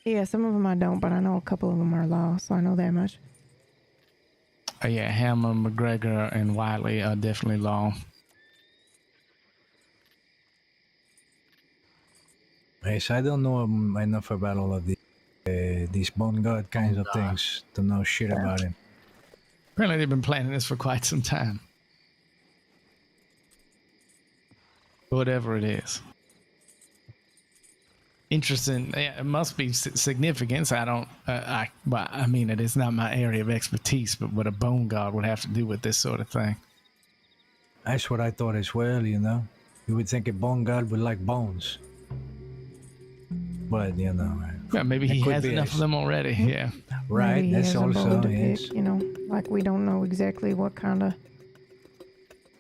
S1: Yeah, some of them I don't, but I know a couple of them are lost, so I know that much.
S17: Yeah, Hammer, McGregor, and Wiley are definitely law.
S11: Yes, I don't know enough about all of these bone god kinds of things to know shit about him.
S17: Apparently they've been planning this for quite some time. Whatever it is. Interesting. Yeah, it must be significance. I don't, I mean, it is not my area of expertise, but what a bone god would have to do with this sort of thing.
S11: That's what I thought as well, you know. You would think a bone god would like bones. But, you know.
S17: Yeah, maybe he has enough of them already. Yeah.
S11: Right,
S1: Maybe he
S11: that's
S1: has a
S11: also,
S1: bone to
S11: yes.
S1: pick, you know, like we don't know exactly what kind of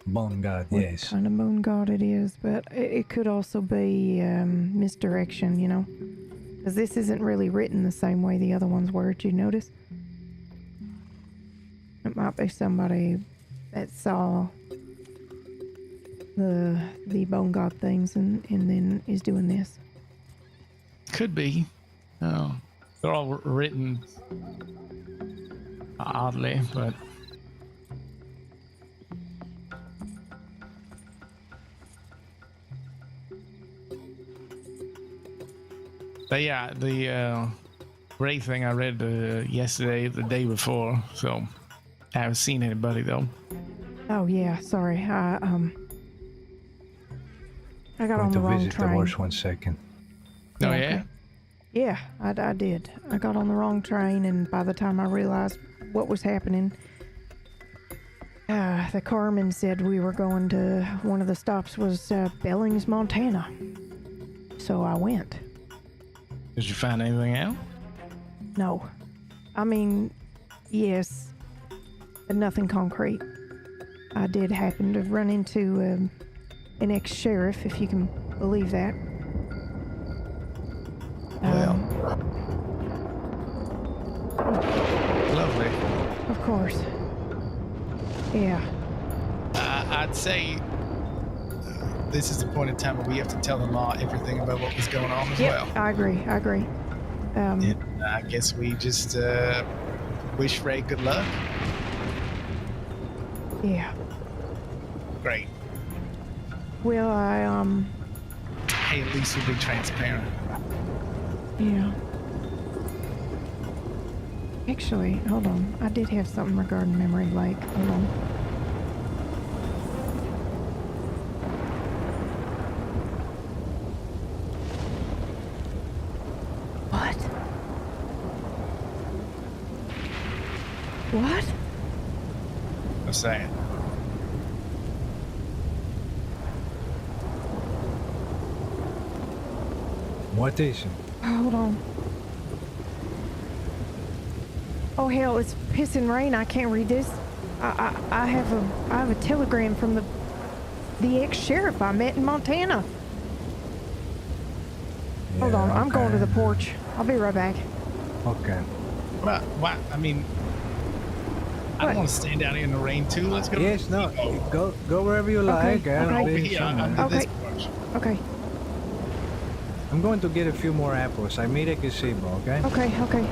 S11: bone god, yes.
S1: kind of bone god it is, but it could also be misdirection, you know, because this isn't really written the same way the other ones were. Did you notice? It might be somebody that saw the bone god things and then is doing this.
S17: Could be. Oh, they're all written oddly, but yeah, the Ray thing I read yesterday, the day before, so I haven't seen anybody though.
S1: Oh yeah, sorry. I got on
S11: to
S1: the wrong
S11: visit
S1: train.
S11: the horse 1 second.
S17: Oh yeah?
S1: Yeah, I did. I got on the wrong train, and by the time I realized what was happening, the carman said we were going to, one of the stops was Billings, Montana. So I went.
S17: Did you find anything out?
S1: No. I mean, yes, but nothing concrete. I did happen to run into an ex-sheriff, if you can believe that.
S17: Lovely.
S1: Of course. Yeah.
S17: I'd say this is the point in time where we have to tell the law everything about what was going on as well.
S1: I agree.
S17: And I guess we just wish Ray good luck.
S1: Yeah.
S17: Great.
S1: Well,
S17: Hey, at least we'll be transparent.
S1: Yeah. Actually, hold on. I did have something regarding Memory Lake. Hold on. What? What?
S17: What's that?
S11: What is it?
S1: Hold on. Oh hell, it's pissing rain. I can't read this. I have a telegram from the ex-sheriff I met in Montana.
S11: Yeah,
S1: Hold on, I'm going to the porch. I'll be right back.
S11: Okay.
S17: What? I mean, I don't want to stand out here in the rain too. Let's go.
S11: Yes, no. Go wherever you like.
S1: Okay.
S11: I'm going to get a few more apples. I meet at gazebo, okay?
S1: Okay.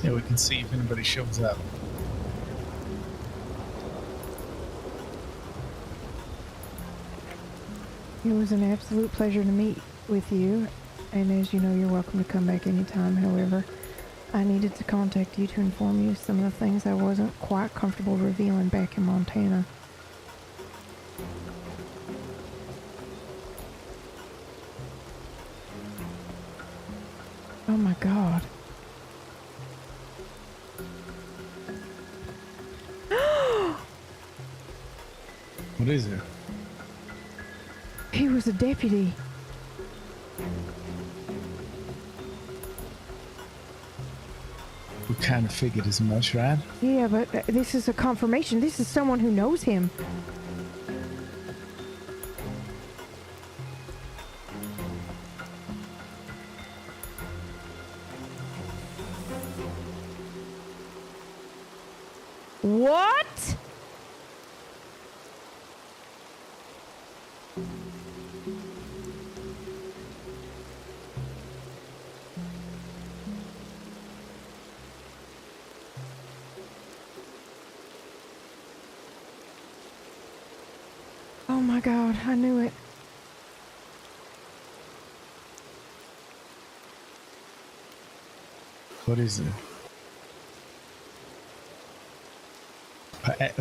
S17: Yeah, we can see if anybody shows up.
S1: It was an absolute pleasure to meet with you, and as you know, you're welcome to come back anytime. However, I needed to contact you to inform you of some of the things I wasn't quite comfortable revealing back in Montana. Oh my God.
S17: What is it?
S1: He was a deputy.
S17: We kind of figured as much, right?
S1: Yeah, but this is a confirmation. This is someone who knows him. What? Oh my God, I knew it.
S17: What is it?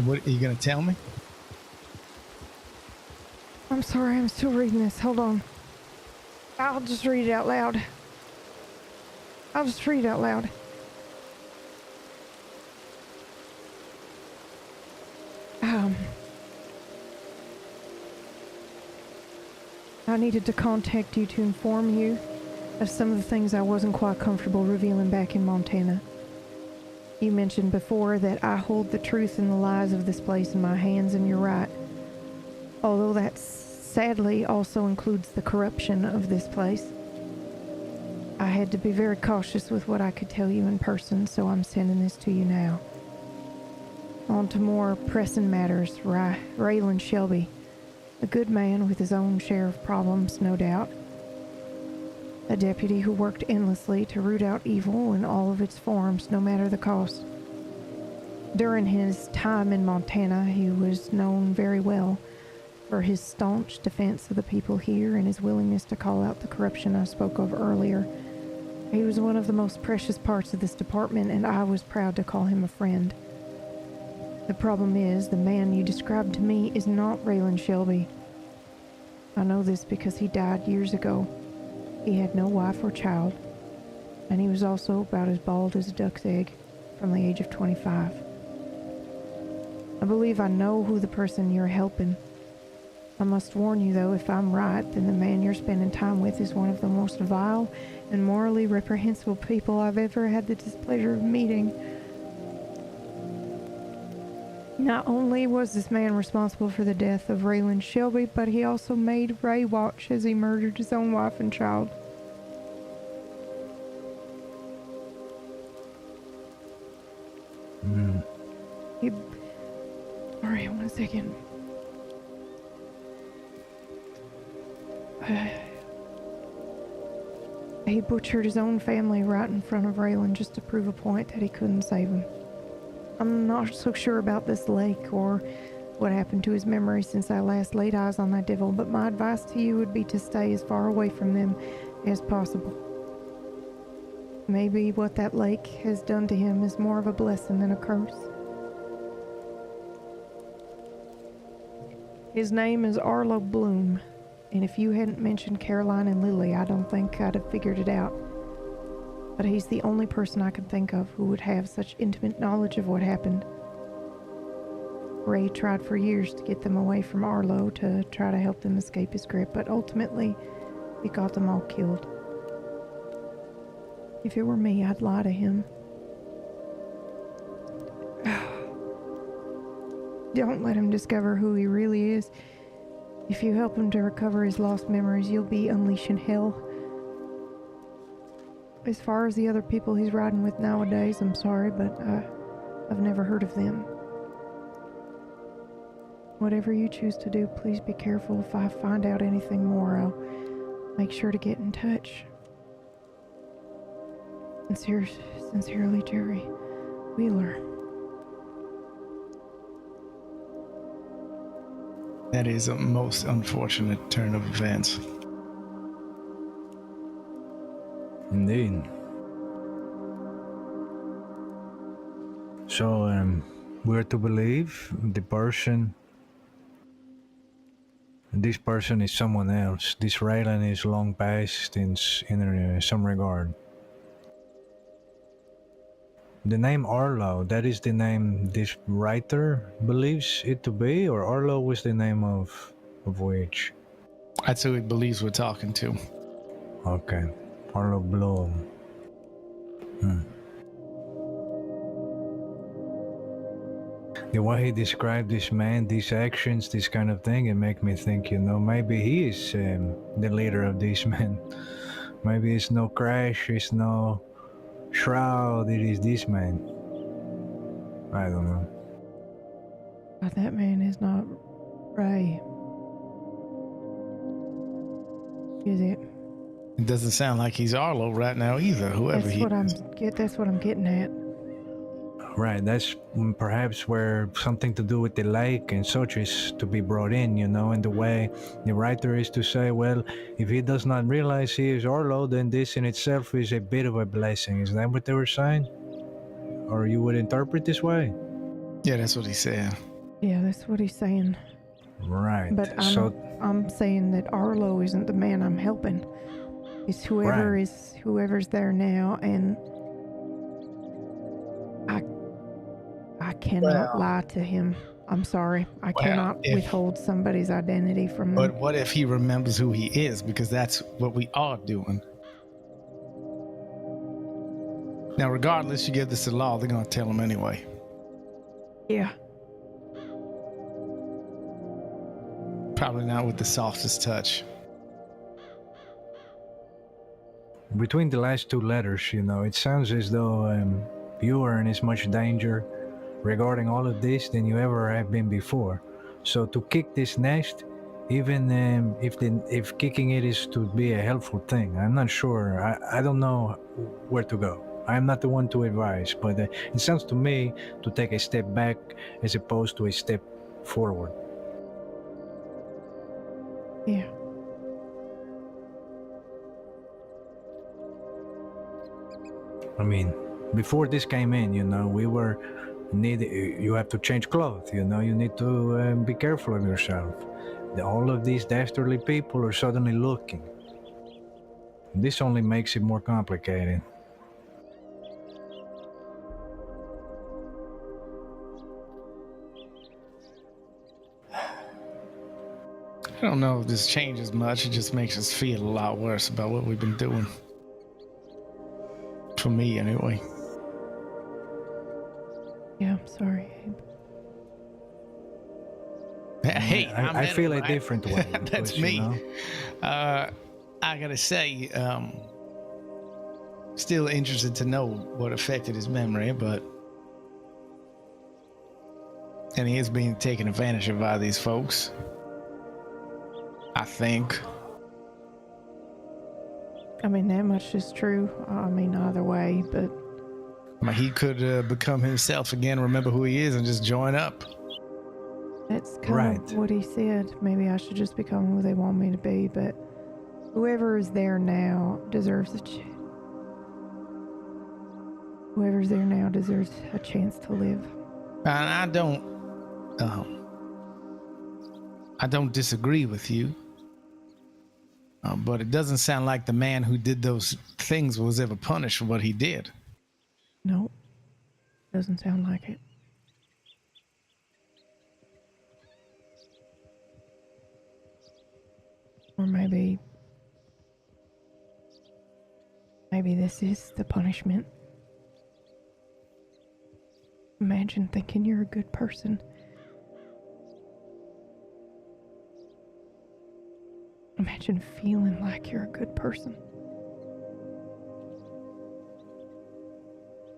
S17: What are you gonna tell me?
S1: I'm sorry, I'm still reading this. Hold on. I'll just read it out loud. I'll just read it out loud. I needed to contact you to inform you of some of the things I wasn't quite comfortable revealing back in Montana. You mentioned before that I hold the truth and the lies of this place in my hands, and you're right. Although that sadly also includes the corruption of this place. I had to be very cautious with what I could tell you in person, so I'm sending this to you now. On to more pressing matters. Raylan Shelby. A good man with his own share of problems, no doubt. A deputy who worked endlessly to root out evil in all of its forms, no matter the cost. During his time in Montana, he was known very well for his staunch defense of the people here and his willingness to call out the corruption I spoke of earlier. He was one of the most precious parts of this department, and I was proud to call him a friend. The problem is, the man you described to me is not Raylan Shelby. I know this because he died years ago. He had no wife or child, and he was also about as bald as a duck's egg from the age of 25. I believe I know who the person you're helping. I must warn you, though, if I'm right, then the man you're spending time with is one of the most vile and morally reprehensible people I've ever had the displeasure of meeting. Not only was this man responsible for the death of Raylan Shelby, but he also made Ray watch as he murdered his own wife and child. Sorry, 1 second. He butchered his own family right in front of Raylan just to prove a point that he couldn't save him. I'm not so sure about this lake or what happened to his memory since I last laid eyes on that devil, but my advice to you would be to stay as far away from them as possible. Maybe what that lake has done to him is more of a blessing than a curse. His name is Arlo Bloom, and if you hadn't mentioned Caroline and Lily, I don't think I'd have figured it out. But he's the only person I can think of who would have such intimate knowledge of what happened. Ray tried for years to get them away from Arlo to try to help them escape his grip, but ultimately, he got them all killed. If it were me, I'd lie to him. Don't let him discover who he really is. If you help him to recover his lost memories, you'll be unleashing hell. As far as the other people he's riding with nowadays, I'm sorry, but I've never heard of them. Whatever you choose to do, please be careful. If I find out anything more, I'll make sure to get in touch. Sincerely, Jerry Wheeler.
S17: That is a most unfortunate turn of events.
S11: Indeed. So, we're to believe this person is someone else. This Raylan is long past in some regard. The name Arlo, that is the name this writer believes it to be, or Arlo was the name of which?
S17: That's who he believes we're talking to.
S11: Okay. Arlo Bloom. The way he described this man, these actions, this kind of thing, it make me think, maybe he is the leader of these men. Maybe it's no Crash, it's no Shroud, it is this man. I don't know.
S1: But that man is not Ray. Is it?
S17: It doesn't sound like he's Arlo right now either, whoever
S1: That's
S17: he
S1: what
S17: is.
S1: that's what I'm getting at.
S11: Right, that's perhaps where something to do with the lake and such is to be brought in, and the way the writer is to say, well, if he does not realize he is Arlo, then this in itself is a bit of a blessing. Is that what they were saying? Or you would interpret this way?
S17: Yeah, that's what he said.
S1: Yeah, that's what he's saying.
S11: Right.
S1: But I'm saying that Arlo isn't the man I'm helping. It's whoever's there now, and I cannot lie to him. I'm sorry. I cannot withhold somebody's identity from them.
S17: But what if he remembers who he is? Because that's what we are doing. Now, regardless, you give this to law, they're going to tell him anyway.
S1: Yeah.
S17: Probably not with the softest touch.
S11: Between the last two letters, it sounds as though you are in as much danger regarding all of this than you ever have been before. So to kick this nest, even if kicking it is to be a helpful thing, I'm not sure. I don't know where to go. I'm not the one to advise, but it sounds to me to take a step back as opposed to a step forward.
S1: Yeah.
S11: I mean, before this came in, you have to change clothes, you need to be careful of yourself. All of these dastardly people are suddenly looking. This only makes it more complicated.
S17: I don't know if this changes much. It just makes us feel a lot worse about what we've been doing. For me, anyway.
S1: Yeah, I'm sorry, Abe.
S17: Hey,
S11: I feel a different way.
S17: That's me. I gotta say, still interested to know what affected his memory, and he is being taken advantage of by these folks. I think.
S1: I mean, that much is true. I mean, either way, but
S17: he could become himself again, remember who he is, and just join up.
S1: that's kind of what he said. Maybe I should just become who they want me to be, but whoever is there now deserves whoever's there now deserves a chance to live.
S17: And I don't disagree with you. But it doesn't sound like the man who did those things was ever punished for what he did.
S1: No, doesn't sound like it. Or maybe this is the punishment. Imagine thinking you're a good person. Imagine feeling like you're a good person.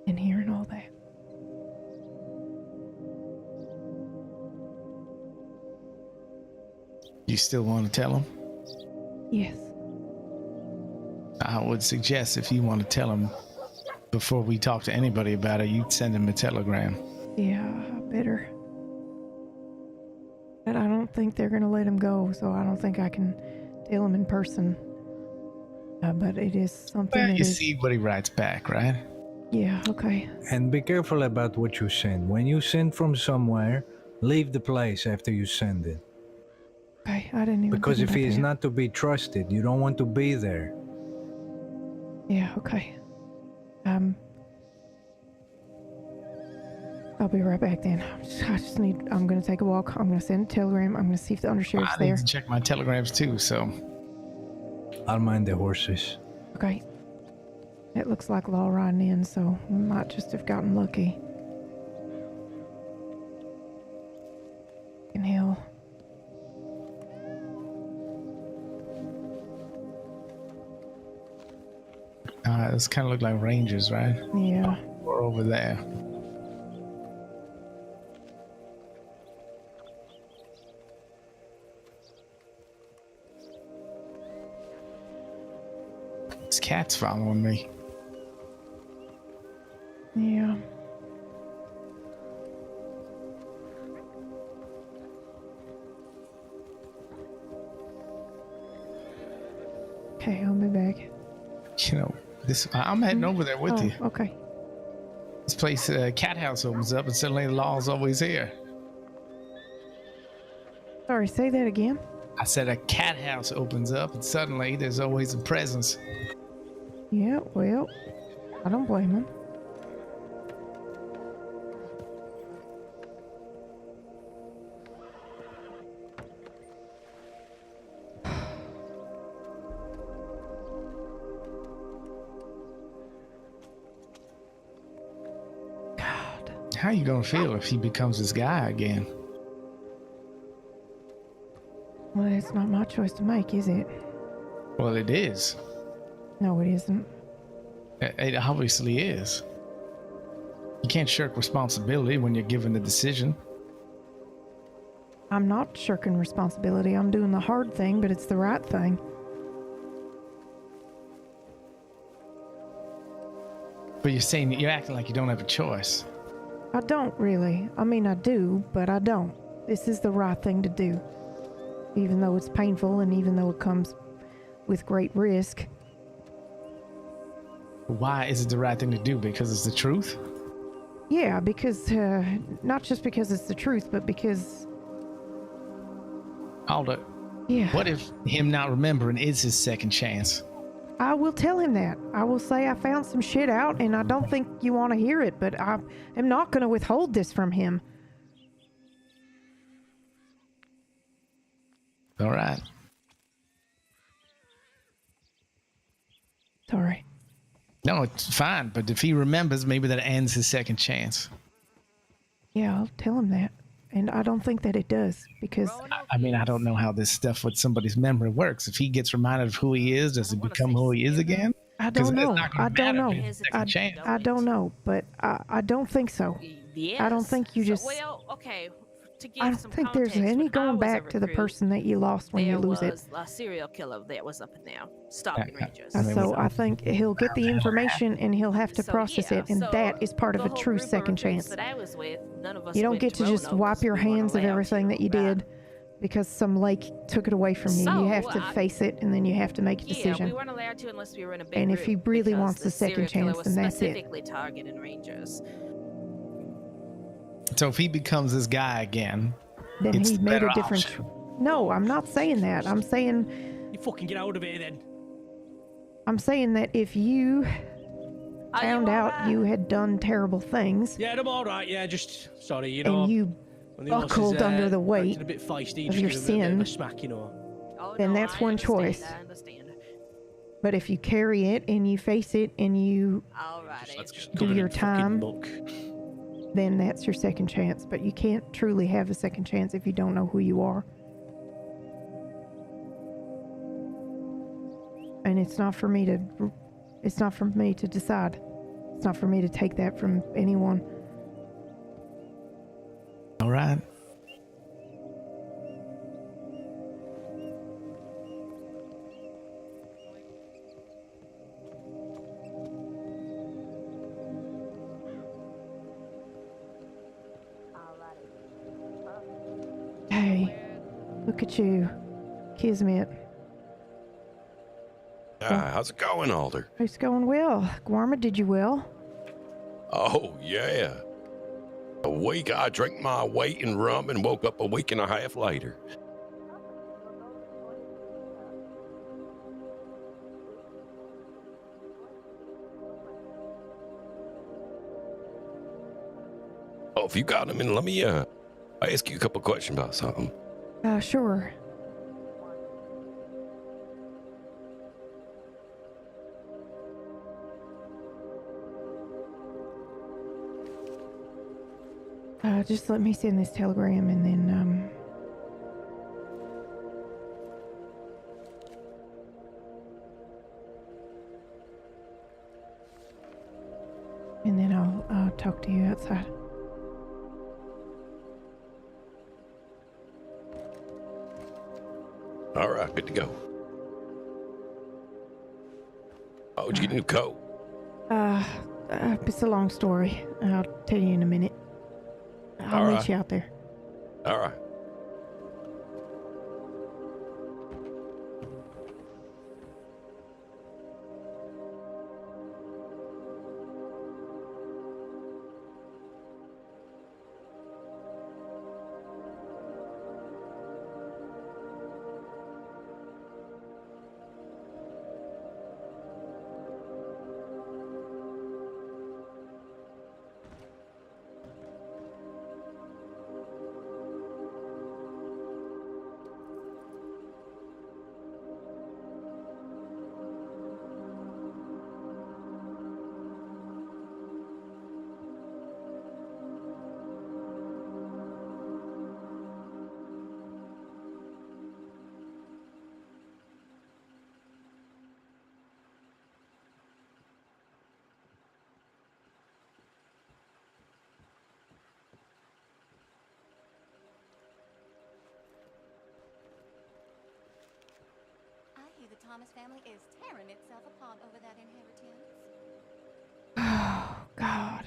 S1: And hearing all that.
S17: You still want to tell him?
S1: Yes.
S17: I would suggest if you want to tell him before we talk to anybody about it, you'd send him a telegram.
S1: Yeah, I better. But I don't think they're going to let him go, so I don't think I can tell him in person. But it is something
S17: Well,
S1: that
S17: you
S1: is.
S17: see what he writes back, right?
S1: Yeah, okay.
S11: And be careful about what you send. When you send from somewhere, leave the place after you send it.
S1: Okay, I didn't even
S11: Because
S1: think
S11: if
S1: about
S11: he is
S1: that.
S11: not to be trusted, you don't want to be there.
S1: Yeah, okay. I'll be right back then. I'm gonna take a walk. I'm gonna send a telegram. I'm gonna see if the undersheriff's
S17: I need
S1: there.
S17: to check my telegrams too, so.
S11: I'll mind the horses.
S1: Okay. It looks like law riding in, so we might just have gotten lucky. In hell.
S17: This kind of look like rangers, right?
S1: Yeah.
S17: We're over there. This cat's following me.
S1: Yeah. Okay, I'll be back.
S17: You know, I'm heading over there with you.
S1: Okay.
S17: This place, cat house opens up, and suddenly the law's always here.
S1: Sorry, say that again.
S17: I said a cat house opens up, and suddenly there's always a presence.
S1: Yeah, well, I don't blame him.
S17: How you gonna feel if he becomes this guy again?
S1: Well, it's not my choice to make, is it?
S17: Well, it is.
S1: No, it isn't.
S17: It obviously is. You can't shirk responsibility when you're given the decision.
S1: I'm not shirking responsibility. I'm doing the hard thing, but it's the right thing.
S17: But you're acting like you don't have a choice.
S1: I don't really. I mean, I do, but I don't. This is the right thing to do. Even though it's painful and even though it comes with great risk.
S17: Why is it the right thing to do? Because it's the truth?
S1: Yeah, because, not just because it's the truth, but because...
S17: Alder,
S1: yeah.
S17: What if him not remembering is his second chance?
S1: I will tell him that. I will say I found some shit out and I don't think you want to hear it, but I am not going to withhold this from him.
S17: All right.
S1: Sorry.
S17: No, it's fine, but if he remembers, maybe that ends his second chance.
S1: Yeah, I'll tell him that. And I don't think that it does, because...
S17: I mean, I don't know how this stuff with somebody's memory works. If he gets reminded of who he is, does he become who he is again?
S1: I don't know. I don't know.
S17: I
S1: I don't know, but I don't think so.
S21: Yes.
S1: I don't think you just...
S21: Well, okay. To give
S1: I don't
S21: some
S1: think there's
S21: context,
S1: any
S21: when I
S1: going
S21: was a
S1: back to the
S21: recruit,
S1: person that you lost when you lose it.
S21: There was a serial killer that was up in there, stalking rangers.
S1: So I think he'll get the information and he'll have to process it, and that is part of a true second chance.
S21: That I was with, none of us
S1: You don't
S21: went
S1: get to just
S21: Roanoke.
S1: wipe your
S21: We weren't
S1: hands of
S21: allowed
S1: everything that you did because some lake took it away from you. You have to face it, and then you have to make a
S21: Yeah,
S1: decision.
S21: we weren't allowed to unless we were in a big
S1: And if he
S21: group,
S1: really
S21: because
S1: wants the second
S21: serial killer
S1: chance,
S21: was
S1: then that's it.
S21: specifically targeting rangers.
S17: So if he becomes this guy again,
S1: Then
S17: it's
S1: he
S17: the
S1: made
S17: better
S1: a different.
S17: option.
S1: No, I'm not saying that. I'm saying
S22: You fucking get out of here then.
S1: that if you found out you had done terrible things
S22: Yeah, I'm alright, yeah, just sorry, you know.
S1: and you
S22: when the horse is,
S1: buckled under the weight
S22: acting a bit feisty,
S1: of
S22: just
S1: your
S22: give him a bit of a
S1: sin,
S22: smack, you know.
S1: then that's one choice.
S21: I understand.
S1: But if you carry it and you face it and you do your time, then that's your second chance. But you can't truly have a second chance if you don't know who you are. And it's not for me to decide. It's not for me to take that from anyone.
S17: All right.
S1: Hey, look at you, Kismet.
S3: how's it going, Alder?
S1: It's going well. Guarma, did you well?
S3: Oh, yeah. A week I drank my weight in rum and woke up a week and a half later. Oh, if you got them in, let me ask you a couple questions about something.
S1: Sure. Just let me send this telegram and then, I'll talk to you outside.
S3: All right, good to go. Oh, did you get a new coat?
S1: It's a long story. I'll tell you in a minute. I'll meet you out there.
S3: All right.
S6: The Thomas family is tearing itself apart over that inheritance.
S1: Oh, God.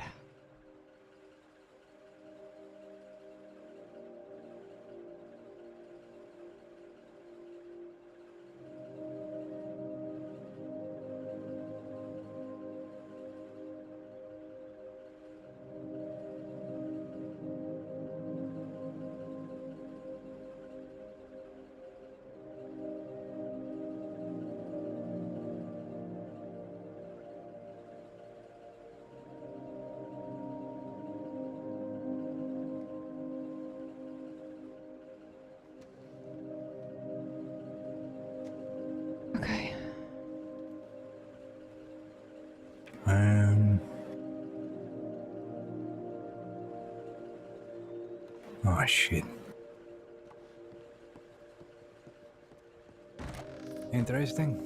S1: Okay.
S11: Oh, shit. Interesting.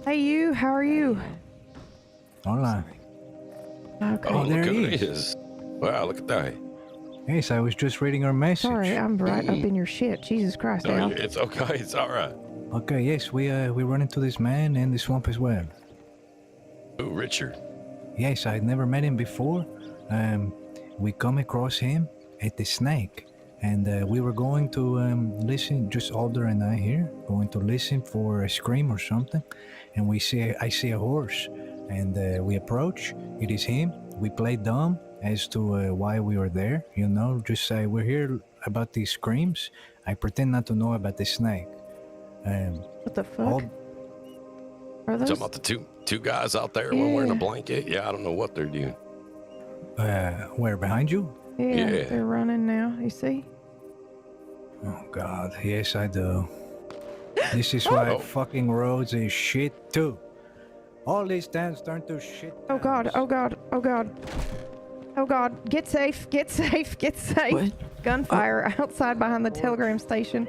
S1: Hey, you. How are you?
S11: Hola.
S1: Okay.
S11: Oh, there
S3: look
S11: he
S3: who it
S11: is.
S3: Wow, look at that.
S11: Yes, I was just reading our message.
S1: Sorry, I'm right up in your shit. Jesus Christ,
S3: No,
S1: Al.
S3: it's okay. It's all right.
S11: Okay, yes, we run into this man in the swamp as well.
S3: Who, Richard?
S11: Yes, I'd never met him before. We come across him at the Snake, and we were going to listen, just Alder and I here, going to listen for a scream or something, and I see a horse, and we approach. It is him. We play dumb as to why we were there, just say we're here about these screams. I pretend not to know about the Snake.
S1: What the fuck? Are those?
S3: Talking about the two guys out there, one wearing a blanket. Yeah, I don't know what they're doing.
S11: Where, behind you?
S1: Yeah, they're running now, you see?
S11: Oh, God. Yes, I do. This is why fucking roads is shit, too. All these towns turn to shit.
S1: Oh, God. Oh, God. Oh, God. Oh, God. Get safe. Get safe. Get safe.
S11: What?
S1: Gunfire outside behind the telegram station.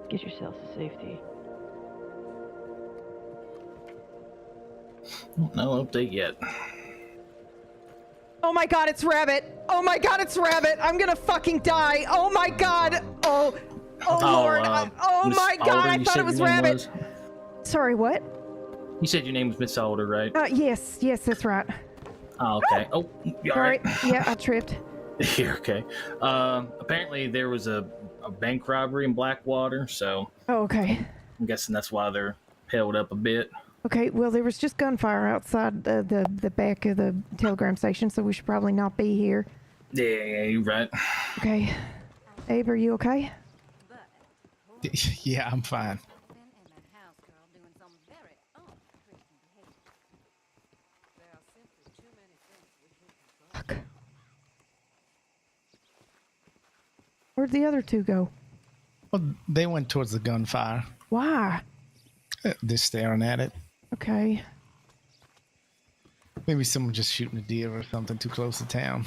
S23: Get yourselves to safety.
S20: No update yet.
S1: Oh my God, it's Rabbit. Oh my God, it's Rabbit. I'm gonna fucking die. Oh my God. Oh Lord. Oh
S20: Miss
S1: my God,
S20: Alder,
S1: I
S20: you
S1: thought
S20: said
S1: it was
S20: your name
S1: Rabbit.
S20: was?
S1: Sorry, what?
S20: You said your name was Miss Alder, right?
S1: Yes, that's right.
S20: Oh, okay. Oh, you all right?
S1: Yeah, I tripped.
S20: Here, okay. Apparently there was a bank robbery in Blackwater, so
S1: Oh, okay.
S20: I'm guessing that's why they're held up a bit.
S1: Okay, well, there was just gunfire outside the back of the telegram station, so we should probably not be here.
S20: Yeah, you're right.
S1: Okay. Abe, are you okay?
S17: Yeah, I'm fine.
S1: Fuck. Where'd the other two go?
S17: Well, they went towards the gunfire.
S1: Why?
S17: They're staring at it.
S1: Okay.
S17: Maybe someone just shooting a deer or something too close to town.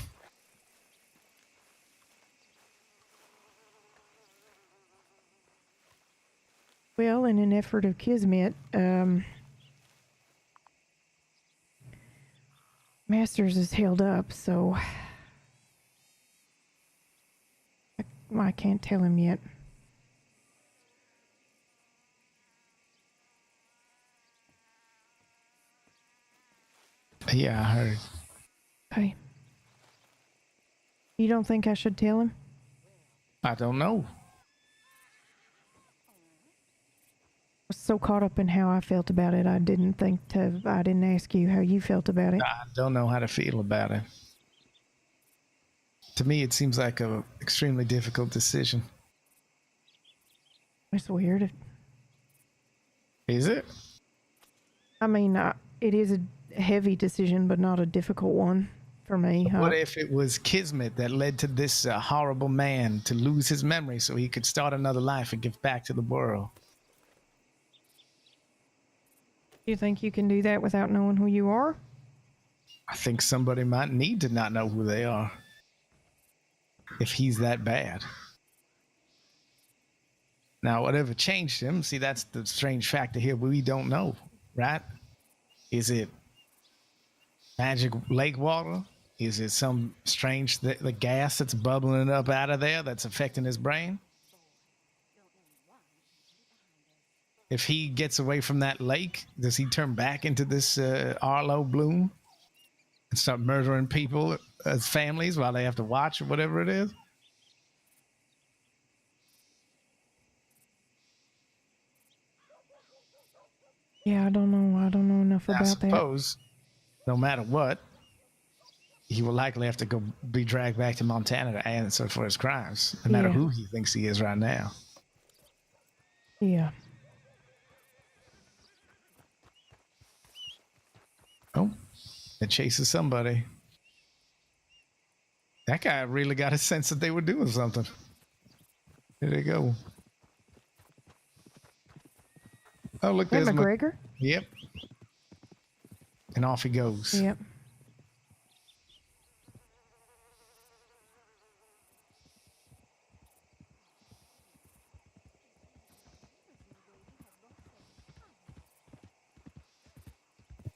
S1: Well, in an effort of kismet, Masters is held up, so I can't tell him yet.
S17: Yeah, I heard.
S1: Okay. You don't think I should tell him?
S17: I don't know.
S1: I was so caught up in how I felt about it, I didn't ask you how you felt about it.
S17: I don't know how to feel about it. To me, it seems like a extremely difficult decision.
S1: It's weird.
S17: Is it?
S1: I mean, it is a heavy decision, but not a difficult one for me.
S17: What if it was kismet that led to this horrible man to lose his memory so he could start another life and give back to the world?
S1: You think you can do that without knowing who you are?
S17: I think somebody might need to not know who they are. If he's that bad. Now, whatever changed him, see, that's the strange factor here. We don't know, right? Is it magic lake water? Is it some strange the gas that's bubbling up out of there that's affecting his brain? If he gets away from that lake, does he turn back into this Arlo Bloom and start murdering people as families while they have to watch or whatever it is?
S1: Yeah, I don't know. I don't know enough about that.
S17: I suppose, no matter what, he will likely have to be dragged back to Montana to answer for his crimes, no matter who he thinks he is right now.
S1: Yeah.
S17: Oh, it chases somebody. That guy really got a sense that they were doing something. There they go. Oh, look, there's
S1: McGregor?
S17: Yep. And off he goes.
S1: Yep.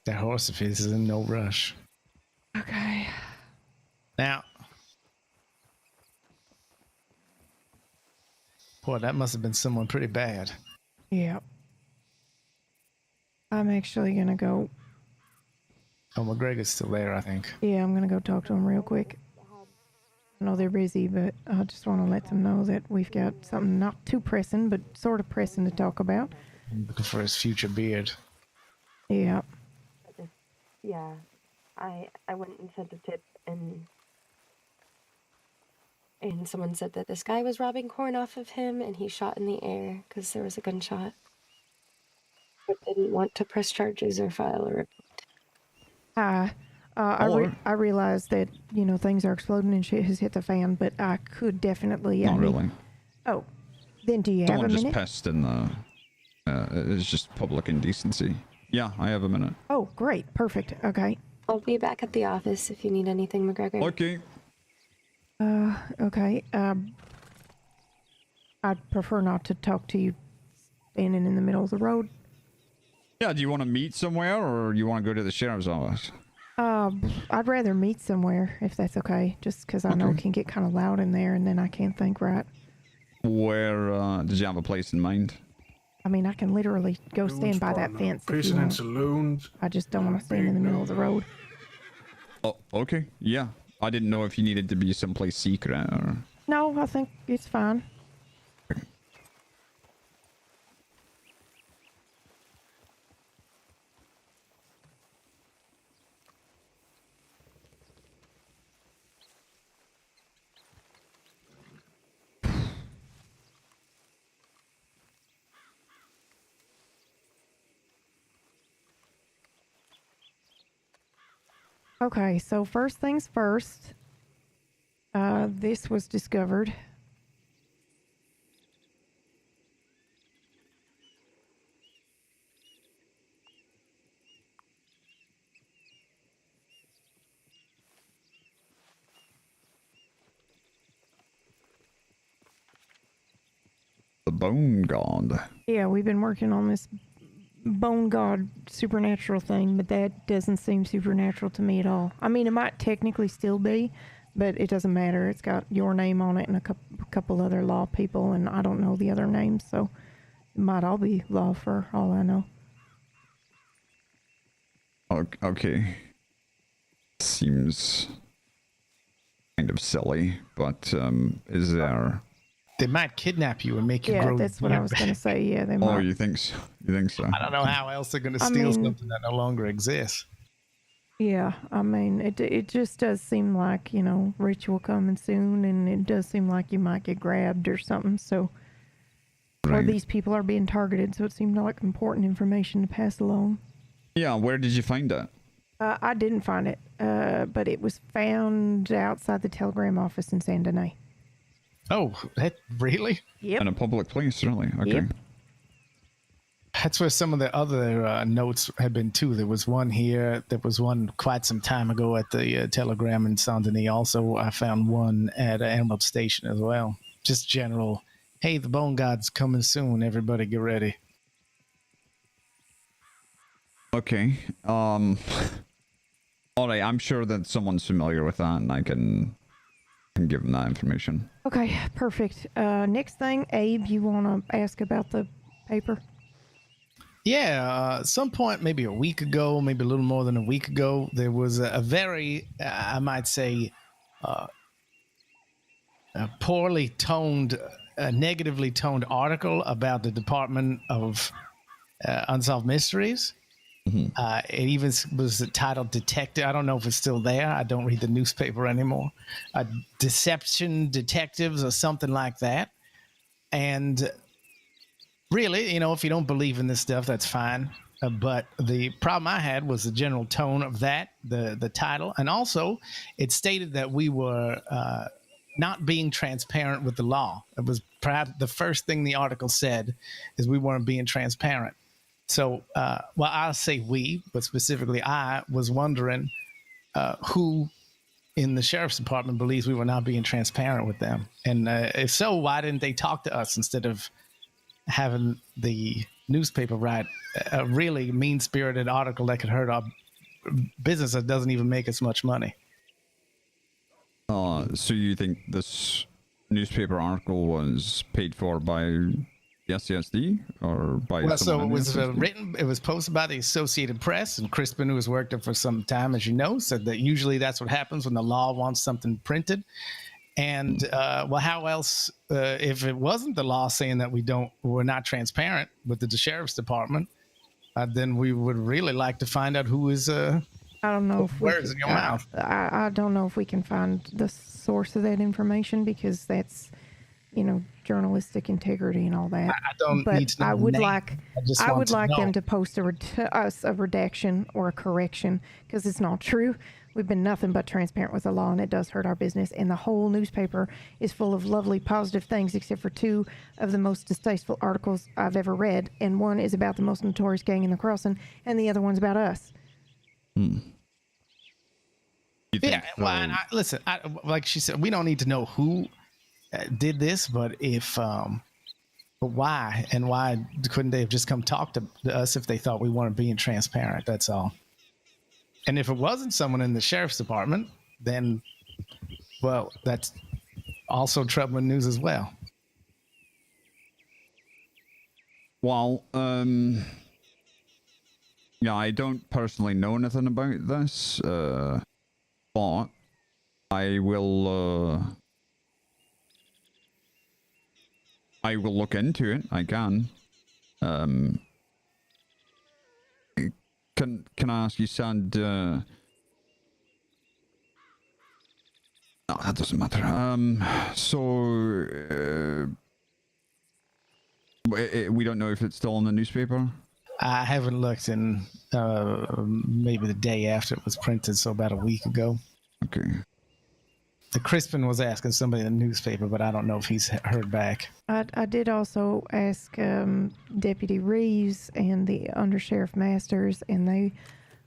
S17: That horse of his is in no rush.
S1: Okay.
S17: Now, boy, that must have been someone pretty bad.
S1: Yep. I'm actually gonna go.
S17: Oh, McGregor's still there, I think.
S1: Yeah, I'm gonna go talk to him real quick. I know they're busy, but I just want to let them know that we've got something not too pressing, but sort of pressing to talk about.
S17: I'm looking for his future beard.
S1: Yeah.
S5: Yeah, I went and sent a tip, and someone said that this guy was robbing corn off of him, and he shot in the air because there was a gunshot, but didn't want to press charges or file a report.
S1: I realized that, you know, things are exploding and shit has hit the fan, but I could definitely.
S7: Not really.
S1: Oh, then do you have a minute?
S7: Someone just pissed in the. It's just public indecency. Yeah, I have a minute.
S1: Oh, great. Perfect. Okay.
S5: I'll be back at the office if you need anything, McGregor.
S7: Okay.
S1: Okay. I'd prefer not to talk to you standing in the middle of the road.
S7: Yeah, do you want to meet somewhere or you want to go to the sheriff's office?
S1: I'd rather meet somewhere if that's okay, just because I know it can get kind of loud in there and then I can't think right.
S7: Where, did you have a place in mind?
S1: I mean, I can literally go stand by that fence if you want.
S9: Saloons.
S1: I just don't want to stand in the middle of the road.
S7: Oh, okay. Yeah. I didn't know if you needed to be someplace secret or...
S1: No, I think it's fine. Okay, so first things first, this was discovered.
S7: The Bone God.
S1: Yeah, we've been working on this bone god supernatural thing, but that doesn't seem supernatural to me at all. I mean, it might technically still be, but it doesn't matter. It's got your name on it and a couple other law people, and I don't know the other names, so it might all be law for all I know.
S7: Okay. Seems kind of silly, but is there...
S17: They might kidnap you and make you
S1: Yeah,
S17: grow.
S1: that's what I was going to say. Yeah, they might.
S7: Oh, you think so? You think so?
S17: I don't know how else they're going to steal something that no longer exists.
S1: Yeah, I mean, it just does seem like, you know, ritual coming soon, and it does seem like you might get grabbed or something, so... Or these people are being targeted, so it seemed like important information to pass along.
S7: Yeah, where did you find that?
S1: I didn't find it, but it was found outside the telegram office in Saint Denis.
S17: Oh, that really?
S1: Yep.
S7: In a public place, really? Okay.
S1: Yep.
S17: That's where some of the other notes had been too. There was one here. There was one quite some time ago at the telegram in Saint Denis. Also, I found one at Emerald Station as well. Just general, hey, the Bone God's coming soon. Everybody get ready.
S7: Okay. All right. I'm sure that someone's familiar with that, and I can give them that information.
S1: Okay, perfect. Next thing, Abe, you want to ask about the paper?
S17: Yeah, some point, maybe a week ago, maybe a little more than a week ago, there was a very, I might say, a poorly toned, negatively toned article about the Department of Unsolved Mysteries. It even was titled Detective. I don't know if it's still there. I don't read the newspaper anymore. Deception Detectives or something like that. And really, you know, if you don't believe in this stuff, that's fine. But the problem I had was the general tone of that, the title. And also, it stated that we were not being transparent with the law. It was perhaps the first thing the article said is we weren't being transparent. So, well, I'll say we, but specifically I was wondering who in the sheriff's department believes we were not being transparent with them. And if so, why didn't they talk to us instead of having the newspaper write a really mean-spirited article that could hurt our business that doesn't even make us much money?
S7: So you think this newspaper article was paid for by the SCSD or by
S17: so it was
S7: written?
S17: It was posted by the Associated Press, and Crispin, who has worked there for some time, as you know, said that usually that's what happens when the law wants something printed. And well, how else, if it wasn't the law saying that we're not transparent with the sheriff's department, then we would really like to find out who is.
S1: I don't know.
S17: Words in your mouth.
S1: I don't know if we can find the source of that information because that's, you know, journalistic integrity and all that.
S17: I don't
S1: but
S17: need to know
S1: I would
S17: the name.
S1: like
S17: I
S1: would like
S17: know.
S1: them to post us a redaction or a correction because it's not true. We've been nothing but transparent with the law, and it does hurt our business. And the whole newspaper is full of lovely, positive things, except for two of the most distasteful articles I've ever read. And one is about the most notorious gang in the crossing, and the other one's about us.
S17: Yeah, well, and listen, like she said, we don't need to know who did this, but but why? And why couldn't they have just come talk to us if they thought we weren't being transparent? That's all. And if it wasn't someone in the sheriff's department, then, well, that's also troubling news as well.
S7: Well, yeah, I don't personally know anything about this, but I will look into it. I can. Can I ask, you said no, that doesn't matter. We don't know if it's still in the newspaper.
S17: I haven't looked in maybe the day after it was printed, so about a week ago.
S7: Okay.
S17: The Crispin was asking somebody in the newspaper, but I don't know if he's heard back.
S1: I did also ask Deputy Reeves and the Undersheriff Masters, and they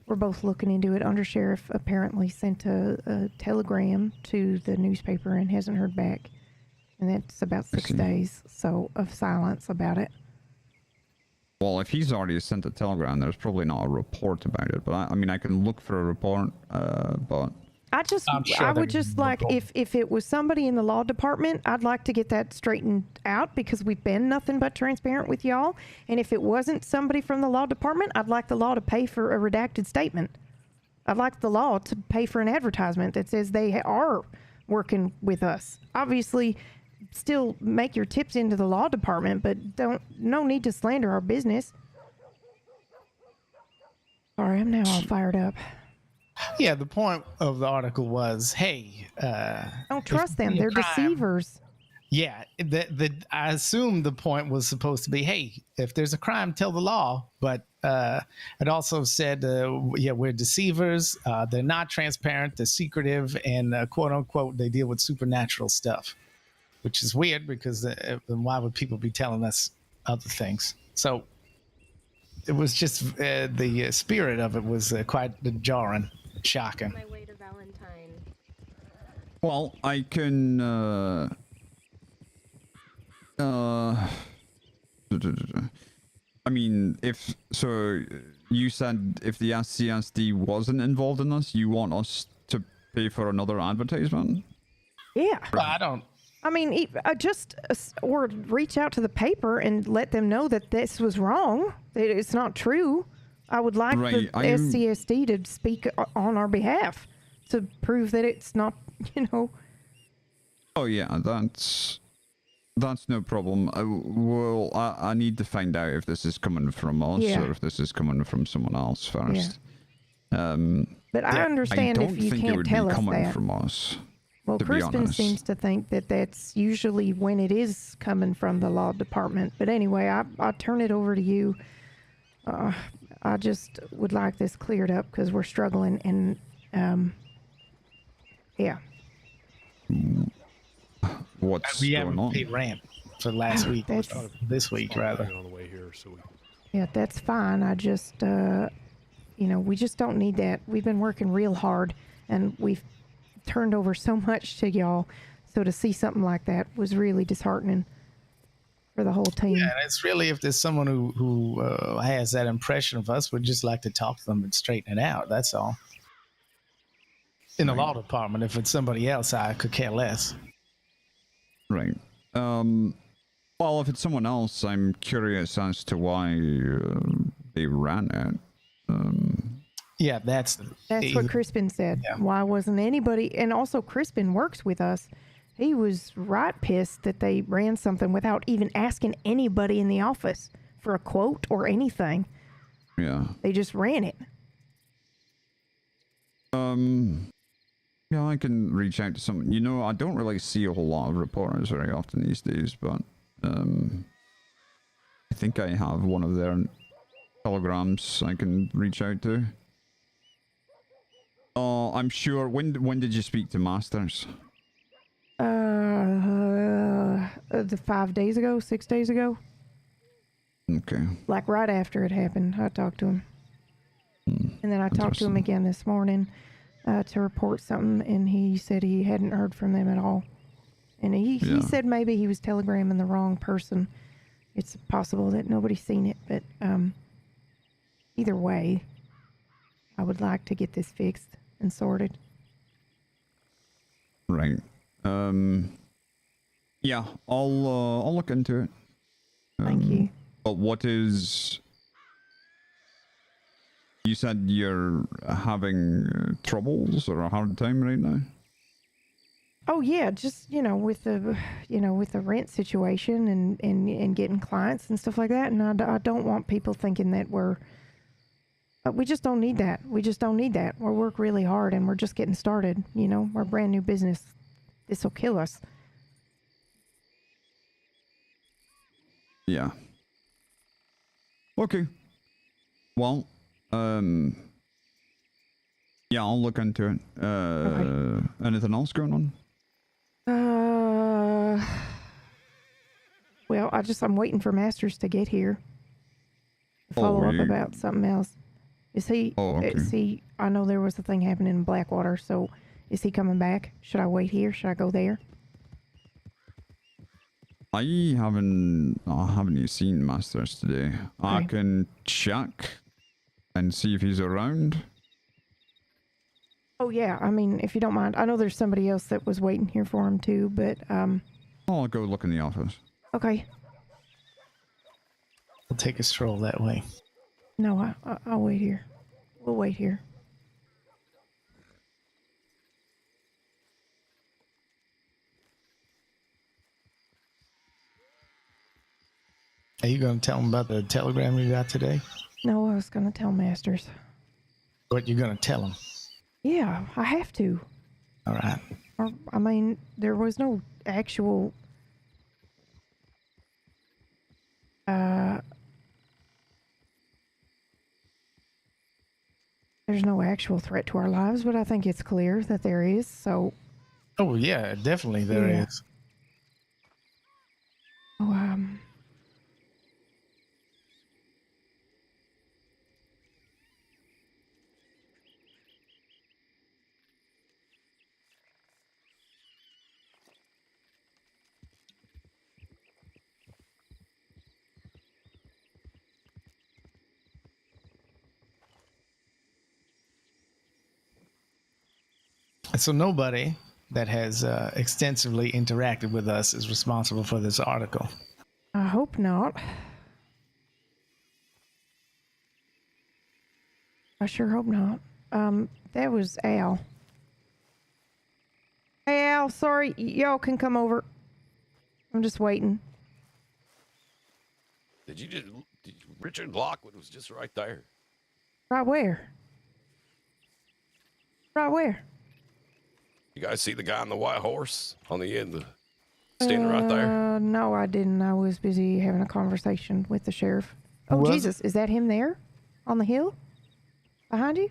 S1: were both looking into it. Undersheriff apparently sent a telegram to the newspaper and hasn't heard back. And that's about 6 days of silence about it.
S7: Well, if he's already sent a telegram, there's probably not a report about it. But I mean, I can look for a report, but...
S1: I would just like, if it was somebody in the law department, I'd like to get that straightened out because we've been nothing but transparent with y'all. And if it wasn't somebody from the law department, I'd like the law to pay for a redacted statement. I'd like the law to pay for an advertisement that says they are working with us. Obviously, still make your tips into the law department, but no need to slander our business. Sorry, I'm now all fired up.
S17: Yeah, the point of the article was, hey,
S1: don't trust them. They're deceivers.
S17: Yeah, I assume the point was supposed to be, hey, if there's a crime, tell the law. But it also said, yeah, we're deceivers. They're not transparent. They're secretive, and quote unquote, they deal with supernatural stuff, which is weird because why would people be telling us other things? So it was just the spirit of it was quite jarring. Shocking.
S5: My way to Valentine.
S7: Well, I can I mean, if so, you said if the SCSD wasn't involved in this, you want us to pay for another advertisement?
S1: Yeah.
S17: I don't.
S1: I mean, or reach out to the paper and let them know that this was wrong. That it's not true. I would like the SCSD to speak on our behalf to prove that it's not,
S7: Oh yeah, that's no problem. I need to find out if this is coming from us or if this is coming from someone else first.
S1: Yeah. But I understand if you can't tell us that.
S7: From us.
S1: Well, Crispin seems to think that that's usually when it is coming from the law department. But anyway, I'll turn it over to you. I just would like this cleared up because we're struggling and, yeah.
S7: What's
S17: we
S7: going
S17: haven't
S7: on?
S17: paid rent for last week, or this week rather.
S12: On the way here, so we...
S1: Yeah, that's fine. I just, we just don't need that. We've been working real hard and we've turned over so much to y'all. So to see something like that was really disheartening for the whole team.
S17: Yeah, and it's really, if there's someone who has that impression of us, we'd just like to talk to them and straighten it out. That's all. In the law department, if it's somebody else, I could care less.
S7: Right. Well, if it's someone else, I'm curious as to why they ran it.
S17: Yeah, that's
S1: what Crispin said. Yeah. Why wasn't anybody? And also, Crispin works with us. He was right pissed that they ran something without even asking anybody in the office for a quote or anything.
S7: Yeah.
S1: They just ran it.
S7: Yeah, I can reach out to someone. I don't really see a whole lot of reporters very often these days, but I think I have one of their telegrams I can reach out to. I'm sure. When did you speak to Masters?
S1: The 5 days ago, 6 days ago.
S7: Okay.
S1: Like right after it happened, I talked to him. And then I talked to him again this morning to report something, and he said he hadn't heard from them at all. And he said maybe he was telegramming the wrong person. It's possible that nobody's seen it, but either way, I would like to get this fixed and sorted.
S7: Right. Yeah, I'll look into it.
S1: Thank you.
S7: But what is... You said you're having troubles or a hard time right now?
S1: Oh yeah, just with the rent situation and getting clients and stuff like that. And I don't want people thinking that we just don't need that. We just don't need that. We work really hard and we're just getting started. We're a brand new business. This will kill us.
S7: Yeah. Okay. Well, yeah, I'll look into it. Okay. Anything else going on?
S1: Well, I'm waiting for Masters to get here. Follow up about something else. Is he?
S7: Oh, okay.
S1: Is he? I know there was a thing happening in Blackwater. So, is he coming back? Should I wait here? Should I go there?
S7: I haven't seen Masters today. Okay. I can check and see if he's around.
S1: Oh yeah, I mean, if you don't mind, I know there's somebody else that was waiting here for him too, but
S7: I'll go look in the office.
S1: Okay.
S17: We'll take a stroll that way.
S1: No, I'll wait here. We'll wait here.
S17: Are you going to tell him about the telegram you got today?
S1: No, I was going to tell Masters.
S17: What you going to tell him?
S1: Yeah, I have to.
S17: All right.
S1: I mean, there was no actual... there's no actual threat to our lives, but I think it's clear that there is, so...
S17: Oh, yeah, definitely there is.
S1: Oh,
S17: So nobody that has extensively interacted with us is responsible for this article.
S1: I hope not. I sure hope not. That was Al. Hey, Al, sorry. Y'all can come over. I'm just waiting.
S3: Richard Lockwood was just right there.
S1: Right where? Right where?
S3: You guys see the guy on the white horse on the end, standing right there?
S1: No, I didn't. I was busy having a conversation with the sheriff. Oh,
S3: What?
S1: Jesus. Is that him there? On the hill? Behind you?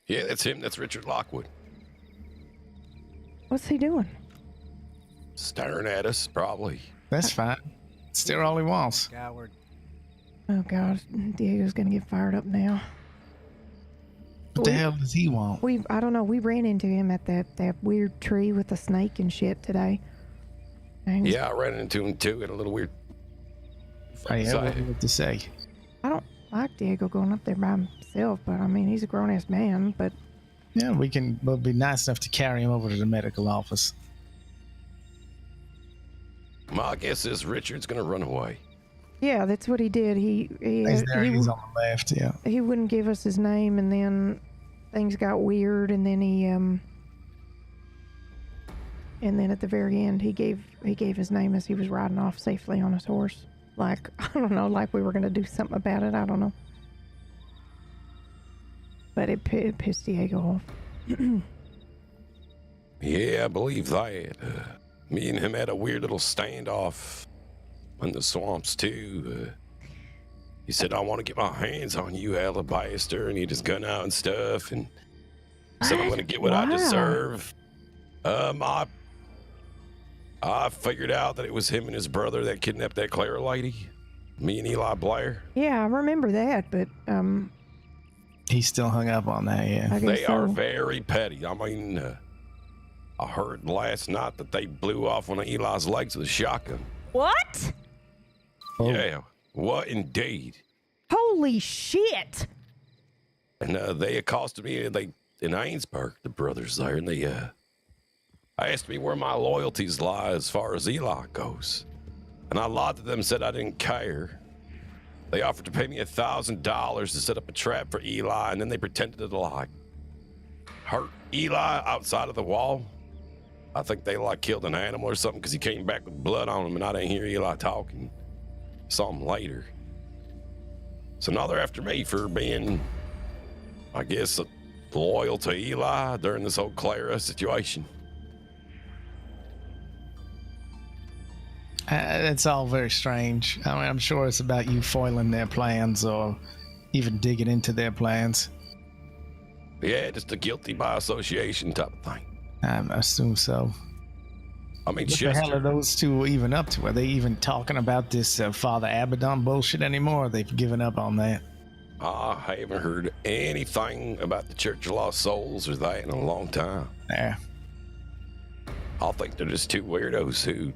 S3: Yeah, that's him. That's Richard Lockwood.
S1: What's he doing?
S3: Staring at us, probably.
S17: That's fine. Stare all he wants.
S11: Coward.
S1: Oh, God. Diego's going to get fired up now.
S17: What the hell does he want?
S1: I don't know. We ran into him at that weird tree with the snake and shit today.
S3: Yeah, I ran into him too at a little weird.
S17: Hey, what to say?
S1: I don't like Diego going up there by himself, but I mean, he's a grown-ass man, but...
S17: Yeah, we'll be nice enough to carry him over to the medical office.
S3: My guess is Richard's gonna run away.
S1: Yeah, that's what he did. He's there.
S17: He's on the left. Yeah.
S1: He wouldn't give us his name, and then things got weird, and then and then at the very end, he gave his name as he was riding off safely on his horse. Like, I don't know, like we were gonna do something about it. I don't know. But it pissed Diego off.
S3: Yeah, I believe that. Me and him had a weird little standoff in the swamps too. He said, "I want to get my hands on you, Alabaster," and he had his gun out and stuff, and said, "I'm gonna get what I deserve." I figured out that it was him and his brother that kidnapped that Clara lady, me and Eli Blair.
S1: Yeah, I remember that, but
S17: he's still hung up on that. Yeah,
S3: They are very petty. I mean, I heard last night that they blew off one of Eli's legs with a shotgun.
S1: What?
S3: Yeah, what indeed?
S1: Holy shit!
S3: And they accosted me in Ainsburg, the brothers there, and they asked me where my loyalties lie as far as Eli goes. And I lied to them, said I didn't care. They offered to pay me $1,000 to set up a trap for Eli, and then they pretended to lie. hurt Eli outside of the wall. I think they like killed an animal or something because he came back with blood on him and I didn't hear Eli talking. Saw him later. So now they're after me for being, I guess, loyal to Eli during this whole Clara situation.
S17: It's all very strange. I mean, I'm sure it's about you foiling their plans or even digging into their plans.
S3: Yeah, just a guilty by association type of thing.
S17: I assume so.
S3: I mean,
S17: what the hell are those two even up to? Are they even talking about this Father Abaddon bullshit anymore? Or they've given up on that?
S3: I haven't heard anything about the Church of Lost Souls or that in a long time.
S17: Yeah.
S3: I think they're just two weirdos who,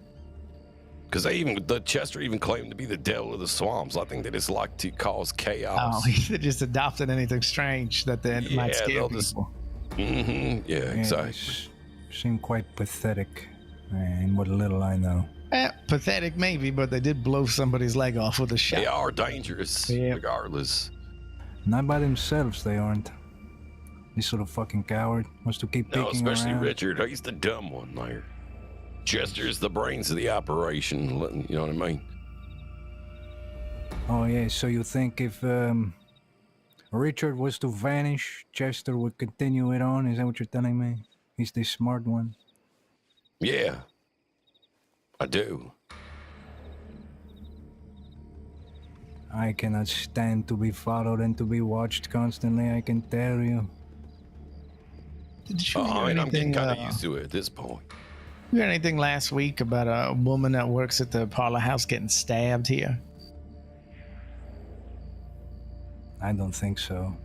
S3: because the Chester even claimed to be the devil of the swamps. I think they just like to cause chaos.
S17: Oh, they just adopted anything strange that they might scare people.
S3: Yeah, exactly.
S11: Seem quite pathetic, and what little I know.
S17: Pathetic maybe, but they did blow somebody's leg off with a shot.
S3: They are dangerous, regardless.
S11: Not by themselves, they aren't. This sort of fucking coward wants to keep
S3: No,
S11: picking
S3: especially
S11: around.
S3: Richard. He's the dumb one there. Chester's the brains of the operation. You know what I mean?
S11: Oh yeah, so you think if Richard was to vanish, Chester would continue it on? Is that what you're telling me? He's the smart one.
S3: Yeah, I do.
S11: I cannot stand to be followed and to be watched constantly, I can tell you.
S17: Did you hear
S3: I'm
S17: anything,
S3: getting kind of used to it at this point.
S17: You heard anything last week about a woman that works at the parlor house getting stabbed here?
S11: I don't think so.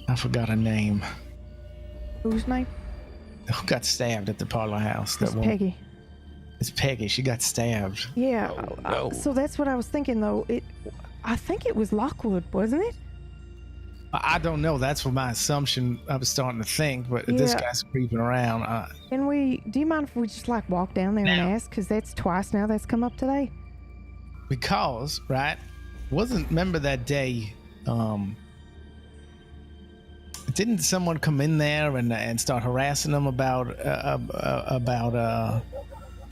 S17: I forgot her name.
S1: Whose name?
S17: Who got stabbed at the parlor house?
S1: It's Peggy.
S17: It's Peggy. She got stabbed.
S1: Yeah.
S3: no.
S1: So that's what I was thinking, though. I think it was Lockwood, wasn't it?
S17: I don't know. That's what my assumption I was starting to think, but this guy's creeping around.
S1: Do you mind if we just like walk down there and ask? Because that's twice now that's come up today.
S17: Because, right? Remember that day, didn't someone come in there and start harassing them about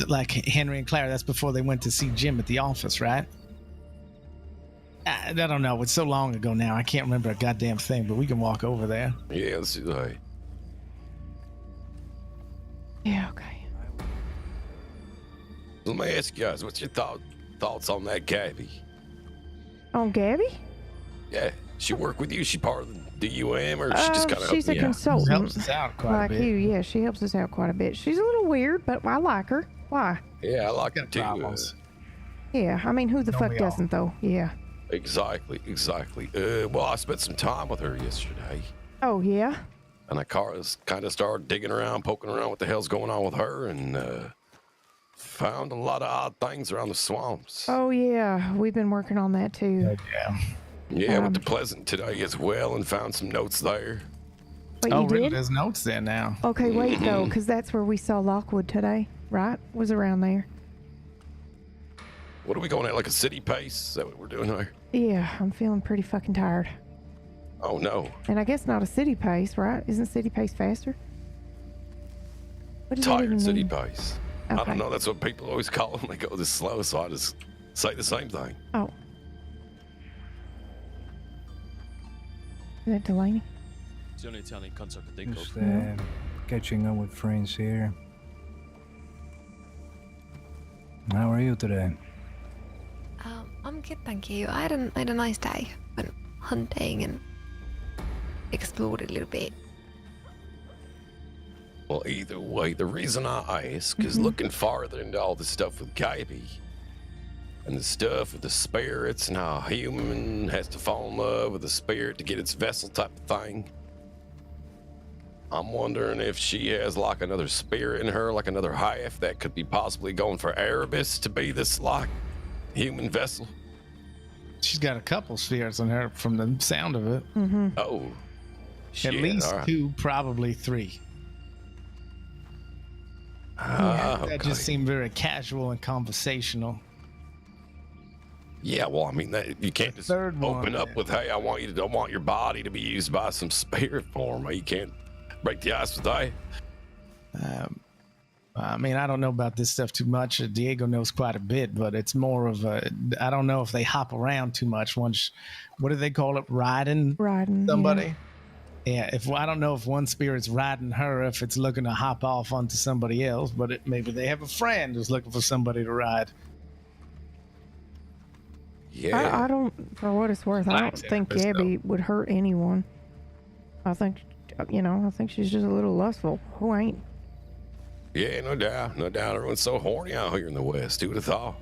S17: like Henry and Clara? That's before they went to see Jim at the office, right? I don't know. It's so long ago now. I can't remember a goddamn thing, but we can walk over there.
S3: Yeah, let's do that.
S1: Yeah, okay.
S3: Let me ask you guys, what's your thoughts on that Gabby?
S1: On Gabby?
S3: Yeah, she work with you? She part of the DUM, or she just kind of
S1: she's a consultant.
S17: Helps us out quite a bit.
S1: Like you, yeah, she helps us out quite a bit. She's a little weird, but I like her. Why?
S3: Yeah, I like her too.
S1: Yeah, I mean, who the fuck doesn't, though? Yeah.
S3: Exactly. Well, I spent some time with her yesterday.
S1: Oh, yeah?
S3: And I kind of started digging around, poking around what the hell's going on with her, and found a lot of odd things around the swamps.
S1: Oh, yeah. We've been working on that, too.
S3: Yeah, went to Pleasant today as well and found some notes there.
S1: Wait, you
S17: really?
S1: did?
S17: There's notes there now.
S1: Okay, wait, though, because that's where we saw Lockwood today, right? Was around there.
S3: What are we going at, like a city pace? Is that what we're doing here?
S1: Yeah, I'm feeling pretty fucking tired.
S3: Oh, no.
S1: And I guess not a city pace, right? Isn't city pace faster? What does that even
S3: Tired city
S1: mean?
S3: pace.
S1: Okay.
S3: I don't know. That's what people always call them. They go this slow, so I just say the same thing.
S1: Oh. Is that Delaney?
S8: It's the only Italian concert I think
S11: Just
S8: of.
S11: catching up with friends here. How are you today?
S9: I'm good, thank you. I had a nice day. Went hunting and explored a little bit.
S3: Well, either way, the reason I ask is looking farther into all the stuff with Gabby and the stuff with the spirits and how a human has to fall in love with a spirit to get its vessel type of thing. I'm wondering if she has like another spirit in her, like another half that could be possibly going for Erebus to be this like human vessel.
S17: She's got a couple spirits on her from the sound of it.
S1: Mm-hmm.
S3: Oh, shit.
S17: At least
S3: all right.
S17: 2, probably 3. That just seemed very casual and conversational.
S3: Yeah, well, I mean, you can't just open up with, "Hey, I want your body to be used by some spirit form." You can't break the ice with I.
S17: I mean, I don't know about this stuff too much. Diego knows quite a bit, but it's more of a, I don't know if they hop around too much. Once, what do they call it? Riding somebody? Yeah. If I don't know if one spirit's riding her, if it's looking to hop off onto somebody else, but maybe they have a friend who's looking for somebody to ride.
S3: Yeah.
S1: I don't, for what it's worth, I don't think Gabby would hurt anyone. I think, I think she's just a little lustful. Who ain't?
S3: Yeah, no doubt. No doubt. Everyone's so horny out here in the West. Who would have thought?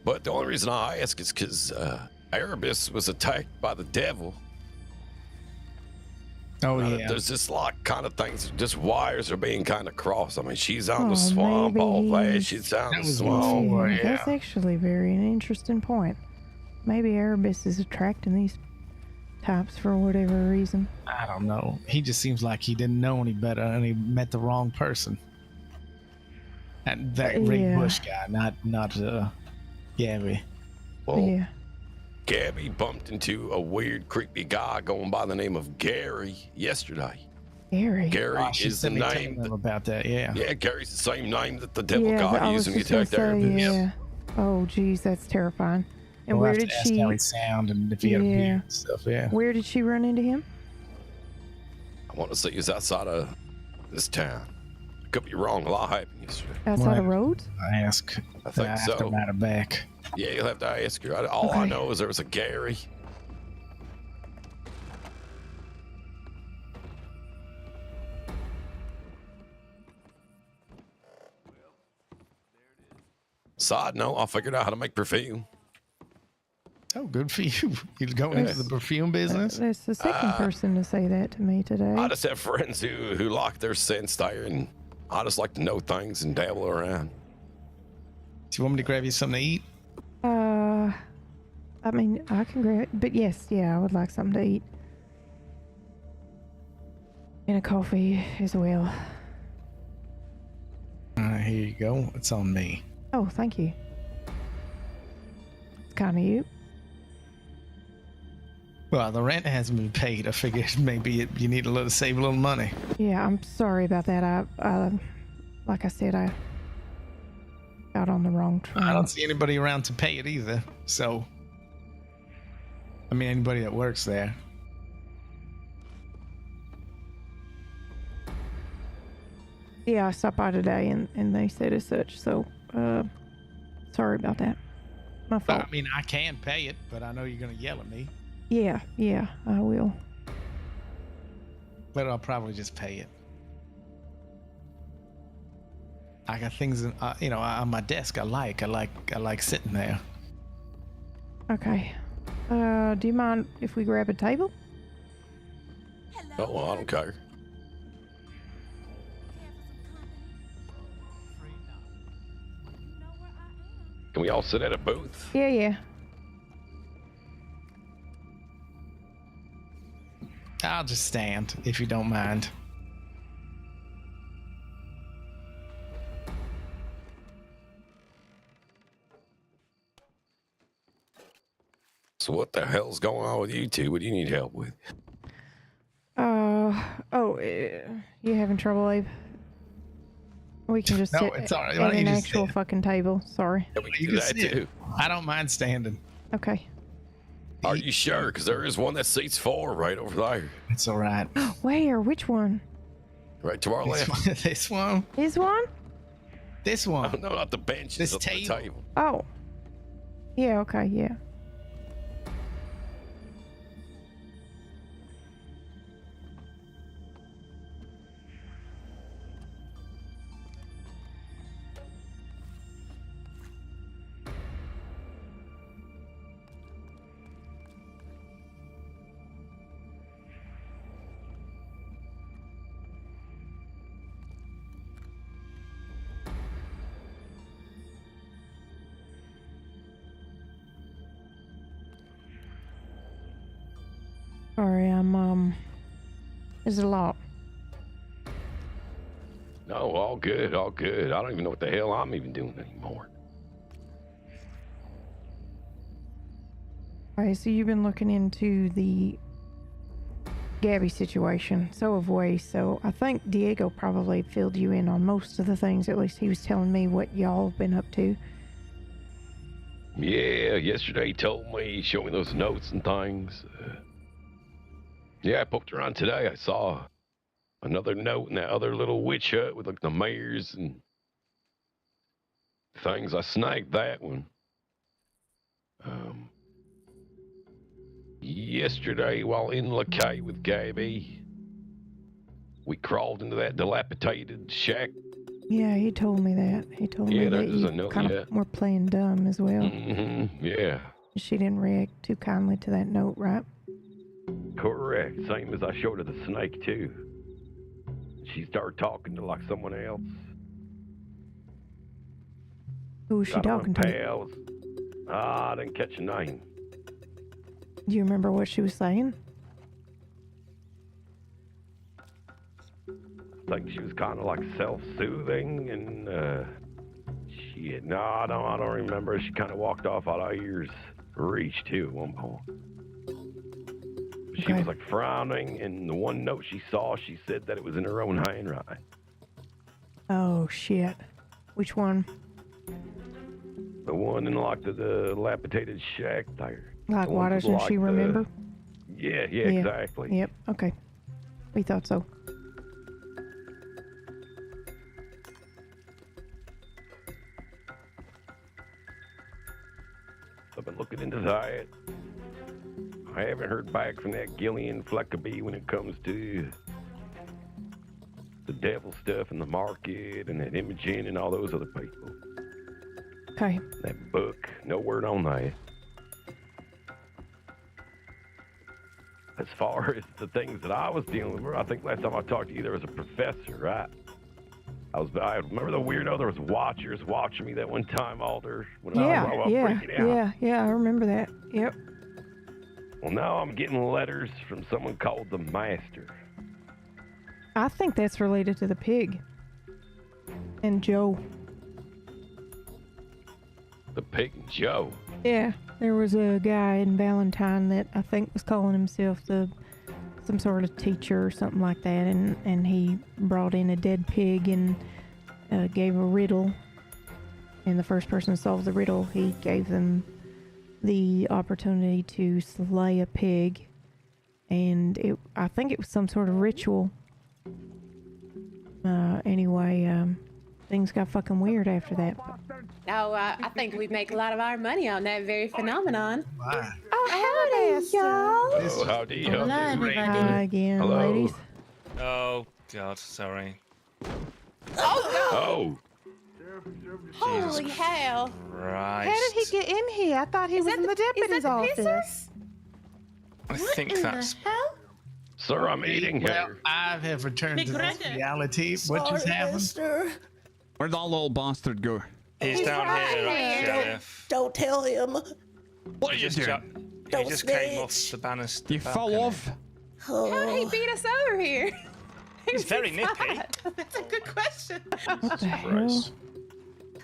S3: But the only reason I ask is because Erebus was attacked by the devil.
S17: Oh, yeah.
S3: There's just like kind of things, just wires are being kind of crossed. I mean, she's on the swamp all day. She's on the swamp.
S1: Yeah, that's actually very an interesting point. Maybe Erebus is attracting these types for whatever reason.
S17: I don't know. He just seems like he didn't know any better and he met the wrong person. That Ray Bush guy, not Gabby.
S3: Well, Gabby bumped into a weird, creepy guy going by the name of Gary yesterday.
S1: Gary
S3: is the name
S17: about that. Yeah.
S3: Yeah, Gary's the same name that the devil guy used when he attacked Erebus.
S1: Yeah. Oh, geez, that's terrifying. And
S17: We'll
S1: where
S17: have
S1: did
S17: to ask
S1: she?
S17: how he sound and if he had a beard and stuff. Yeah.
S1: Where did she run into him?
S3: I want to say he was outside of this town. I could be wrong. A lot happened yesterday.
S1: Outside of Rhodes?
S17: I ask.
S3: I think
S17: have
S3: so.
S17: to ride her back.
S3: Yeah, you'll have to ask her. All I know is there was a Gary. Side note, I figured out how to make perfume.
S17: Oh, good for you. You're going into the perfume business?
S1: That's the second person to say that to me today.
S3: I just have friends who like their scents there, and I just like to know things and dabble around.
S17: Do you want me to grab you something to eat?
S1: I mean, I can grab it, but yes, I would like something to eat. And a coffee as well.
S17: Here you go. It's on me.
S1: Oh, thank you. It's kind of you.
S17: Well, the rent hasn't been paid. I figured maybe you need to save a little money.
S1: Yeah, I'm sorry about that. I like I said, I got on the wrong train.
S17: I don't see anybody around to pay it either. So, I mean, anybody that works there.
S1: Yeah, I stopped by today and they said as such. So, sorry about that. My fault.
S17: I mean, I can pay it, but I know you're going to yell at me.
S1: Yeah, I will.
S17: But I'll probably just pay it. I got things, on my desk. I like sitting there.
S1: Okay. Do you mind if we grab a table?
S3: Oh, well, I don't care. Can we all sit at a booth?
S1: Yeah.
S17: I'll just stand, if you don't mind.
S3: So what the hell's going on with you two? What do you need help with?
S1: You having trouble, Abe? We can just
S17: No,
S1: sit
S17: it's all right.
S1: at
S17: Why don't you
S1: an
S17: just
S1: actual
S17: sit?
S1: fucking table. Sorry.
S3: Yeah, we can
S17: You
S3: do
S17: can
S3: that
S17: sit.
S3: too.
S17: I don't mind standing.
S1: Okay.
S3: Are you sure? Because there is one that seats 4 right over there.
S17: It's all right.
S1: Where? Which one?
S3: Right to our left.
S17: This one?
S1: This one?
S17: This one.
S3: Oh, no, not the bench.
S17: This
S3: the table.
S1: Oh. Yeah, okay, yeah. Sorry, there's a lot.
S3: No, all good, all good. I don't even know what the hell I'm even doing anymore.
S1: Alright, so you've been looking into the Gabby situation. So have we. So I think Diego probably filled you in on most of the things. At least he was telling me what y'all have been up to.
S3: Yeah, yesterday he told me, showed me those notes and things. Yeah, I poked around today. I saw another note in that other little witch hut with like the mares and things. I snagged that one. Yesterday, while in Lacay with Gabby, we crawled into that dilapidated shack.
S1: Yeah, he told me that. He told me that you kind of were playing dumb as well.
S3: Yeah.
S1: She didn't react too kindly to that note, right?
S3: Correct. Same as I showed her the snake, too. She started talking to like someone else.
S1: Who was she talking to?
S3: Pals. I didn't catch a name.
S1: Do you remember what she was saying?
S3: I think she was kind of like self-soothing and, shit. No, I don't remember. She kind of walked off out of ears reach, too, at one point. She was like frowning, and the one note she saw, she said that it was in her own handwriting.
S1: Oh, shit. Which one?
S3: The one in like the dilapidated shack there.
S1: Like, why doesn't she remember?
S3: Yeah, exactly.
S1: Yep, okay. We thought so.
S3: I've been looking into that. I haven't heard back from that Gillian Fleckabee when it comes to the devil stuff in the market and that Imogen and all those other people.
S1: Okay.
S3: That book, no word on that. As far as the things that I was dealing with, I think last time I talked to you, there was a professor, right? I remember the weirdo. There was watchers watching me that one time, Alder. When I was freaking out.
S1: Yeah, I remember that. Yep.
S3: Well, now I'm getting letters from someone called the Master.
S1: I think that's related to the pig. And Joe.
S3: The pig and Joe?
S1: Yeah, there was a guy in Valentine that I think was calling himself some sort of teacher or something like that, and he brought in a dead pig and gave a riddle, and the first person to solve the riddle, he gave them the opportunity to slay a pig, and I think it was some sort of ritual. Anyway, things got fucking weird after that.
S2: Now, I think we make a lot of our money on that very phenomenon.
S17: Wow.
S2: Oh, howdy, y'all.
S3: Oh, howdy.
S2: Hello, everybody.
S1: Hi again,
S3: Hello.
S1: ladies.
S8: Oh, God, sorry.
S3: Oh.
S2: Holy hell.
S8: Right.
S10: How did he get in here? I thought he was in the deputy's office.
S8: I think that's...
S3: Sir, I'm eating
S17: Well,
S3: here.
S17: I have returned to this reality. What just happened?
S7: Where'd that little bastard go?
S8: He's down here, Sheriff.
S19: Don't tell him.
S7: What are you doing?
S8: He just came off the banister.
S7: You fell off?
S2: How did he beat us over here?
S8: He's very nippy.
S2: That's a good question.
S1: What the hell?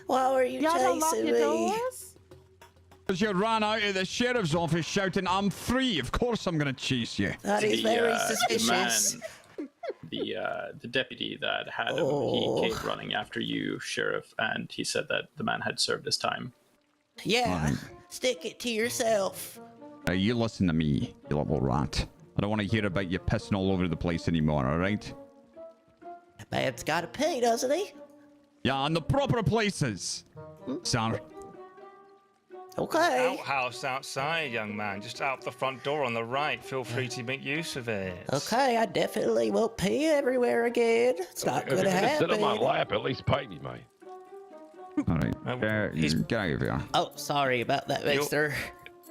S19: Why were you
S10: Y'all don't lock
S19: chasing
S10: your
S19: me?
S10: doors?
S7: Because you ran out of the sheriff's office shouting, "I'm free." Of course I'm going to chase you.
S19: That is very suspicious.
S13: The deputy that had him, he came running after you, Sheriff, and he said that the man had served his time.
S19: Yeah, stick it to yourself.
S7: You listen to me, you little rat. I don't want to hear about you pissing all over the place anymore, alright?
S19: The man's got to pay, doesn't he?
S7: Yeah, in the proper places, sir.
S19: Okay.
S8: Outhouse outside, young man. Just out the front door on the right. Feel free to make use of it.
S19: Okay, I definitely won't pay everywhere again. It's not going to happen.
S3: Sit on my lap, at least pay me, mate.
S7: Alright, get out of here.
S19: Oh, sorry about that, mister.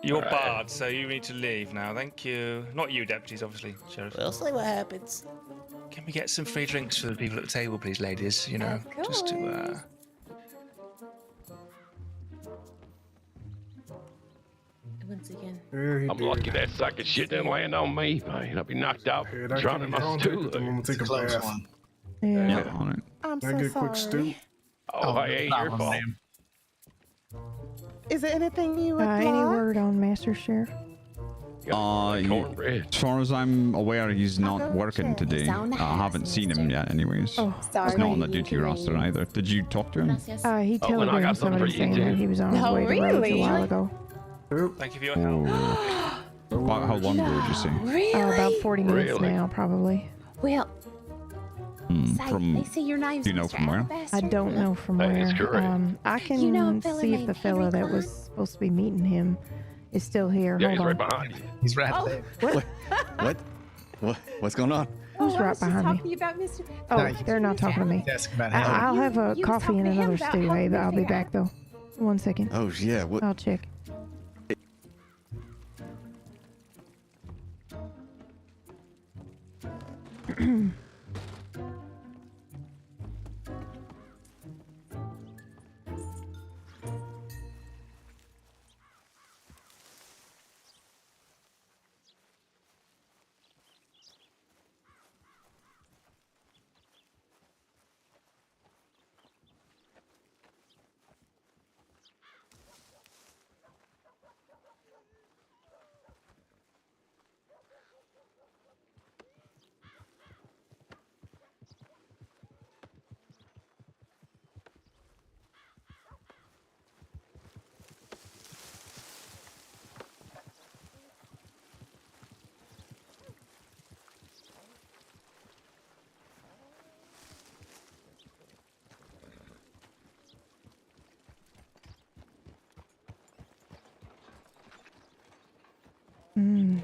S8: You're barred, so you need to leave now. Thank you. Not you, deputies, obviously, Sheriff.
S19: We'll see what happens.
S8: Can we get some free drinks for the people at the table, please, ladies? You know, just to,
S2: Once again.
S3: I'm lucky that sack of shit didn't land on me, man. I'll be knocked out drowning my stool.
S11: Take a bath.
S1: Yeah.
S7: On it.
S10: I'm so
S11: Get a quick
S10: sorry.
S11: stew.
S3: Oh, hey, ain't your fault.
S10: Is there anything you would
S1: Any
S10: like?
S1: word on Master Sheriff?
S3: Cornbread.
S7: As far as I'm aware, he's not working
S2: sure.
S7: today.
S2: He's on the
S7: I haven't
S2: house,
S7: seen him yet, anyways.
S1: Oh,
S7: He's not on the duty roster either. Did you talk to him?
S1: He
S3: Oh, and I
S1: telegrammed
S3: got something for
S1: somebody
S3: you,
S1: saying
S3: too.
S1: that he was on his
S2: Oh,
S1: way to Rhodes a
S2: really?
S1: while ago.
S8: Thank you for your help.
S7: How long ago did you say?
S2: Really?
S1: About 40 minutes
S3: Really?
S1: now, probably.
S2: Well, say,
S7: From,
S2: they say your name's
S7: do you know
S2: Mr.
S7: from where?
S2: Alabaster.
S1: I don't know from
S3: That
S1: where.
S3: is correct.
S1: I can
S2: You know a fella
S1: see if
S2: named
S1: the fella
S2: Henry
S1: that was
S2: Klein?
S1: supposed to be meeting him is still here.
S3: Yeah,
S1: Hold
S3: he's
S1: on.
S3: right behind you.
S17: He's right
S2: Oh.
S17: there.
S14: What's going on?
S1: Who's
S2: I
S1: right
S2: was just
S1: behind me?
S2: talking about Mr.
S1: Oh,
S17: No,
S1: they're not talking to me.
S17: Ask about how.
S1: I'll have a
S2: You were
S1: coffee and
S2: talking to him
S1: another
S2: about
S1: stew,
S2: helping
S1: Abe.
S2: me
S1: I'll be
S2: figure
S1: back though. 1 second.
S14: Oh yeah. What?
S1: I'll check. Mm.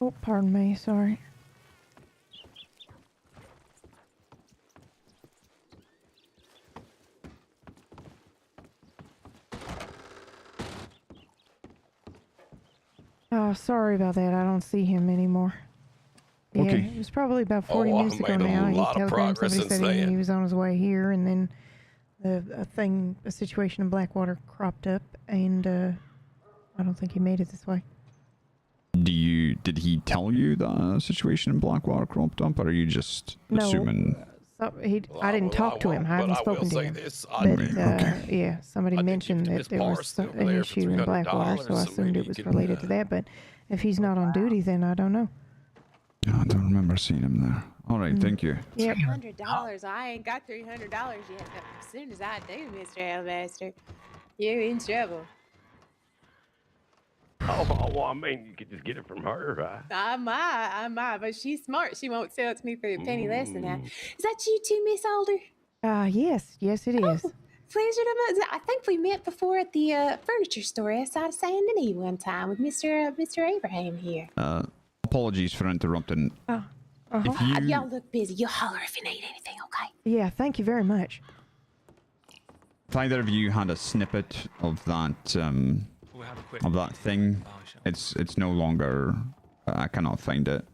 S1: Oh, pardon me. Sorry. Sorry about that. I don't see him anymore. Yeah,
S7: Okay.
S1: it was probably about 40
S3: Oh, I
S1: minutes ago
S3: made a
S1: now. He
S3: lot of
S1: telegrammed
S3: progress
S1: somebody
S3: since
S1: said
S3: then.
S1: he was on his way here, and then a situation in Blackwater cropped up, and I don't think he made it this way.
S7: Did he tell you that a situation in Blackwater cropped up, or are you just
S1: No.
S7: assuming?
S1: So I didn't talk to him. I haven't spoken to him. But yeah, somebody mentioned that there was an issue in Blackwater, so I assumed it was related to that. But if he's not on duty, then I don't know.
S7: I don't remember seeing him there. All right, thank you.
S1: Yep.
S2: $300. I ain't got $300 yet. But as soon as I do, Mr. Alabaster, you're in trouble.
S3: Oh, well, I mean, you could just get it from her, right?
S2: I might, but she's smart. She won't sell it to me for a penny less than that. Is that you too, Miss Alder?
S1: Yes, it is.
S2: Pleasure to meet. I think we met before at the furniture store outside of Saint Denis one time with Mr. Abraham here.
S7: Apologies for interrupting. If you
S2: Y'all look busy. You'll holler if you need anything, okay?
S1: Yeah, thank you very much.
S7: if either of you had a snippet of that thing, it's no longer. I cannot find it.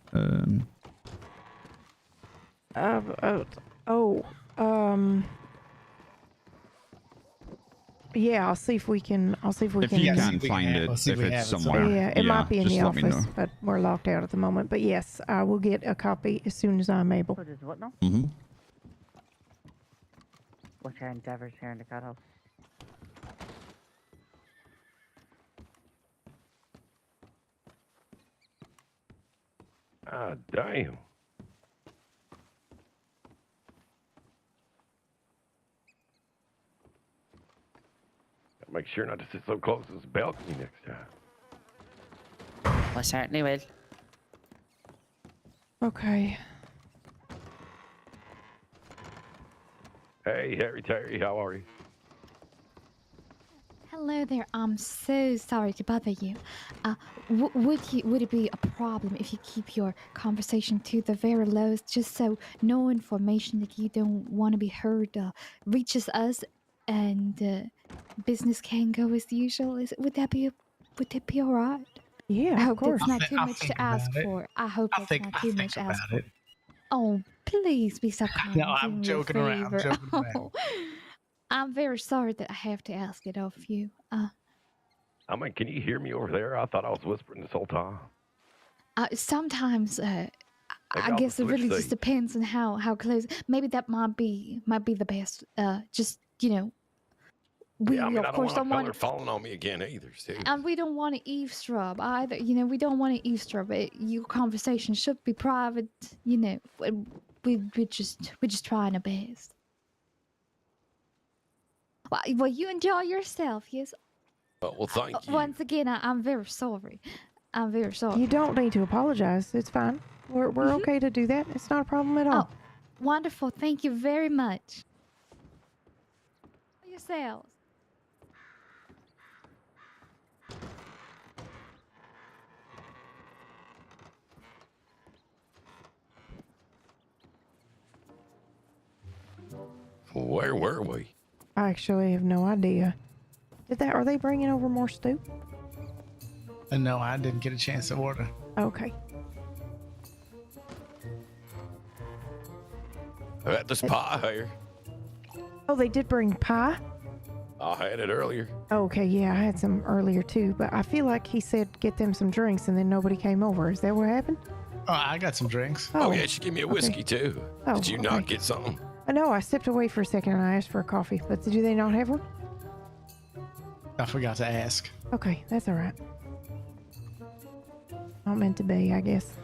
S1: Yeah, I'll see if we can.
S7: If you can find it, if it's somewhere.
S1: Yeah, it might be in the
S7: just let me
S1: office,
S7: know.
S1: but we're locked out at the moment. But yes, I will get a copy as soon as I'm able.
S23: What now?
S7: Mm-hmm.
S23: What's your endeavors here in the cutout?
S3: Ah, damn. Gotta make sure not to sit so close to this balcony next time.
S23: Well, certainly will.
S1: Okay.
S3: Hey, Harry Terry, how are you?
S15: Hello there. I'm so sorry to bother you. Would it be a problem if you keep your conversation to the very lowest, just so no information that you don't want to be heard reaches us and business can go as usual. Would that be all right?
S1: Yeah,
S15: I
S1: of
S15: hope
S1: course.
S15: that's not too
S17: I'll
S15: much
S17: think
S15: to ask
S17: about it.
S15: for. I hope
S17: I'll
S15: that's not too much to ask
S17: about
S15: for.
S17: it.
S15: Oh, please be so kind.
S17: No,
S15: and do
S17: I'm
S15: me a
S17: joking around. I'm
S15: favor.
S17: joking around.
S15: Oh, I'm very sorry that I have to ask it of you.
S3: I mean, can you hear me over there? I thought I was whispering this whole time.
S15: Sometimes I
S3: I'll
S15: guess it
S3: switch
S15: really just
S3: seats.
S15: depends on how close. Maybe that might be the best. Just we
S3: Yeah, I mean,
S15: of
S3: I don't
S15: course
S3: want a
S15: don't
S3: feller
S15: want,
S3: falling on me again either, too.
S15: and we don't want to eavesdrop either. We don't want to eavesdrop. Your conversation should be private. We're just trying our best. Well, you enjoy yourself, yes.
S3: Well, thank you.
S15: Once again, I'm very sorry. I'm very sorry.
S1: You don't need to apologize. It's fine. We're okay to do that. It's not a problem at all.
S15: Oh, wonderful. Thank you very much. Yourselves.
S3: Where were we?
S1: I actually have no idea. Are they bringing over more stew?
S17: No, I didn't get a chance to order.
S1: Okay.
S3: I got this pie here.
S1: Oh, they did bring pie?
S3: I had it earlier.
S1: Okay, yeah, I had some earlier too, but I feel like he said get them some drinks and then nobody came over. Is that what happened?
S17: Oh, I got some drinks.
S3: Oh, yeah, she gave me a whiskey, too.
S1: Oh,
S3: Did you not get some?
S1: No, I stepped away for a second and I asked for a coffee, but do they not have one?
S17: I forgot to ask.
S1: Okay, that's all right. Not meant to be, I guess.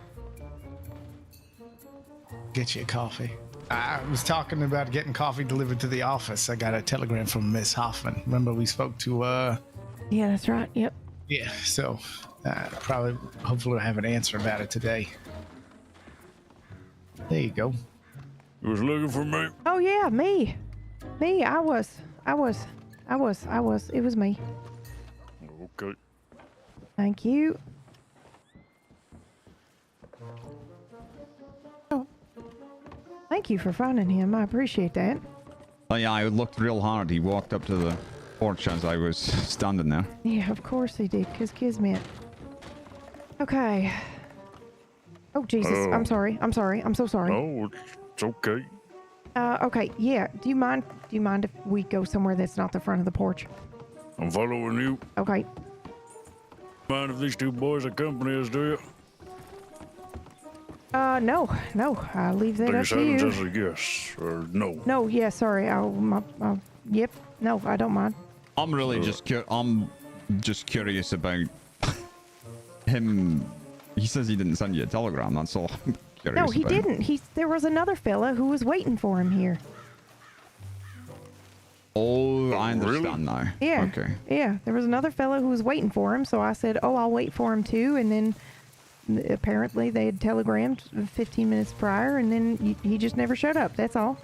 S17: Get you a coffee. I was talking about getting coffee delivered to the office. I got a telegram from Miss Hoffman. Remember we spoke to,
S1: Yeah, that's right. Yep.
S17: Yeah, so hopefully we'll have an answer about it today. There you go.
S3: You was looking for me?
S1: Oh, yeah, me. Me, I was. It was me.
S3: Okay.
S1: Thank you. Oh. Thank you for finding him. I appreciate that.
S7: Oh yeah, I looked real hard. He walked up to the porch as I was standing there.
S1: Yeah, of course he did, because Kismet. Okay. Oh, Jesus. I'm sorry. I'm so sorry.
S3: No, it's okay.
S1: Okay, yeah. Do you mind if we go somewhere that's not the front of the porch?
S3: I'm following you.
S1: Okay.
S3: Mind if these two boys accompany us, do you?
S1: No. I'll leave that up to you.
S3: As a yes or no.
S1: No, yeah, sorry. Yep. No, I don't mind.
S7: I'm really just curious about him. He says he didn't send you a telegram. That's all I'm curious
S1: No, he
S7: about.
S1: didn't. There was another fella who was waiting for him here.
S7: Oh, I understand now.
S1: Yeah.
S7: Okay.
S1: Yeah, there was another fella who was waiting for him, so I said, "Oh, I'll wait for him too." And then apparently they had telegrammed 15 minutes prior, and then he just never showed up. That's all.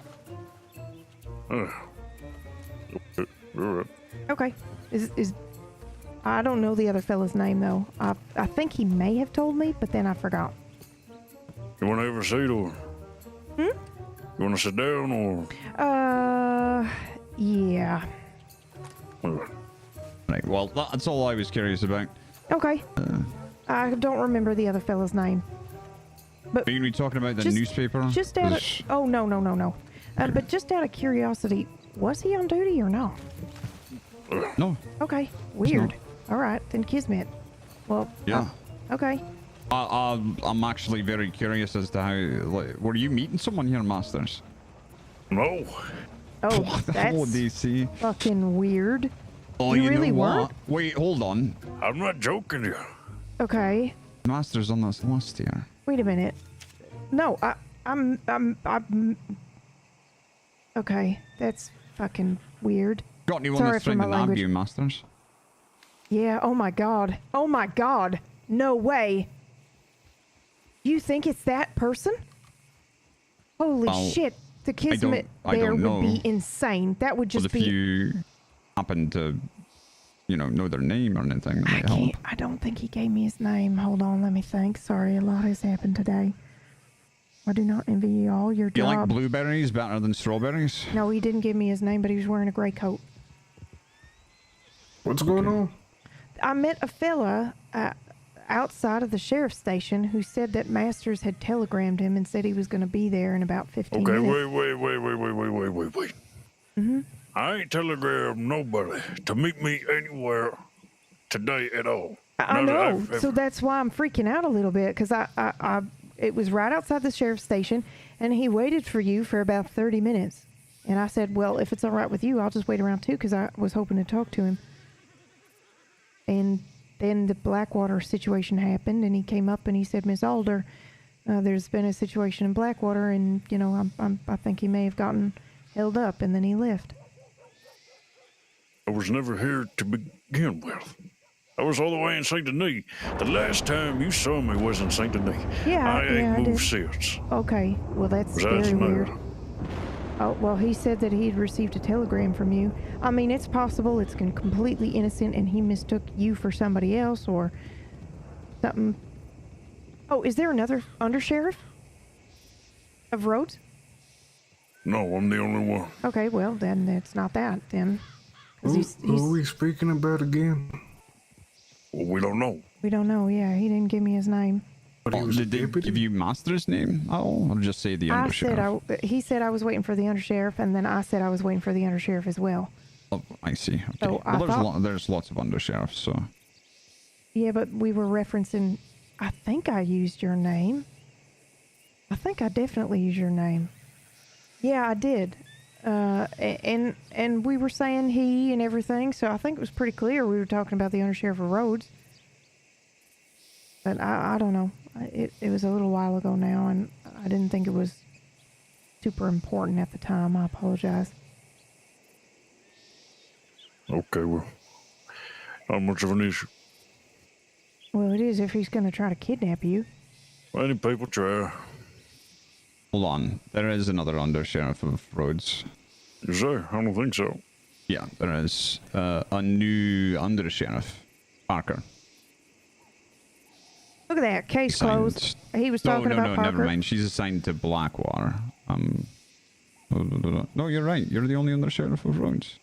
S1: Okay. Is I don't know the other fella's name though. I think he may have told me, but then I forgot.
S3: You want to have a seat or? You want to sit down or?
S1: Yeah.
S7: Right. Well, that's all I was curious about.
S1: Okay. I don't remember the other fella's name. But
S7: are you talking about the newspaper?
S1: Just out of, oh no. But just out of curiosity, was he on duty or no?
S7: No.
S1: Okay. Weird. All right, then Kismet. Well.
S7: Yeah.
S1: Okay.
S7: I'm actually very curious as to how. Like, were you meeting someone here, Masters?
S3: No.
S1: Oh, that's
S7: DC.
S1: fucking weird.
S7: Oh,
S1: you
S7: you
S1: really
S7: know what?
S1: weren't?
S7: Wait, hold on.
S3: I'm not joking here.
S1: Okay.
S7: Masters on this list here.
S1: Wait a minute. No, I'm. Okay, that's fucking weird.
S7: Got anyone
S1: Sorry
S7: that's
S1: for
S7: trying
S1: my
S7: to nab
S1: language.
S7: you, Masters?
S1: Yeah. Oh my god. Oh my god. No way. You think it's that person? Holy
S7: Well,
S1: shit. The Kismet
S7: I
S1: there
S7: don't
S1: would be
S7: know.
S1: insane. That would just
S7: But
S1: be.
S7: if you happen to, know their name or anything, that might help.
S1: I don't think he gave me his name. Hold on, let me think. Sorry, a lot has happened today. I do not envy you all your
S7: Do you like
S1: job.
S7: blueberries better than strawberries?
S1: No, he didn't give me his name, but he was wearing a gray coat.
S4: What's going on?
S1: I met a fella outside of the sheriff's station who said that Masters had telegrammed him and said he was going to be there in about 15
S12: Okay,
S1: minutes.
S12: wait.
S1: Mm-hmm.
S12: I ain't telegrammed nobody to meet me anywhere today at all.
S1: I know, so that's why I'm freaking out a little bit, because it was right outside the sheriff's station, and he waited for you for about 30 minutes. And I said, well, if it's all right with you, I'll just wait around too, because I was hoping to talk to him. And then the Blackwater situation happened, and he came up and he said, Miss Alder, there's been a situation in Blackwater, and, you know, I think he may have gotten held up, and then he left.
S12: I was never here to begin with. I was all the way in St. Denis. The last time you saw me was in St. Denis.
S1: Yeah,
S12: I ain't
S1: I
S12: moved
S1: did.
S12: since.
S1: Okay, well, that's
S12: Besides
S1: very
S12: the
S1: weird.
S12: matter.
S1: Oh, well, he said that he'd received a telegram from you. I mean, it's possible it's completely innocent and he mistook you for somebody else or something. Oh, is there another undersheriff of Rhodes?
S12: No, I'm the only one.
S1: Okay, well, then it's not that, then. 'Cause
S4: Who are we speaking about again?
S12: Well, we don't know.
S1: We don't know, yeah. He didn't give me his name.
S7: Did they give you Master's name? Oh, I'll just say the undersheriff.
S1: He said I was waiting for the undersheriff, and then I said I was waiting for the undersheriff as well.
S7: Oh, I see. Okay.
S1: So
S7: Well, there's lots of undersheriffs, so.
S1: Yeah, but we were referencing, I think I used your name. I think I definitely used your name. Yeah, I did. And we were saying he and everything, so I think it was pretty clear we were talking about the undersheriff of Rhodes. But I don't know. It was a little while ago now, and I didn't think it was super important at the time. I apologize.
S12: Okay, well, not much of an issue.
S1: Well, it is if he's going to try to kidnap you.
S12: Many people try.
S7: Hold on. There is another undersheriff of Rhodes.
S12: Is there? I don't think so.
S7: Yeah, there is. A new undersheriff, Parker.
S1: Look at that. Case closed. He was talking about Parker.
S7: Never mind. She's assigned to Blackwater. No, you're right. You're the only undersheriff of Rhodes.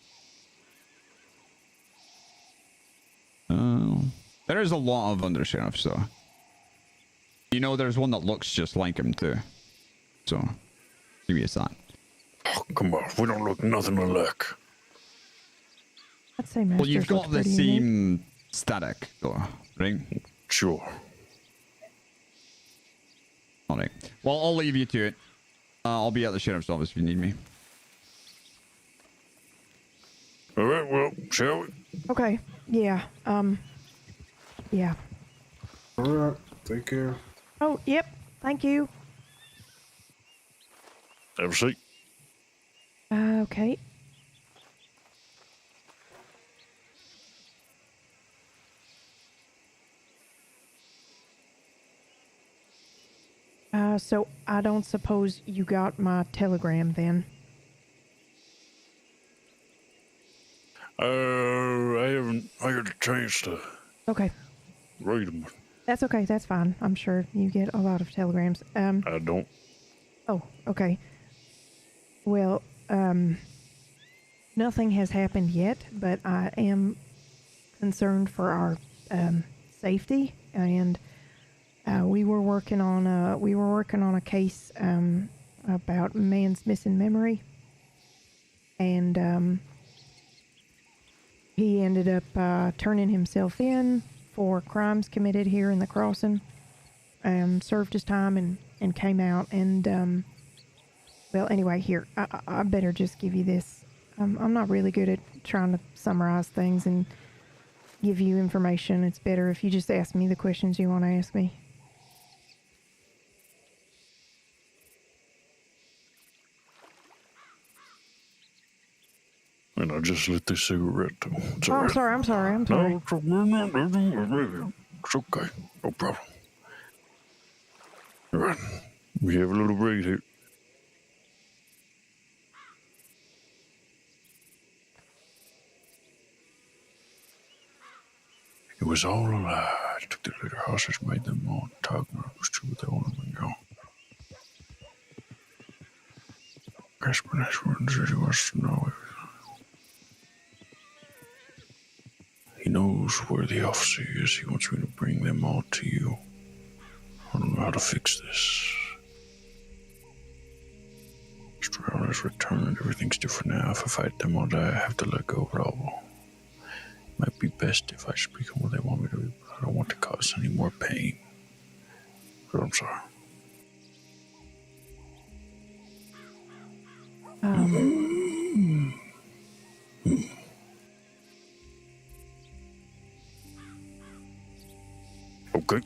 S7: There is a lot of undersheriffs, though. You know, there's one that looks just like him, too. So, give me a sign.
S12: Oh, come on. We don't look nothing alike.
S1: I'd say Masters.
S7: Well, you've got the same static, though, right?
S12: Sure.
S7: Alright. Well, I'll leave you to it. I'll be at the sheriff's office if you need me.
S12: Alright, well, shall we?
S1: Okay. Yeah. Yeah.
S4: Alright. Take care.
S1: Oh, yep. Thank you.
S12: Have a seat.
S1: Okay. So I don't suppose you got my telegram then?
S12: I haven't had a chance to
S1: Okay.
S12: read them.
S1: That's okay. That's fine. I'm sure you get a lot of telegrams.
S12: I don't.
S1: Oh, okay. Well, nothing has happened yet, but I am concerned for our safety, and we were working on a case about a man's missing memory, and he ended up turning himself in for crimes committed here in the crossing, and served his time and came out, and well, anyway, here, I better just give you this. I'm not really good at trying to summarize things and give you information. It's better if you just ask me the questions you want to ask me.
S12: And I just lit this cigarette, too. It's
S1: Oh,
S12: all
S1: I'm
S12: right.
S1: sorry. I'm sorry. I'm sorry.
S12: No, it's okay. No problem. All right. We have a little break here. It was all a lie. I took the little hostage, made them all talk, and I was true with the owner and gone. He wants to know everything. He knows where the officer is. He wants me to bring them all to you. I don't know how to fix this. Mr. Brown has returned. Everything's different now. If I fight them all day, I have to let go of it all. Might be best if I speak on what they want me to do. I don't want to cause any more pain. But I'm sorry. Okay.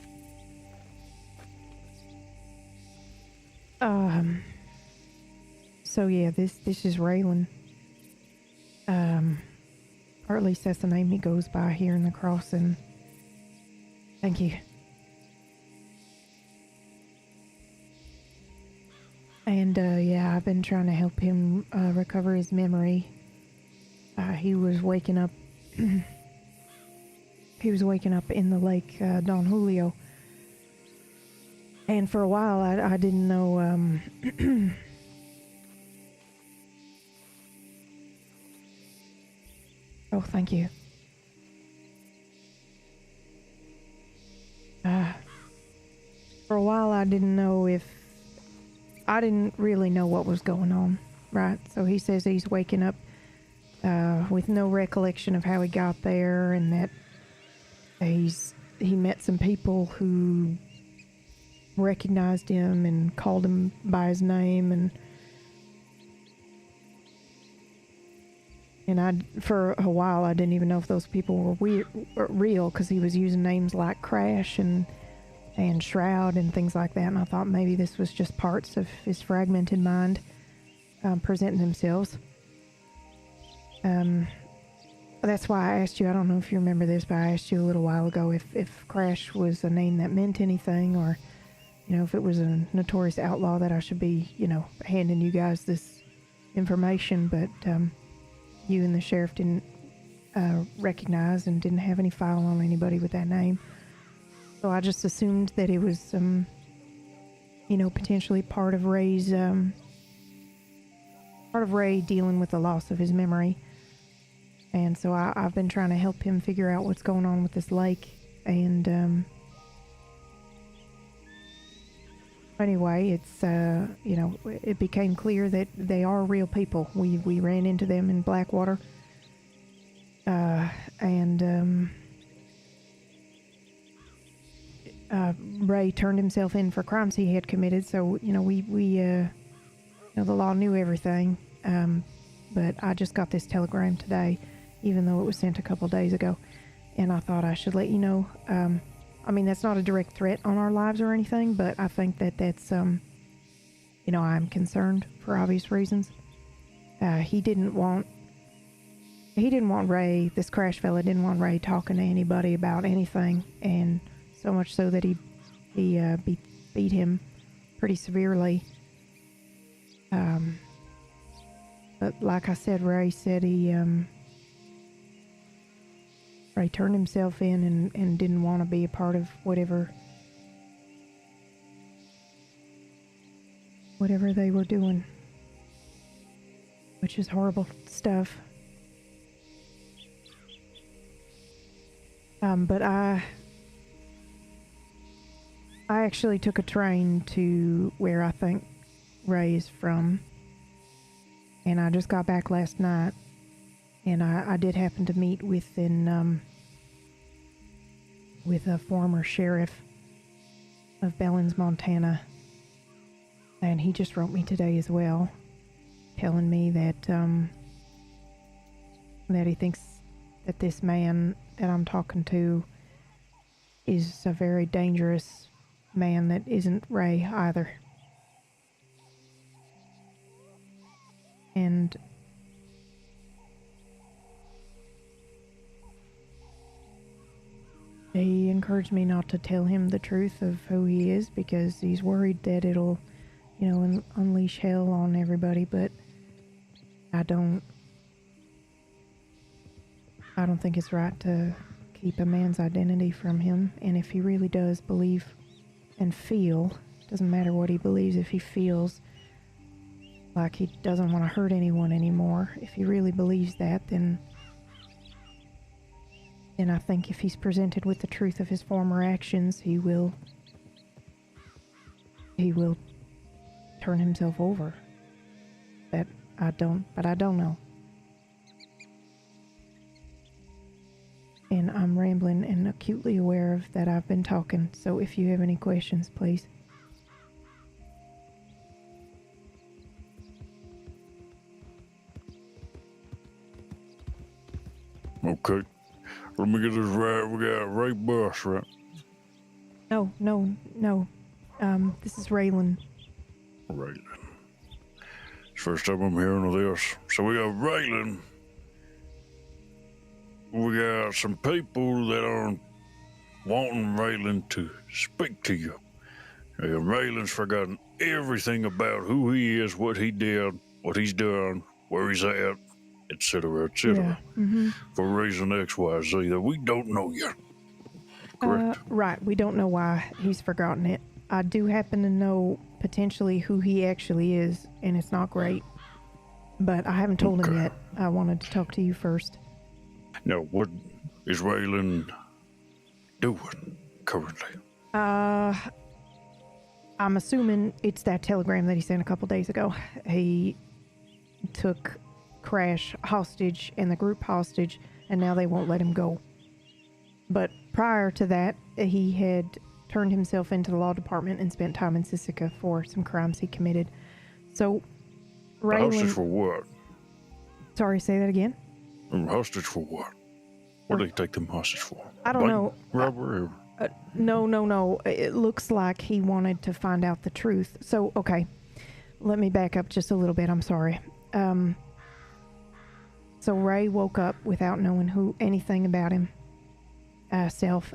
S1: So yeah, this is Raylan. Or at least that's the name he goes by here in the crossing. Thank you. And yeah, I've been trying to help him recover his memory. He was waking up. He was waking up in the lake Don Julio. And for a while, I didn't know. Oh, thank you. For a while, I didn't know if... I didn't really know what was going on, right? So he says he's waking up with no recollection of how he got there, and that he met some people who recognized him and called him by his name, and I, for a while, I didn't even know if those people were real, because he was using names like Crash and Shroud and things like that, and I thought maybe this was just parts of his fragmented mind presenting themselves. That's why I asked you, I don't know if you remember this, but I asked you a little while ago if Crash was a name that meant anything, or, you know, if it was a notorious outlaw that I should be, you know, handing you guys this information, but you and the sheriff didn't recognize and didn't have any file on anybody with that name. So I just assumed that it was, you know, potentially part of Ray dealing with the loss of his memory. And so I've been trying to help him figure out what's going on with this lake. And anyway, it's, you know, it became clear that they are real people. We ran into them in Blackwater. Ray turned himself in for crimes he had committed. So, you know, you know, the law knew everything. But I just got this telegram today, even though it was sent a couple days ago, and I thought I should let you know. I mean, that's not a direct threat on our lives or anything, but I think that that's, you know, I'm concerned for obvious reasons. He didn't want Ray, this Crash fella didn't want Ray talking to anybody about anything, and so much so that he beat him pretty severely. But like I said, Ray said Ray turned himself in and didn't want to be a part of whatever they were doing, which is horrible stuff. But I actually took a train to where I think Ray is from, and I just got back last night, and I did happen to meet with a former sheriff of Bellins, Montana, and he just wrote me today as well, telling me that he thinks that this man that I'm talking to is a very dangerous man that isn't Ray either. And he encouraged me not to tell him the truth of who he is, because he's worried that it'll, you know, unleash hell on everybody, but I don't think it's right to keep a man's identity from him. And if he really does believe and feel, doesn't matter what he believes, if he feels like he doesn't want to hurt anyone anymore. If he really believes that, then I think if he's presented with the truth of his former actions, he will turn himself over. But I don't know. And I'm rambling and acutely aware of that I've been talking, so if you have any questions, please.
S12: Okay. Let me get this right. We got Ray Bus, right?
S1: No. This is Raylan.
S12: Raylan. It's the first time I'm hearing of this. So we got Raylan. We got some people that are wanting Raylan to speak to you. And Raylan's forgotten everything about who he is, what he did, what he's done, where he's at, etc., etc.
S1: Yeah.
S12: For reason X, Y, Z that we don't know yet. Correct?
S1: Right. We don't know why he's forgotten it. I do happen to know potentially who he actually is, and it's not great. But I haven't told him yet. I wanted to talk to you first.
S12: Now, what is Raylan doing currently?
S1: I'm assuming it's that telegram that he sent a couple days ago. He took Crash hostage and the group hostage, and now they won't let him go. But prior to that, he had turned himself into the law department and spent time in Sisika for some crimes he committed. So, Raylan...
S12: Hostage for what?
S1: Sorry, say that again?
S12: Hostage for what? What do they take them hostage for?
S1: I don't know.
S12: Robbery?
S1: No. It looks like he wanted to find out the truth. So, okay. Let me back up just a little bit. I'm sorry. So Ray woke up without knowing anything about himself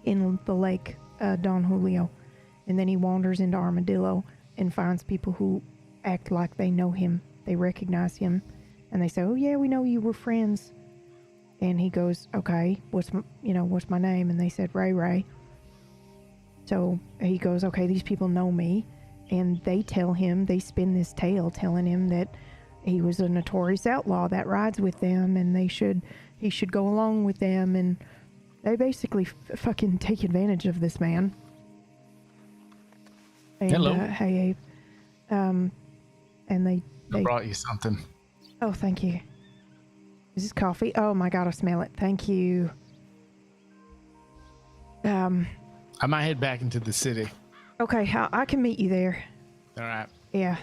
S1: in the lake, Don Julio. And then he wanders into Armadillo and finds people who act like they know him. They recognize him. And they say, oh yeah, we know you were friends. And he goes, okay, what's my name? And they said, Ray. So he goes, okay, these people know me. And they spin this tale telling him that he was a notorious outlaw that rides with them and he should go along with them. And they basically fucking take advantage of this man. And,
S17: hello.
S1: Hey, Abe. And they
S17: brought you something.
S1: Oh, thank you. Is this coffee? Oh my god, I smell it. Thank you.
S17: I might head back into the city.
S1: Okay, I can meet you there.
S17: All right.
S1: Yeah.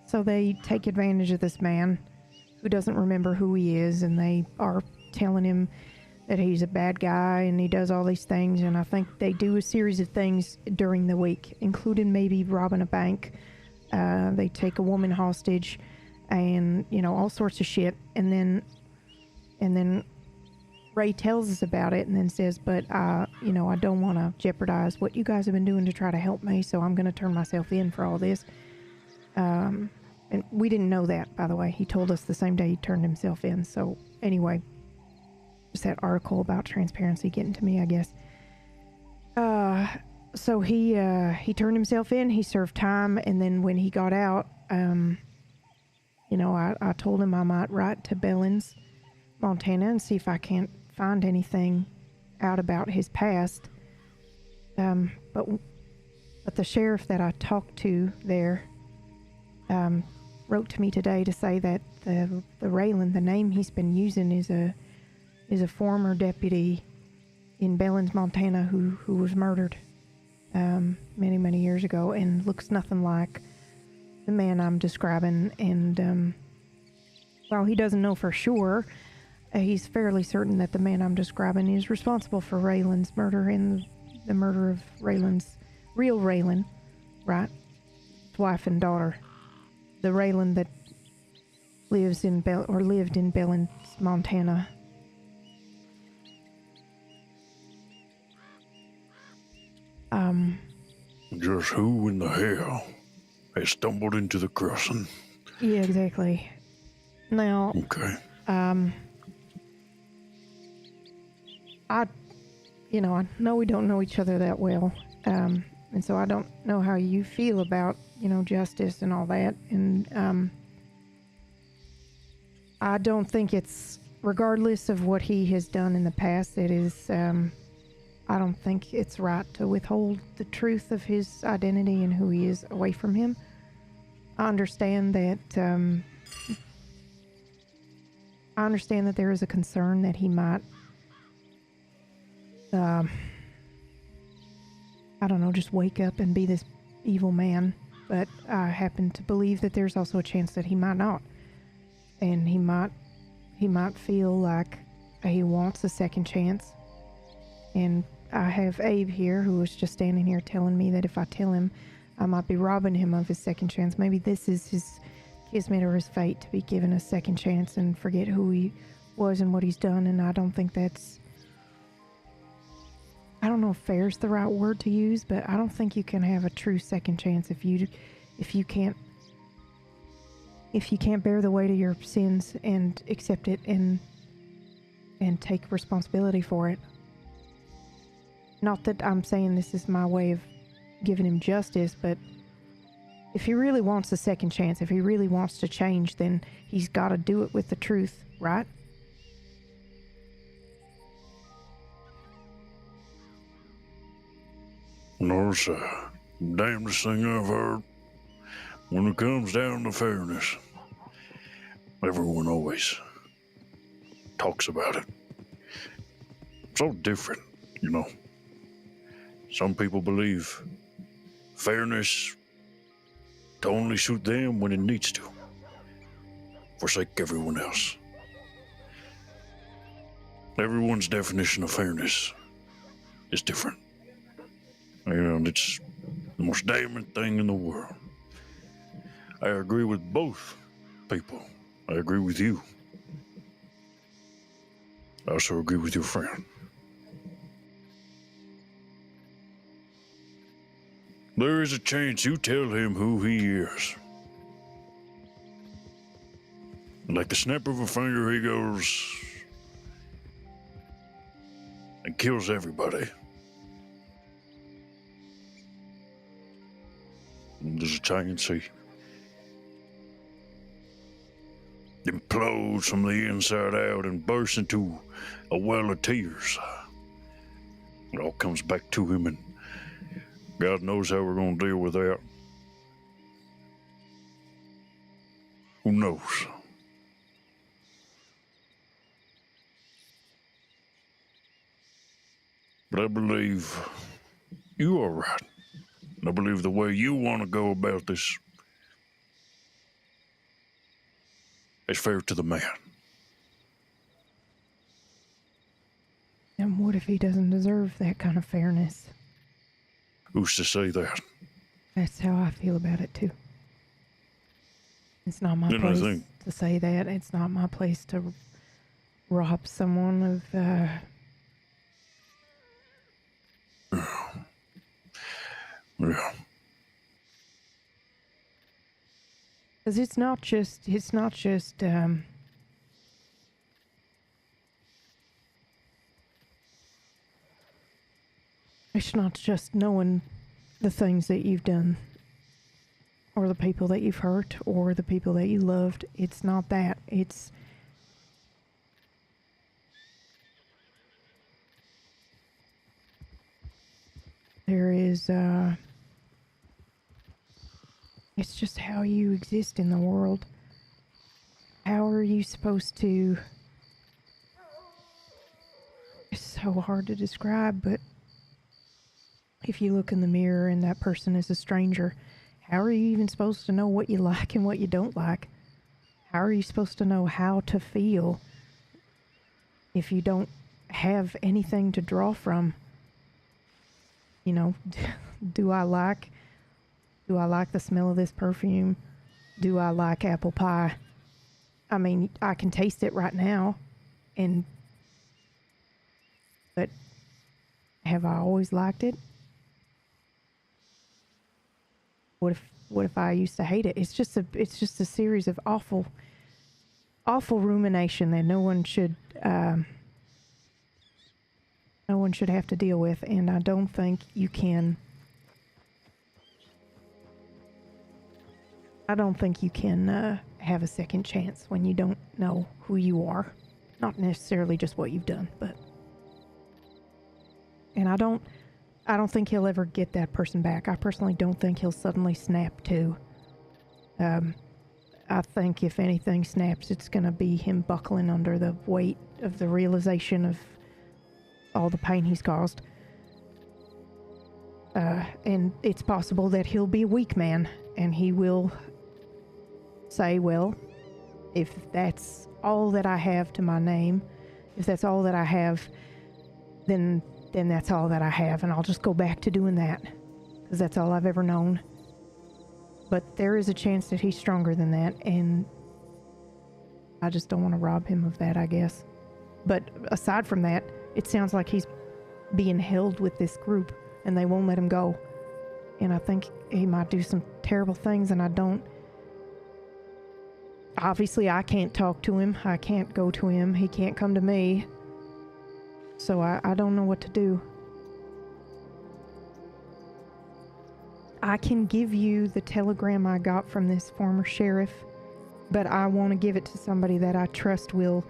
S1: So they take advantage of this man who doesn't remember who he is, and they are telling him that he's a bad guy and he does all these things, and I think they do a series of things during the week, including maybe robbing a bank. They take a woman hostage and, all sorts of shit, and then Ray tells us about it and then says, but, I don't want to jeopardize what you guys have been doing to try to help me, so I'm going to turn myself in for all this. And we didn't know that, by the way. He told us the same day he turned himself in. So anyway, just that article about transparency getting to me, I guess. So he turned himself in, he served time, and then when he got out, I told him I might write to Billings, Montana, and see if I can't find anything out about his past. But the sheriff that I talked to there wrote to me today to say that the Raylan, the name he's been using, is a former deputy in Billings, Montana, who was murdered many years ago, and looks nothing like the man I'm describing. And while he doesn't know for sure, he's fairly certain that the man I'm describing is responsible for Raylan's murder and the murder of Raylan's real Raylan, right? His wife and daughter. The Raylan that lived in Billings, Montana.
S12: Just who in the hell has stumbled into the crossing?
S1: Yeah, exactly. Now,
S12: okay.
S1: I know we don't know each other that well, and so I don't know how you feel about, justice and all that. And I don't think it's, regardless of what he has done in the past, it is, I don't think it's right to withhold the truth of his identity and who he is away from him. I understand that, there is a concern that he might, I don't know, just wake up and be this evil man. But I happen to believe that there's also a chance that he might not. And he might feel like he wants a second chance. And I have Abe here, who was just standing here telling me that if I tell him, I might be robbing him of his second chance. Maybe this is his kismet or his fate, to be given a second chance and forget who he was and what he's done. And I don't think that's, I don't know if fair's the right word to use, but I don't think you can have a true second chance if you can't bear the weight of your sins and accept it and take responsibility for it. Not that I'm saying this is my way of giving him justice, but if he really wants a second chance, if he really wants to change, then he's got to do it with the truth, right?
S12: No, it's the damnedest thing I've heard. When it comes down to fairness, everyone always talks about it. So different, Some people believe fairness to only suit them when it needs to, forsake everyone else. Everyone's definition of fairness is different. And it's the most damning thing in the world. I agree with both people. I agree with you. I also agree with your friend. There is a chance you tell him who he is. And like the snap of a finger, he goes and kills everybody. And there's a chance he implodes from the inside out and bursts into a well of tears. It all comes back to him, and God knows how we're going to deal with that. Who knows? But I believe you are right. I believe the way you want to go about this is fair to the man.
S1: And what if he doesn't deserve that kind of fairness?
S12: Who's to say that?
S1: That's how I feel about it, too. It's not my place to say that. It's not my place to rob someone of,
S12: Yeah.
S1: Because it's not just, it's not just knowing the things that you've done, or the people that you've hurt, or the people that you loved. It's not that. It's just how you exist in the world. How are you supposed to... It's so hard to describe, but if you look in the mirror and that person is a stranger, how are you even supposed to know what you like and what you don't like? How are you supposed to know how to feel if you don't have anything to draw from? Do I like the smell of this perfume? Do I like apple pie? I mean, I can taste it right now, but have I always liked it? What if I used to hate it? It's just a series of awful rumination that no one should have to deal with, and I don't think you can I don't think you can have a second chance when you don't know who you are. Not necessarily just what you've done, but... And I don't think he'll ever get that person back. I personally don't think he'll suddenly snap too. I think if anything snaps, it's gonna be him buckling under the weight of the realization of all the pain he's caused. And it's possible that he'll be a weak man, and he will say, well, if that's all that I have to my name, if that's all that I have, then that's all that I have, and I'll just go back to doing that, because that's all I've ever known. But there is a chance that he's stronger than that, and I just don't want to rob him of that, I guess. But aside from that, it sounds like he's being held with this group, and they won't let him go. And I think he might do some terrible things, and I don't... Obviously, I can't talk to him. I can't go to him. He can't come to me. So I don't know what to do. I can give you the telegram I got from this former sheriff, but I want to give it to somebody that I trust will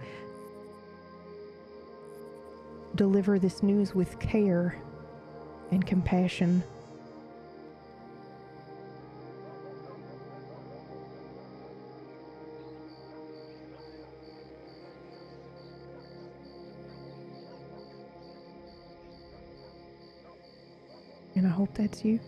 S1: deliver this news with care and compassion. And I hope that's you.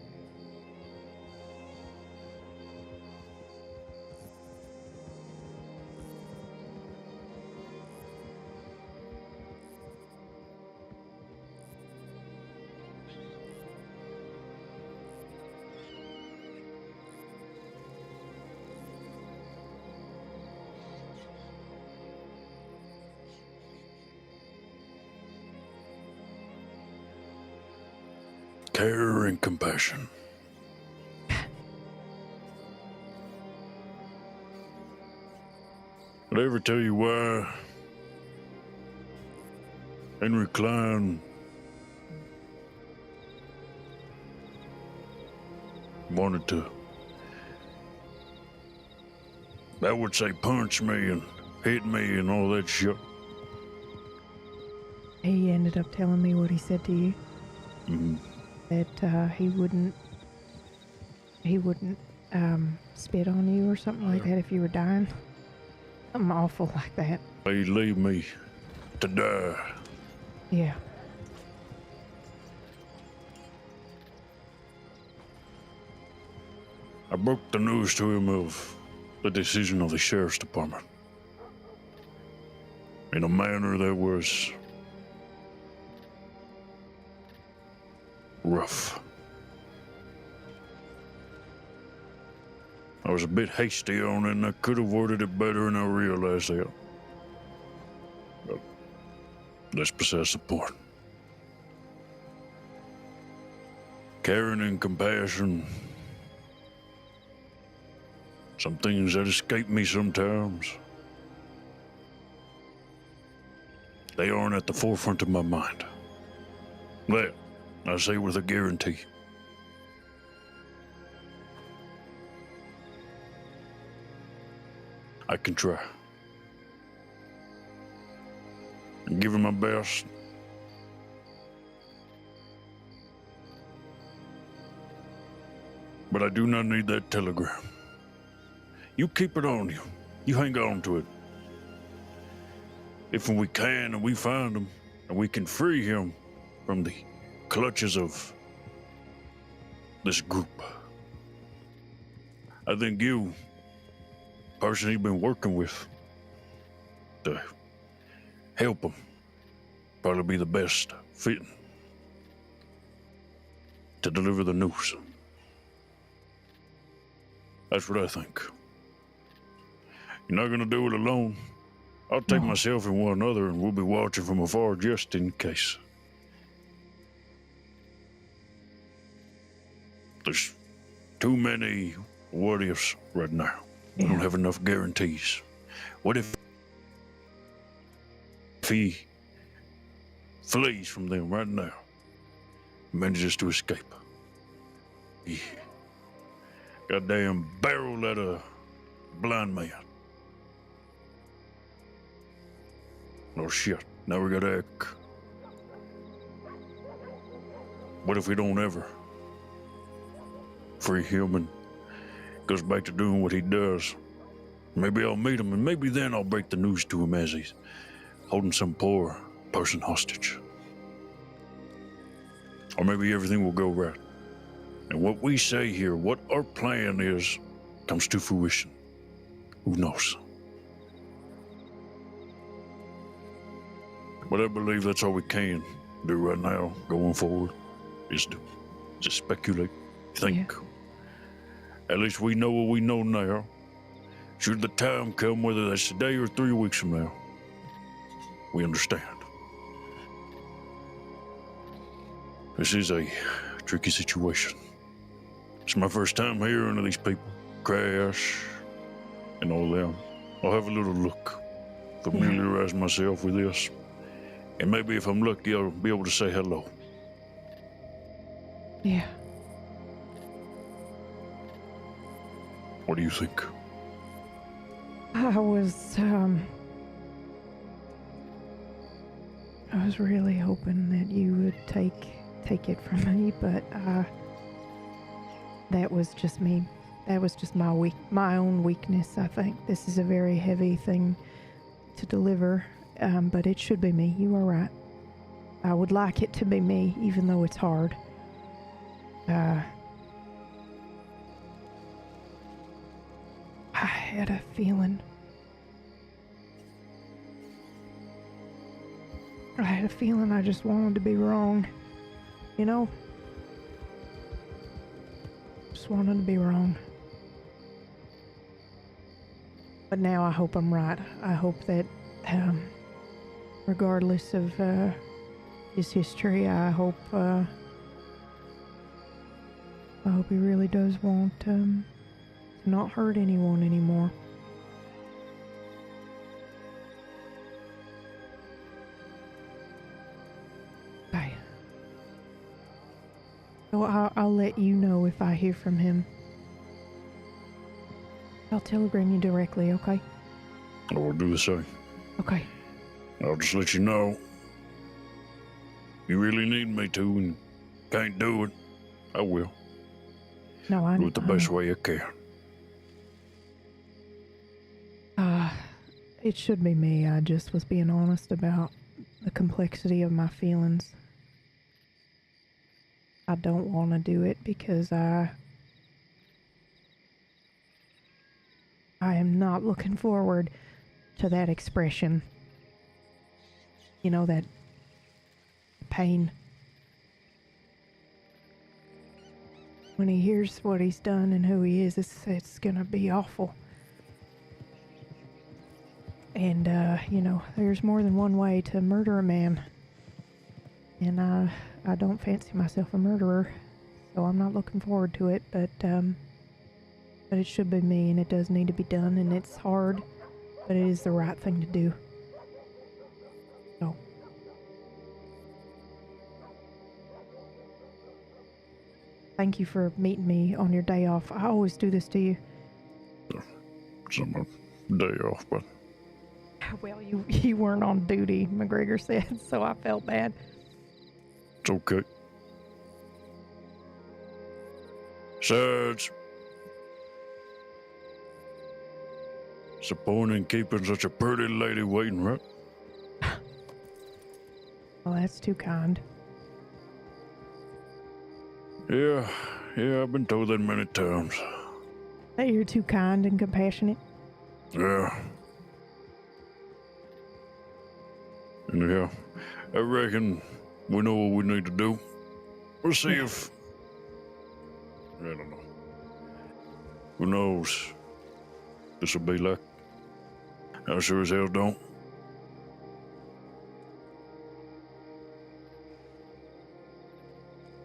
S12: Care and compassion. Did I ever tell you why Henry Klein wanted to, I would say, punch me and hit me and all that shit?
S1: He ended up telling me what he said to you.
S12: Mm-hmm.
S1: That he wouldn't spit on you or something like that if you were dying. Something awful like that.
S12: He'd leave me to die.
S1: Yeah.
S12: I broke the news to him of the decision of the sheriff's department in a manner that was rough. I was a bit hasty on it, and I could have worded it better, and I realized that. But that's besides the point. Caring and compassion, some things that escape me sometimes. They aren't at the forefront of my mind. That I say with a guarantee. I can try. And give it my best. But I do not need that telegram. You keep it on you. You hang on to it. If we can and we find him, and we can free him from the clutches of this group, I think you, person he's been working with, to help him, probably be the best fitting to deliver the news. That's what I think. You're not gonna do it alone. I'll take myself and one other, and we'll be watching from afar just in case. There's too many what ifs right now. We don't have enough guarantees. What if he flees from them right now, manages to escape? Goddamn barrel at a blind man. Oh shit, now we gotta act. What if we don't ever free him and goes back to doing what he does? Maybe I'll meet him, and maybe then I'll break the news to him as he's holding some poor person hostage. Or maybe everything will go right. And what we say here, what our plan is, comes to fruition. Who knows? But I believe that's all we can do right now, going forward, is to just speculate, think. Yeah. At least we know what we know now. Should the time come, whether that's today or 3 weeks from now, we understand. This is a tricky situation. It's my first time hearing of these people crash and all that. I'll have a little look, familiarize myself with this, and maybe if I'm lucky, I'll be able to say hello.
S1: Yeah.
S12: What do you think?
S1: I was really hoping that you would take it from me, but that was just me. That was just my own weakness. I think this is a very heavy thing to deliver, but it should be me. You are right. I would like it to be me, even though it's hard. I had a feeling. I just wanted to be wrong. You know? Just wanted to be wrong. But now I hope I'm right. I hope that, regardless of his history, I hope he really does want to not hurt anyone anymore. Okay. So I'll let you know if I hear from him. I'll telegram you directly, okay?
S12: I will do the same.
S1: Okay.
S12: I'll just let you know. You really need me to and can't do it, I will.
S1: No, I
S12: do it the best way I can.
S1: It should be me. I just was being honest about the complexity of my feelings. I don't want to do it because I am not looking forward to that expression. You know, that pain. When he hears what he's done and who he is, it's gonna be awful. And, you know, there's more than one way to murder a man. And I don't fancy myself a murderer, so I'm not looking forward to it, but it should be me, and it does need to be done, and it's hard, but it is the right thing to do. So. Thank you for meeting me on your day off. I always do this to you.
S12: It's my day off, but...
S1: Well, you weren't on duty, McGregor said, so I felt bad.
S12: It's okay. Besides, it's a point in keeping such a pretty lady waiting, right?
S1: Well, that's too kind.
S12: Yeah, I've been told that many times.
S1: That you're too kind and compassionate?
S12: Yeah. Yeah, I reckon we know what we need to do. We'll see if... I don't know. Who knows? This will be like... I sure as hell don't.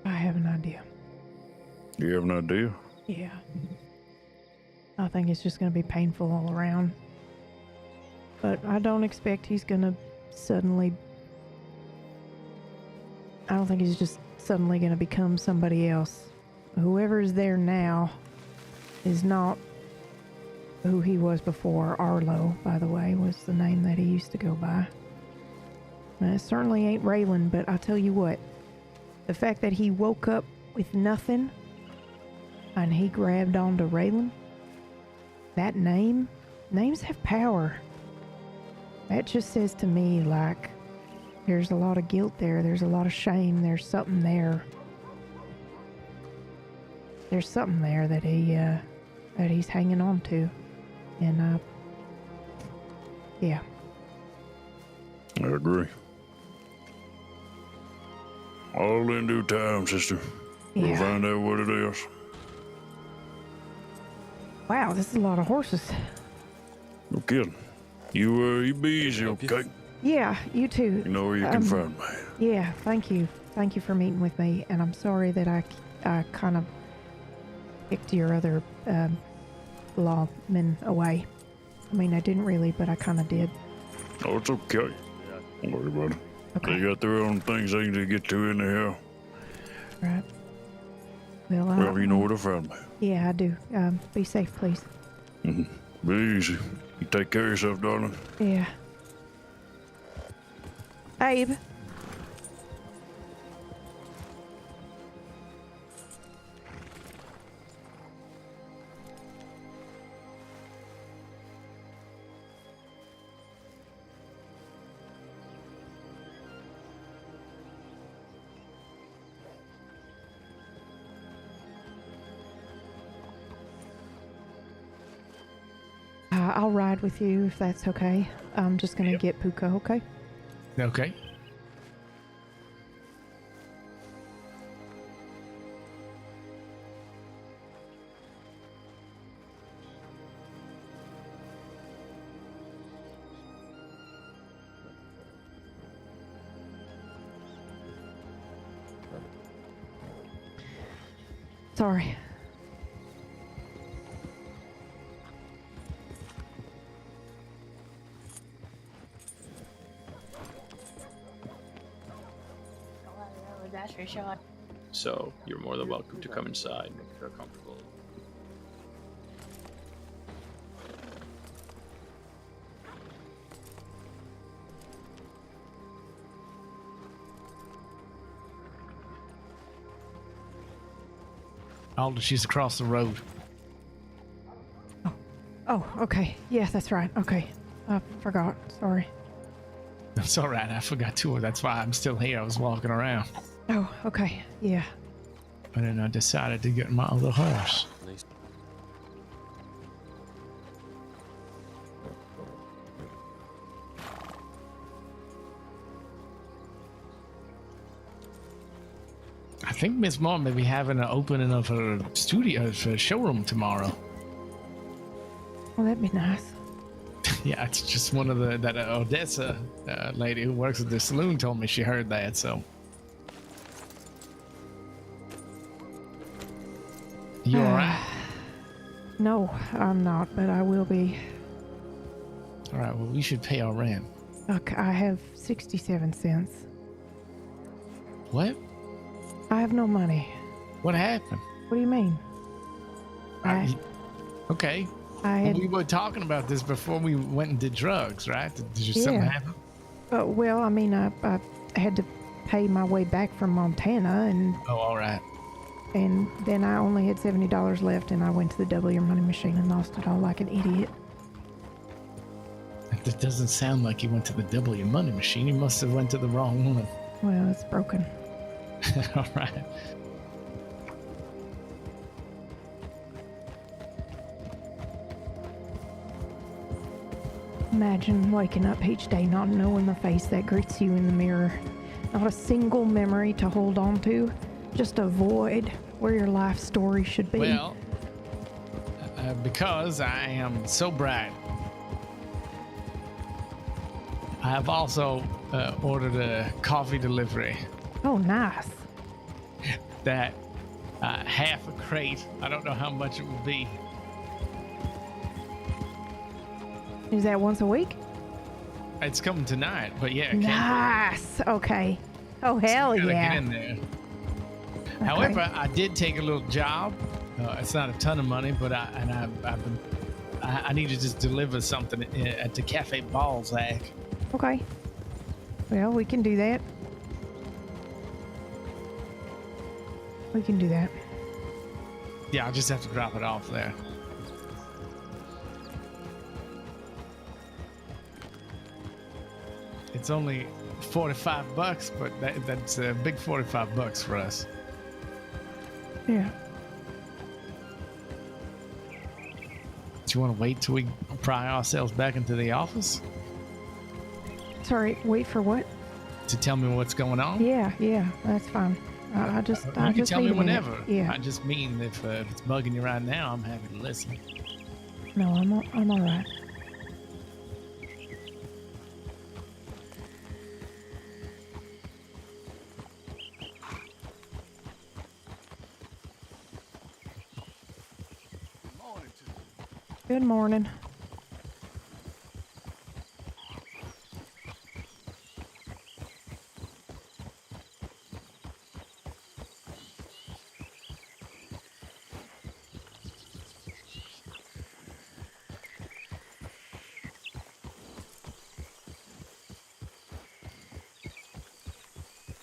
S1: I have an idea.
S12: You have an idea?
S1: Yeah. I think it's just going to be painful all around. But I don't expect he's going to suddenly... I don't think he's just suddenly going to become somebody else. Whoever's there now is not who he was before. Arlo, by the way, was the name that he used to go by. And it certainly ain't Raylan, but I tell you what, the fact that he woke up with nothing and he grabbed onto Raylan, that names have power. That just says to me, like, there's a lot of guilt there. There's a lot of shame. There's something there. There's something there that he's hanging on to. And, yeah.
S12: I agree. All in due time, sister. We'll
S1: Yeah.
S12: find out what it is.
S1: Wow, this is a lot of horses.
S12: No kidding. You be easy, okay?
S1: Yeah, you too.
S12: You know where you can find me.
S1: Yeah, thank you. Thank you for meeting with me. And I'm sorry that I kind of picked your other lawmen away. I mean, I didn't really, but I kind of did.
S12: Oh, it's okay. Don't worry about it.
S1: Okay.
S12: They got their own things they need to get to in the hell.
S1: Right. Well,
S12: Well, you know where to find me.
S1: Yeah, I do. Be safe, please.
S12: Mm-hmm. Be easy. You take care of yourself, darling.
S1: Yeah. Abe. I'll ride with you if that's okay. I'm just gonna get Puka, okay?
S17: Okay.
S1: Sorry.
S2: That's for sure.
S13: So you're more than welcome to come inside, make her comfortable.
S17: Alder, she's across the road.
S1: Oh, okay. Yeah, that's right. Okay. I forgot. Sorry.
S17: That's all right. I forgot too. That's why I'm still here. I was walking around.
S1: Oh, okay. Yeah.
S17: And then I decided to get my other horse. I think Miss Mom may be having an opening of her studio, of her showroom tomorrow.
S1: Well, that'd be nice.
S17: Yeah, it's just one of that Odessa lady who works at the saloon told me she heard that, so. You alright?
S1: No, I'm not, but I will be.
S17: Alright, well, we should pay our rent.
S1: Look, I have 67 cents.
S17: What?
S1: I have no money.
S17: What happened?
S1: What do you mean?
S17: Okay. We were talking about this before we went and did drugs, right? Did something happen?
S1: Well, I mean, I had to pay my way back from Montana, and
S17: Oh, all right.
S1: and then I only had $70 left, and I went to the double your money machine and lost it all like an idiot.
S17: That doesn't sound like you went to the double your money machine. You must have went to the wrong one.
S1: Well, it's broken.
S17: All right.
S1: Imagine waking up each day not knowing the face that greets you in the mirror. Not a single memory to hold on to. Just a void where your life story should be.
S17: Well, because I am so bright, I have also ordered a coffee delivery.
S1: Oh, nice.
S17: That half a crate. I don't know how much it will be.
S1: Is that once a week?
S17: It's coming tonight, but yeah.
S1: Nice. Okay. Oh, hell
S17: Gotta
S1: yeah.
S17: get in there. However, I did take a little job It's not a ton of money, but I need to just deliver something at the Cafe Balzac.
S1: Okay. Well, we can do that. We can do that.
S17: Yeah, I'll just have to drop it off there. It's only $45, but that's a big $45 for us.
S1: Yeah.
S17: Do you want to wait till we pry ourselves back into the office?
S1: Sorry, wait for what?
S17: To tell me what's going on?
S1: Yeah, that's fine. I just
S17: You can tell me whenever.
S1: Yeah.
S17: I just mean if it's bugging you right now, I'm happy to listen.
S1: No, I'm all right. Good morning.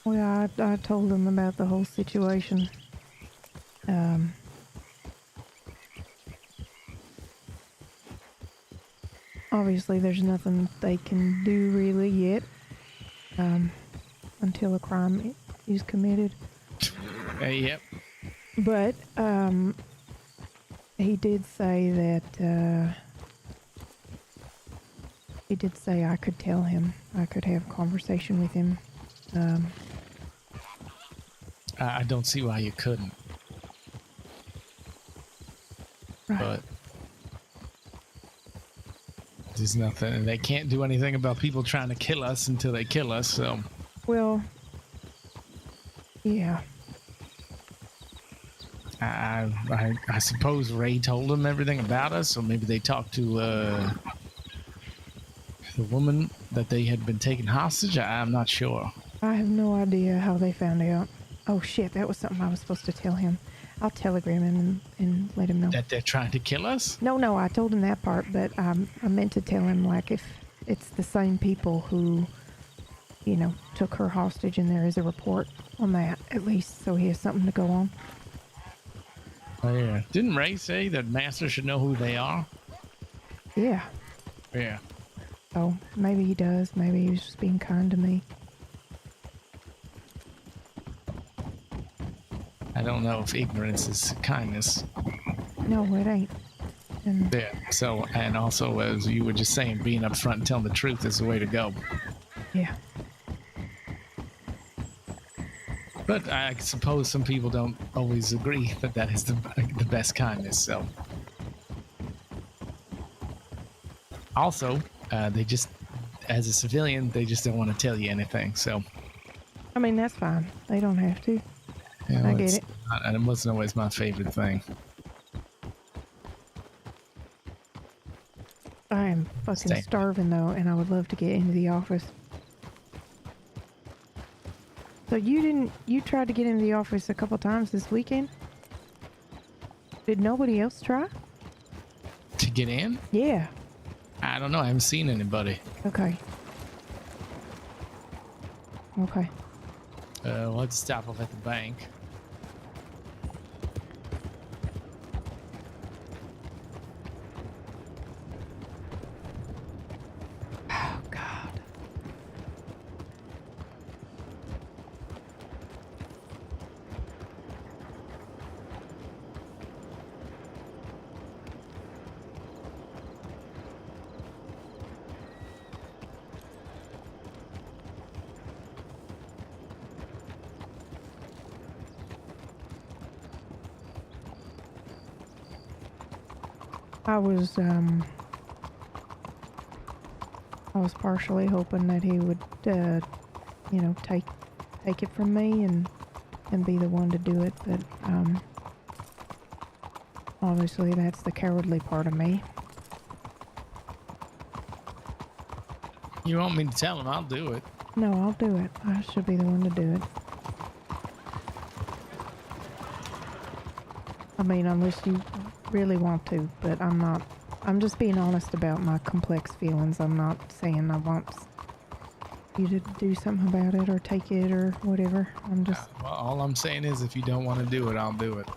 S1: Well, I told him about the whole situation. Obviously, there's nothing they can do really yet until a crime is committed.
S17: Yep.
S1: But he did say that he did say I could tell him. I could have a conversation with him.
S17: I don't see why you couldn't.
S1: Right.
S17: But there's nothing. They can't do anything about people trying to kill us until they kill us, so.
S1: Well, yeah.
S17: I suppose Ray told them everything about us, or maybe they talked to the woman that they had been taken hostage. I'm not sure.
S1: I have no idea how they found out. Oh shit, that was something I was supposed to tell him. I'll telegram him and let him know.
S17: That they're trying to kill us?
S1: No, I told him that part, but I meant to tell him, like, if it's the same people who, you know, took her hostage and there is a report on that, at least, so he has something to go on.
S17: Oh, yeah. Didn't Ray say that Master should know who they are?
S1: Yeah.
S17: Yeah.
S1: Oh, maybe he does. Maybe he was just being kind to me.
S17: I don't know if ignorance is kindness.
S1: No, it ain't. And
S17: yeah. So, and also, as you were just saying, being upfront and telling the truth is the way to go.
S1: Yeah.
S17: But I suppose some people don't always agree that that is the best kindness. So, also, they just, as a civilian, they just don't want to tell you anything. So,
S1: I mean, that's fine. They don't have to.
S17: you know,
S1: I get it.
S17: And it wasn't always my favorite thing.
S1: I am fucking starving though, and I would love to get into the office. So you tried to get into the office a couple times this weekend? Did nobody else try?
S17: To get in?
S1: Yeah.
S17: I don't know. I haven't seen anybody.
S1: Okay. Okay.
S17: Let's stop off at the bank.
S1: Oh, God. I was partially hoping that he would, you know, take it from me and be the one to do it, but obviously that's the cowardly part of me.
S17: You want me to tell him? I'll do it.
S1: No, I'll do it. I should be the one to do it. I mean, unless you really want to, but I'm not. I'm just being honest about my complex feelings. I'm not saying I want you to do something about it or take it or whatever. I'm just...
S17: Well, all I'm saying is if you don't want to do it, I'll do it.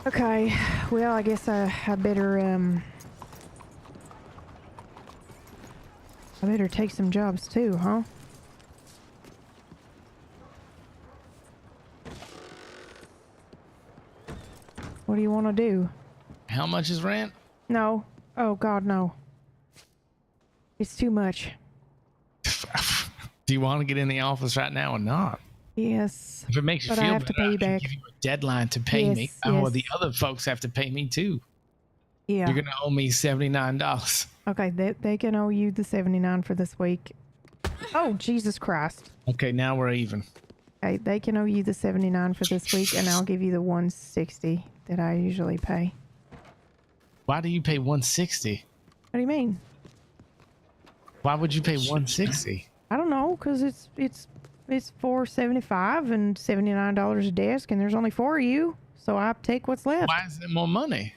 S1: Okay, well, I guess I better, I better take some jobs too, huh? What do you want to do?
S17: How much is rent?
S1: No. Oh, God, no. It's too much.
S17: Do you want to get in the office right now or not?
S1: Yes.
S17: If it makes you
S1: but
S17: feel
S1: I have
S17: better,
S1: to pay you
S17: I can
S1: back.
S17: give you a deadline to pay me.
S1: Yes,
S17: Oh,
S1: yes.
S17: the other folks have to pay me too.
S1: Yeah.
S17: You're going to owe me $79.
S1: Okay, they can owe you the $79 for this week. Oh, Jesus Christ.
S17: Okay, now we're even.
S1: Okay, they can owe you the $79 for this week, and I'll give you the $160 that I usually pay.
S17: Why do you pay $160?
S1: What do you mean?
S17: Why would you pay $160?
S1: I don't know, because it's $475 and $79 a desk, and there's only 4 of you, so I take what's left.
S17: Why is it more money?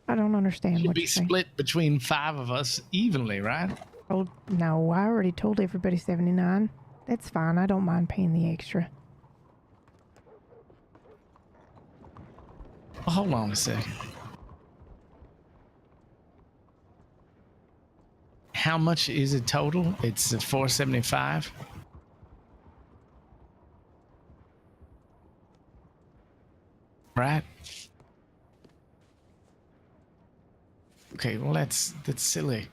S1: I don't understand
S17: It should
S1: what
S17: be
S1: you're saying.
S17: split between 5 of us evenly, right?
S1: Oh, no, I already told everybody $79. That's fine. I don't mind paying the extra.
S17: Well, hold on a second. How much is it total? It's $475. Right? Okay, well that's silly.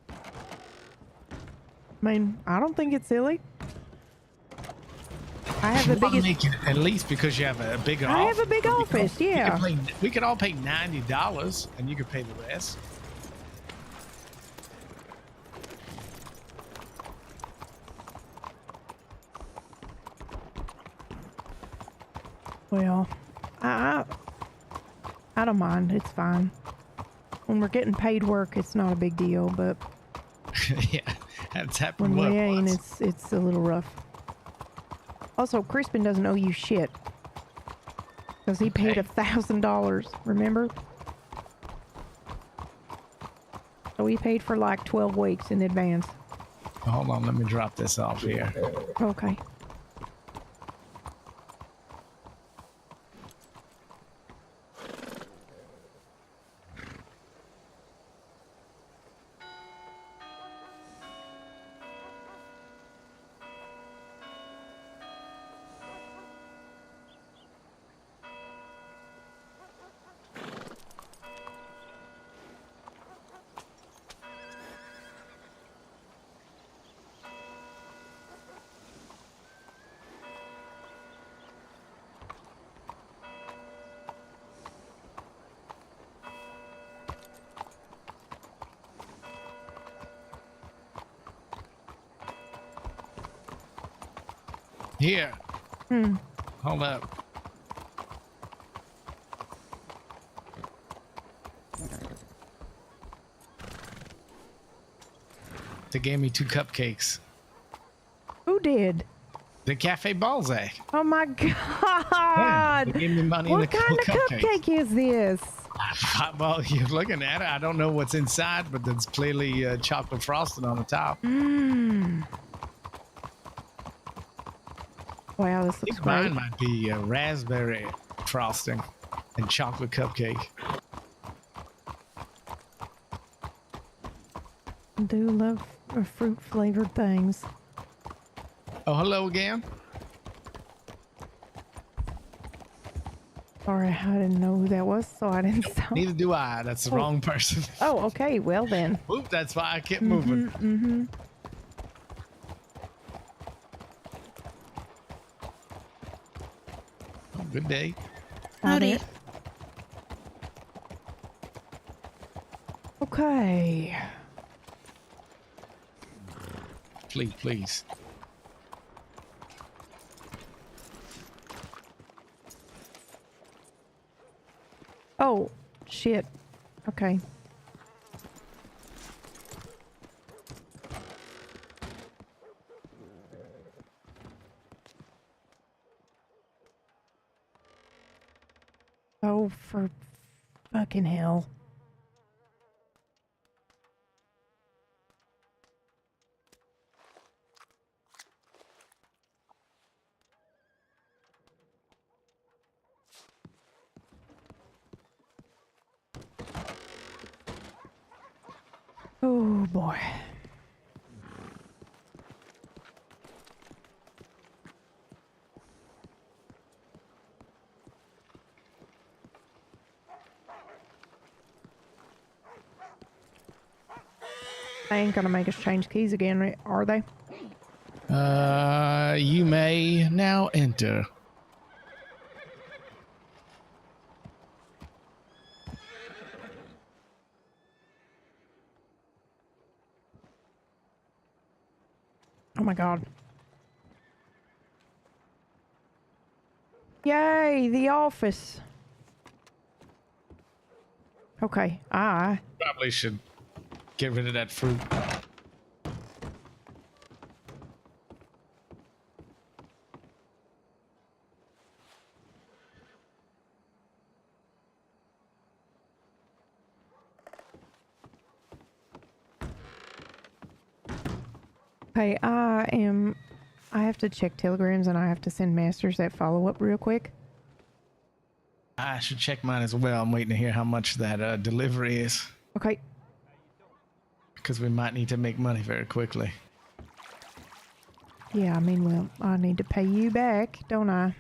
S1: I mean, I don't think it's silly. I have the biggest...
S17: Make it, at least because you have a bigger
S1: I
S17: office.
S1: have a big office, yeah.
S17: We could all pay $90 and you could pay the rest.
S1: Well, I don't mind. It's fine. When we're getting paid work, it's not a big deal, but
S17: yeah, that's happened.
S1: when we
S17: once.
S1: ain't, it's a little rough. Also, Crispin doesn't owe you shit. Because he paid $1,000, remember? So he paid for like 12 weeks in advance.
S17: Hold on, let me drop this off here.
S1: Okay.
S17: Here. Hold up. They gave me 2 cupcakes.
S1: Who did?
S17: The Cafe Balzac.
S1: Oh my God!
S17: Yeah, they gave me money in
S1: What
S17: the
S1: kind of
S17: cupcakes.
S1: cupcake is this?
S17: Well, you're looking at it. I don't know what's inside, but there's clearly chocolate frosting on the top.
S1: Wow, this
S17: I
S1: looks
S17: think
S1: great.
S17: mine might be raspberry frosting and chocolate cupcake.
S1: I do love fruit flavored things.
S17: Oh, hello again.
S1: Sorry, I didn't know who that was, so I didn't stop.
S17: Neither do I. That's the wrong person.
S1: Oh, okay. Well then.
S17: Oop, that's why I kept moving.
S1: Mm-hmm.
S17: Oh, good day.
S1: Howdy. Okay.
S17: Please, please.
S1: Oh, shit. Okay. Oh, for fucking hell. Oh boy. They ain't gonna make us change keys again, are they?
S17: You may now enter.
S1: Oh my god. Yay, the office. Okay,
S17: Probably should get rid of that fruit.
S1: Okay, I have to check telegrams and I have to send Masters that follow-up real quick.
S17: I should check mine as well. I'm waiting to hear how much that delivery is.
S1: Okay.
S17: Because we might need to make money very quickly.
S1: Yeah, I mean, well, I need to pay you back, don't I?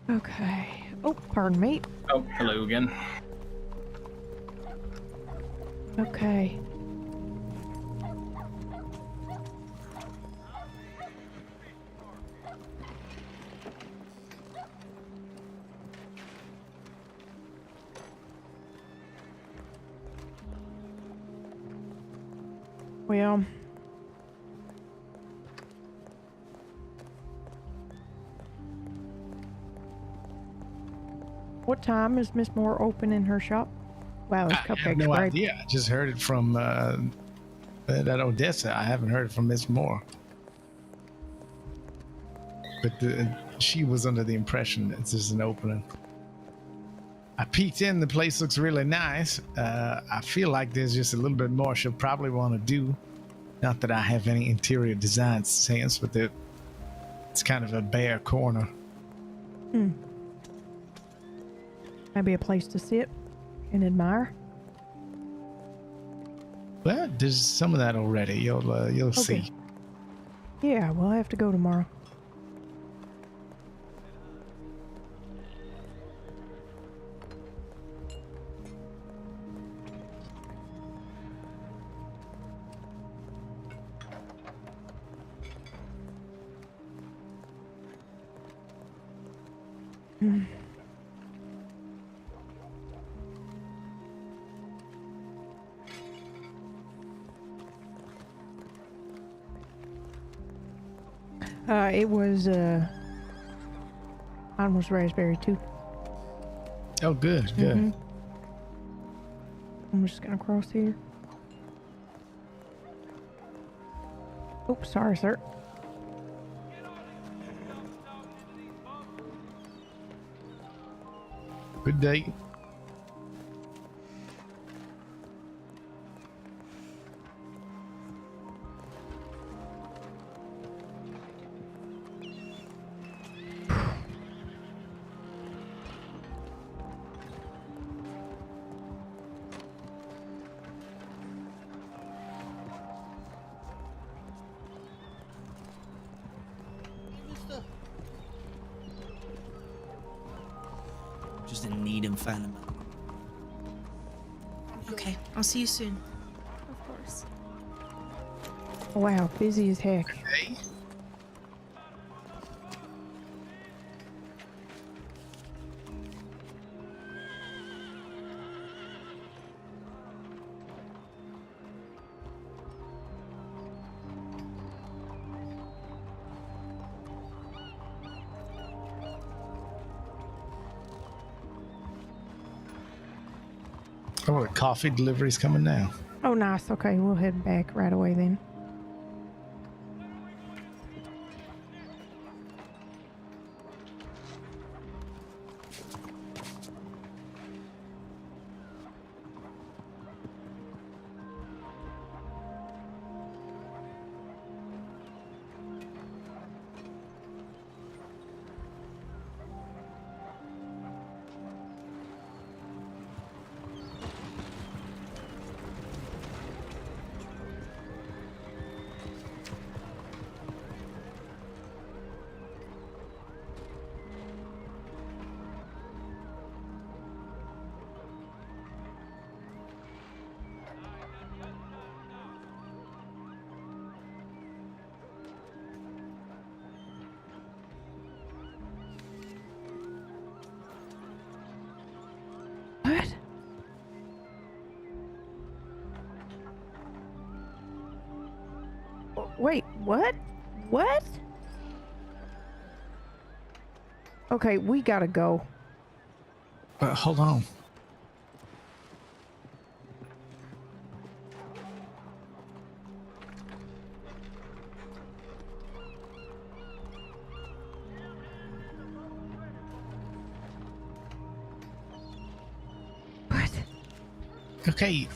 S1: Okay. Oh, pardon me.
S20: Oh, hello again.
S1: Okay. Well, what time is Miss Moore open in her shop? Wow, this
S17: I
S1: cupcake's
S17: have no
S1: great.
S17: idea. I just heard it from that Odessa. I haven't heard it from Miss Moore. But she was under the impression that this is an opening. I peeked in. The place looks really nice. I feel like there's just a little bit more she'll probably want to do. Not that I have any interior design sense, but it's kind of a bare corner.
S1: Maybe a place to sit and admire.
S17: Well, there's some of that already. You'll see.
S1: Yeah, we'll have to go tomorrow. It was, mine was raspberry too.
S17: Oh, good, good.
S1: I'm just gonna cross here. Oh, sorry, sir.
S17: Good day.
S14: Just in need of finding them.
S16: Okay, I'll see you soon.
S9: Of course.
S1: Wow, busy as heck.
S17: Hey. Oh, the coffee delivery's coming now.
S1: Oh, nice. Okay, we'll head back right away then. What? Wait, what? What? Okay, we gotta go.
S17: Hold on.
S1: What?
S17: Okay.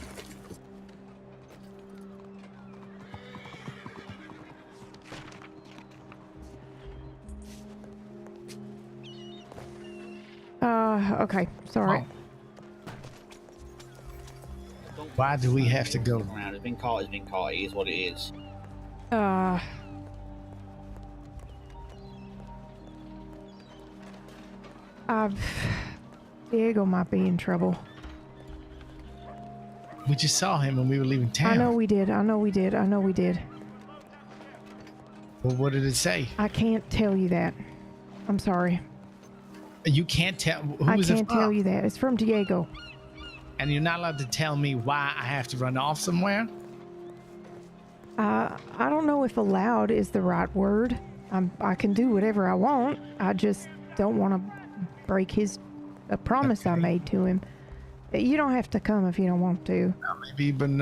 S1: Okay, sorry.
S17: Why do we have to go?
S14: It's been caught. It's been caught. It is what it is.
S1: Diego might be in trouble.
S17: We just saw him when we were leaving town.
S1: I know we did. I know we did. I know we did.
S17: Well, what did it say?
S1: I can't tell you that. I'm sorry.
S17: You can't tell. Who
S1: I
S17: is it
S1: can't
S17: from?
S1: tell you that. It's from Diego.
S17: And you're not allowed to tell me why I have to run off somewhere?
S1: I don't know if allowed is the right word. I can do whatever I want. I just don't want to break a promise I made to him. You don't have to come if you don't want to.
S17: Maybe you've been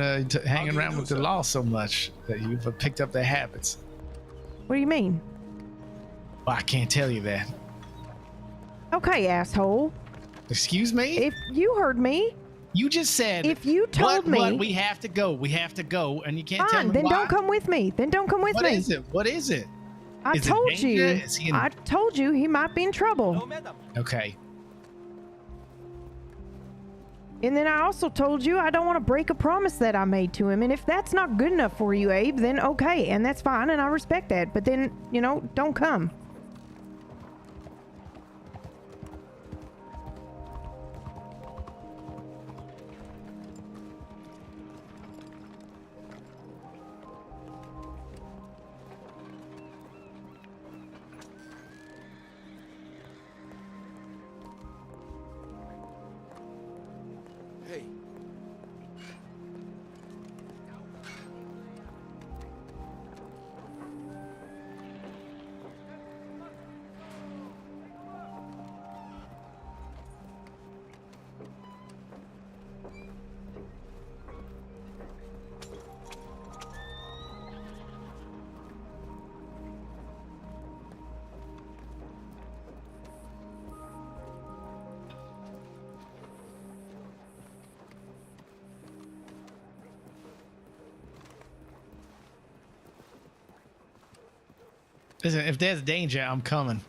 S17: hanging around with the law so much that you've picked up their habits.
S1: What do you mean?
S17: Well, I can't tell you that.
S1: Okay, asshole.
S17: Excuse me?
S1: If you heard me.
S17: You just said.
S1: If you told me.
S17: What, we have to go. We have to go. And you can't tell me
S1: then
S17: why.
S1: don't come with me. Then don't come with me.
S17: What is it? What is it?
S1: I told you. I told you he might be in trouble.
S17: Okay.
S1: And then I also told you I don't want to break a promise that I made to him. And if that's not good enough for you, Abe, then okay. And that's fine. And I respect that. But then, don't come.
S17: Listen, if there's danger, I'm coming.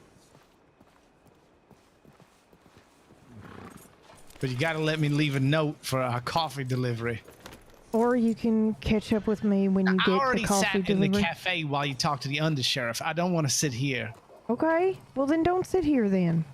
S17: But you gotta let me leave a note for our coffee delivery.
S1: Or you can catch up with me when you get the coffee delivery.
S17: I already sat in the cafe while you talk to the undersheriff. I don't want to sit here.
S1: Okay, well then don't sit here then.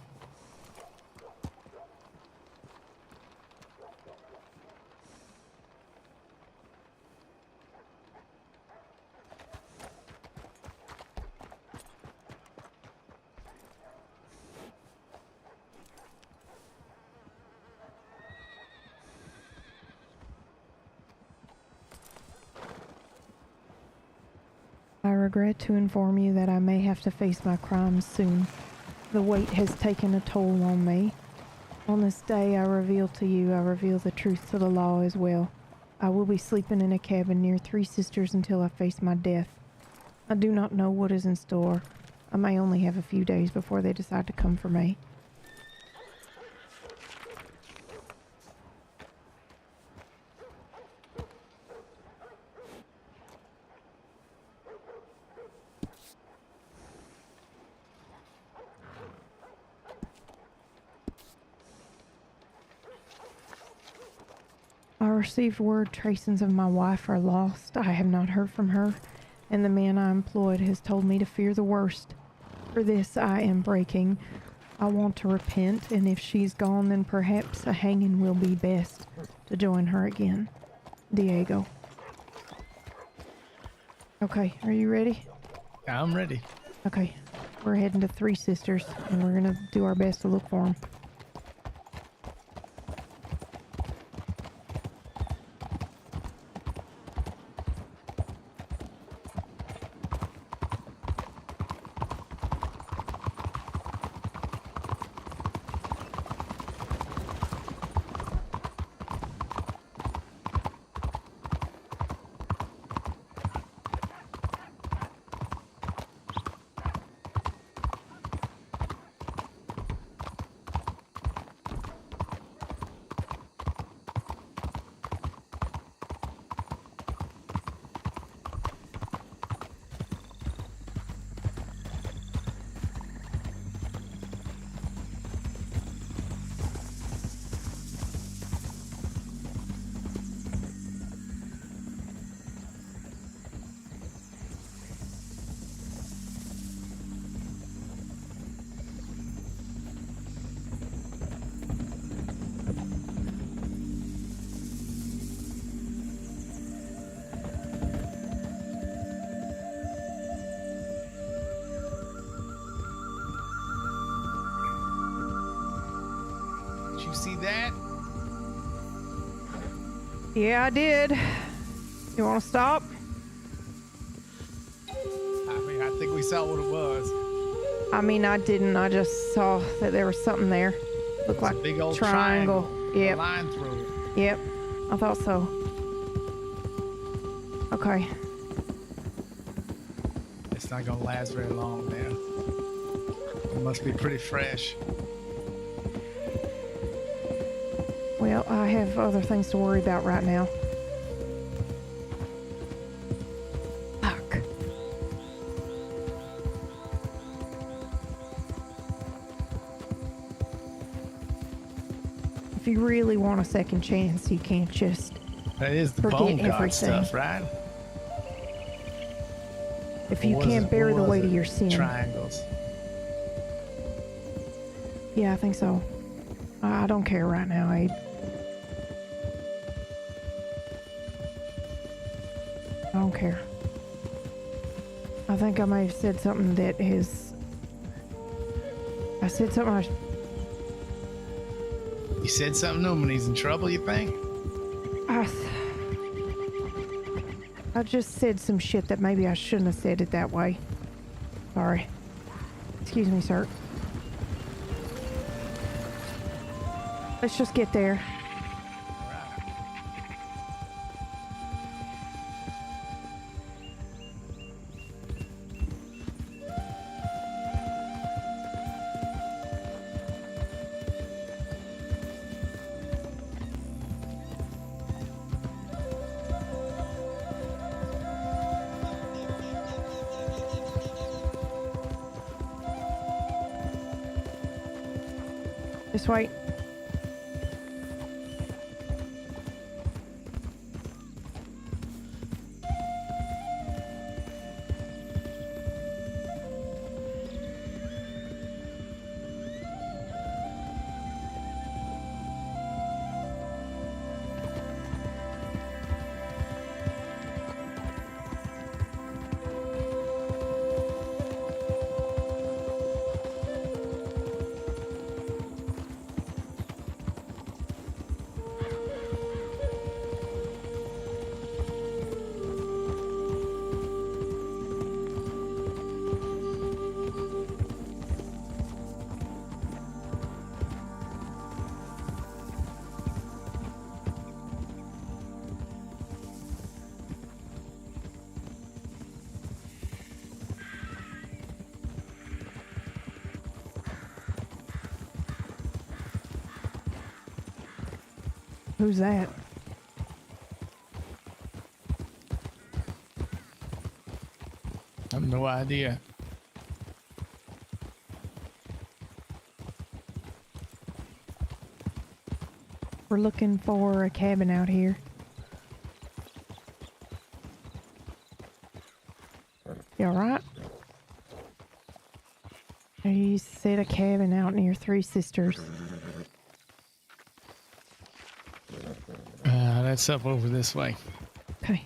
S1: I regret to inform you that I may have to face my crimes soon. The weight has taken a toll on me. On this day I reveal to you, I reveal the truth to the law as well. I will be sleeping in a cabin near Three Sisters until I face my death. I do not know what is in store. I may only have a few days before they decide to come for me. I received word tracings of my wife are lost. I have not heard from her, and the man I employed has told me to fear the worst. For this I am breaking. I want to repent, and if she's gone, then perhaps a hanging will be best to join her again. Diego. Okay, are you ready?
S17: I'm ready.
S1: Okay, we're heading to Three Sisters, and we're gonna do our best to look for them.
S17: Did you see that?
S1: Yeah, I did. You want to stop?
S17: I mean, I think we saw what it was.
S1: I mean, I didn't. I just saw that there was something there. Looked like
S17: a big old
S1: triangle.
S17: Yep. A line through it.
S1: Yep. I thought so. Okay.
S17: It's not gonna last very long now. It must be pretty fresh.
S1: Well, I have other things to worry about right now. Fuck. If you really want a second chance, you can't just
S17: That is the
S1: forget
S17: bone god
S1: everything.
S17: stuff, right?
S1: If you can't bear the weight of your sin.
S17: Triangles.
S1: Yeah, I think so. I don't care right now, Abe. I don't care. I think I may have said something that is... I said something
S17: You said something to him when he's in trouble, you think?
S1: I just said some shit that maybe I shouldn't have said it that way. Sorry. Excuse me, sir. Let's just get there. Just wait. Who's that?
S17: I have no idea.
S1: We're looking for a cabin out here. You alright? You said a cabin out near Three Sisters.
S17: That's up over this way.
S1: Okay.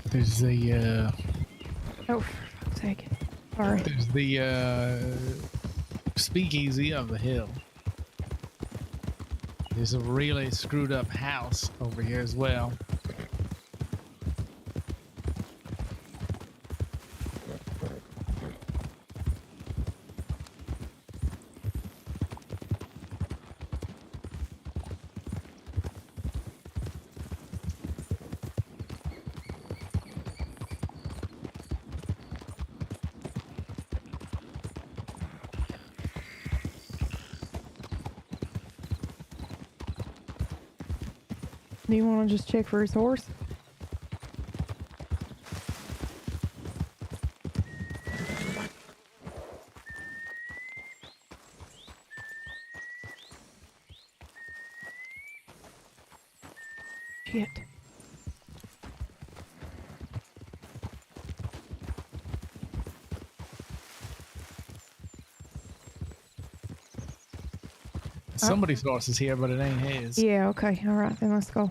S17: There's the
S1: oh, for fuck's sake. Sorry.
S17: There's the speakeasy of the hill. There's a really screwed up house over here as well.
S1: Do you want to just check for his horse? Shit.
S17: Somebody's horse is here, but it ain't his.
S1: Yeah, okay. Alright, then let's go.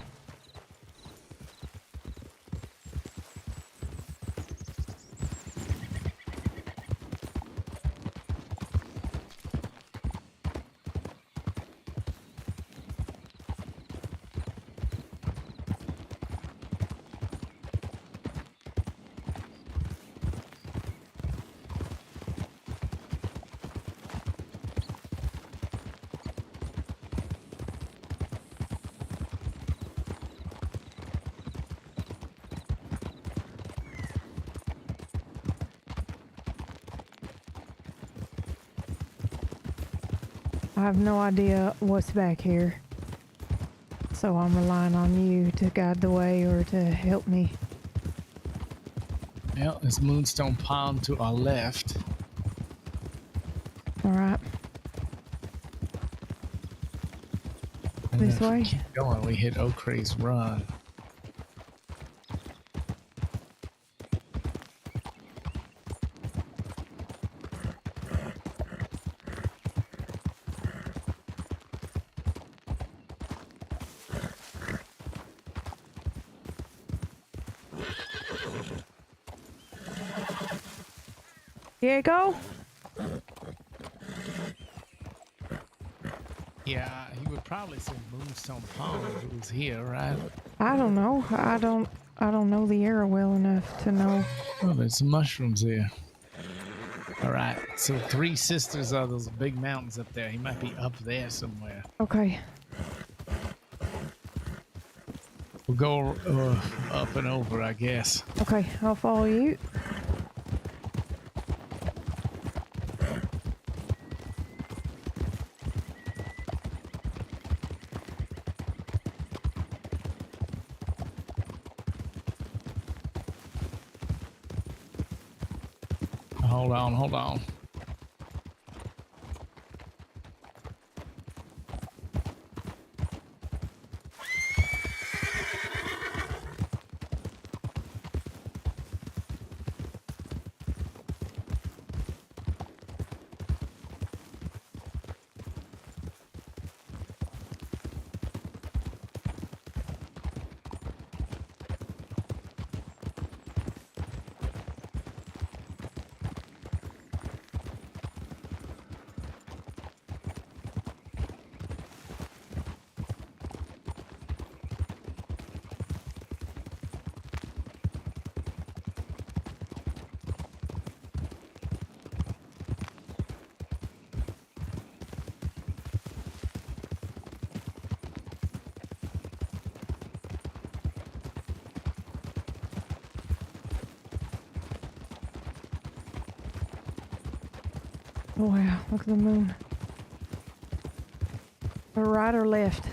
S1: I have no idea what's back here, so I'm relying on you to guide the way or to help me.
S17: Well, there's Moonstone Pond to our left.
S1: Alright.
S17: And
S1: This
S17: if we
S1: way?
S17: keep going, we hit O'Cree's Run.
S1: Here you go.
S17: Yeah, he would probably say Moonstone Pond if it was here, right?
S1: I don't know. I don't know the area well enough to know.
S17: Oh, there's some mushrooms here. All right, so Three Sisters are those big mountains up there. He might be up there somewhere.
S1: Okay.
S17: We'll go up and over, I guess.
S1: Okay, I'll follow you.
S17: Hold on.
S1: Oh wow, look at the moon. Right or left?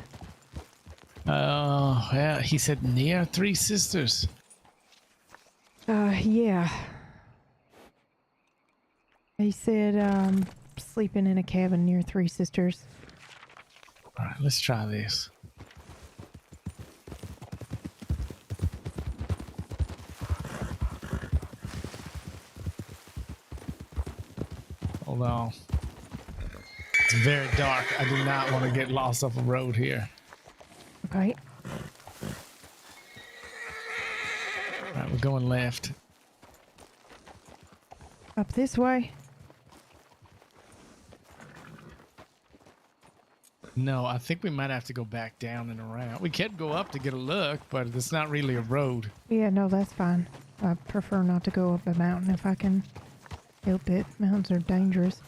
S17: Yeah, he said near Three Sisters.
S1: Yeah. He said, sleeping in a cabin near Three Sisters.
S17: All right, let's try this. Hold on. It's very dark. I do not want to get lost off a road here.
S1: Okay.
S17: All right, we're going left.
S1: Up this way?
S17: No, I think we might have to go back down and around. We could go up to get a look, but it's not really a road.
S1: Yeah, no, that's fine. I prefer not to go up a mountain if I can help it. Mountains are dangerous.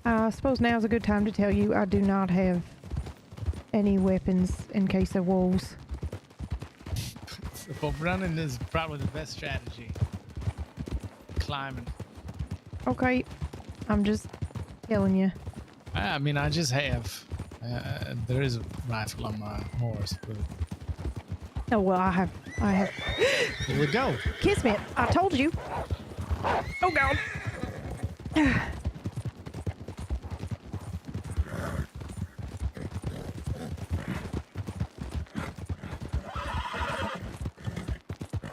S1: I suppose now's a good time to tell you I do not have any weapons in case of wolves.
S17: Well, running is probably the best strategy. Climbing.
S1: Okay, I'm just telling you.
S17: I mean, I just have. There is a rifle on my horse, but...
S1: Oh, well, I have.
S17: Here we go.
S1: Kiss me. I told you. Oh, God.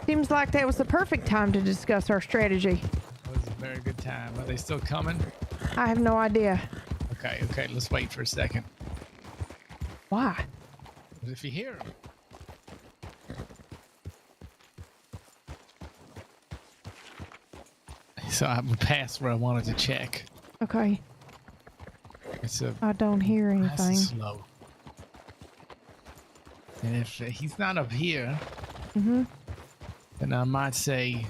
S1: Seems like that was the perfect time to discuss our strategy.
S17: That was a very good time. Are they still coming?
S1: I have no idea.
S17: Okay, let's wait for a second.
S1: Why?
S17: If you hear them. So I passed where I wanted to check.
S1: Okay.
S17: I
S1: don't hear anything.
S17: Slow. And if he's not up here, then I might say,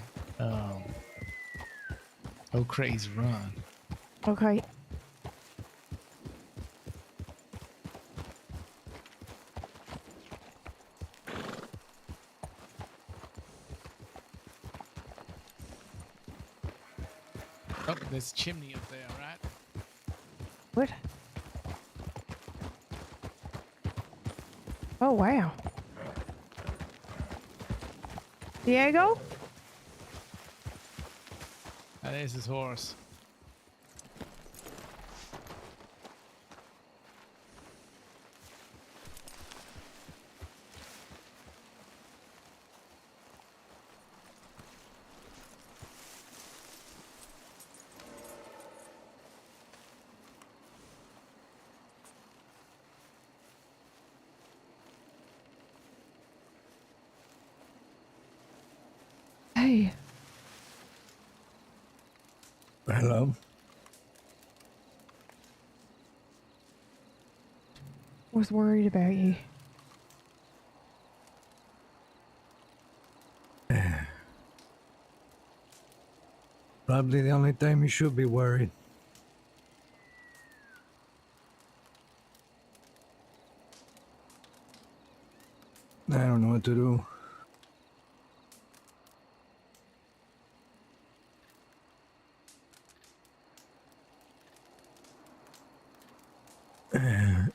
S17: O'Crae's run.
S1: Okay.
S17: Oh, there's a chimney up there, right?
S1: What? Oh, wow. Diego?
S17: That is his horse.
S1: Hey.
S11: Hello?
S1: Was worried about you.
S11: Probably the only time you should be worried. I don't know what to do.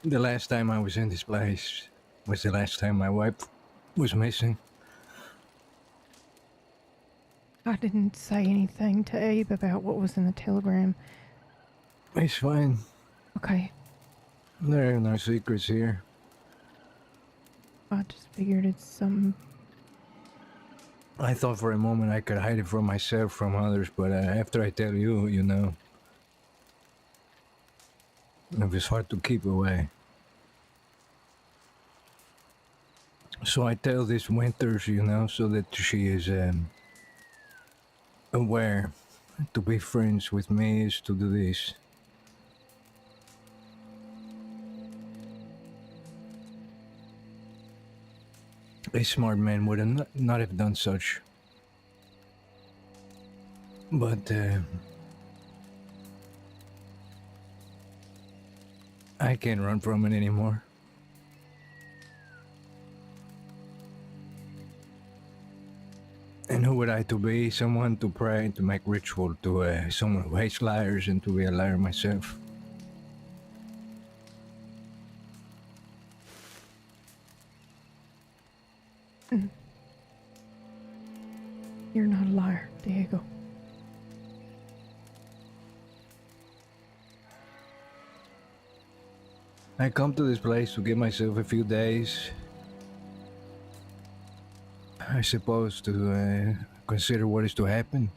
S11: The last time I was in this place was the last time my wife was missing.
S1: I didn't say anything to Abe about what was in the telegram.
S11: It's fine.
S1: Okay.
S11: There are no secrets here.
S1: I just figured it's something.
S11: I thought for a moment I could hide it from myself, from others, but after I tell you, you know, it was hard to keep away. So I tell this Winters, you know, so that she is aware. To be friends with me is to do this. A smart man would not have done such. But I can't run from it anymore. And who would I to be? Someone to pray, to make ritual, to someone who hates liars, and to be a liar myself.
S1: You're not a liar, Diego.
S11: I come to this place to give myself a few days, I suppose, to consider what is to happen.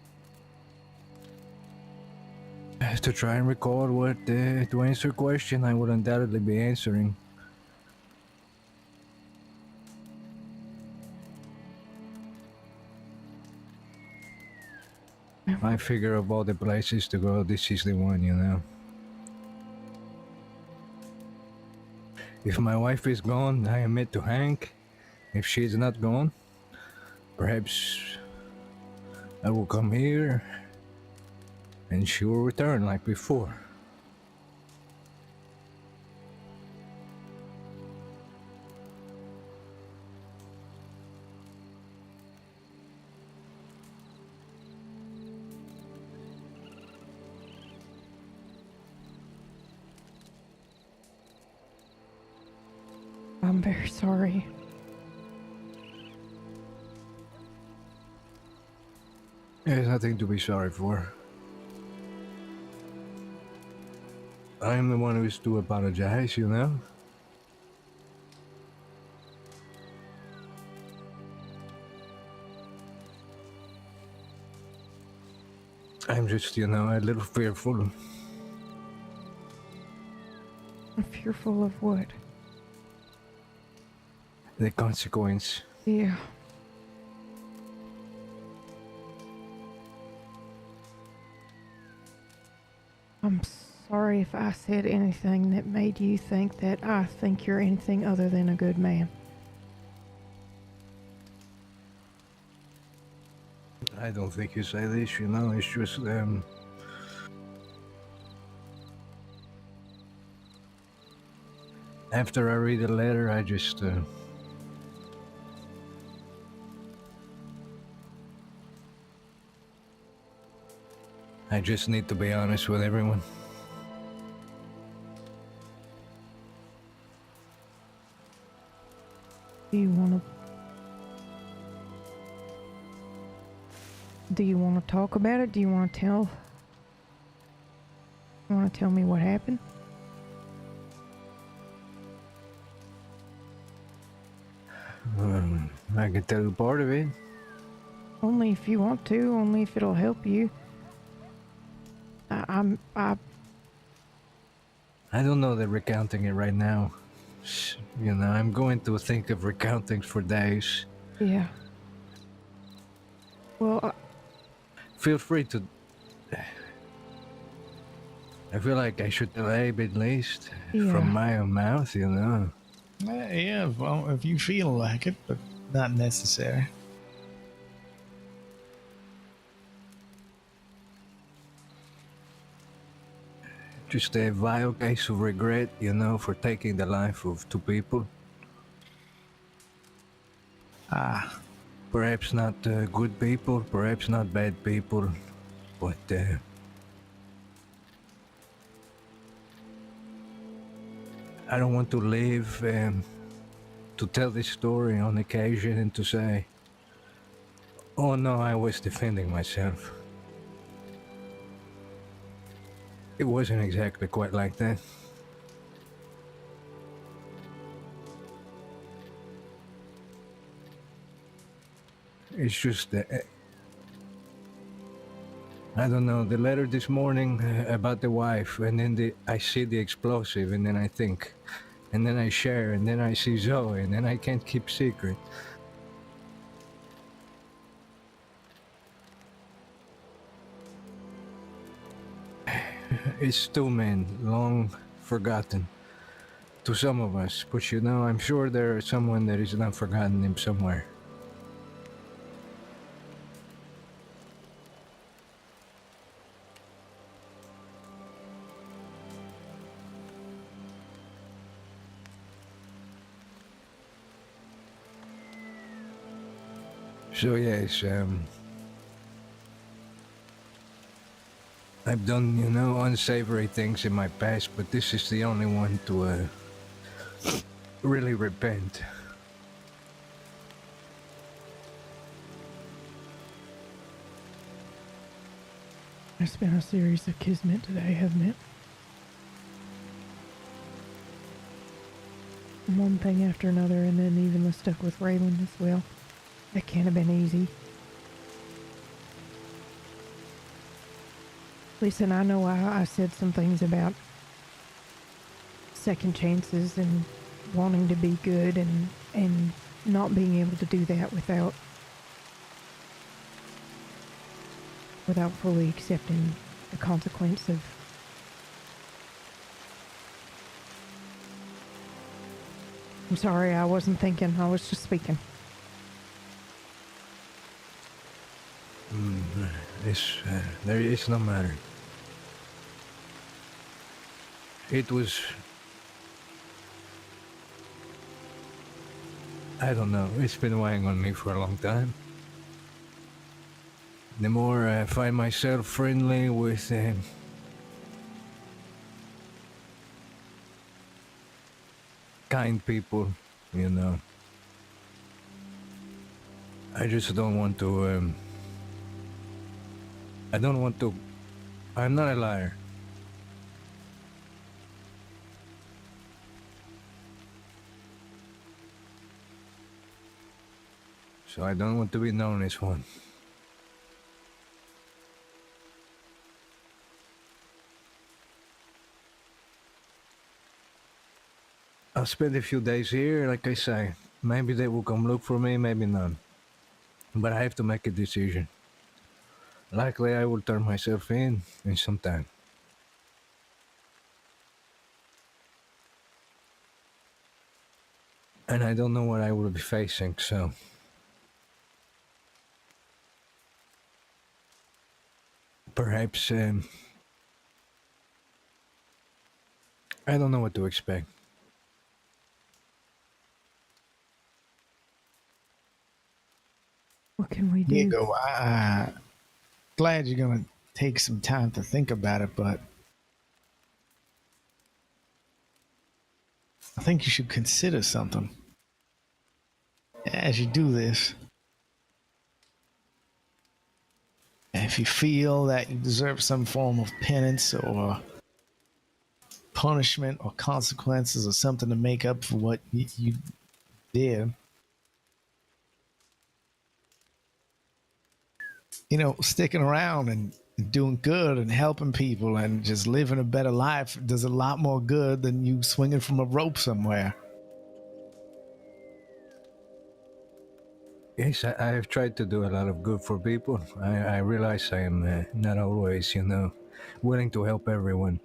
S11: To try and recall what, to answer a question I would undoubtedly be answering. I figure of all the places to go, this is the one, you know. If my wife is gone, I am meant to hang. If she is not gone, perhaps I will come here and she will return like before.
S1: I'm very sorry.
S11: There's nothing to be sorry for. I am the one who is to apologize, you know? I'm just, you know, a little fearful.
S1: Fearful of what?
S11: The consequence.
S1: Yeah. I'm sorry if I said anything that made you think that I think you're anything other than a good man.
S11: I don't think you say this, you know, it's just, after I read the letter, I just, I just need to be honest with everyone.
S1: Do you want to talk about it? Do you want to tell me what happened?
S11: I can tell you part of it.
S1: Only if you want to, only if it'll help you.
S11: I don't know that recounting it right now. You know, I'm going to think of recountings for days.
S1: Yeah. Well,
S11: feel free to. I feel like I should tell Abe at least from my own mouth, you know.
S17: Yeah, well, if you feel like it, but not necessary.
S11: Just a vile case of regret, you know, for taking the life of two people. Perhaps not good people, perhaps not bad people, but I don't want to live to tell this story on occasion and to say, oh no, I was defending myself. It wasn't exactly quite like that. It's just that, I don't know, the letter this morning about the wife, and then I see the explosive, and then I think, and then I share, and then I see Zoe, and then I can't keep secret. It's two men, long forgotten, to some of us, but you know, I'm sure there is someone that is not forgotten him somewhere. So yes, I've done, you know, unsavory things in my past, but this is the only one to really repent.
S1: It's been a series of kismet today, hasn't it? One thing after another, and then even the stuff with Raylan as well. That can't have been easy. Listen, I know I said some things about second chances and wanting to be good and not being able to do that without fully accepting the consequence of I'm sorry, I wasn't thinking, I was just speaking.
S11: There is no matter. It was, I don't know, it's been weighing on me for a long time. The more I find myself friendly with kind people, you know, I just don't want to, I'm not a liar. So I don't want to be known as one. I'll spend a few days here, like I say. Maybe they will come look for me, maybe not. But I have to make a decision. Likely I will turn myself in some time. And I don't know what I will be facing, so... Perhaps, I don't know what to expect.
S1: What can we do?
S17: Diego, glad you're gonna take some time to think about it, but I think you should consider something as you do this. And if you feel that you deserve some form of penance or punishment or consequences or something to make up for what you did, you know, sticking around and doing good and helping people and just living a better life does a lot more good than you swinging from a rope somewhere.
S11: Yes, I have tried to do a lot of good for people. I realize I am not always, you know, willing to help everyone.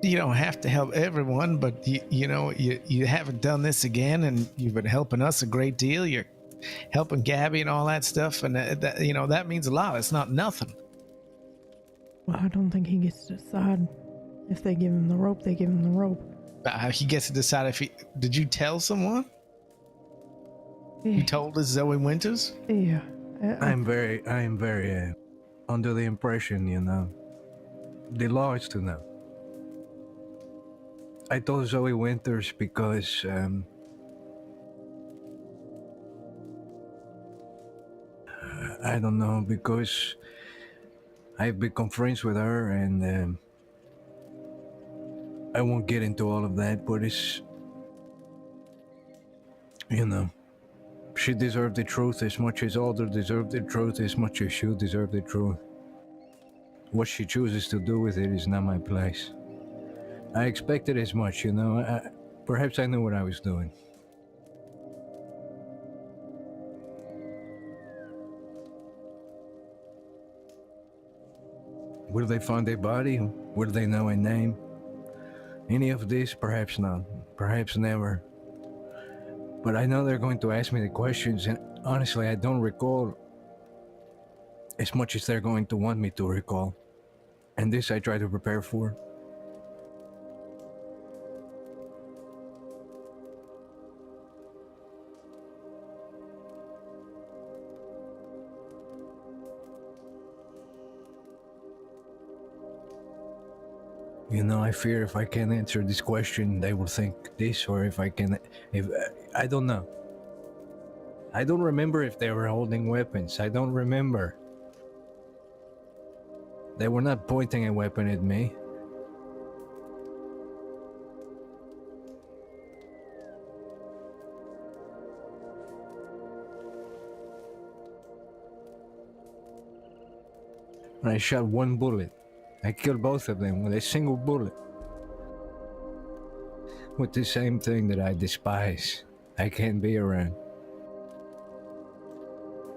S17: You don't have to help everyone, but you haven't done this again, and you've been helping us a great deal. You're helping Gabby and all that stuff, and that means a lot. It's not nothing.
S1: Well, I don't think he gets to decide. If they give him the rope, they give him the rope.
S17: He gets to decide if he... Did you tell someone?
S1: Yeah.
S17: You told us Zoe Winters?
S1: Yeah.
S11: I am very under the impression, you know, the law is to know. I told Zoe Winters because I don't know, because I've become friends with her, and I won't get into all of that, but it's, you know, she deserved the truth as much as Alder deserved the truth, as much as you deserve the truth. What she chooses to do with it is not my place. I expected as much, you know. Perhaps I knew what I was doing. Will they find a body? Will they know a name? Any of this, perhaps not. Perhaps never. But I know they're going to ask me the questions, and honestly, I don't recall as much as they're going to want me to recall. And this I try to prepare for. You know, I fear if I can't answer this question, they will think this, or if I don't know. I don't remember if they were holding weapons. I don't remember. They were not pointing a weapon at me. I shot one bullet. I killed both of them with a single bullet. With the same thing that I despise. I can't be around.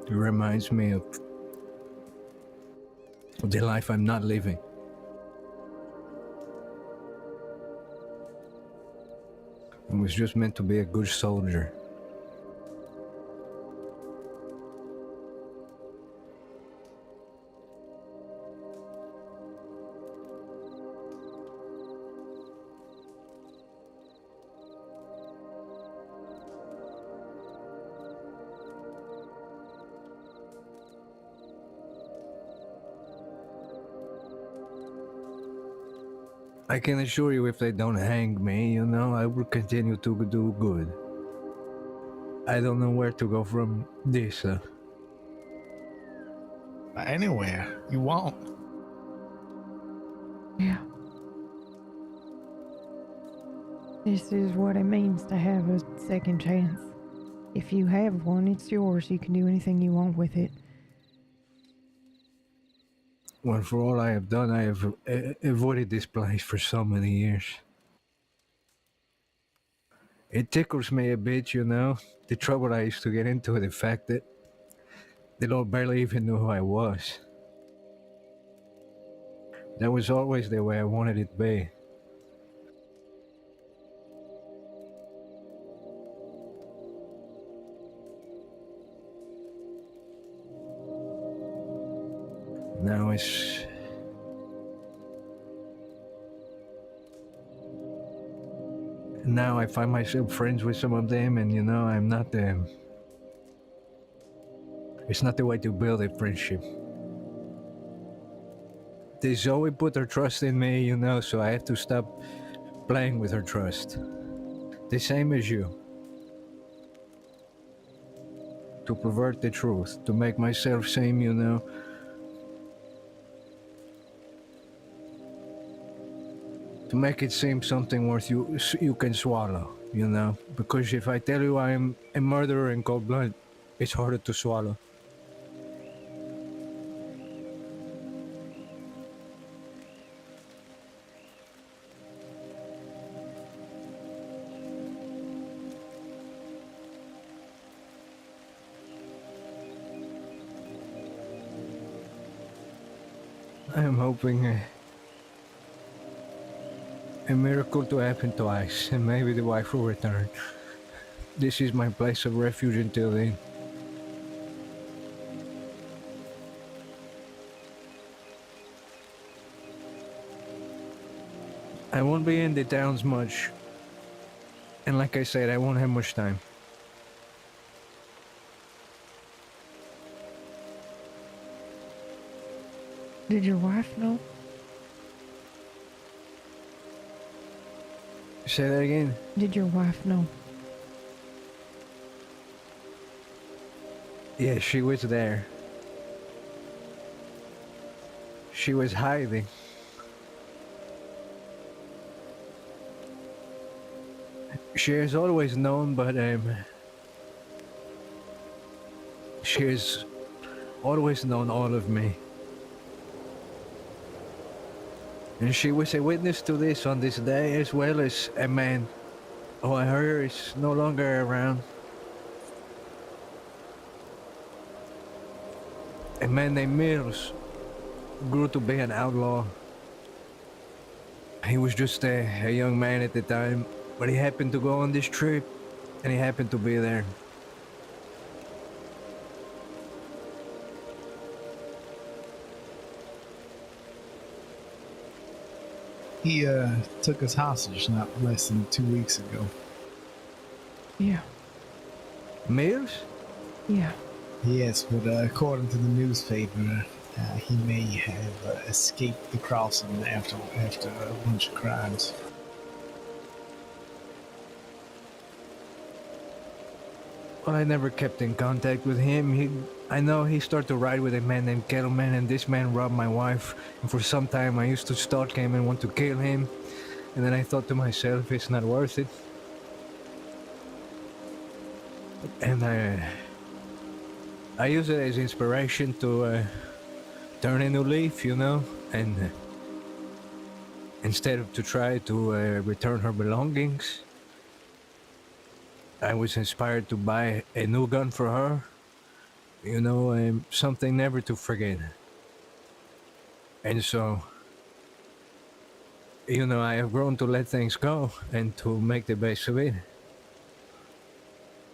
S11: It reminds me of the life I'm not living. I was just meant to be a good soldier. I can assure you, if they don't hang me, you know, I will continue to do good. I don't know where to go from this.
S17: Anywhere you want.
S1: Yeah. This is what it means to have a second chance. If you have one, it's yours. You can do anything you want with it.
S11: Well, for all I have done, I have avoided this place for so many years. It tickles me a bit, you know, the trouble I used to get into, the fact that they all barely even knew who I was. That was always the way I wanted it to be. Now Now I find myself friends with some of them, and you know, I'm not it's not the way to build a friendship. They Zoe put her trust in me, you know, so I have to stop playing with her trust. The same as you. To pervert the truth, to make myself seem, you know, to make it seem something worth you can swallow, you know, because if I tell you I'm a murderer in cold blood, it's harder to swallow. I am hoping a miracle to happen twice, and maybe the wife will return. This is my place of refuge until then. I won't be in the towns much, and like I said, I won't have much time.
S1: Did your wife know?
S11: Say that again?
S1: Did your wife know?
S11: Yeah, she was there. She was hiding. She has always known, but she has always known all of me. And she was a witness to this on this day, as well as a man who I heard is no longer around. A man named Mills grew to be an outlaw. He was just a young man at the time, but he happened to go on this trip, and he happened to be there.
S17: He took us hostage not less than 2 weeks ago.
S1: Yeah.
S11: Mills?
S1: Yeah.
S17: Yes, but according to the newspaper, he may have escaped the crossing after a bunch of crimes.
S11: Well, I never kept in contact with him. I know he started to ride with a man named Kettleman, and this man robbed my wife. And for some time, I used to stalk him and want to kill him. And then I thought to myself, it's not worth it. And I use it as inspiration to turn a new leaf, you know, and instead of to try to return her belongings, I was inspired to buy a new gun for her, you know, something never to forget. And so, you know, I have grown to let things go and to make the best of it.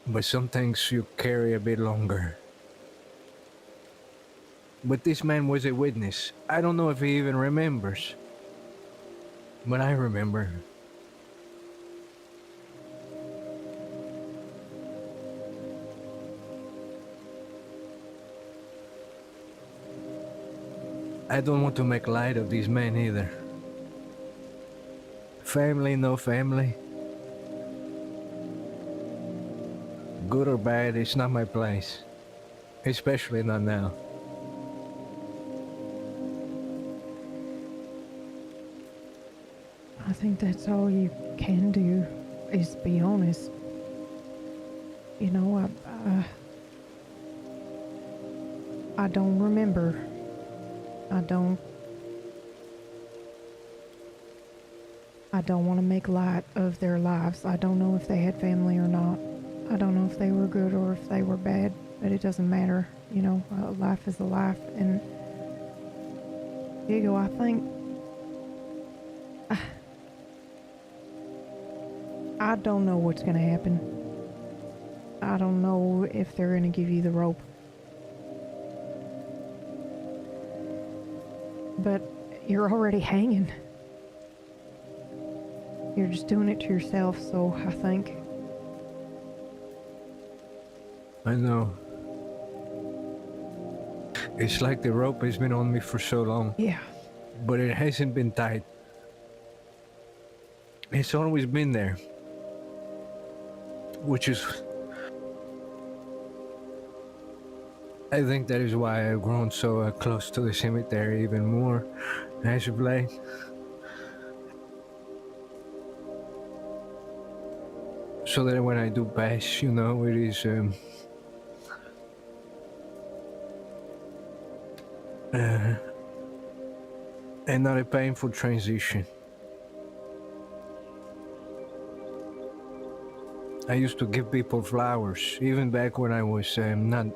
S11: But some things you carry a bit longer. But this man was a witness. I don't know if he even remembers. But I remember. I don't want to make light of these men either. Family, no family. Good or bad, it's not my place. Especially not now.
S1: I think that's all you can do, is be honest. You know, I don't remember. I don't want to make light of their lives. I don't know if they had family or not. I don't know if they were good or if they were bad, but it doesn't matter. You know, life is a life. And Diego, I think I don't know what's going to happen. I don't know if they're going to give you the rope. But you're already hanging. You're just doing it to yourself, so I think.
S11: I know. It's like the rope has been on me for so long.
S1: Yeah.
S11: But it hasn't been tight. It's always been there. Which is... I think that is why I've grown so close to the cemetery even more as of late. So that when I do pass, you know, it is and not a painful transition. I used to give people flowers, even back when I was not...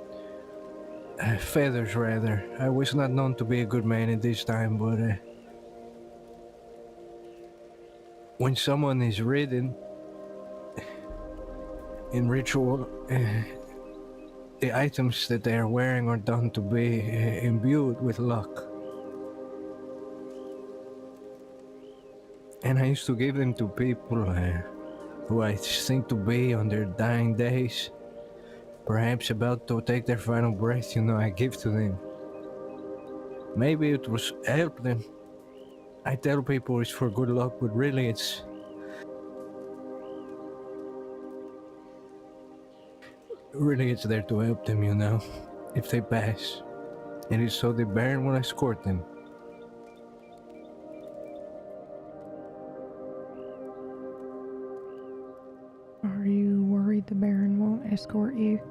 S11: feathers, rather. I was not known to be a good man at this time, but when someone is ridden in ritual, the items that they are wearing are done to be imbued with luck. And I used to give them to people who I think to be on their dying days, perhaps about to take their final breath, you know, I give to them. Maybe it was help them. I tell people it's for good luck, but really it's... really it's there to help them, you know, if they pass. And it's so the Baron will escort them.
S1: Are you worried the Baron won't escort you?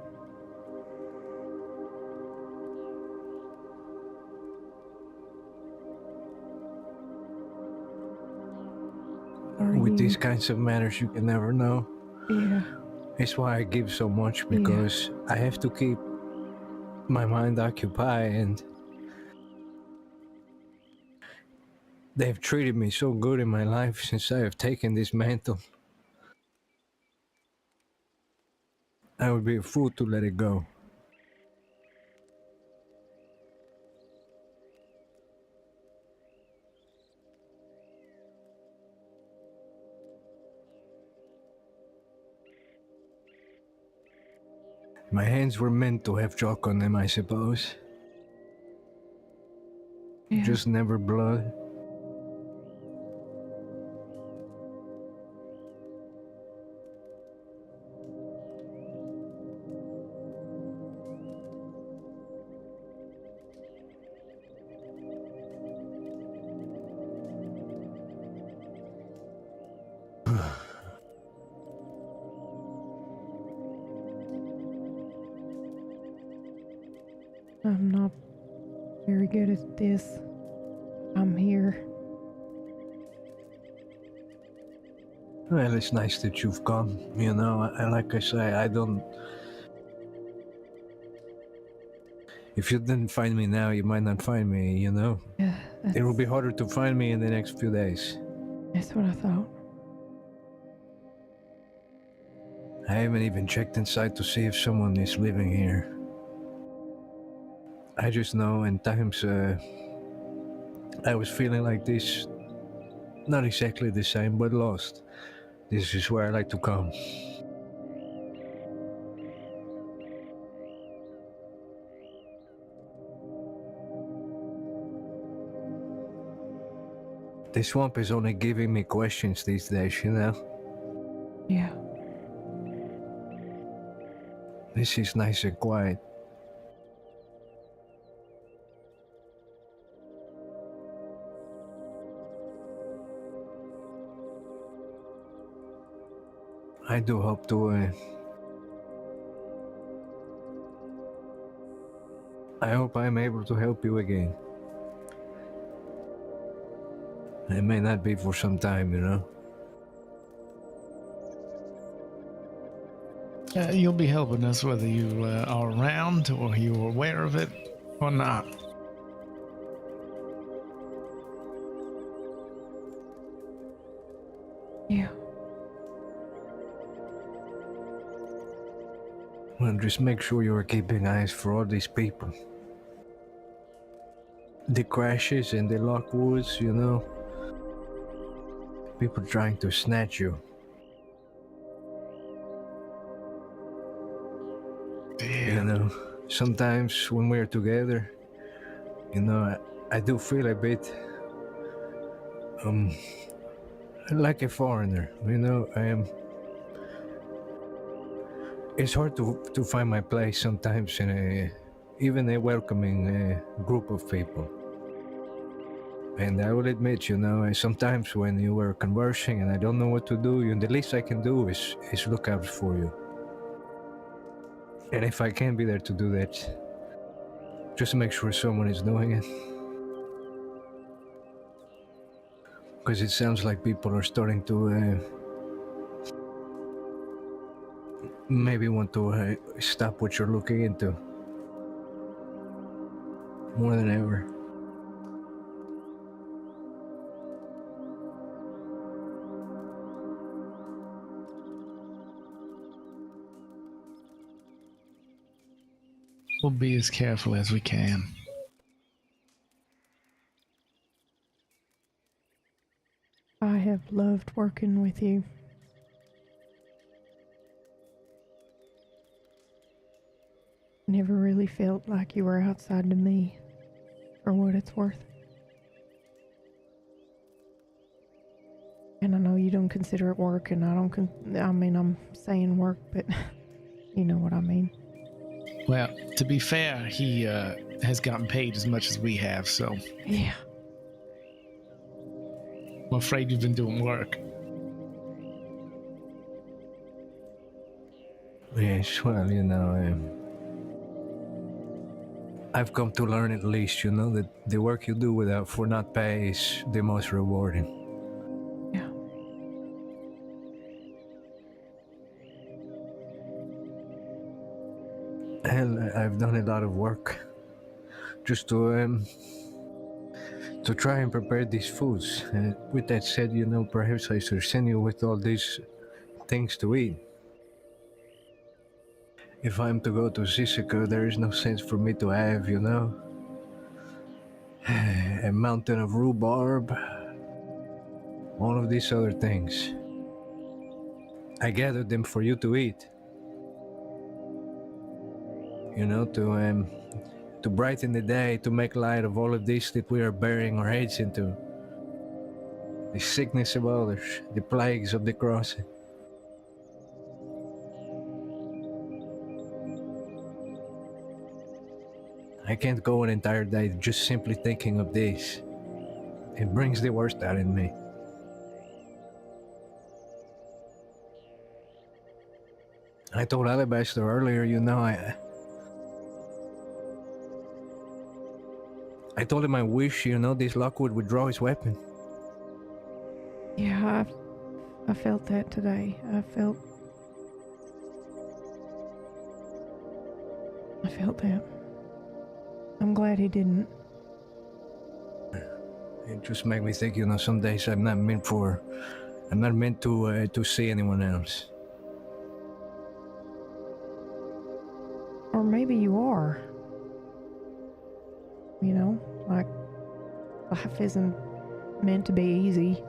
S11: With these kinds of matters, you can never know.
S1: Yeah.
S11: It's why I give so much, because I have to keep my mind occupied, and They've treated me so good in my life since I have taken this mantle. I would be a fool to let it go. My hands were meant to have chalk on them, I suppose.
S1: Yeah.
S11: Just never blood.
S1: I'm not very good at this. I'm here.
S11: Well, it's nice that you've come. You know, like I say, I don't... If you didn't find me now, you might not find me, you know?
S1: Yeah,
S11: it will be harder to find me in the next few days.
S1: That's what I thought.
S11: I haven't even checked inside to see if someone is living here. I just know in times I was feeling like this. Not exactly the same, but lost. This is where I like to come. The swamp is only giving me questions these days, you know?
S1: Yeah.
S11: This is nice and quiet. I do hope to... I hope I'm able to help you again. It may not be for some time, you know?
S17: You'll be helping us whether you are around or you're aware of it or not.
S1: Yeah.
S11: Well, just make sure you are keeping eyes for all these people. The crashes in the Lockwoods, you know? People trying to snatch you. You know, sometimes when we're together, you know, I do feel a bit, like a foreigner, you know, I am... It's hard to find my place sometimes in even a welcoming group of people. And I will admit, you know, sometimes when you were conversing and I don't know what to do, the least I can do is look out for you. And if I can't be there to do that, just make sure someone is doing it. Because it sounds like people are starting to maybe want to stop what you're looking into. More than ever.
S17: We'll be as careful as we can.
S1: I have loved working with you. Never really felt like you were outside to me, for what it's worth. And I know you don't consider it work, and I mean, I'm saying work, but you know what I mean.
S17: Well, to be fair, he has gotten paid as much as we have, so...
S1: Yeah.
S17: I'm afraid you've been doing work.
S11: Yes, well, you know, I've come to learn at least, you know, that the work you do without for not pay is the most rewarding.
S1: Yeah.
S11: Hell, I've done a lot of work just to to try and prepare these foods. With that said, perhaps I should send you with all these things to eat. If I'm to go to Sisika, there is no sense for me to have, a mountain of rhubarb, all of these other things. I gathered them for you to eat. To brighten the day, to make light of all of this that we are burying our heads into. The sickness of others, the plagues of the crossing. I can't go an entire day just simply thinking of this. It brings the worst out in me. I told Alabaster earlier, I told him I wish, this Lockwood would draw his weapon.
S1: Yeah, I felt that today. I felt that. I'm glad he didn't.
S11: It just made me think, some days I'm not meant to see anyone else.
S1: Or maybe you are. Like, life isn't meant to be easy.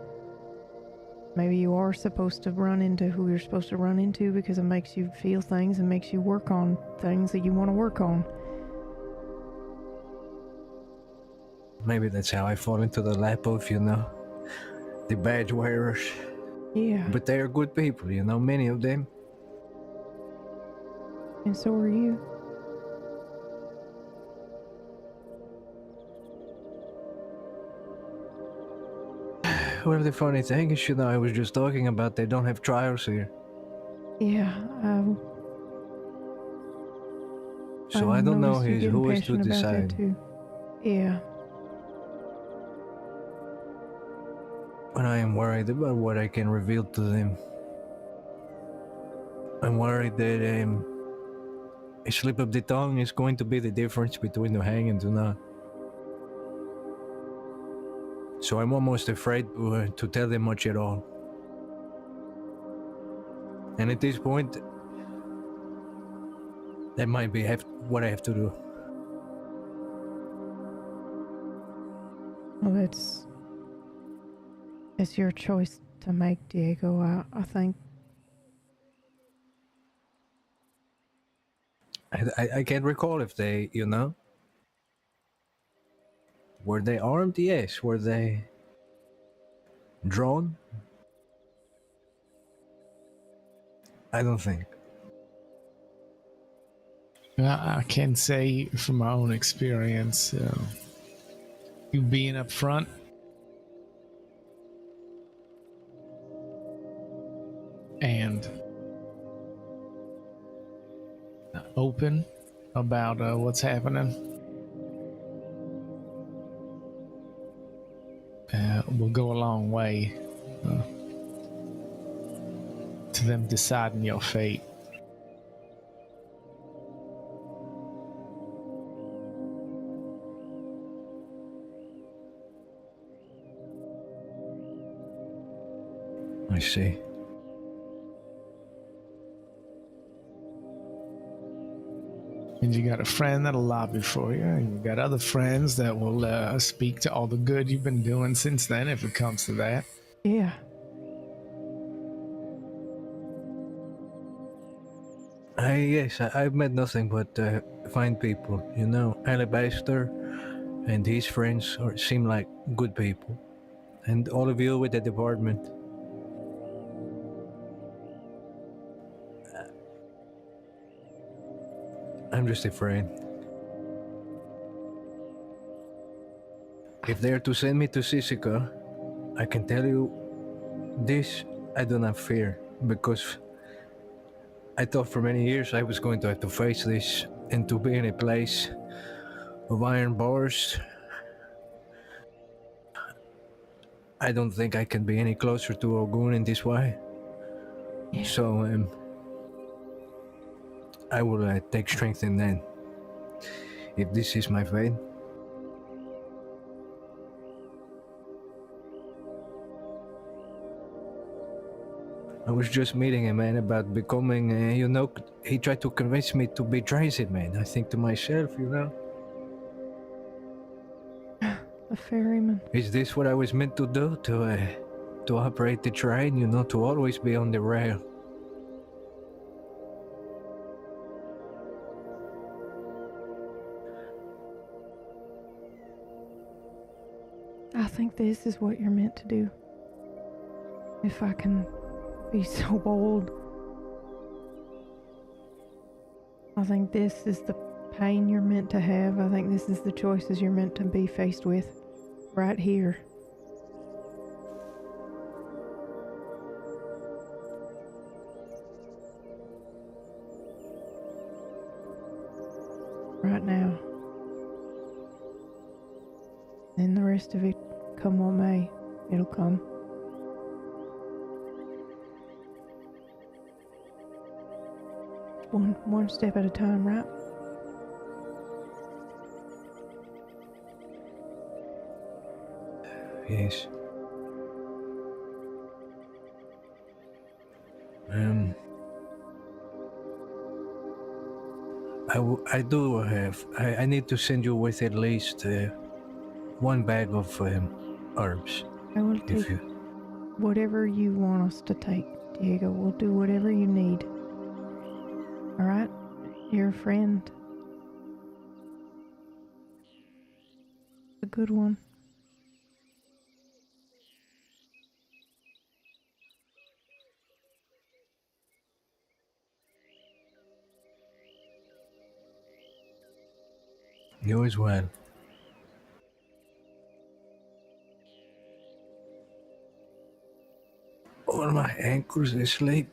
S1: Maybe you are supposed to run into who you're supposed to run into because it makes you feel things and makes you work on things that you want to work on.
S11: Maybe that's how I fall into the lap of, the badge wearers.
S1: Yeah.
S11: But they are good people, many of them.
S1: And so are you.
S11: Well, the funny thing is, I was just talking about they don't have trials here.
S1: Yeah,
S11: so I don't know who is to
S1: passionate about that
S11: decide.
S1: too. Yeah.
S11: But I am worried about what I can reveal to them. I'm worried that a slip of the tongue is going to be the difference between the hang and do not. So I'm almost afraid to tell them much at all. And at this point, that might be what I have to do.
S1: Well, it's your choice to make, Diego. I think.
S11: I can't recall if they, were they armed? Yes. Were they drawn? I don't think.
S17: I can say from my own experience, you being up front and open about what's happening will go a long way to them deciding your fate.
S11: I see.
S17: And you got a friend that'll lobby for you, and you got other friends that will speak to all the good you've been doing since then, if it comes to that.
S1: Yeah.
S11: Yes, I've met nothing but fine people. Alabaster and his friends seem like good people. And all of you with the department. I'm just afraid. If they're to send me to Sisika, I can tell you this, I do not fear, because I thought for many years I was going to have to face this and to be in a place of iron bars. I don't think I can be any closer to Ogun in this way. Yeah. So, I will take strength in that. If this is my fate. I was just meeting him, man, about becoming, he tried to convince me to be transit, man. I think to myself,
S1: A ferryman.
S11: is this what I was meant to do? To operate the train, to always be on the rail?
S1: I think this is what you're meant to do. If I can be so bold. I think this is the pain you're meant to have. I think this is the choices you're meant to be faced with. Right here. Right now. And the rest of it, come what may, it'll come. One step at a time, right?
S11: Yes. I do have. I need to send you with at least one bag of herbs.
S1: I will take whatever you want us to take, Diego. We'll do whatever you need. Alright? You're a friend. A good one.
S11: You as well. All my ankles asleep.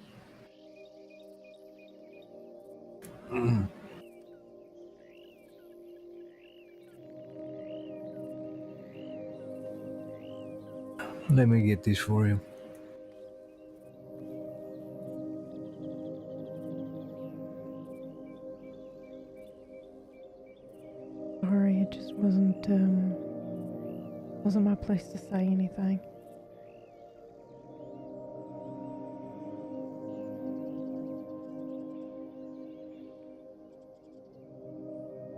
S11: Let me get this for you.
S1: Sorry, it just wasn't my place to say anything.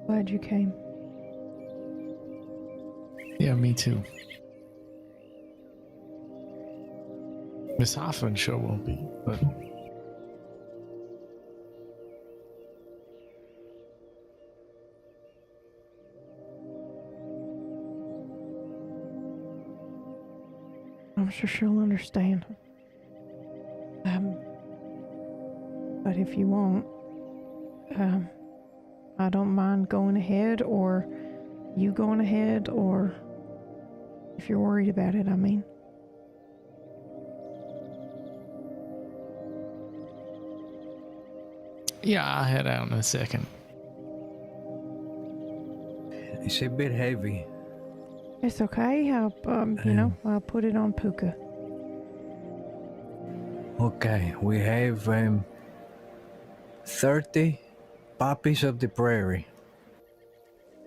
S1: Glad you came.
S17: Yeah, me too. Miss Hoffman sure won't be, but
S1: I'm sure she'll understand. But if you won't, I don't mind going ahead, or you going ahead, or if you're worried about it, I mean.
S17: yeah, I'll head out in a second.
S11: It's a bit heavy.
S1: It's okay. I'll put it on Puka.
S11: Okay, we have 30 poppies of the prairie.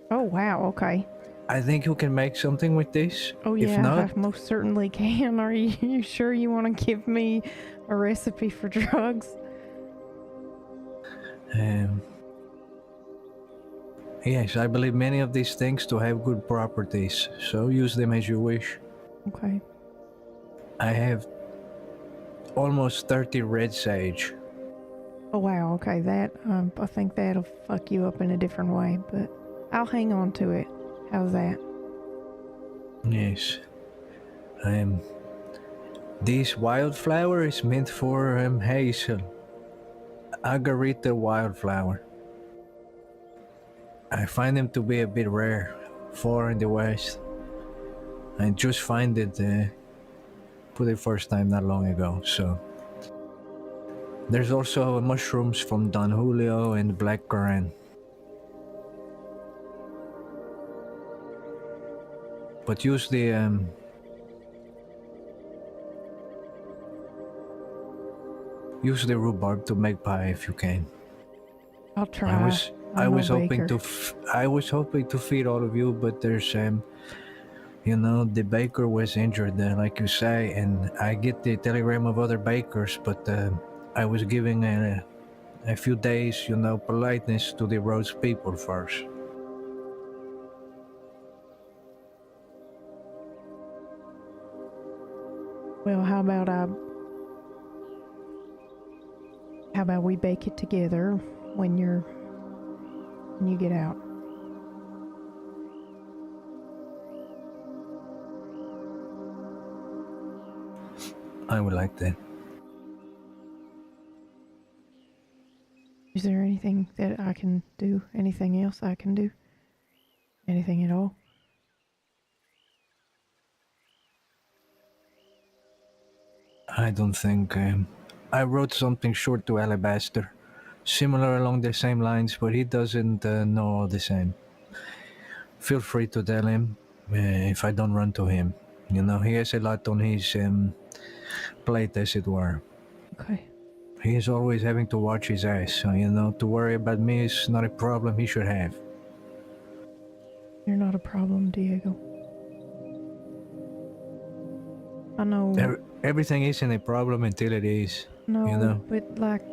S1: Oh, wow, okay.
S11: I think you can make something with this.
S1: Oh, yeah,
S11: if not,
S1: I most certainly can. Are you sure you want to give me a recipe for drugs?
S11: Yes, I believe many of these things to have good properties, so use them as you wish.
S1: Okay.
S11: I have almost 30 red sage.
S1: Oh, wow, okay, that, I think that'll fuck you up in a different way, but I'll hang on to it. How's that?
S11: Yes. This wildflower is meant for hazel. Agarita wildflower. I find them to be a bit rare, far in the west. I just find it for the first time not long ago, so. There's also mushrooms from Don Julio and Black Currant. But use the rhubarb to make pie if you can.
S1: I'll try.
S11: I was hoping to feed all of you, but there's You know, the baker was injured, like you say, and I get the telegram of other bakers, but I was giving a few days, you know, politeness to the Rhodes people first.
S1: Well, how about we bake it together when you get out?
S11: I would like that.
S1: Is there anything that I can do? Anything else I can do? Anything at all?
S11: I don't think. I wrote something short to Alabaster, similar along the same lines, but he doesn't know the same. Feel free to tell him if I don't run to him. You know, he has a lot on his plate, as it were.
S1: Okay.
S11: He is always having to watch his ass, so, you know, to worry about me is not a problem he should have.
S1: You're not a problem, Diego. I know.
S11: Everything isn't a problem until it is.
S1: No,
S11: you know?
S1: but like,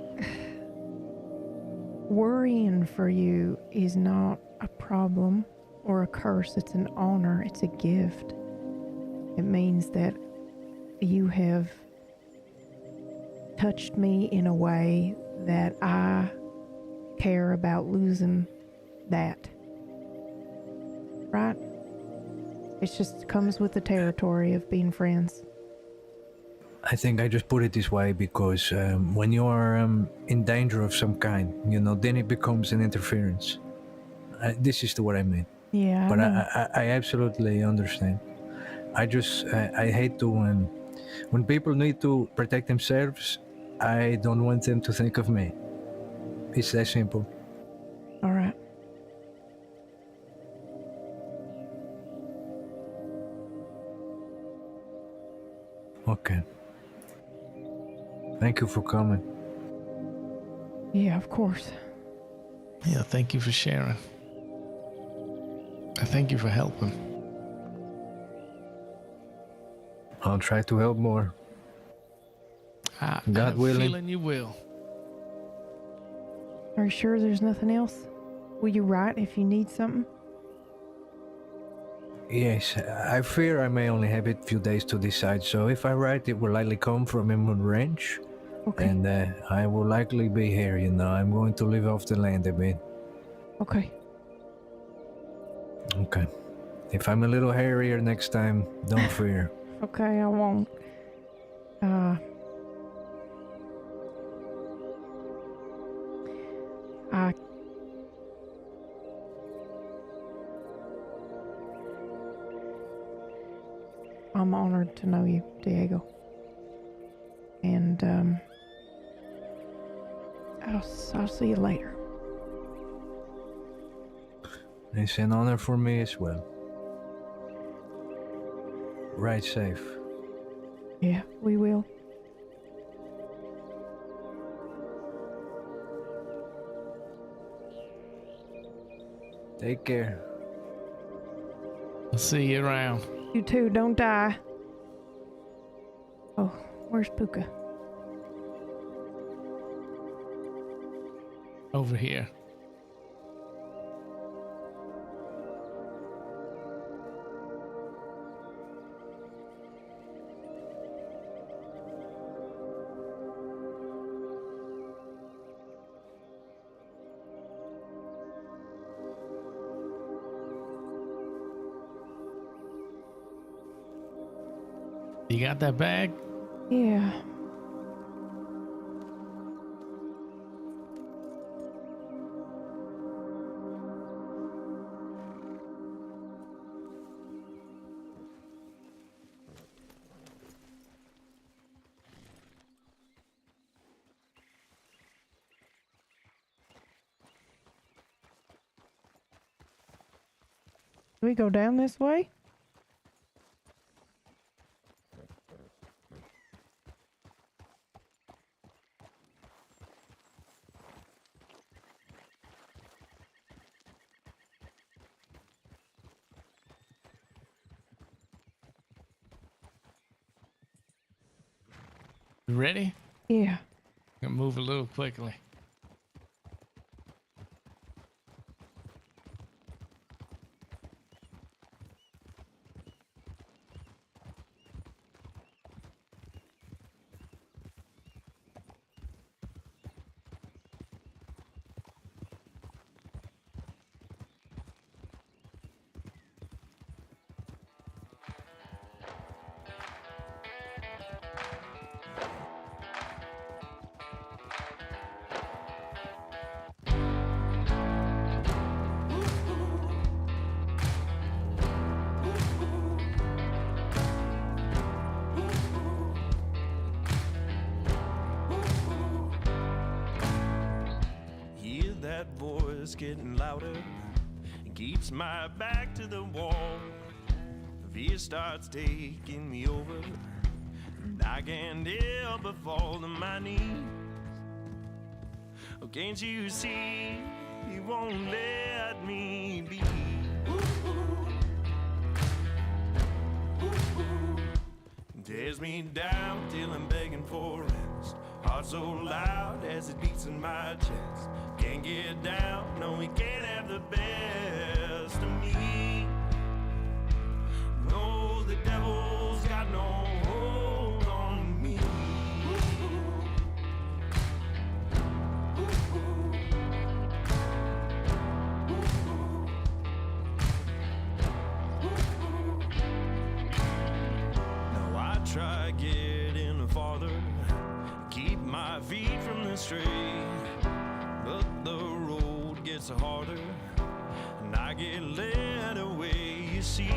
S1: worrying for you is not a problem or a curse. It's an honor. It's a gift. It means that you have touched me in a way that I care about losing that. Right? It just comes with the territory of being friends.
S11: I think I just put it this way because when you are in danger of some kind, you know, then it becomes an interference. This is what I mean.
S1: Yeah,
S11: but
S1: I know.
S11: I absolutely understand. I hate to when people need to protect themselves, I don't want them to think of me. It's that simple.
S1: All right.
S11: Okay. Thank you for coming.
S1: Yeah, of course.
S17: Yeah, thank you for sharing. I thank you for helping.
S11: I'll try to help more.
S17: I
S11: God
S17: have a
S11: willing.
S17: feeling you will.
S1: Are you sure there's nothing else? Will you write if you need something?
S11: Yes, I fear I may only have a few days to decide, so if I write, it will likely come from Inwood Ranch.
S1: Okay.
S11: And I will likely be here, you know. I'm going to live off the land a bit.
S1: Okay.
S11: Okay. If I'm a little hairier next time, don't fear.
S1: Okay, I won't. I'm honored to know you, Diego. And I'll see you later.
S11: It's an honor for me as well. Ride safe.
S1: Yeah, we will.
S11: Take care.
S17: I'll see you around.
S1: You too, don't die. Oh, where's Puka?
S17: Over here. You got that bag?
S1: Yeah. Do we go down this way?
S17: You ready?
S1: Yeah.
S17: Gonna move a little quickly.
S16: Hear that voice getting louder. It keeps my back to the wall. Fear starts taking me over, and I can't help but fall to my knees. Oh, can't you see? You won't let me be. Tears me down till I'm begging for rest. Heart so loud as it beats in my chest. Can't get down, no, we can't have the best of me. No, the devil's got no hold on me. Now I try getting farther, keep my feet from the stray, but the road gets harder, and I get led away, you see.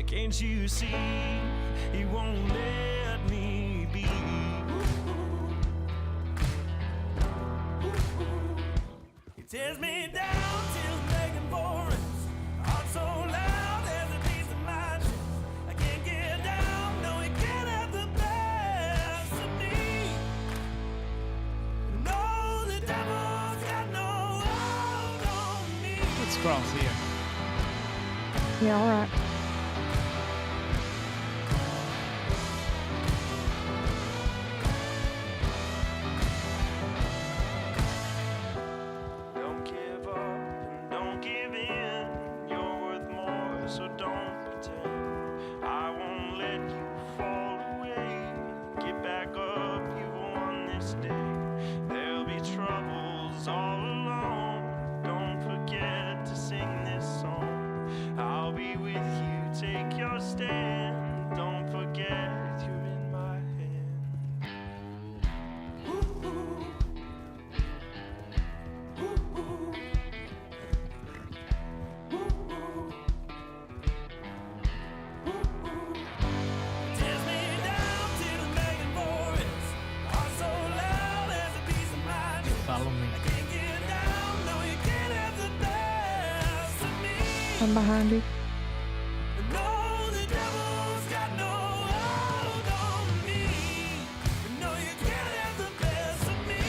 S16: Can't you see? He won't let me be. He tears me down till I'm begging for rest. Heart so loud as it beats in my chest. I can't get down, no, he can't have the best of me. No, the devil's got no hold on me.
S17: Let's cross here.
S1: Yeah, all right.
S16: Don't give up and don't give in. You're worth more, so don't pretend. I won't let you fall away. Get back up, you won this day. There'll be troubles all along. Don't forget to sing this song. I'll be with you, take your stand. Don't forget you're in my hand. Tears me down till I'm begging for rest. Heart so loud as it beats in my chest.
S17: Follow me.
S16: I can't get down, no, you can't have the best of me.
S1: I'm behind you.
S16: No, the devil's got no hold on me. No, you can't have the best of me.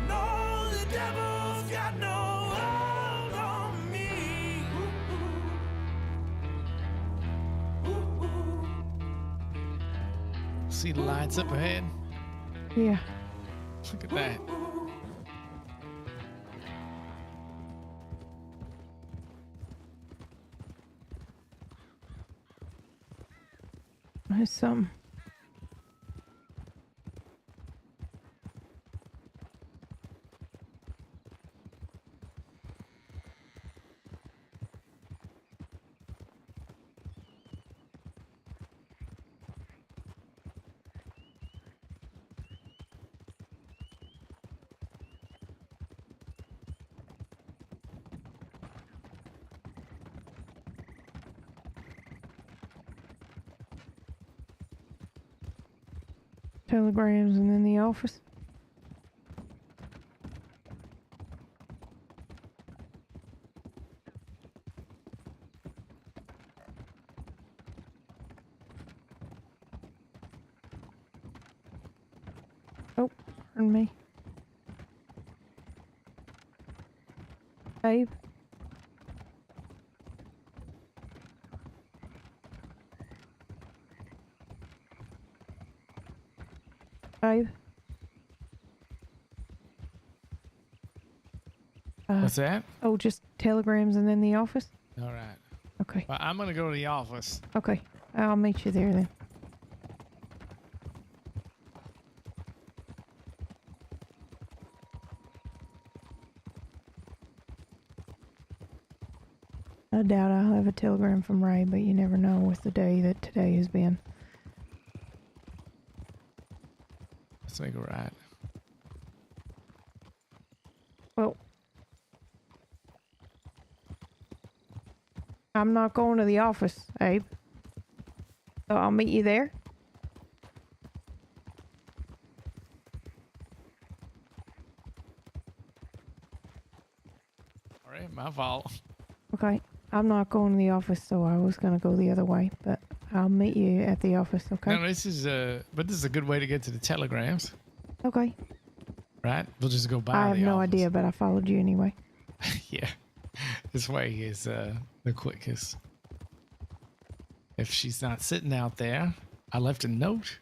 S16: No, the devil's got no hold on me.
S17: See the lights up ahead?
S1: Yeah.
S17: Look at that.
S1: There's some. Telegrams and then the office. Oh, pardon me. Babe. Abe?
S17: What's that?
S1: Oh, just telegrams and then the office?
S17: All right.
S1: Okay.
S17: Well, I'm gonna go to the office.
S1: Okay. I'll meet you there then. I doubt I'll have a telegram from Ray, but you never know with the day that today has been.
S17: Let's make it right.
S1: Well, I'm not going to the office, Abe. So I'll meet you there.
S17: All right, my fault.
S1: Okay. I'm not going to the office, so I was going to go the other way, but I'll meet you at the office, okay?
S17: No, this is a good way to get to the telegrams.
S1: Okay.
S17: Right? We'll just go by the
S1: I have no
S17: office.
S1: idea, but I followed you anyway.
S17: Yeah. This way is the quickest. If she's not sitting out there, I left a note.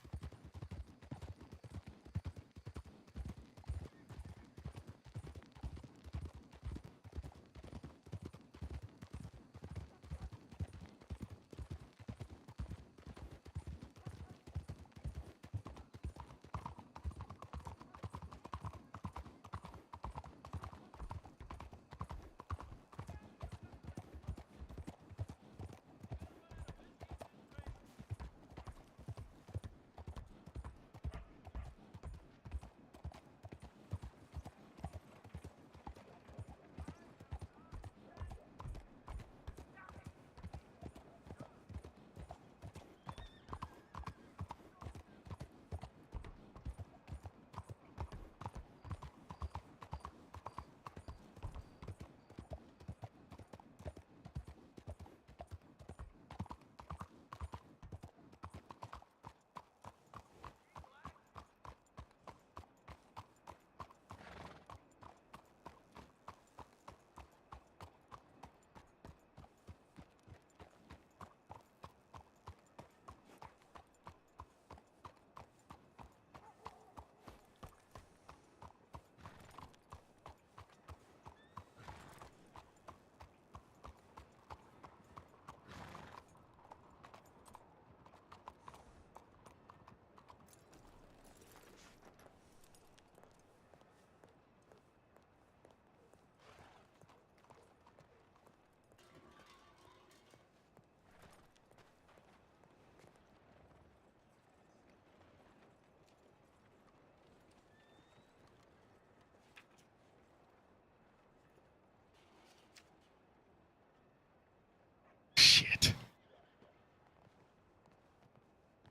S17: Shit.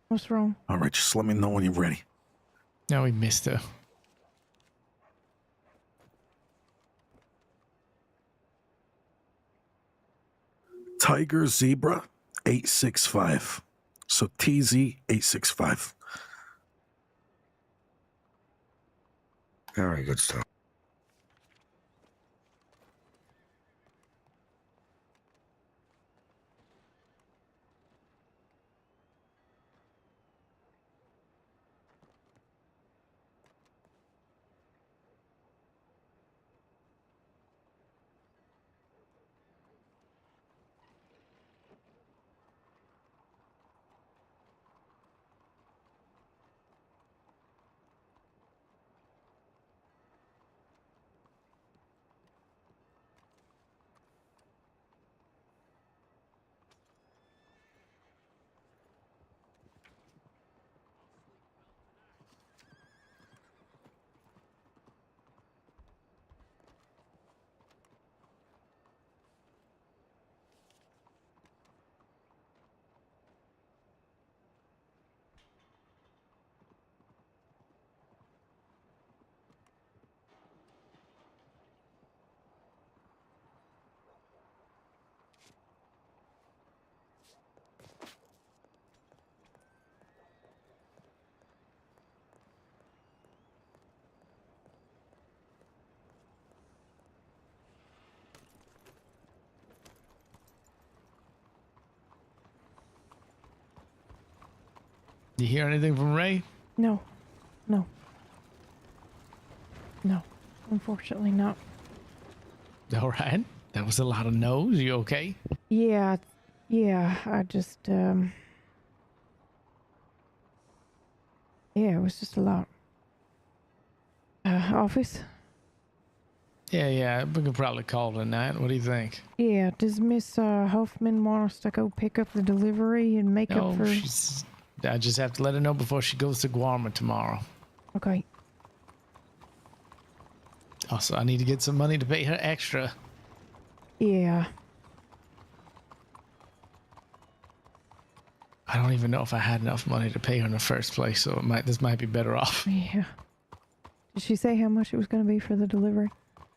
S1: What's wrong?
S18: All right, just let me know when you're ready.
S17: No, we missed her.
S18: Tiger Zebra 865. So TZ 865.
S21: All right, good stuff.
S17: You hear anything from Ray?
S1: No. No. No. Unfortunately not.
S17: All right. That was a lot of no's. You okay?
S1: Yeah. Yeah. I just, yeah, it was just a lot. Office?
S17: Yeah. We can probably call it a night. What do you think?
S1: Yeah. Does Miss Hoffman want us to go pick up the delivery and make up for...
S17: I just have to let her know before she goes to Guarma tomorrow.
S1: Okay.
S17: Also, I need to get some money to pay her extra.
S1: Yeah.
S17: I don't even know if I had enough money to pay her in the first place, so this might be better off.
S1: Yeah. Did she say how much it was going to be for the delivery?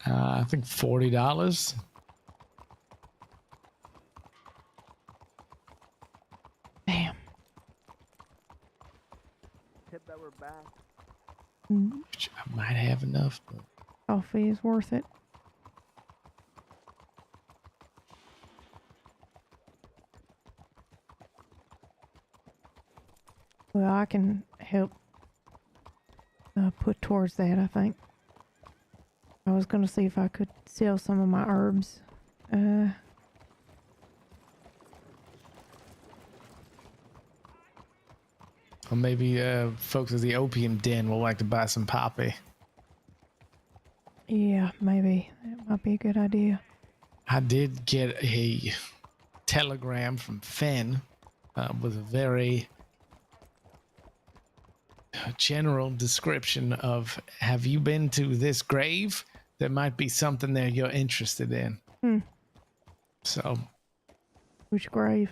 S17: I think $40.
S1: Damn.
S5: Tip that we're back.
S17: Which I might have enough, but...
S1: Coffee is worth it. Well, I can help put towards that, I think. I was going to see if I could sell some of my herbs.
S17: Or maybe folks at the opium den will like to buy some poppy.
S1: Yeah, maybe. That might be a good idea.
S17: I did get a telegram from Fenn with a very general description of, have you been to this grave? There might be something there you're interested in. So.
S1: Which grave?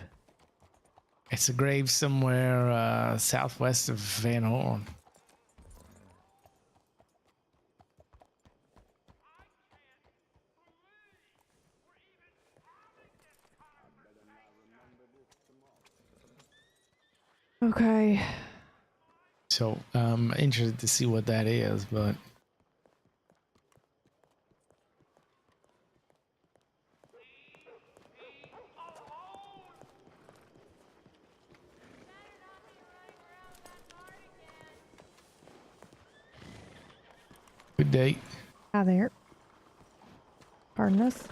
S17: It's a grave somewhere southwest of Van Horn.
S1: Okay.
S17: So I'm interested to see what that is, but good day.
S1: Hi there. Pardon us.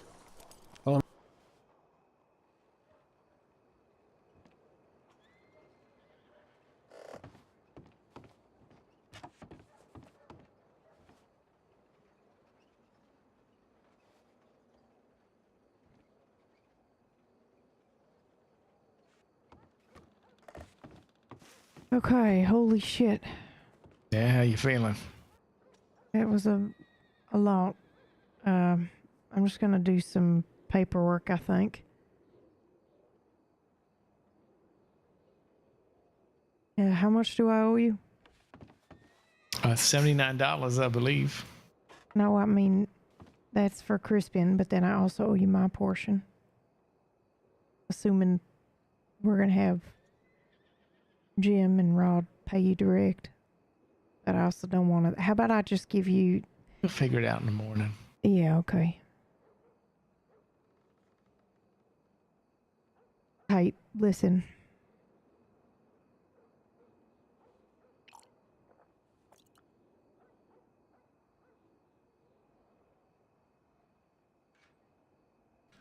S1: Okay, holy shit.
S17: Yeah, how you feeling?
S1: It was a lot. I'm just gonna do some paperwork, I think. Yeah, how much do I owe you?
S17: $79, I believe.
S1: No, I mean, that's for Crispin, but then I also owe you my portion. Assuming we're gonna have Jim and Rod pay you direct. But I also don't want to... How about I just give you...
S17: We'll figure it out in the morning.
S1: Yeah, okay. Hey, listen.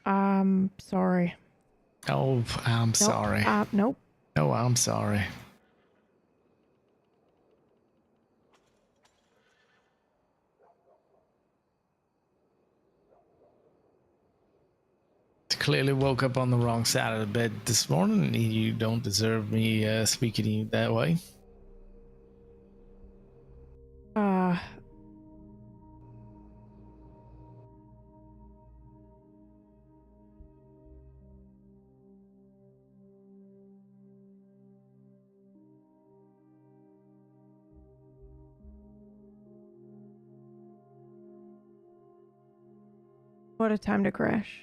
S1: I'm sorry.
S17: Oh, I'm sorry.
S1: Nope.
S17: No, I'm sorry. Clearly woke up on the wrong side of the bed this morning. You don't deserve me speaking to you that way.
S1: What a time to crash.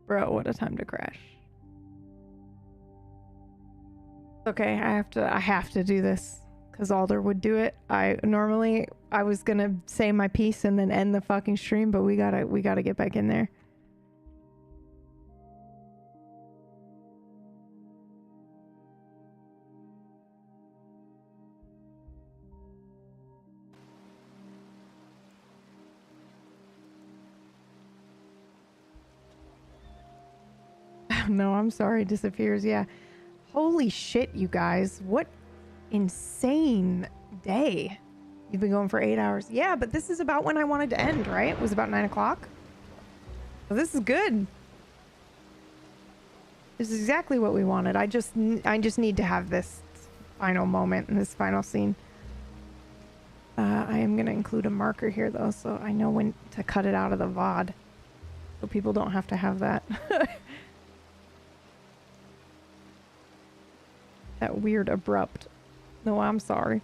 S1: Bro, what a time to crash. Okay, I have to do this because Alder would do it. I was gonna say my piece and then end the fucking stream, but we gotta get back in there. No, I'm sorry. Disappears. Yeah. Holy shit, you guys. What insane day. You've been going for 8 hours. Yeah, but this is about when I wanted to end, right? It was about 9 o'clock. So this is good. This is exactly what we wanted. I just need to have this final moment and this final scene. I am going to include a marker here, though, so I know when to cut it out of the VOD. So people don't have to have that. That weird abrupt. No, I'm sorry.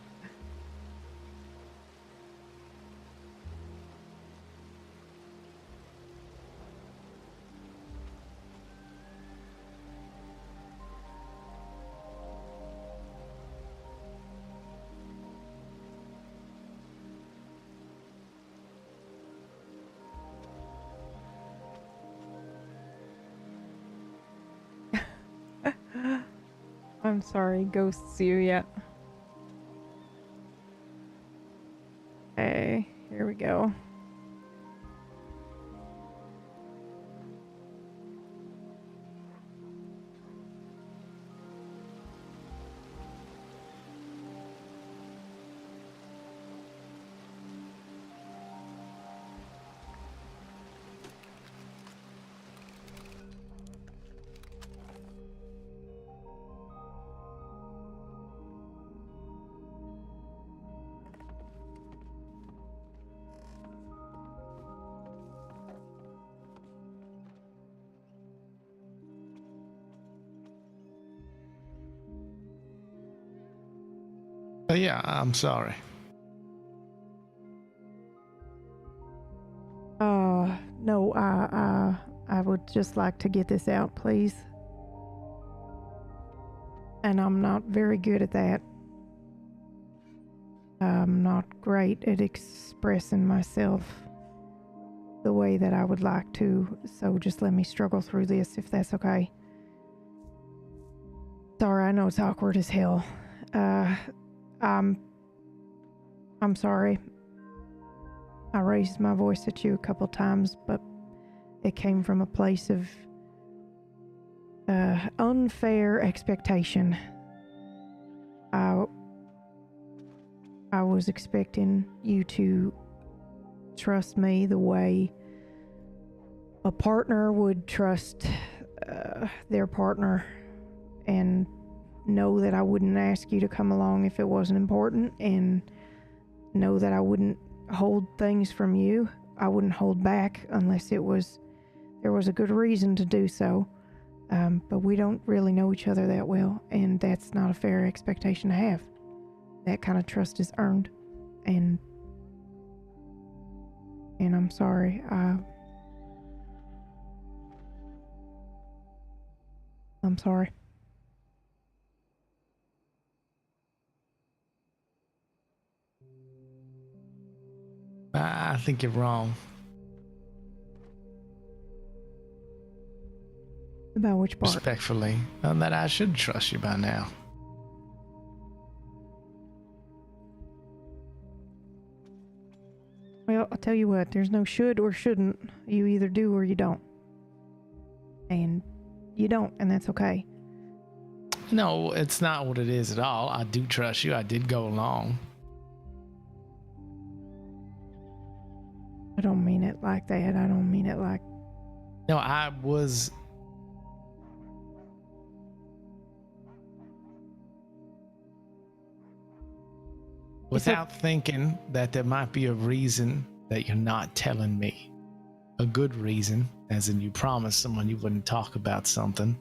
S1: I'm sorry, ghosts you yet. Okay, here we go.
S17: Yeah, I'm sorry.
S1: No, I would just like to get this out, please. And I'm not very good at that. I'm not great at expressing myself the way that I would like to, so just let me struggle through this if that's okay. Sorry, I know it's awkward as hell. I'm sorry. I raised my voice at you a couple times, but it came from a place of unfair expectation. I was expecting you to trust me the way a partner would trust their partner, and know that I wouldn't ask you to come along if it wasn't important, and know that I wouldn't hold things from you. I wouldn't hold back unless there was a good reason to do so. But we don't really know each other that well, and that's not a fair expectation to have. That kind of trust is earned, and I'm sorry. I'm sorry.
S17: I think you're wrong.
S1: About which part?
S17: Respectfully, that I should trust you by now.
S1: Well, I'll tell you what, there's no should or shouldn't. You either do or you don't. And you don't, and that's okay.
S17: No, it's not what it is at all. I do trust you. I did go along.
S1: I don't mean it like that. I don't mean it like...
S17: No, I was... without thinking that there might be a reason that you're not telling me. A good reason, as in you promised someone you wouldn't talk about something.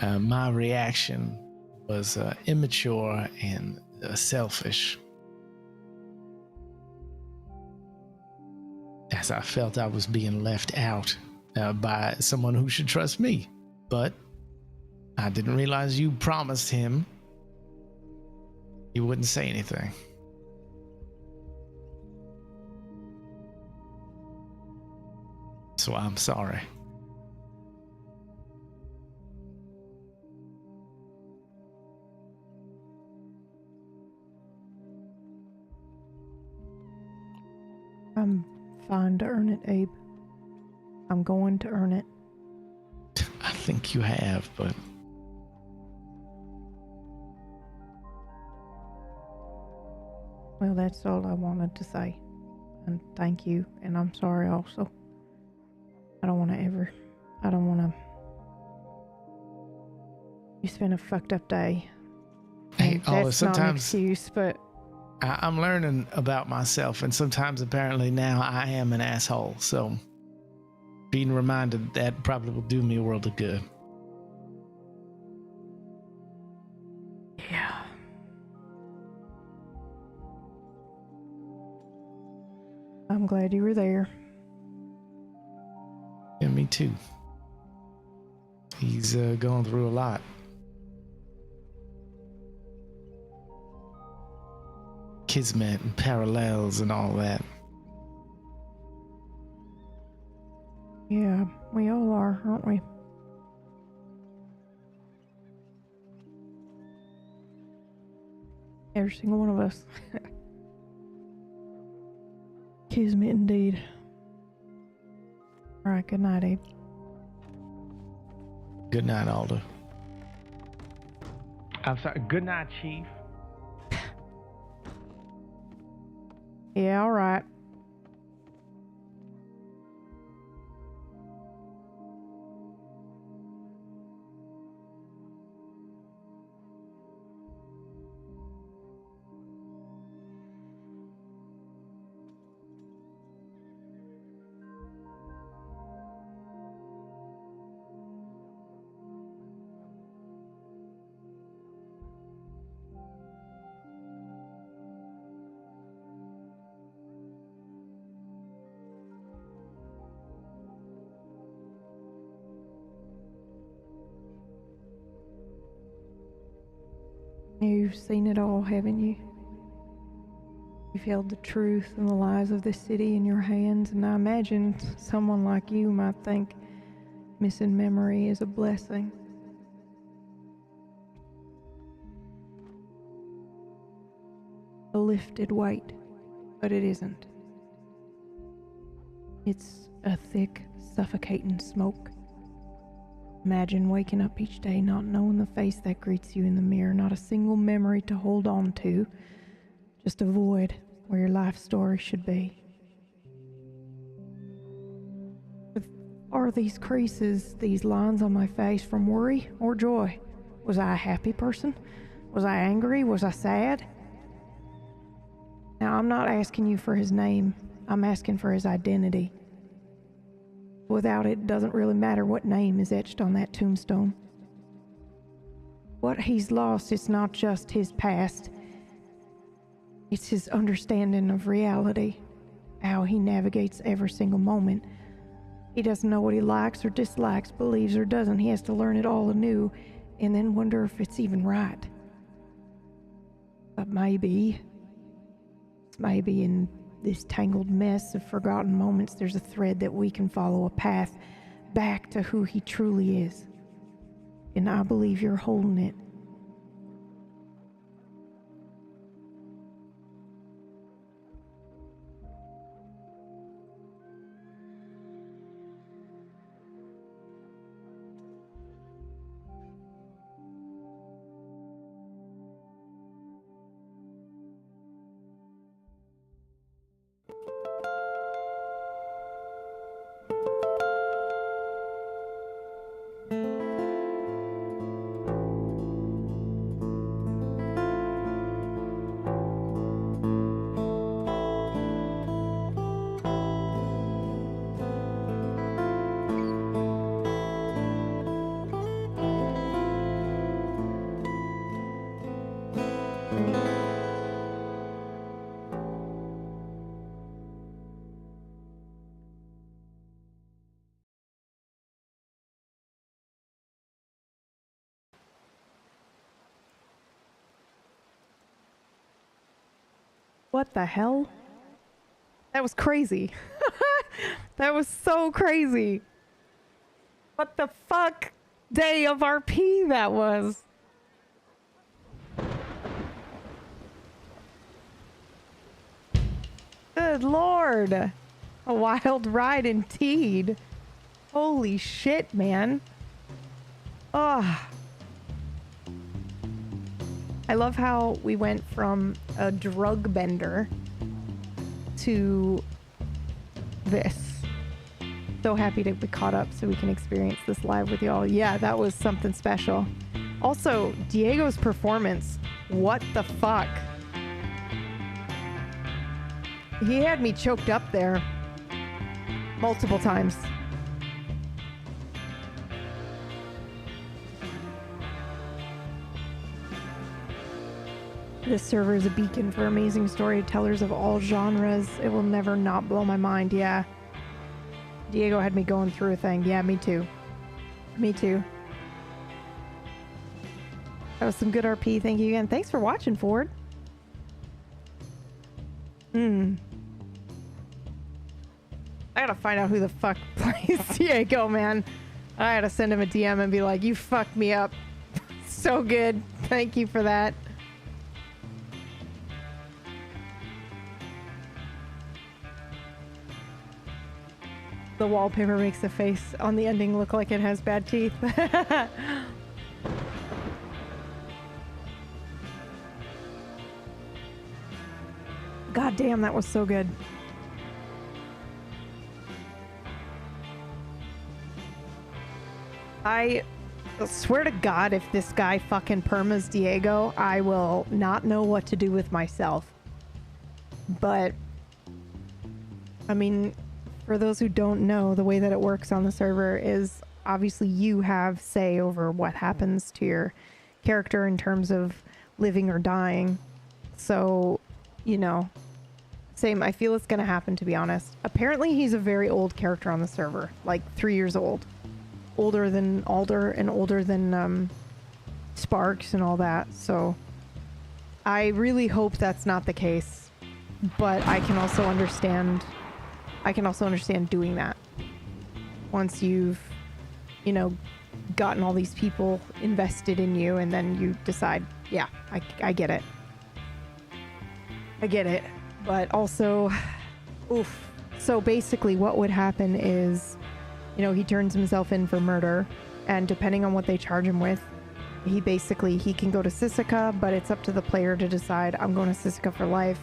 S17: My reaction was immature and selfish, as I felt I was being left out by someone who should trust me. But I didn't realize you promised him you wouldn't say anything. So I'm sorry.
S1: I'm fine to earn it, Abe. I'm going to earn it.
S17: I think you have, but
S1: Well, that's all I wanted to say. And thank you. And I'm sorry also. I don't want to. You spent a fucked up day.
S17: hey, Alder,
S1: That's not an
S17: sometimes
S1: excuse, but
S17: I'm learning about myself, and sometimes apparently now I am an asshole. So being reminded that probably will do me a world of good.
S1: yeah. I'm glad you were there.
S17: Yeah, me too. He's going through a lot. Kismet and parallels and all that.
S1: Yeah, we all are, aren't we? Every single one of us. Kismet indeed. All right, good night, Abe.
S17: Good night, Alder. I'm sorry. Good night, Chief.
S1: Yeah, all right. You've seen it all, haven't you? You've held the truth and the lies of this city in your hands, and I imagine someone like you might think missing memory is a blessing. A lifted weight, but it isn't. It's a thick, suffocating smoke. Imagine waking up each day not knowing the face that greets you in the mirror, not a single memory to hold on to, just a void where your life story should be. Are these creases, these lines on my face from worry or joy? Was I a happy person? Was I angry? Was I sad? Now, I'm not asking you for his name. I'm asking for his identity. Without it, doesn't really matter what name is etched on that tombstone. What he's lost is not just his past. It's his understanding of reality, how he navigates every single moment. He doesn't know what he likes or dislikes, believes or doesn't. He has to learn it all anew and then wonder if it's even right. But maybe in this tangled mess of forgotten moments, there's a thread that we can follow, a path back to who he truly is. And I believe you're holding it. What the hell? That was crazy. That was so crazy. What the fuck day of RP that was. Good Lord. A wild ride indeed. Holy shit, man. Oh. I love how we went from a drug bender to this. So happy to be caught up so we can experience this live with y'all. Yeah, that was something special. Also, Diego's performance. What the fuck? He had me choked up there multiple times. This server is a beacon for amazing storytellers of all genres. It will never not blow my mind. Yeah. Diego had me going through a thing. Yeah, me too. Me too. That was some good RP. Thank you again. Thanks for watching, Ford. I gotta find out who the fuck plays Diego, man. I gotta send him a DM and be like, you fucked me up. So good. Thank you for that. The wallpaper makes the face on the ending look like it has bad teeth. God damn, that was so good. I swear to God, if this guy fucking permas Diego, I will not know what to do with myself. But, I mean, for those who don't know, the way that it works on the server is obviously you have say over what happens to your character in terms of living or dying. So, you know, same, I feel it's gonna happen, to be honest. Apparently he's a very old character on the server, like 3 years old. Older than Alder and older than Sparks and all that. So I really hope that's not the case, but I can also understand doing that once you've, you know, gotten all these people invested in you, and then you decide, yeah, I get it. I get it. But also, oof. So basically what would happen is, you know, he turns himself in for murder, and depending on what they charge him with, he can go to Sisika, but it's up to the player to decide, I'm going to Sisika for life,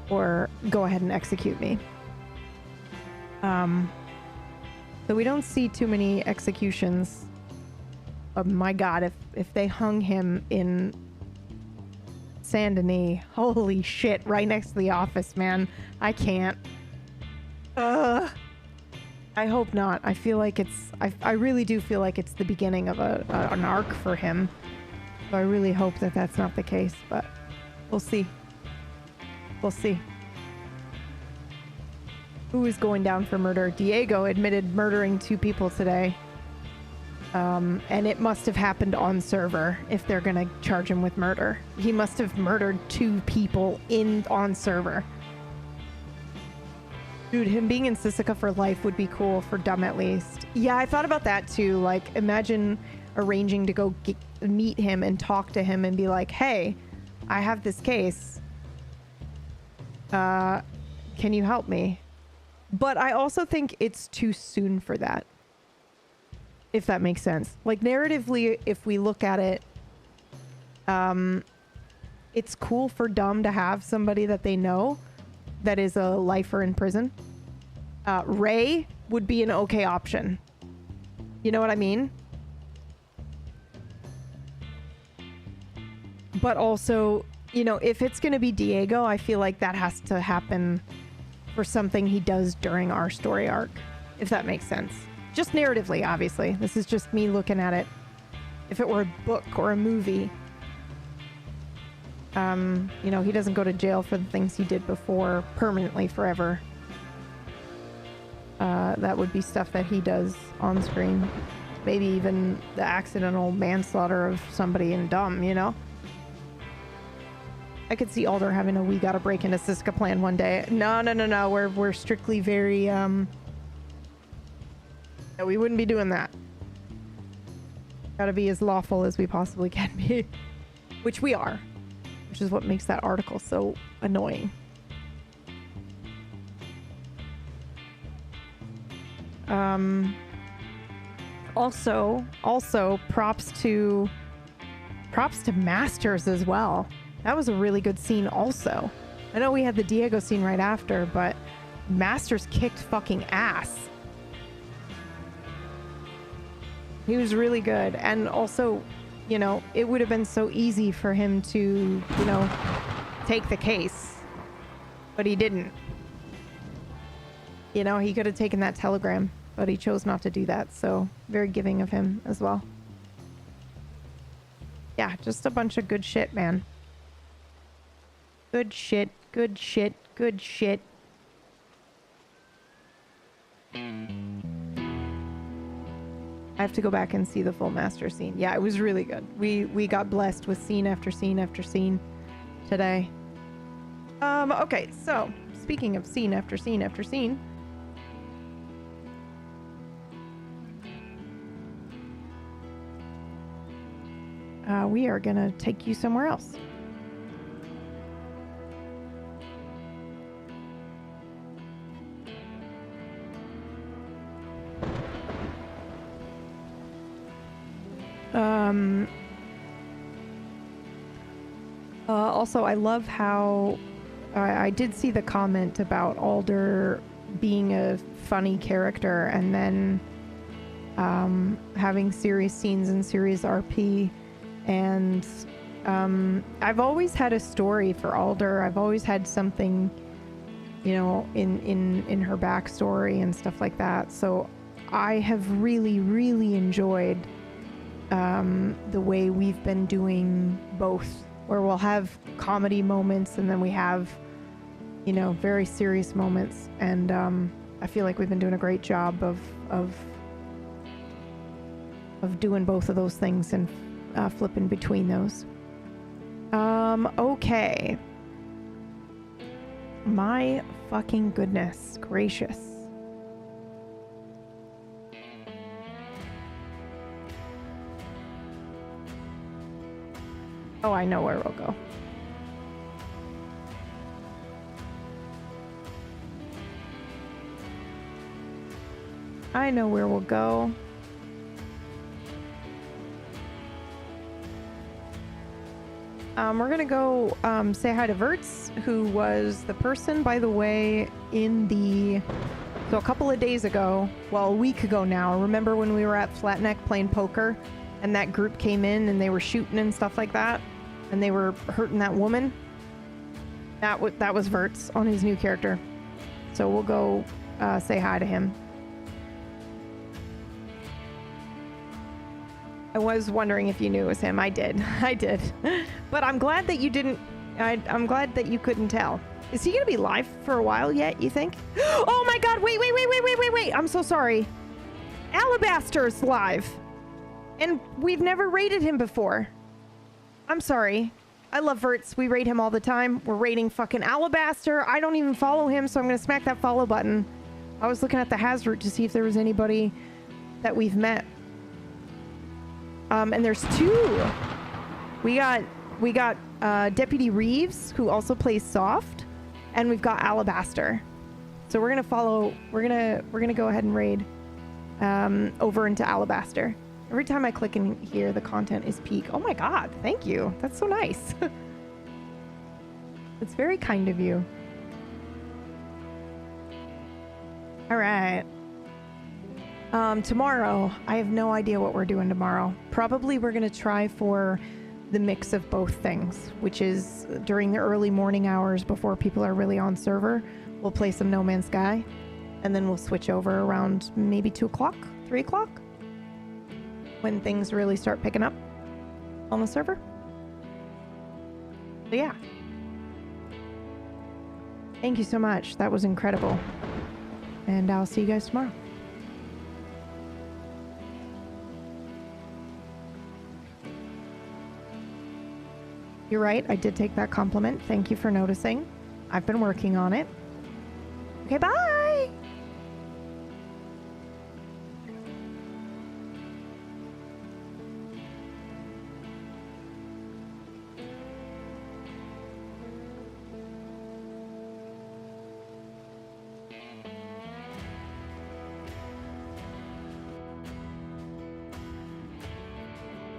S1: or go ahead and execute me. So we don't see too many executions. Oh my God, if they hung him in Saint Denis, holy shit, right next to the office, man. I can't. I hope not. I feel like I really do feel like it's the beginning of an arc for him. So I really hope that that's not the case, but we'll see. We'll see. Who is going down for murder? Diego admitted murdering 2 people today. And it must have happened on server if they're gonna charge him with murder. He must have murdered 2 people on server. Dude, him being in Sisika for life would be cool, for Dumb at least. Yeah, I thought about that too. Like, imagine arranging to go meet him and talk to him and be like, hey, I have this case. Can you help me? But I also think it's too soon for that. If that makes sense. Like, narratively, if we look at it, it's cool for Dumb to have somebody that they know that is a lifer in prison. Ray would be an okay option. You know what I mean? But also, you know, if it's going to be Diego, I feel like that has to happen for something he does during our story arc, if that makes sense. Just narratively, obviously. This is just me looking at it. If it were a book or a movie, you know, he doesn't go to jail for the things he did before permanently forever. That would be stuff that he does on screen. Maybe even the accidental manslaughter of somebody in Dumb, you know? I could see Alder having a we gotta break into Sisika plan one day. No. We're strictly very, no, we wouldn't be doing that. Gotta be as lawful as we possibly can be. Which we are. Which is what makes that article so annoying. Also, props to Masters as well. That was a really good scene also. I know we had the Diego scene right after, but Masters kicked fucking ass. He was really good. And also, you know, it would have been so easy for him to, you know, take the case. But he didn't. You know, he could have taken that telegram, but he chose not to do that. So very giving of him as well. Yeah, just a bunch of good shit, man. Good shit, good shit, good shit. I have to go back and see the full master scene. Yeah, it was really good. We got blessed with scene after scene after scene today. Okay, so speaking of scene after scene after scene. We are gonna take you somewhere else. Also, I love how I did see the comment about Alder being a funny character and then having serious scenes in serious RP. And I've always had a story for Alder. I've always had something, you know, in her backstory and stuff like that. So I have really, really enjoyed the way we've been doing both, where we'll have comedy moments and then we have, you know, very serious moments. And I feel like we've been doing a great job of doing both of those things and flipping between those. Okay. My fucking goodness gracious. Oh, I know where we'll go. I know where we'll go. We're gonna go say hi to Verts, who was the person, by the way, so a couple of days ago, well, a week ago now, remember when we were at Flatneck playing poker and that group came in and they were shooting and stuff like that and they were hurting that woman? That was Verts on his new character. So we'll go say hi to him. I was wondering if you knew it was him. I did. But I'm glad that you didn't. I'm glad that you couldn't tell. Is he gonna be live for a while yet, you think? Oh my god, wait. I'm so sorry. Alabaster's live. And we've never raided him before. I'm sorry. I love Verts. We raid him all the time. We're raiding fucking Alabaster. I don't even follow him, so I'm gonna smack that follow button. I was looking at the Hazroot to see if there was anybody that we've met. And there's two. We got Deputy Reeves, who also plays Soft, and we've got Alabaster. So we're gonna follow. We're gonna go ahead and raid over into Alabaster. Every time I click in here, the content is peak. Oh my god, thank you. That's so nice. It's very kind of you. All right. Tomorrow, I have no idea what we're doing tomorrow. Probably we're going to try for the mix of both things, which is during the early morning hours before people are really on server, we'll play some No Man's Sky, and then we'll switch over around maybe 2 o'clock, 3 o'clock, when things really start picking up on the server. So yeah. Thank you so much. That was incredible. And I'll see you guys tomorrow. You're right, I did take that compliment. Thank you for noticing. I've been working on it. Okay, bye!